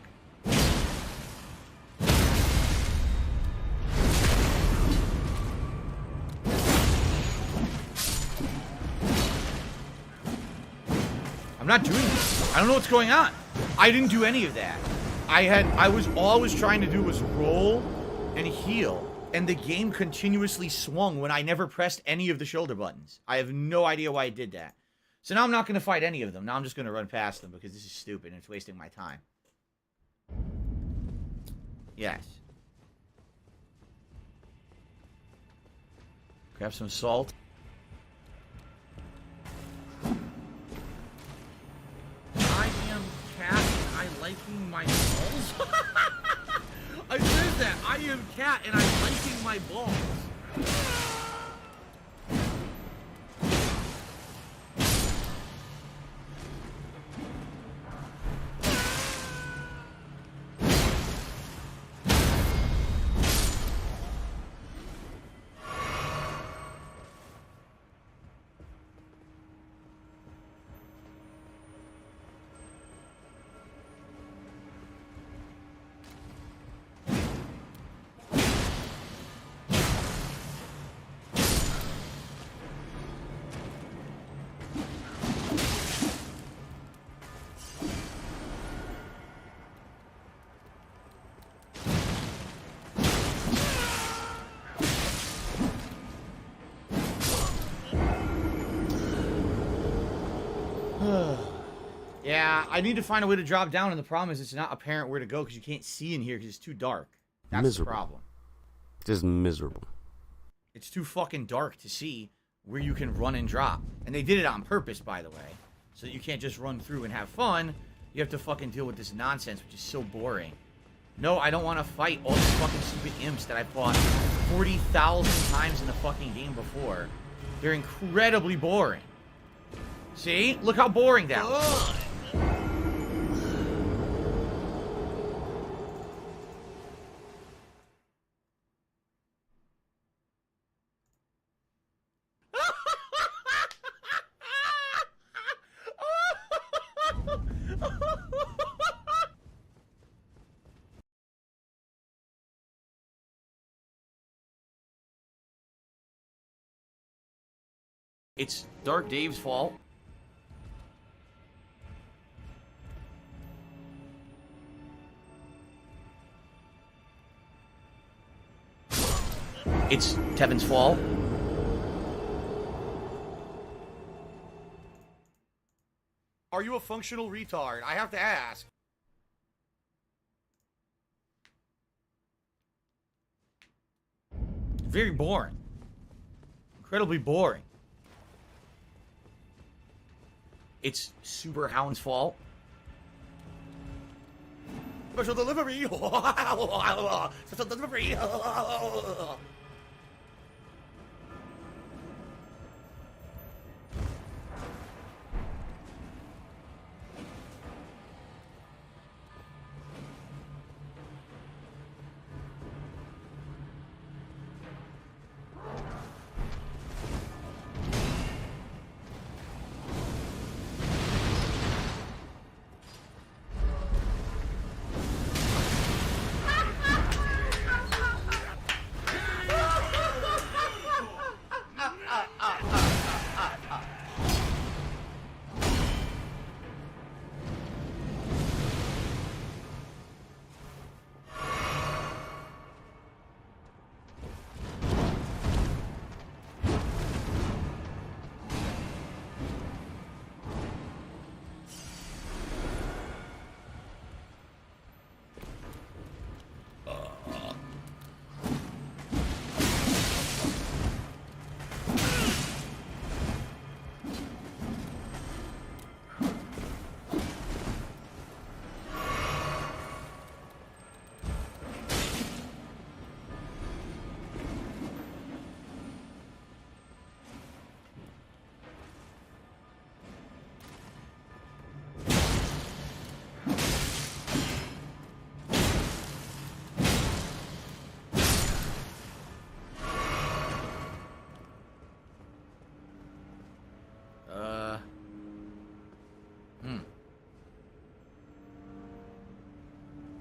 I'm not doing this. I don't know what's going on. I didn't do any of that. All I was trying to do was roll and heal. And the game continuously swung when I never pressed any of the shoulder buttons. I have no idea why it did that. So now I'm not going to fight any of them. Now I'm just going to run past them because this is stupid and it's wasting my time. Yes. Grab some salt. I am cat and I liking my balls. I said that. I am cat and I'm liking my balls. Yeah, I need to find a way to drop down, and the problem is it's not apparent where to go because you can't see in here because it's too dark. That's Miserable. the problem. Just miserable. It's too fucking dark to see where you can run and drop. And they did it on purpose, by the way. So that you can't just run through and have fun. You have to fucking deal with this nonsense, which is so boring. No, I don't want to fight all these fucking stupid imps that I fought 40,000 times in the fucking game before. They're incredibly boring. See? Look how boring that was. It's Dark Dave's fault. It's Tevin's fault. Are you a functional retard? I have to ask. Very boring. Incredibly boring. It's Super Hound's fault. Special delivery! Special delivery!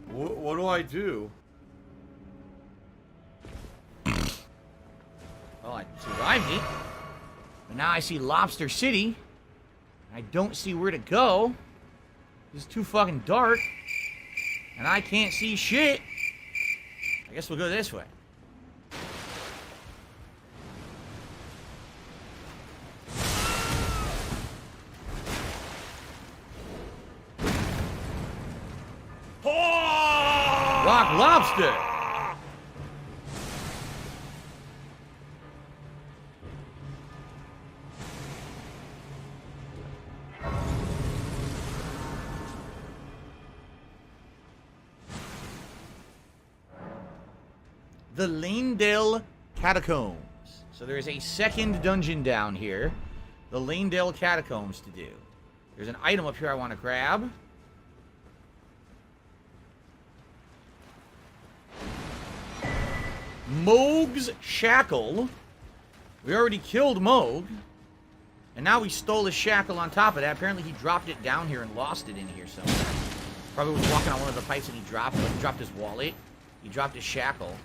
What do I do? Well, I survived it. But now I see Lobster City. I don't see where to go. It's too fucking dark. And I can't see shit. I guess we'll go this way. Rock Lobster! The Lanedale Catacombs. So there's a second dungeon down here. The Lanedale Catacombs to do. There's an item up here I want to grab. Moog's Shackle. We already killed Moog. And now we stole his shackle on top of that. Apparently he dropped it down here and lost it in here somewhere. Probably was walking on one of the pipes and he dropped it. He dropped his wallet. He dropped his shackle.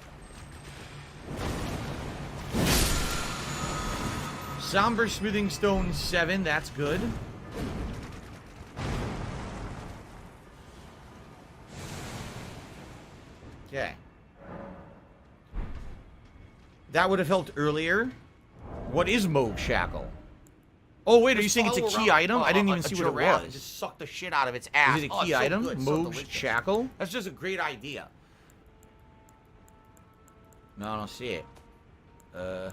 Somber Smithing Stone 7. That's good. Okay. That would have helped earlier. What is Moog Shackle? Oh, wait, are you saying it's a key item? I didn't even see what it was. Just suck the shit out of its ass. Is it a key item? Moog Shackle? That's just a great idea. No, I don't see it. The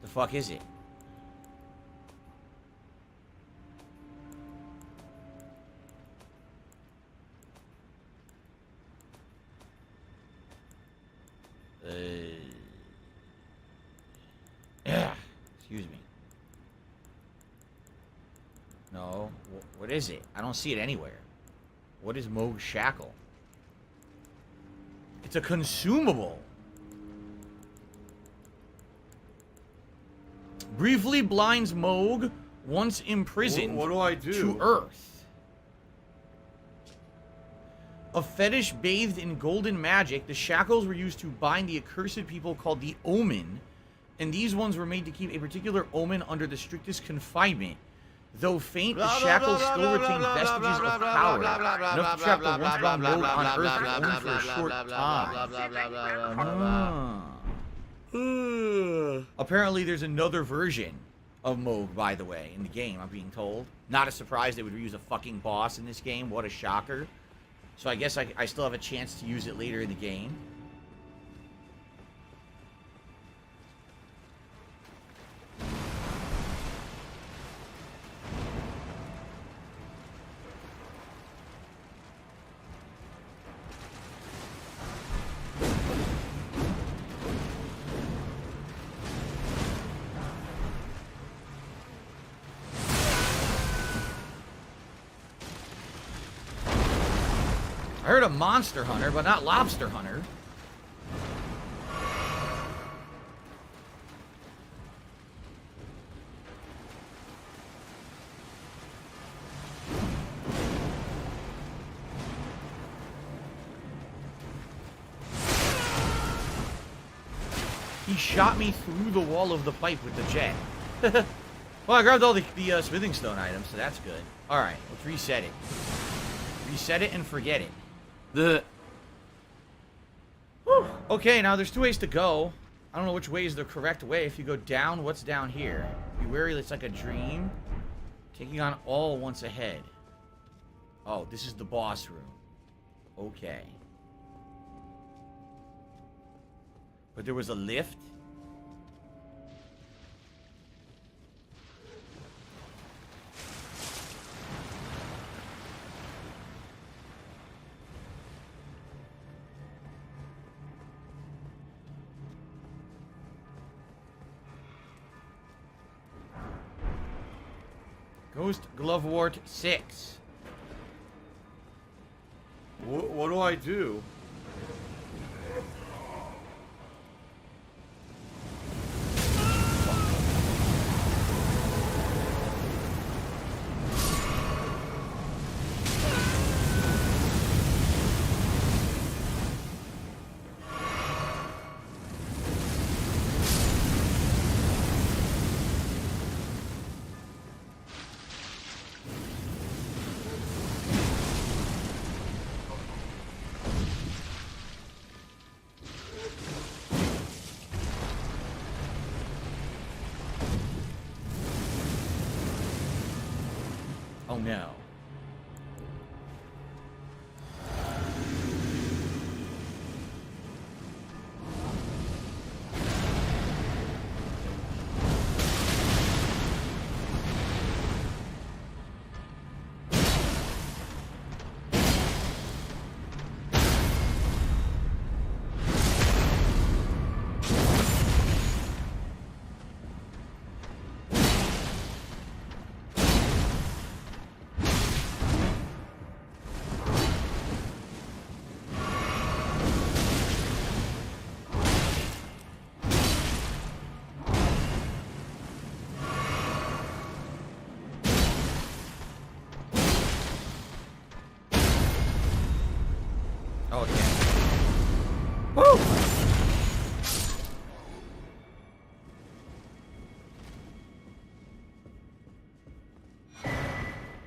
fuck is it? Yeah. Excuse me. No. What is it? I don't see it anywhere. What is Moog Shackle? It's a consumable. Briefly blinds Moog once imprisoned what do I do? to Earth. A fetish bathed in golden magic, the shackles were used to bind the accursed people called the Omen, and these ones were made to keep a particular omen under the strictest confinement. Though faint, the shackles still retain vestiges of power, enough to trap the once-bound rogue on Earth but only for a short time. Apparently, there's another version of Moog, by the way, in the game, I'm being told. Not a surprise they would use a fucking boss in this game. What a shocker. So I guess I still have a chance to use it later in the game. I heard a monster hunter, but not lobster hunter. He shot me through the wall of the pipe with the jet. Well, I grabbed all the smithing stone items, so that's good. Alright, let's reset it. Reset it and forget it. Okay, now there's two ways to go. I don't know which way is the correct way. If you go down, what's down here? Be wary, it's like a dream. Taking on all once ahead. Oh, this is the boss room. Okay. But there was a lift. Ghost Glovewort 6. What do I do? Oh no.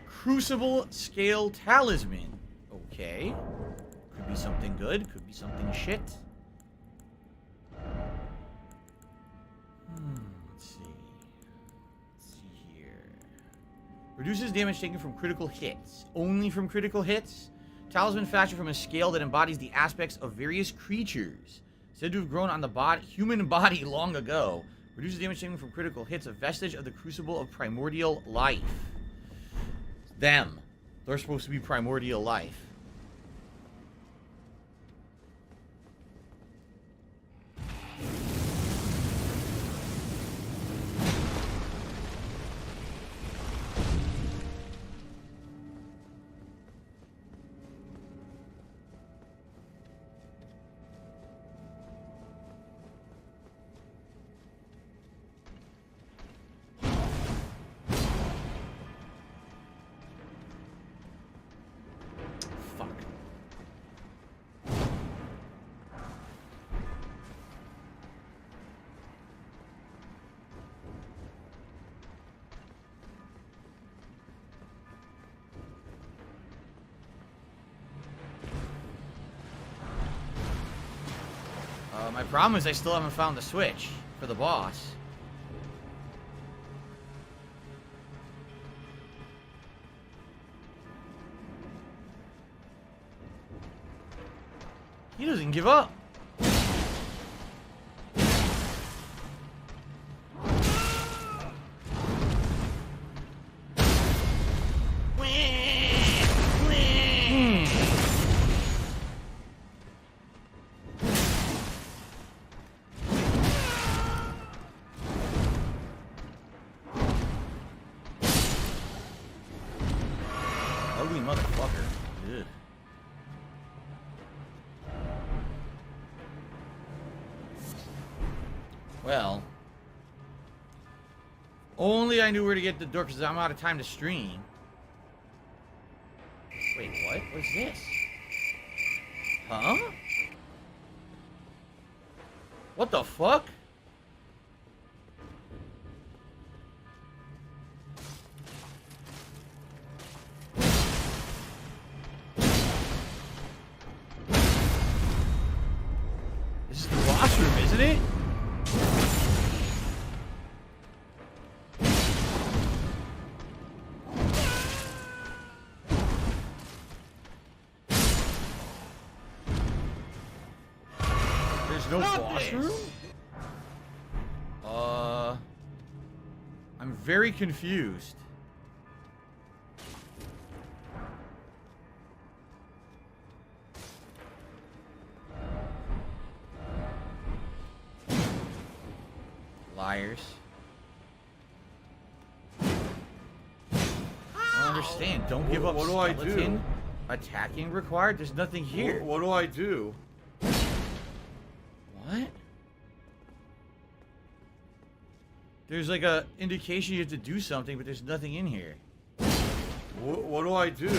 Crucible Scale Talisman. Okay. Could be something good. Could be something shit. Let's see. Let's see here. Reduces damage taken from critical hits. Only from critical hits? Talisman fashioned from a scale that embodies the aspects of various creatures. Said to have grown on the human body long ago. Reduces damage taken from critical hits. A vestige of the crucible of primordial life. Them. They're supposed to be primordial life. My problem is I still haven't found the switch for the boss. He doesn't give up. Ugly motherfucker. Ugh. Well, only I knew where to get the door because I'm out of time to stream. Wait, what? What's this? Huh? What the fuck? This is the boss room, isn't it? There's no boss room? I'm very confused. Liars. I don't understand. Don't give up. What do I do? Skeleton. Attacking required? There's nothing here. What do I do? What? There's like a indication you have to do something, but there's nothing in here. What do I do?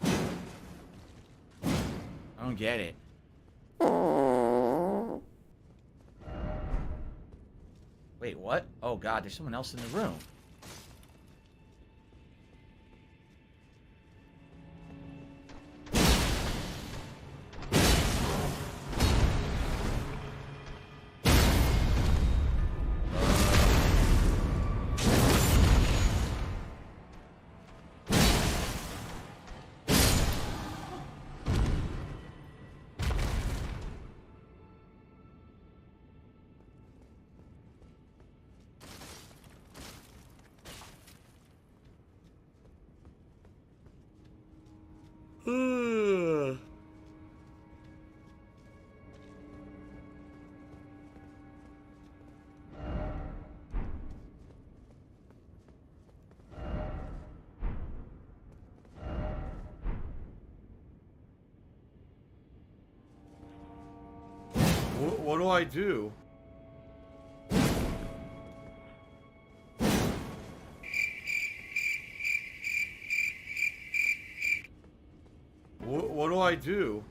I don't get it. Wait, what? Oh god, there's someone else in the room. What do I do? What do I do?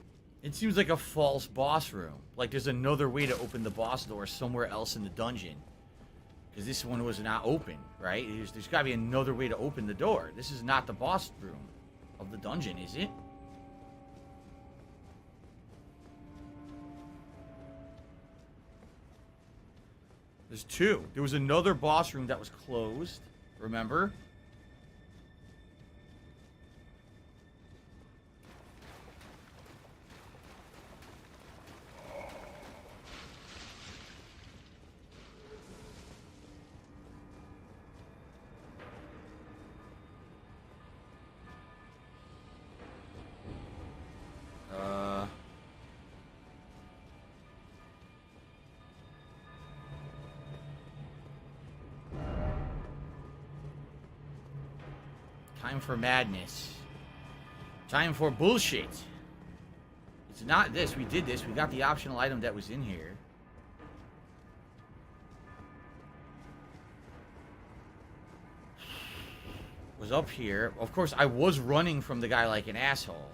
It seems like a false boss room. Like there's another way to open the boss door somewhere else in the dungeon. Because this one was not open, right? There's got to be another way to open the door. This is not the boss room of the dungeon, is it? There's two. There was another boss room that was closed, remember? Time for madness. Time for bullshit. It's not this. We did this. We got the optional item that was in here. Was up here. Of course, I was running from the guy like an asshole.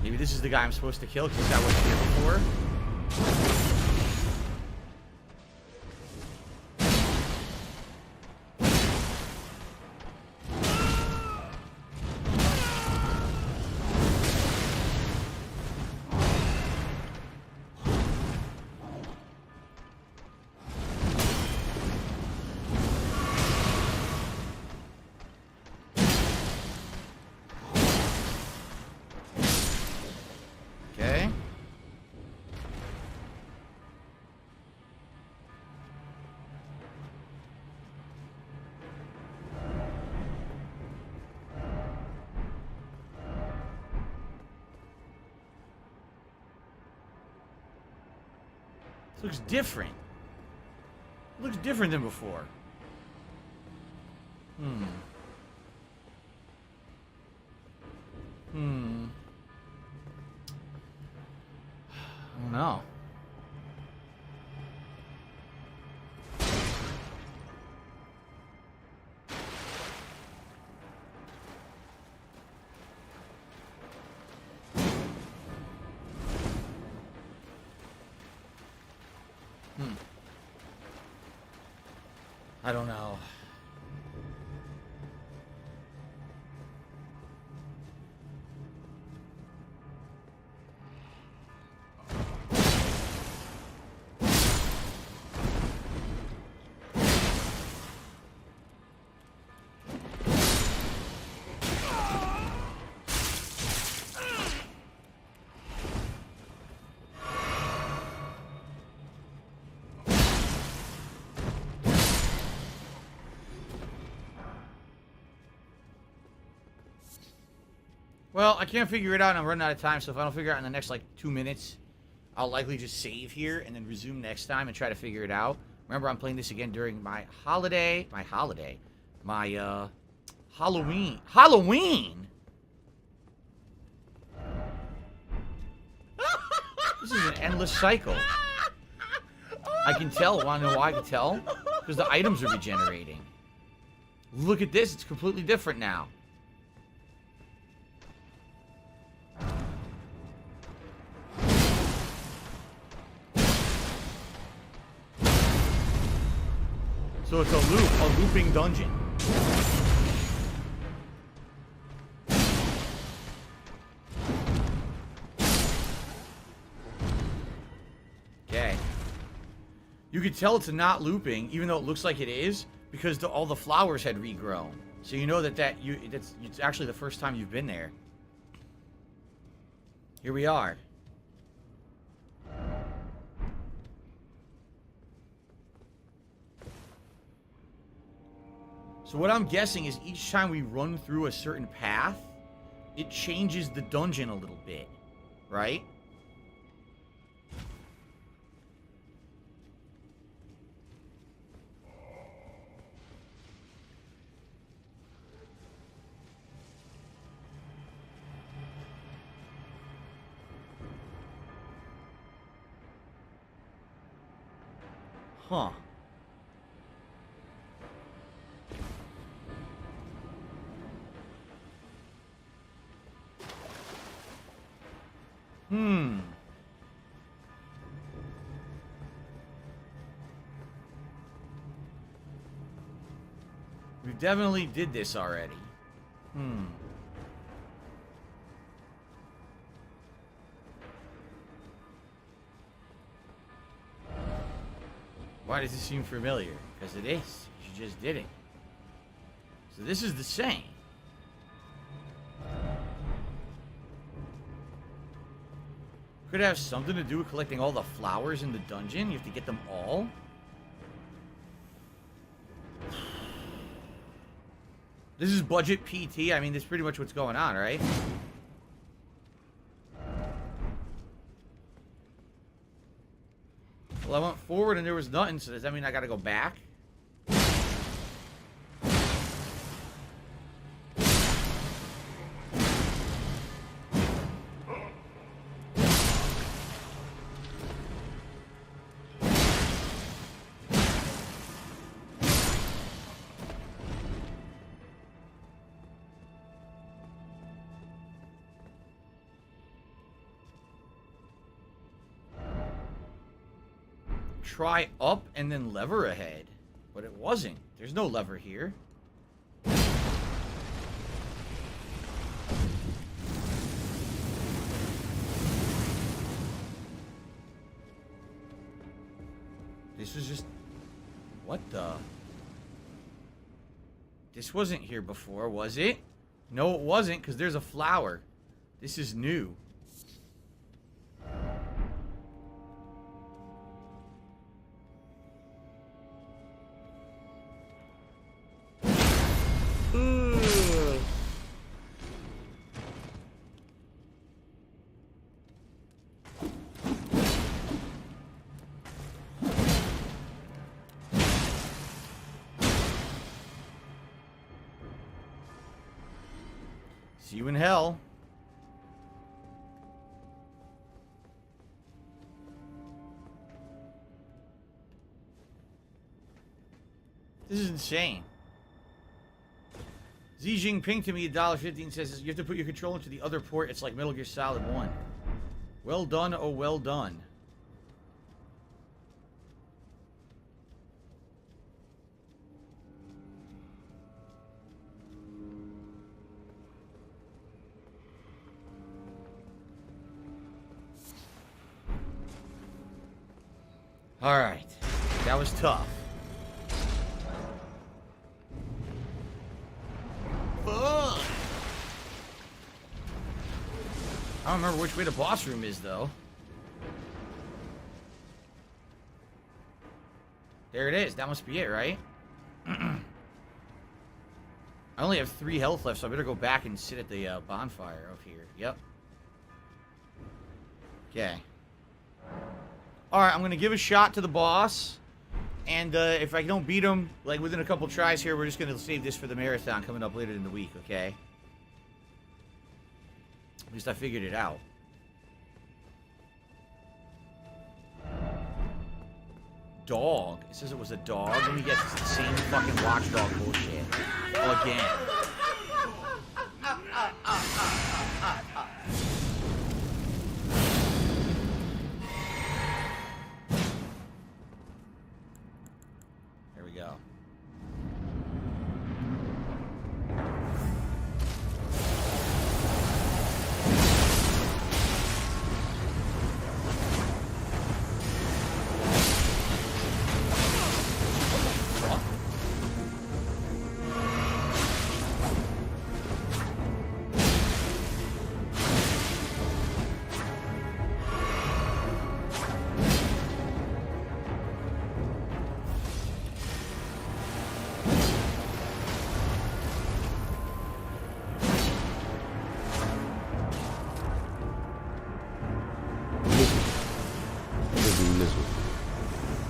Maybe this is the guy I'm supposed to kill because this guy wasn't here before. This looks different. It looks different than before. I don't know. I don't know. Well, I can't figure it out and I'm running out of time, so if I don't figure it out in the next, like, 2 minutes, I'll likely just save here and then resume next time and try to figure it out. Remember, I'm playing this again during my Halloween. Halloween! This is an endless cycle. I can tell. Want to know why I can tell? Because the items are regenerating. Look at this. It's completely different now. So it's a looping dungeon. Okay. You can tell it's not looping, even though it looks like it is, because all the flowers had regrown. So you know it's actually the first time you've been there. Here we are. So what I'm guessing is each time we run through a certain path, it changes the dungeon a little bit, right? Huh. We definitely did this already. Why does this seem familiar? Because it is. You just did it. So this is the same. Could it have something to do with collecting all the flowers in the dungeon? You have to get them all? This is budget PT. I mean, that's pretty much what's going on, right? Well, I went forward and there was nothing, so does that mean I gotta go back? Try up and then lever ahead. But it wasn't. There's no lever here. This was just... What the... This wasn't here before, was it? No, it wasn't, because there's a flower. This is new. See you in hell. This is insane. Xi Jinping to me, $1.15 says you have to put your controller into the other port. It's like Metal Gear Solid 1. Well done, oh well done. Alright. That was tough. Fuck! I don't remember which way the boss room is, though. There it is. That must be it, right? I only have 3 health left, so I better go back and sit at the bonfire over here. Yep. Okay. Alright, I'm going to give a shot to the boss. And if I don't beat him, like, within a couple tries here, we're just going to save this for the marathon coming up later in the week, okay? At least I figured it out. Dog. It says it was a dog. Let me guess, it's the same fucking watchdog bullshit. Again. There we go.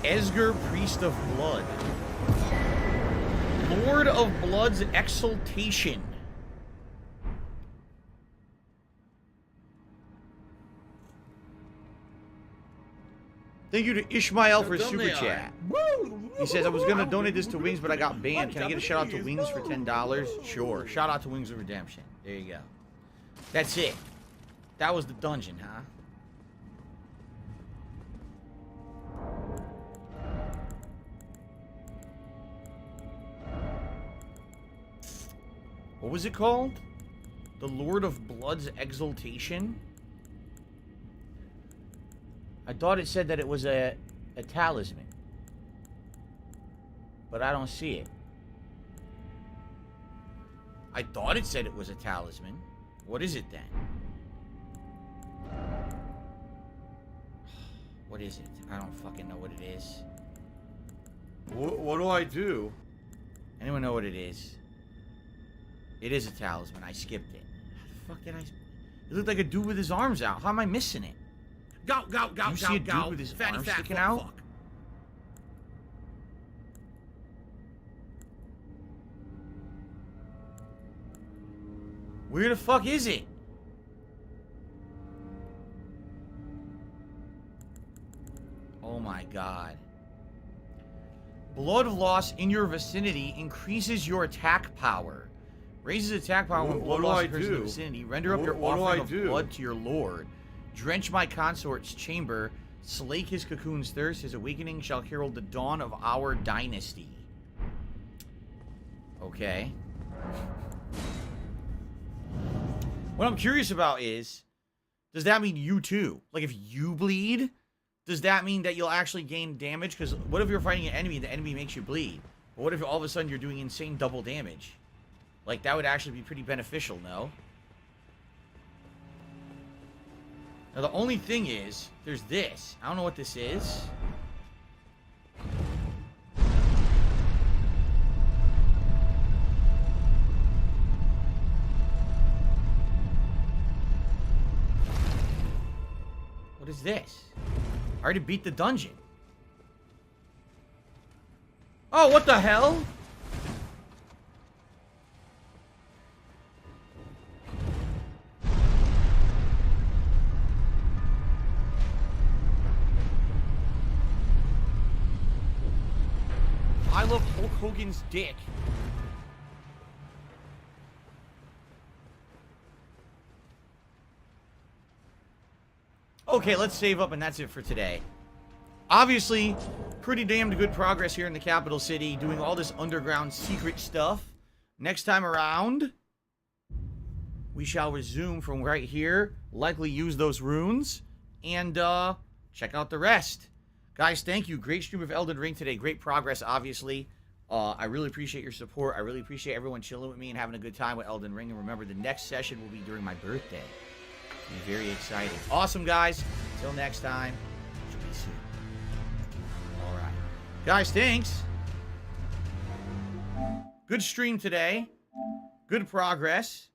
Esger, Priest of Blood. Lord of Blood's Exaltation. Thank you to Ishmael for super chat. He says, I was going to donate this to Wings, but I got banned. Can I get a shout out to Wings for $10? Sure. Shout out to Wings of Redemption. There you go. That's it. That was the dungeon, huh? What was it called? The Lord of Blood's Exaltation? I thought it said that it was a talisman. But I don't see it. I thought it said it was a talisman. What is it then? What is it? I don't fucking know what it is. What do I do? Anyone know what it is? It is a talisman. I skipped it. How the fuck did I... It looked like a dude with his arms out. How am I missing it? Go, go, go, you go, see a go. dude with his Fatty, arms fat, sticking fuck, out? fuck. Where the fuck is it? Oh my god. Blood loss in your vicinity increases your attack power. Raises attack power when blood loss occurs in the vicinity. Render up your offering of blood to your lord. Drench my consort's chamber. Slake his cocoon's thirst. His awakening shall herald the dawn of our dynasty. Okay. What I'm curious about is, does that mean you too? Like, if you bleed, does that mean that you'll actually gain damage? Because what if you're fighting an enemy and the enemy makes you bleed? But what if all of a sudden you're doing insane double damage? Like, that would actually be pretty beneficial, no? Now, the only thing is, there's this. I don't know what this is. What is this? I already beat the dungeon. Oh, what the hell? Hogan's dick. Okay, let's save up, and that's it for today. Obviously, pretty damned good progress here in the capital city, doing all this underground secret stuff. Next time around, we shall resume from right here, likely use those runes, and check out the rest. Guys, thank you. Great stream of Elden Ring today. Great progress, obviously. I really appreciate your support. I really appreciate everyone chilling with me and having a good time with Elden Ring. And remember, the next session will be during my birthday. I'm very excited. Awesome, guys. Until next time. Should be soon. All right. Guys, thanks. Good stream today. Good progress.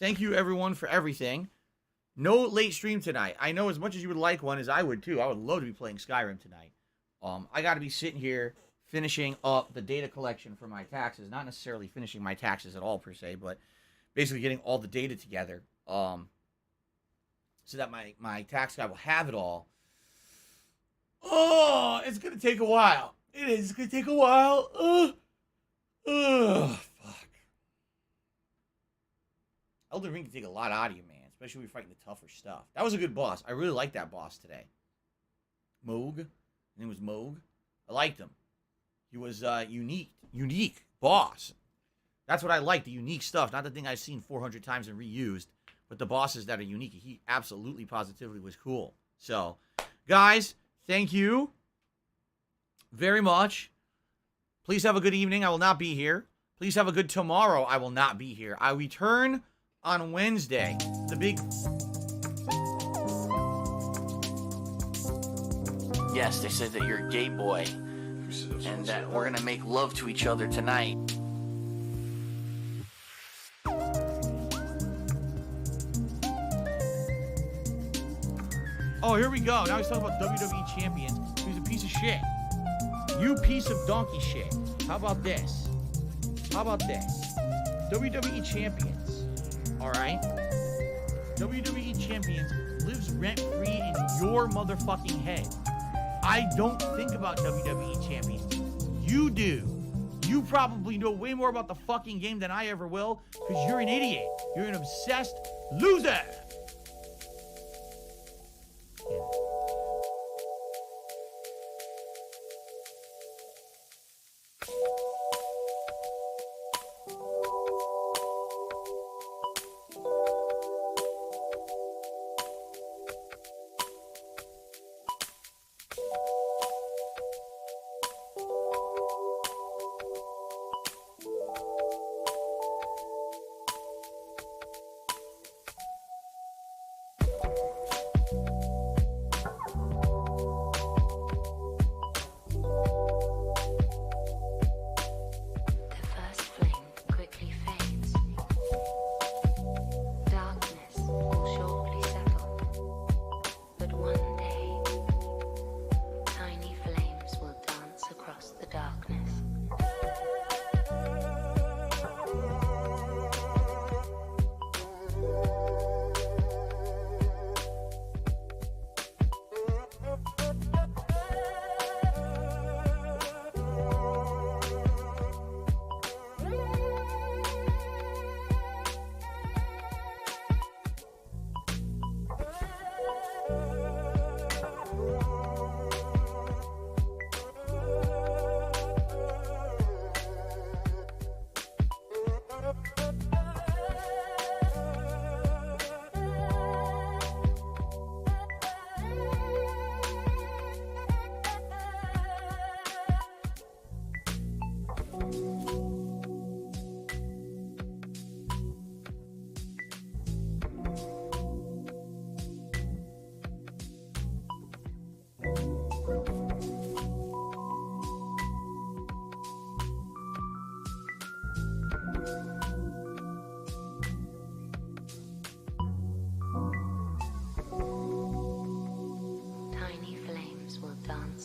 Thank you, everyone, for everything. No late stream tonight. I know as much as you would like one as I would, too. I would love to be playing Skyrim tonight. I got to be sitting here finishing up the data collection for my taxes. Not necessarily finishing my taxes at all, per se, but basically getting all the data together. So that my tax guy will have it all. Oh, it's going to take a while. It is going to take a while. Fuck. Elden Ring can take a lot out of you, man. Especially when you're fighting the tougher stuff. That was a good boss. I really liked that boss today. Moog. His name was Moog. I liked him. He was unique boss. That's what I like, the unique stuff. Not the thing I've seen 400 times and reused. But the bosses that are unique, he absolutely, positively was cool. So, guys, thank you very much. Please have a good evening. I will not be here. Please have a good tomorrow. I will not be here. I return on Wednesday. The big... Yes, they said that you're a gay boy. And that we're gonna make love to each other tonight. Oh, here we go. Now he's talking about WWE champions. He's a piece of shit. You piece of donkey shit. How about this? How about this? WWE champions. Alright? WWE champions lives rent-free in your motherfucking head. I don't think about WWE champions. You do. You probably know way more about the fucking game than I ever will, because you're an idiot. You're an obsessed loser.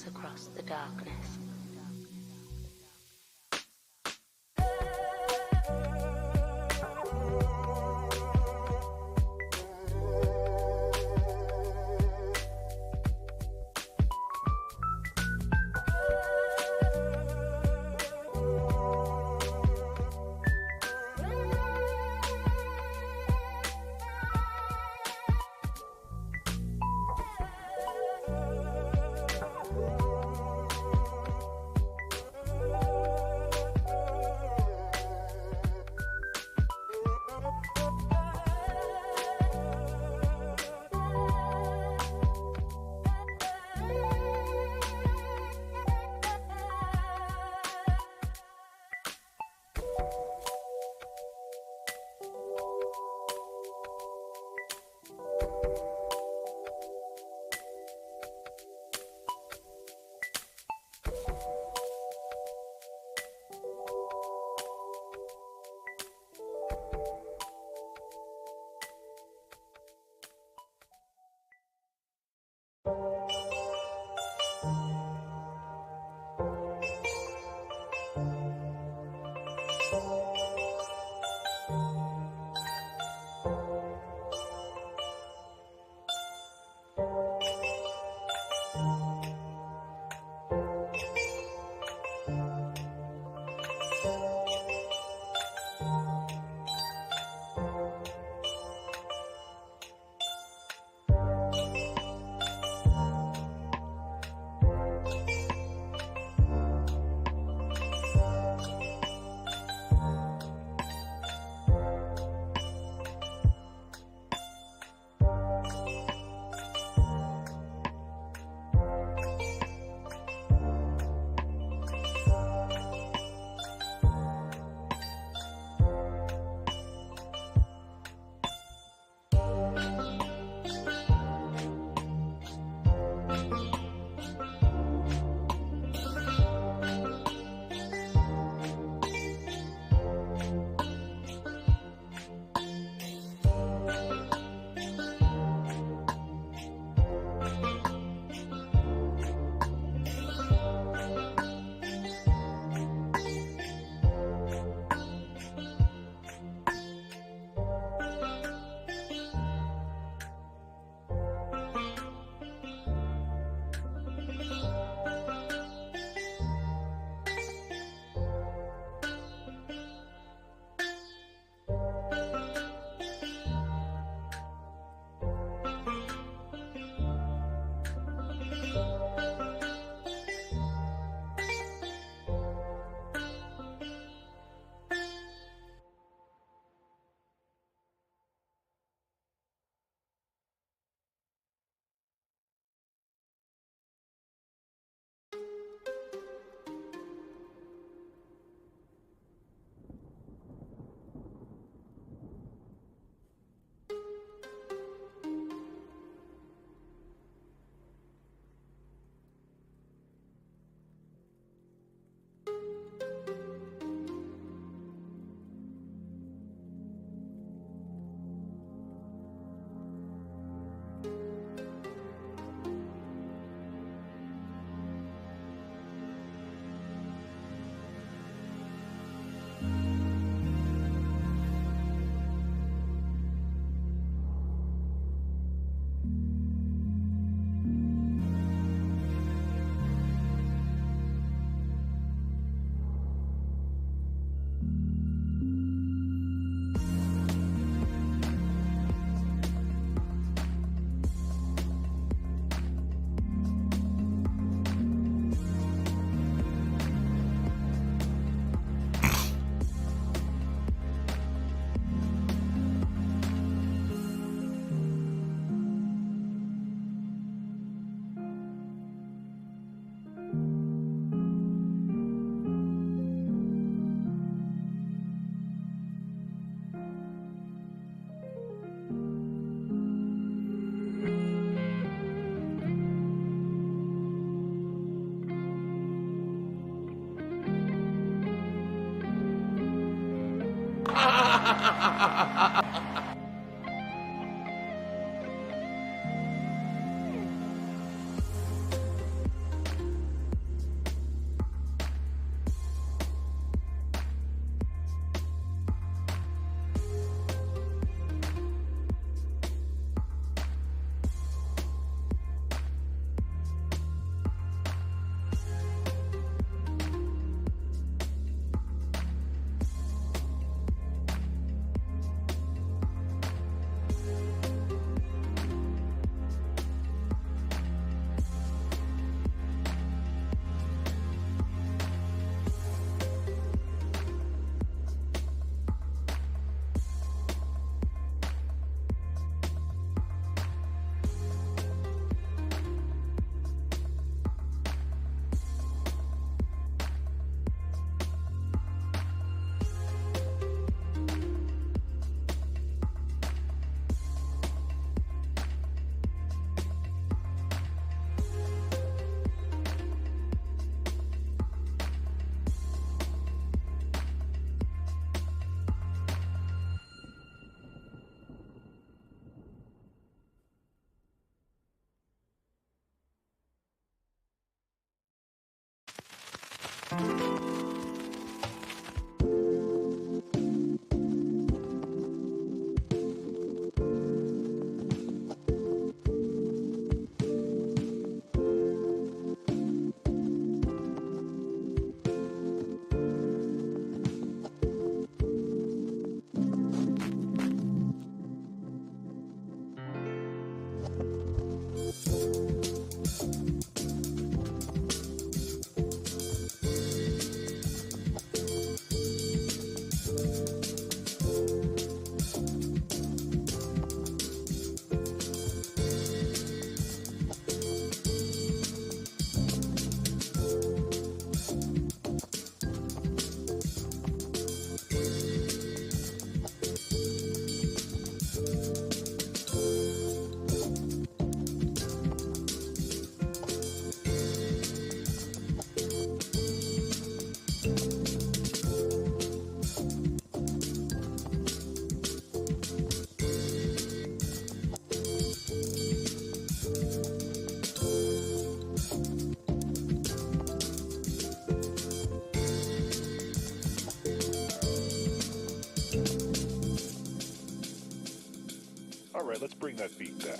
Across the darkness. All right, let's bring that beat back.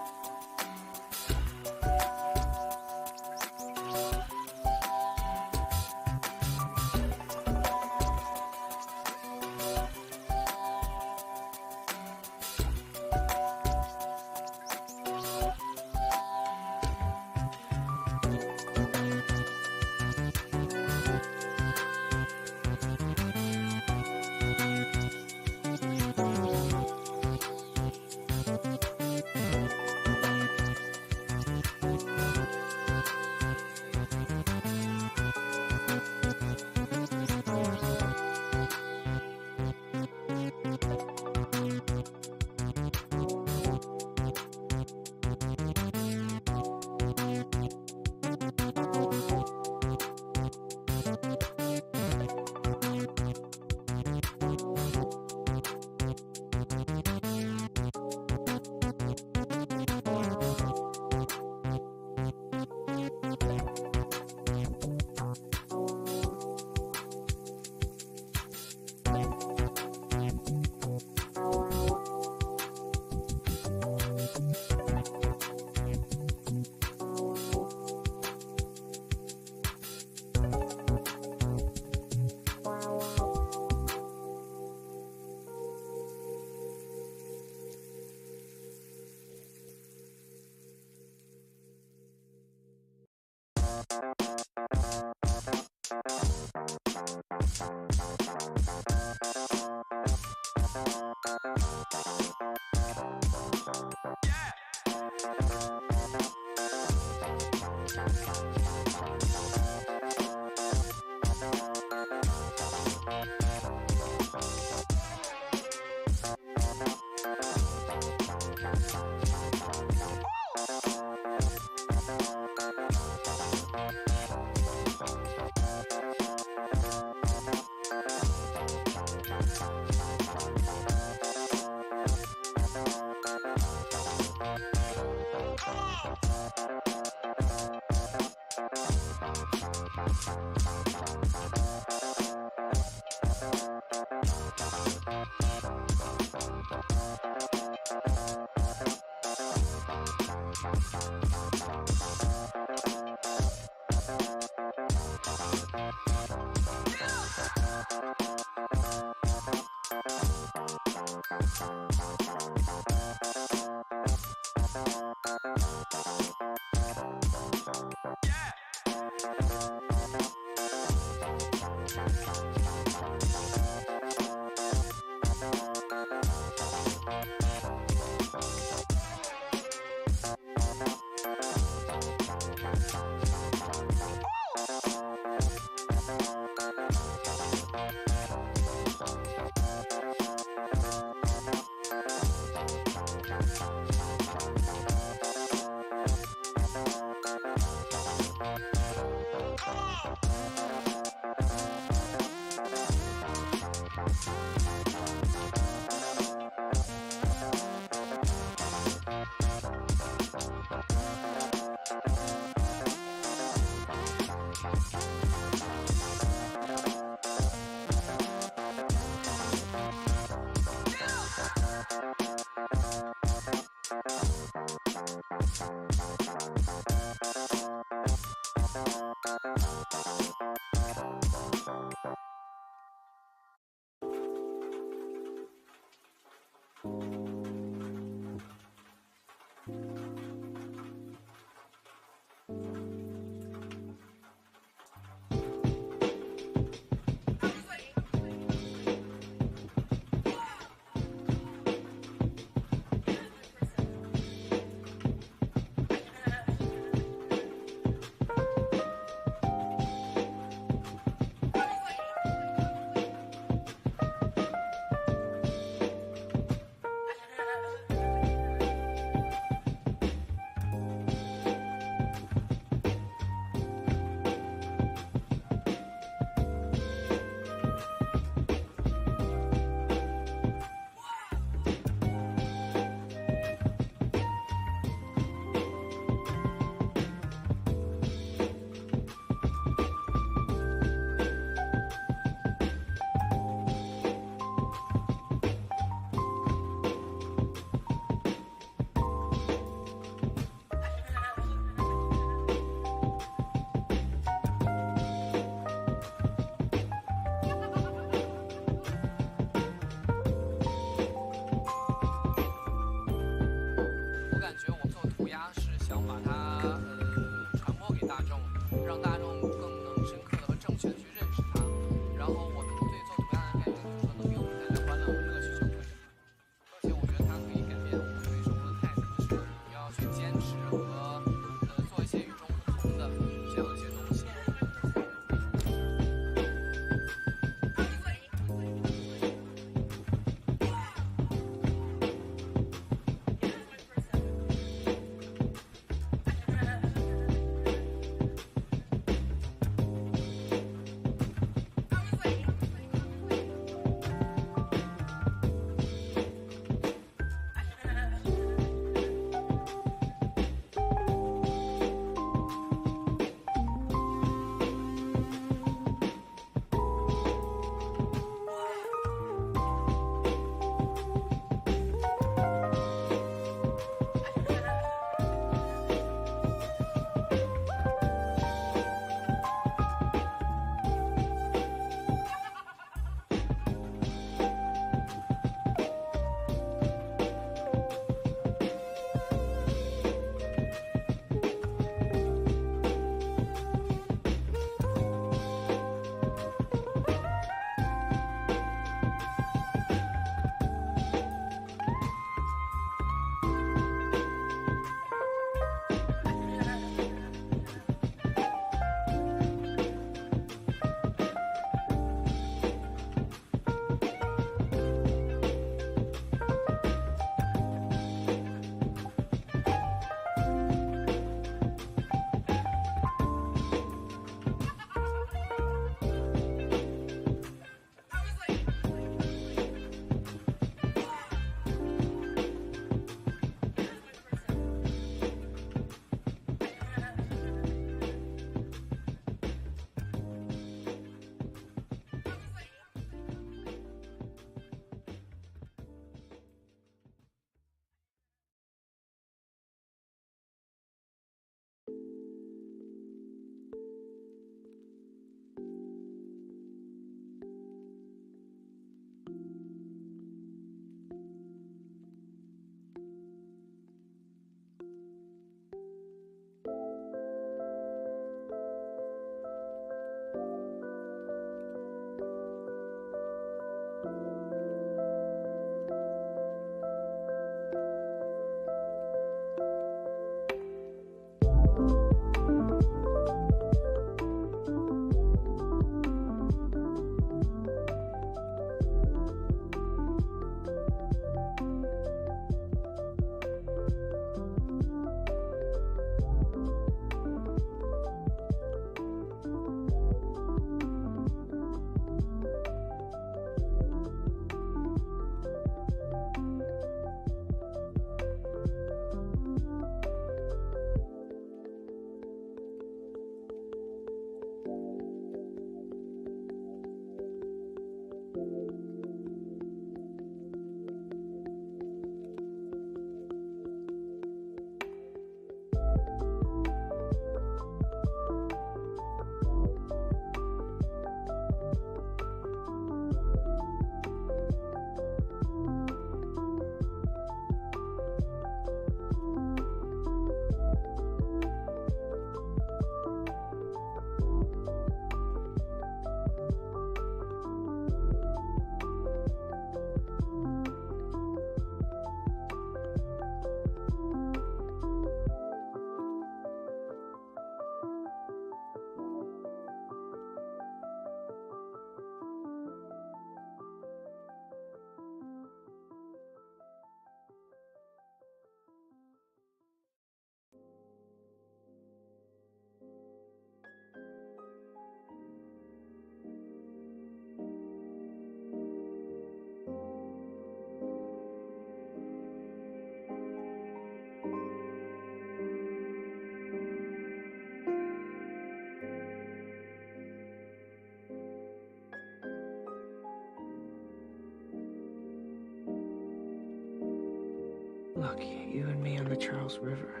Look, you and me on the Charles River.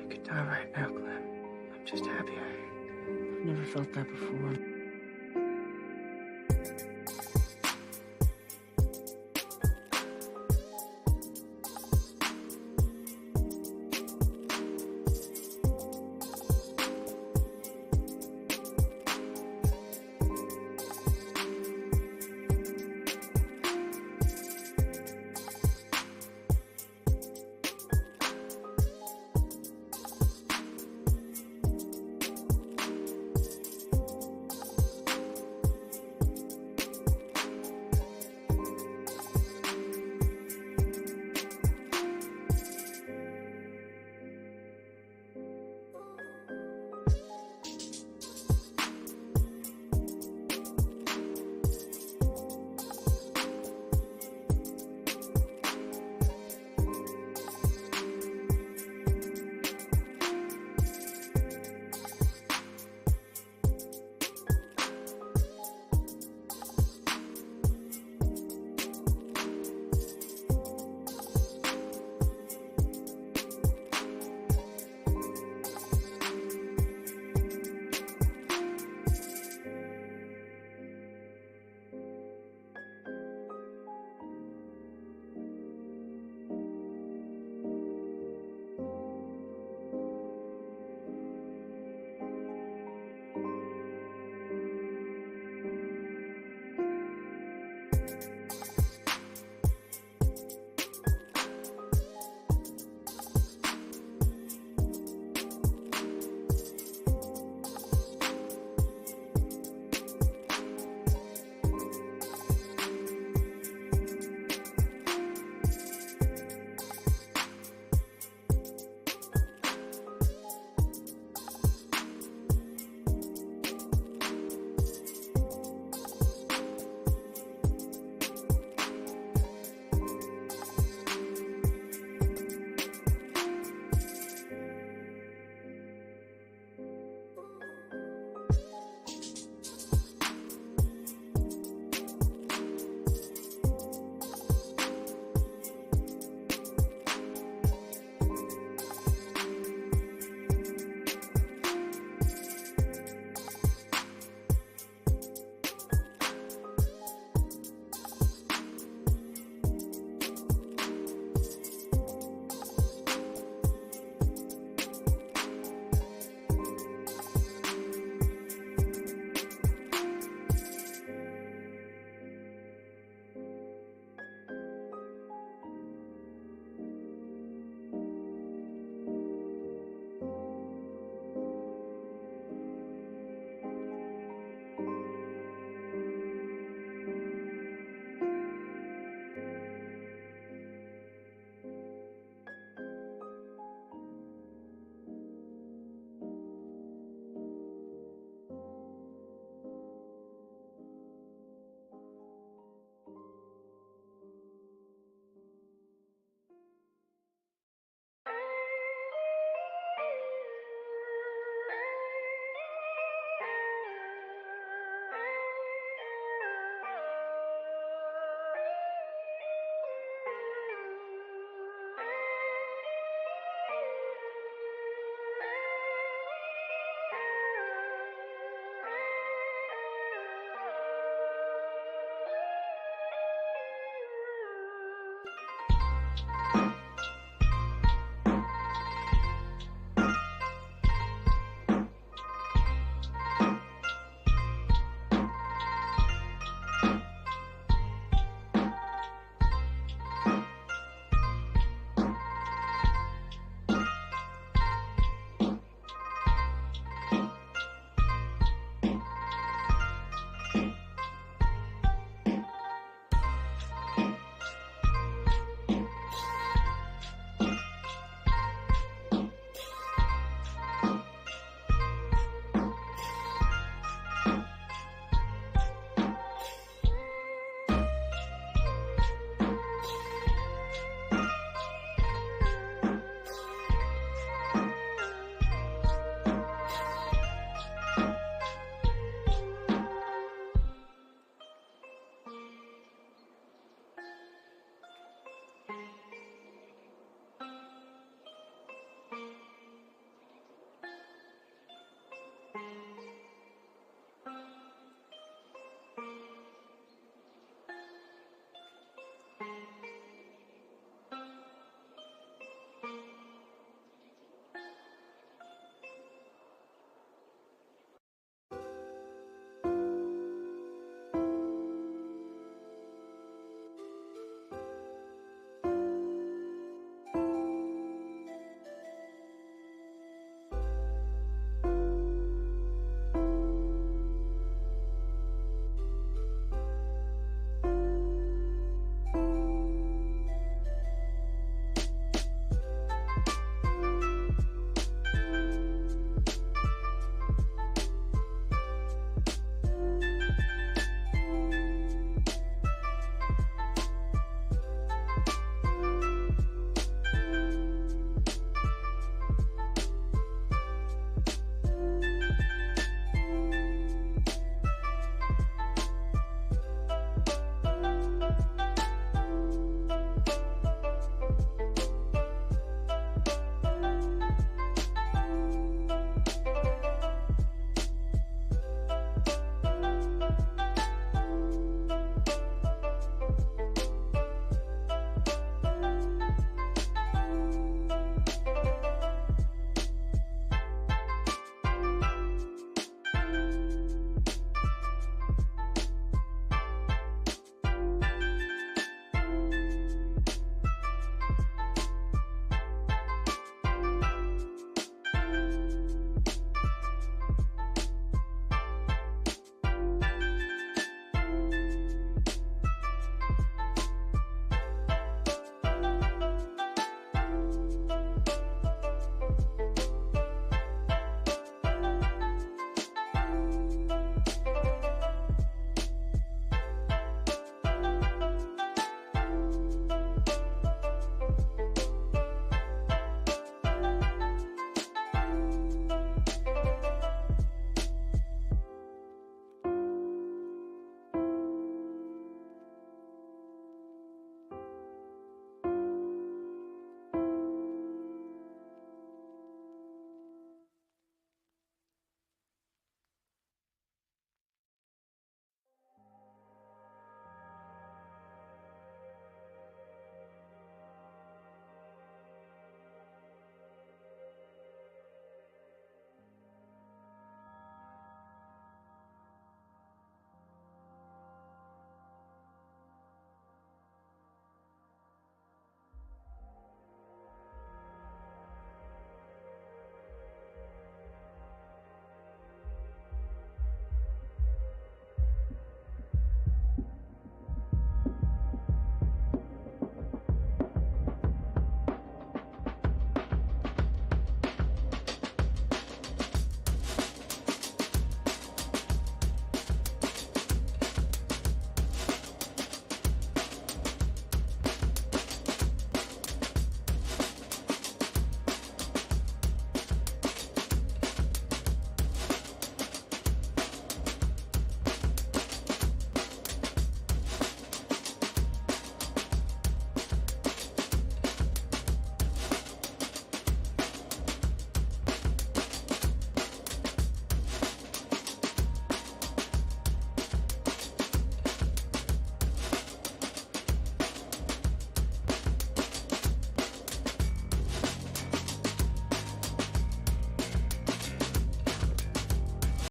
I could die right now, Glenn. I'm just happier. I've never felt that before.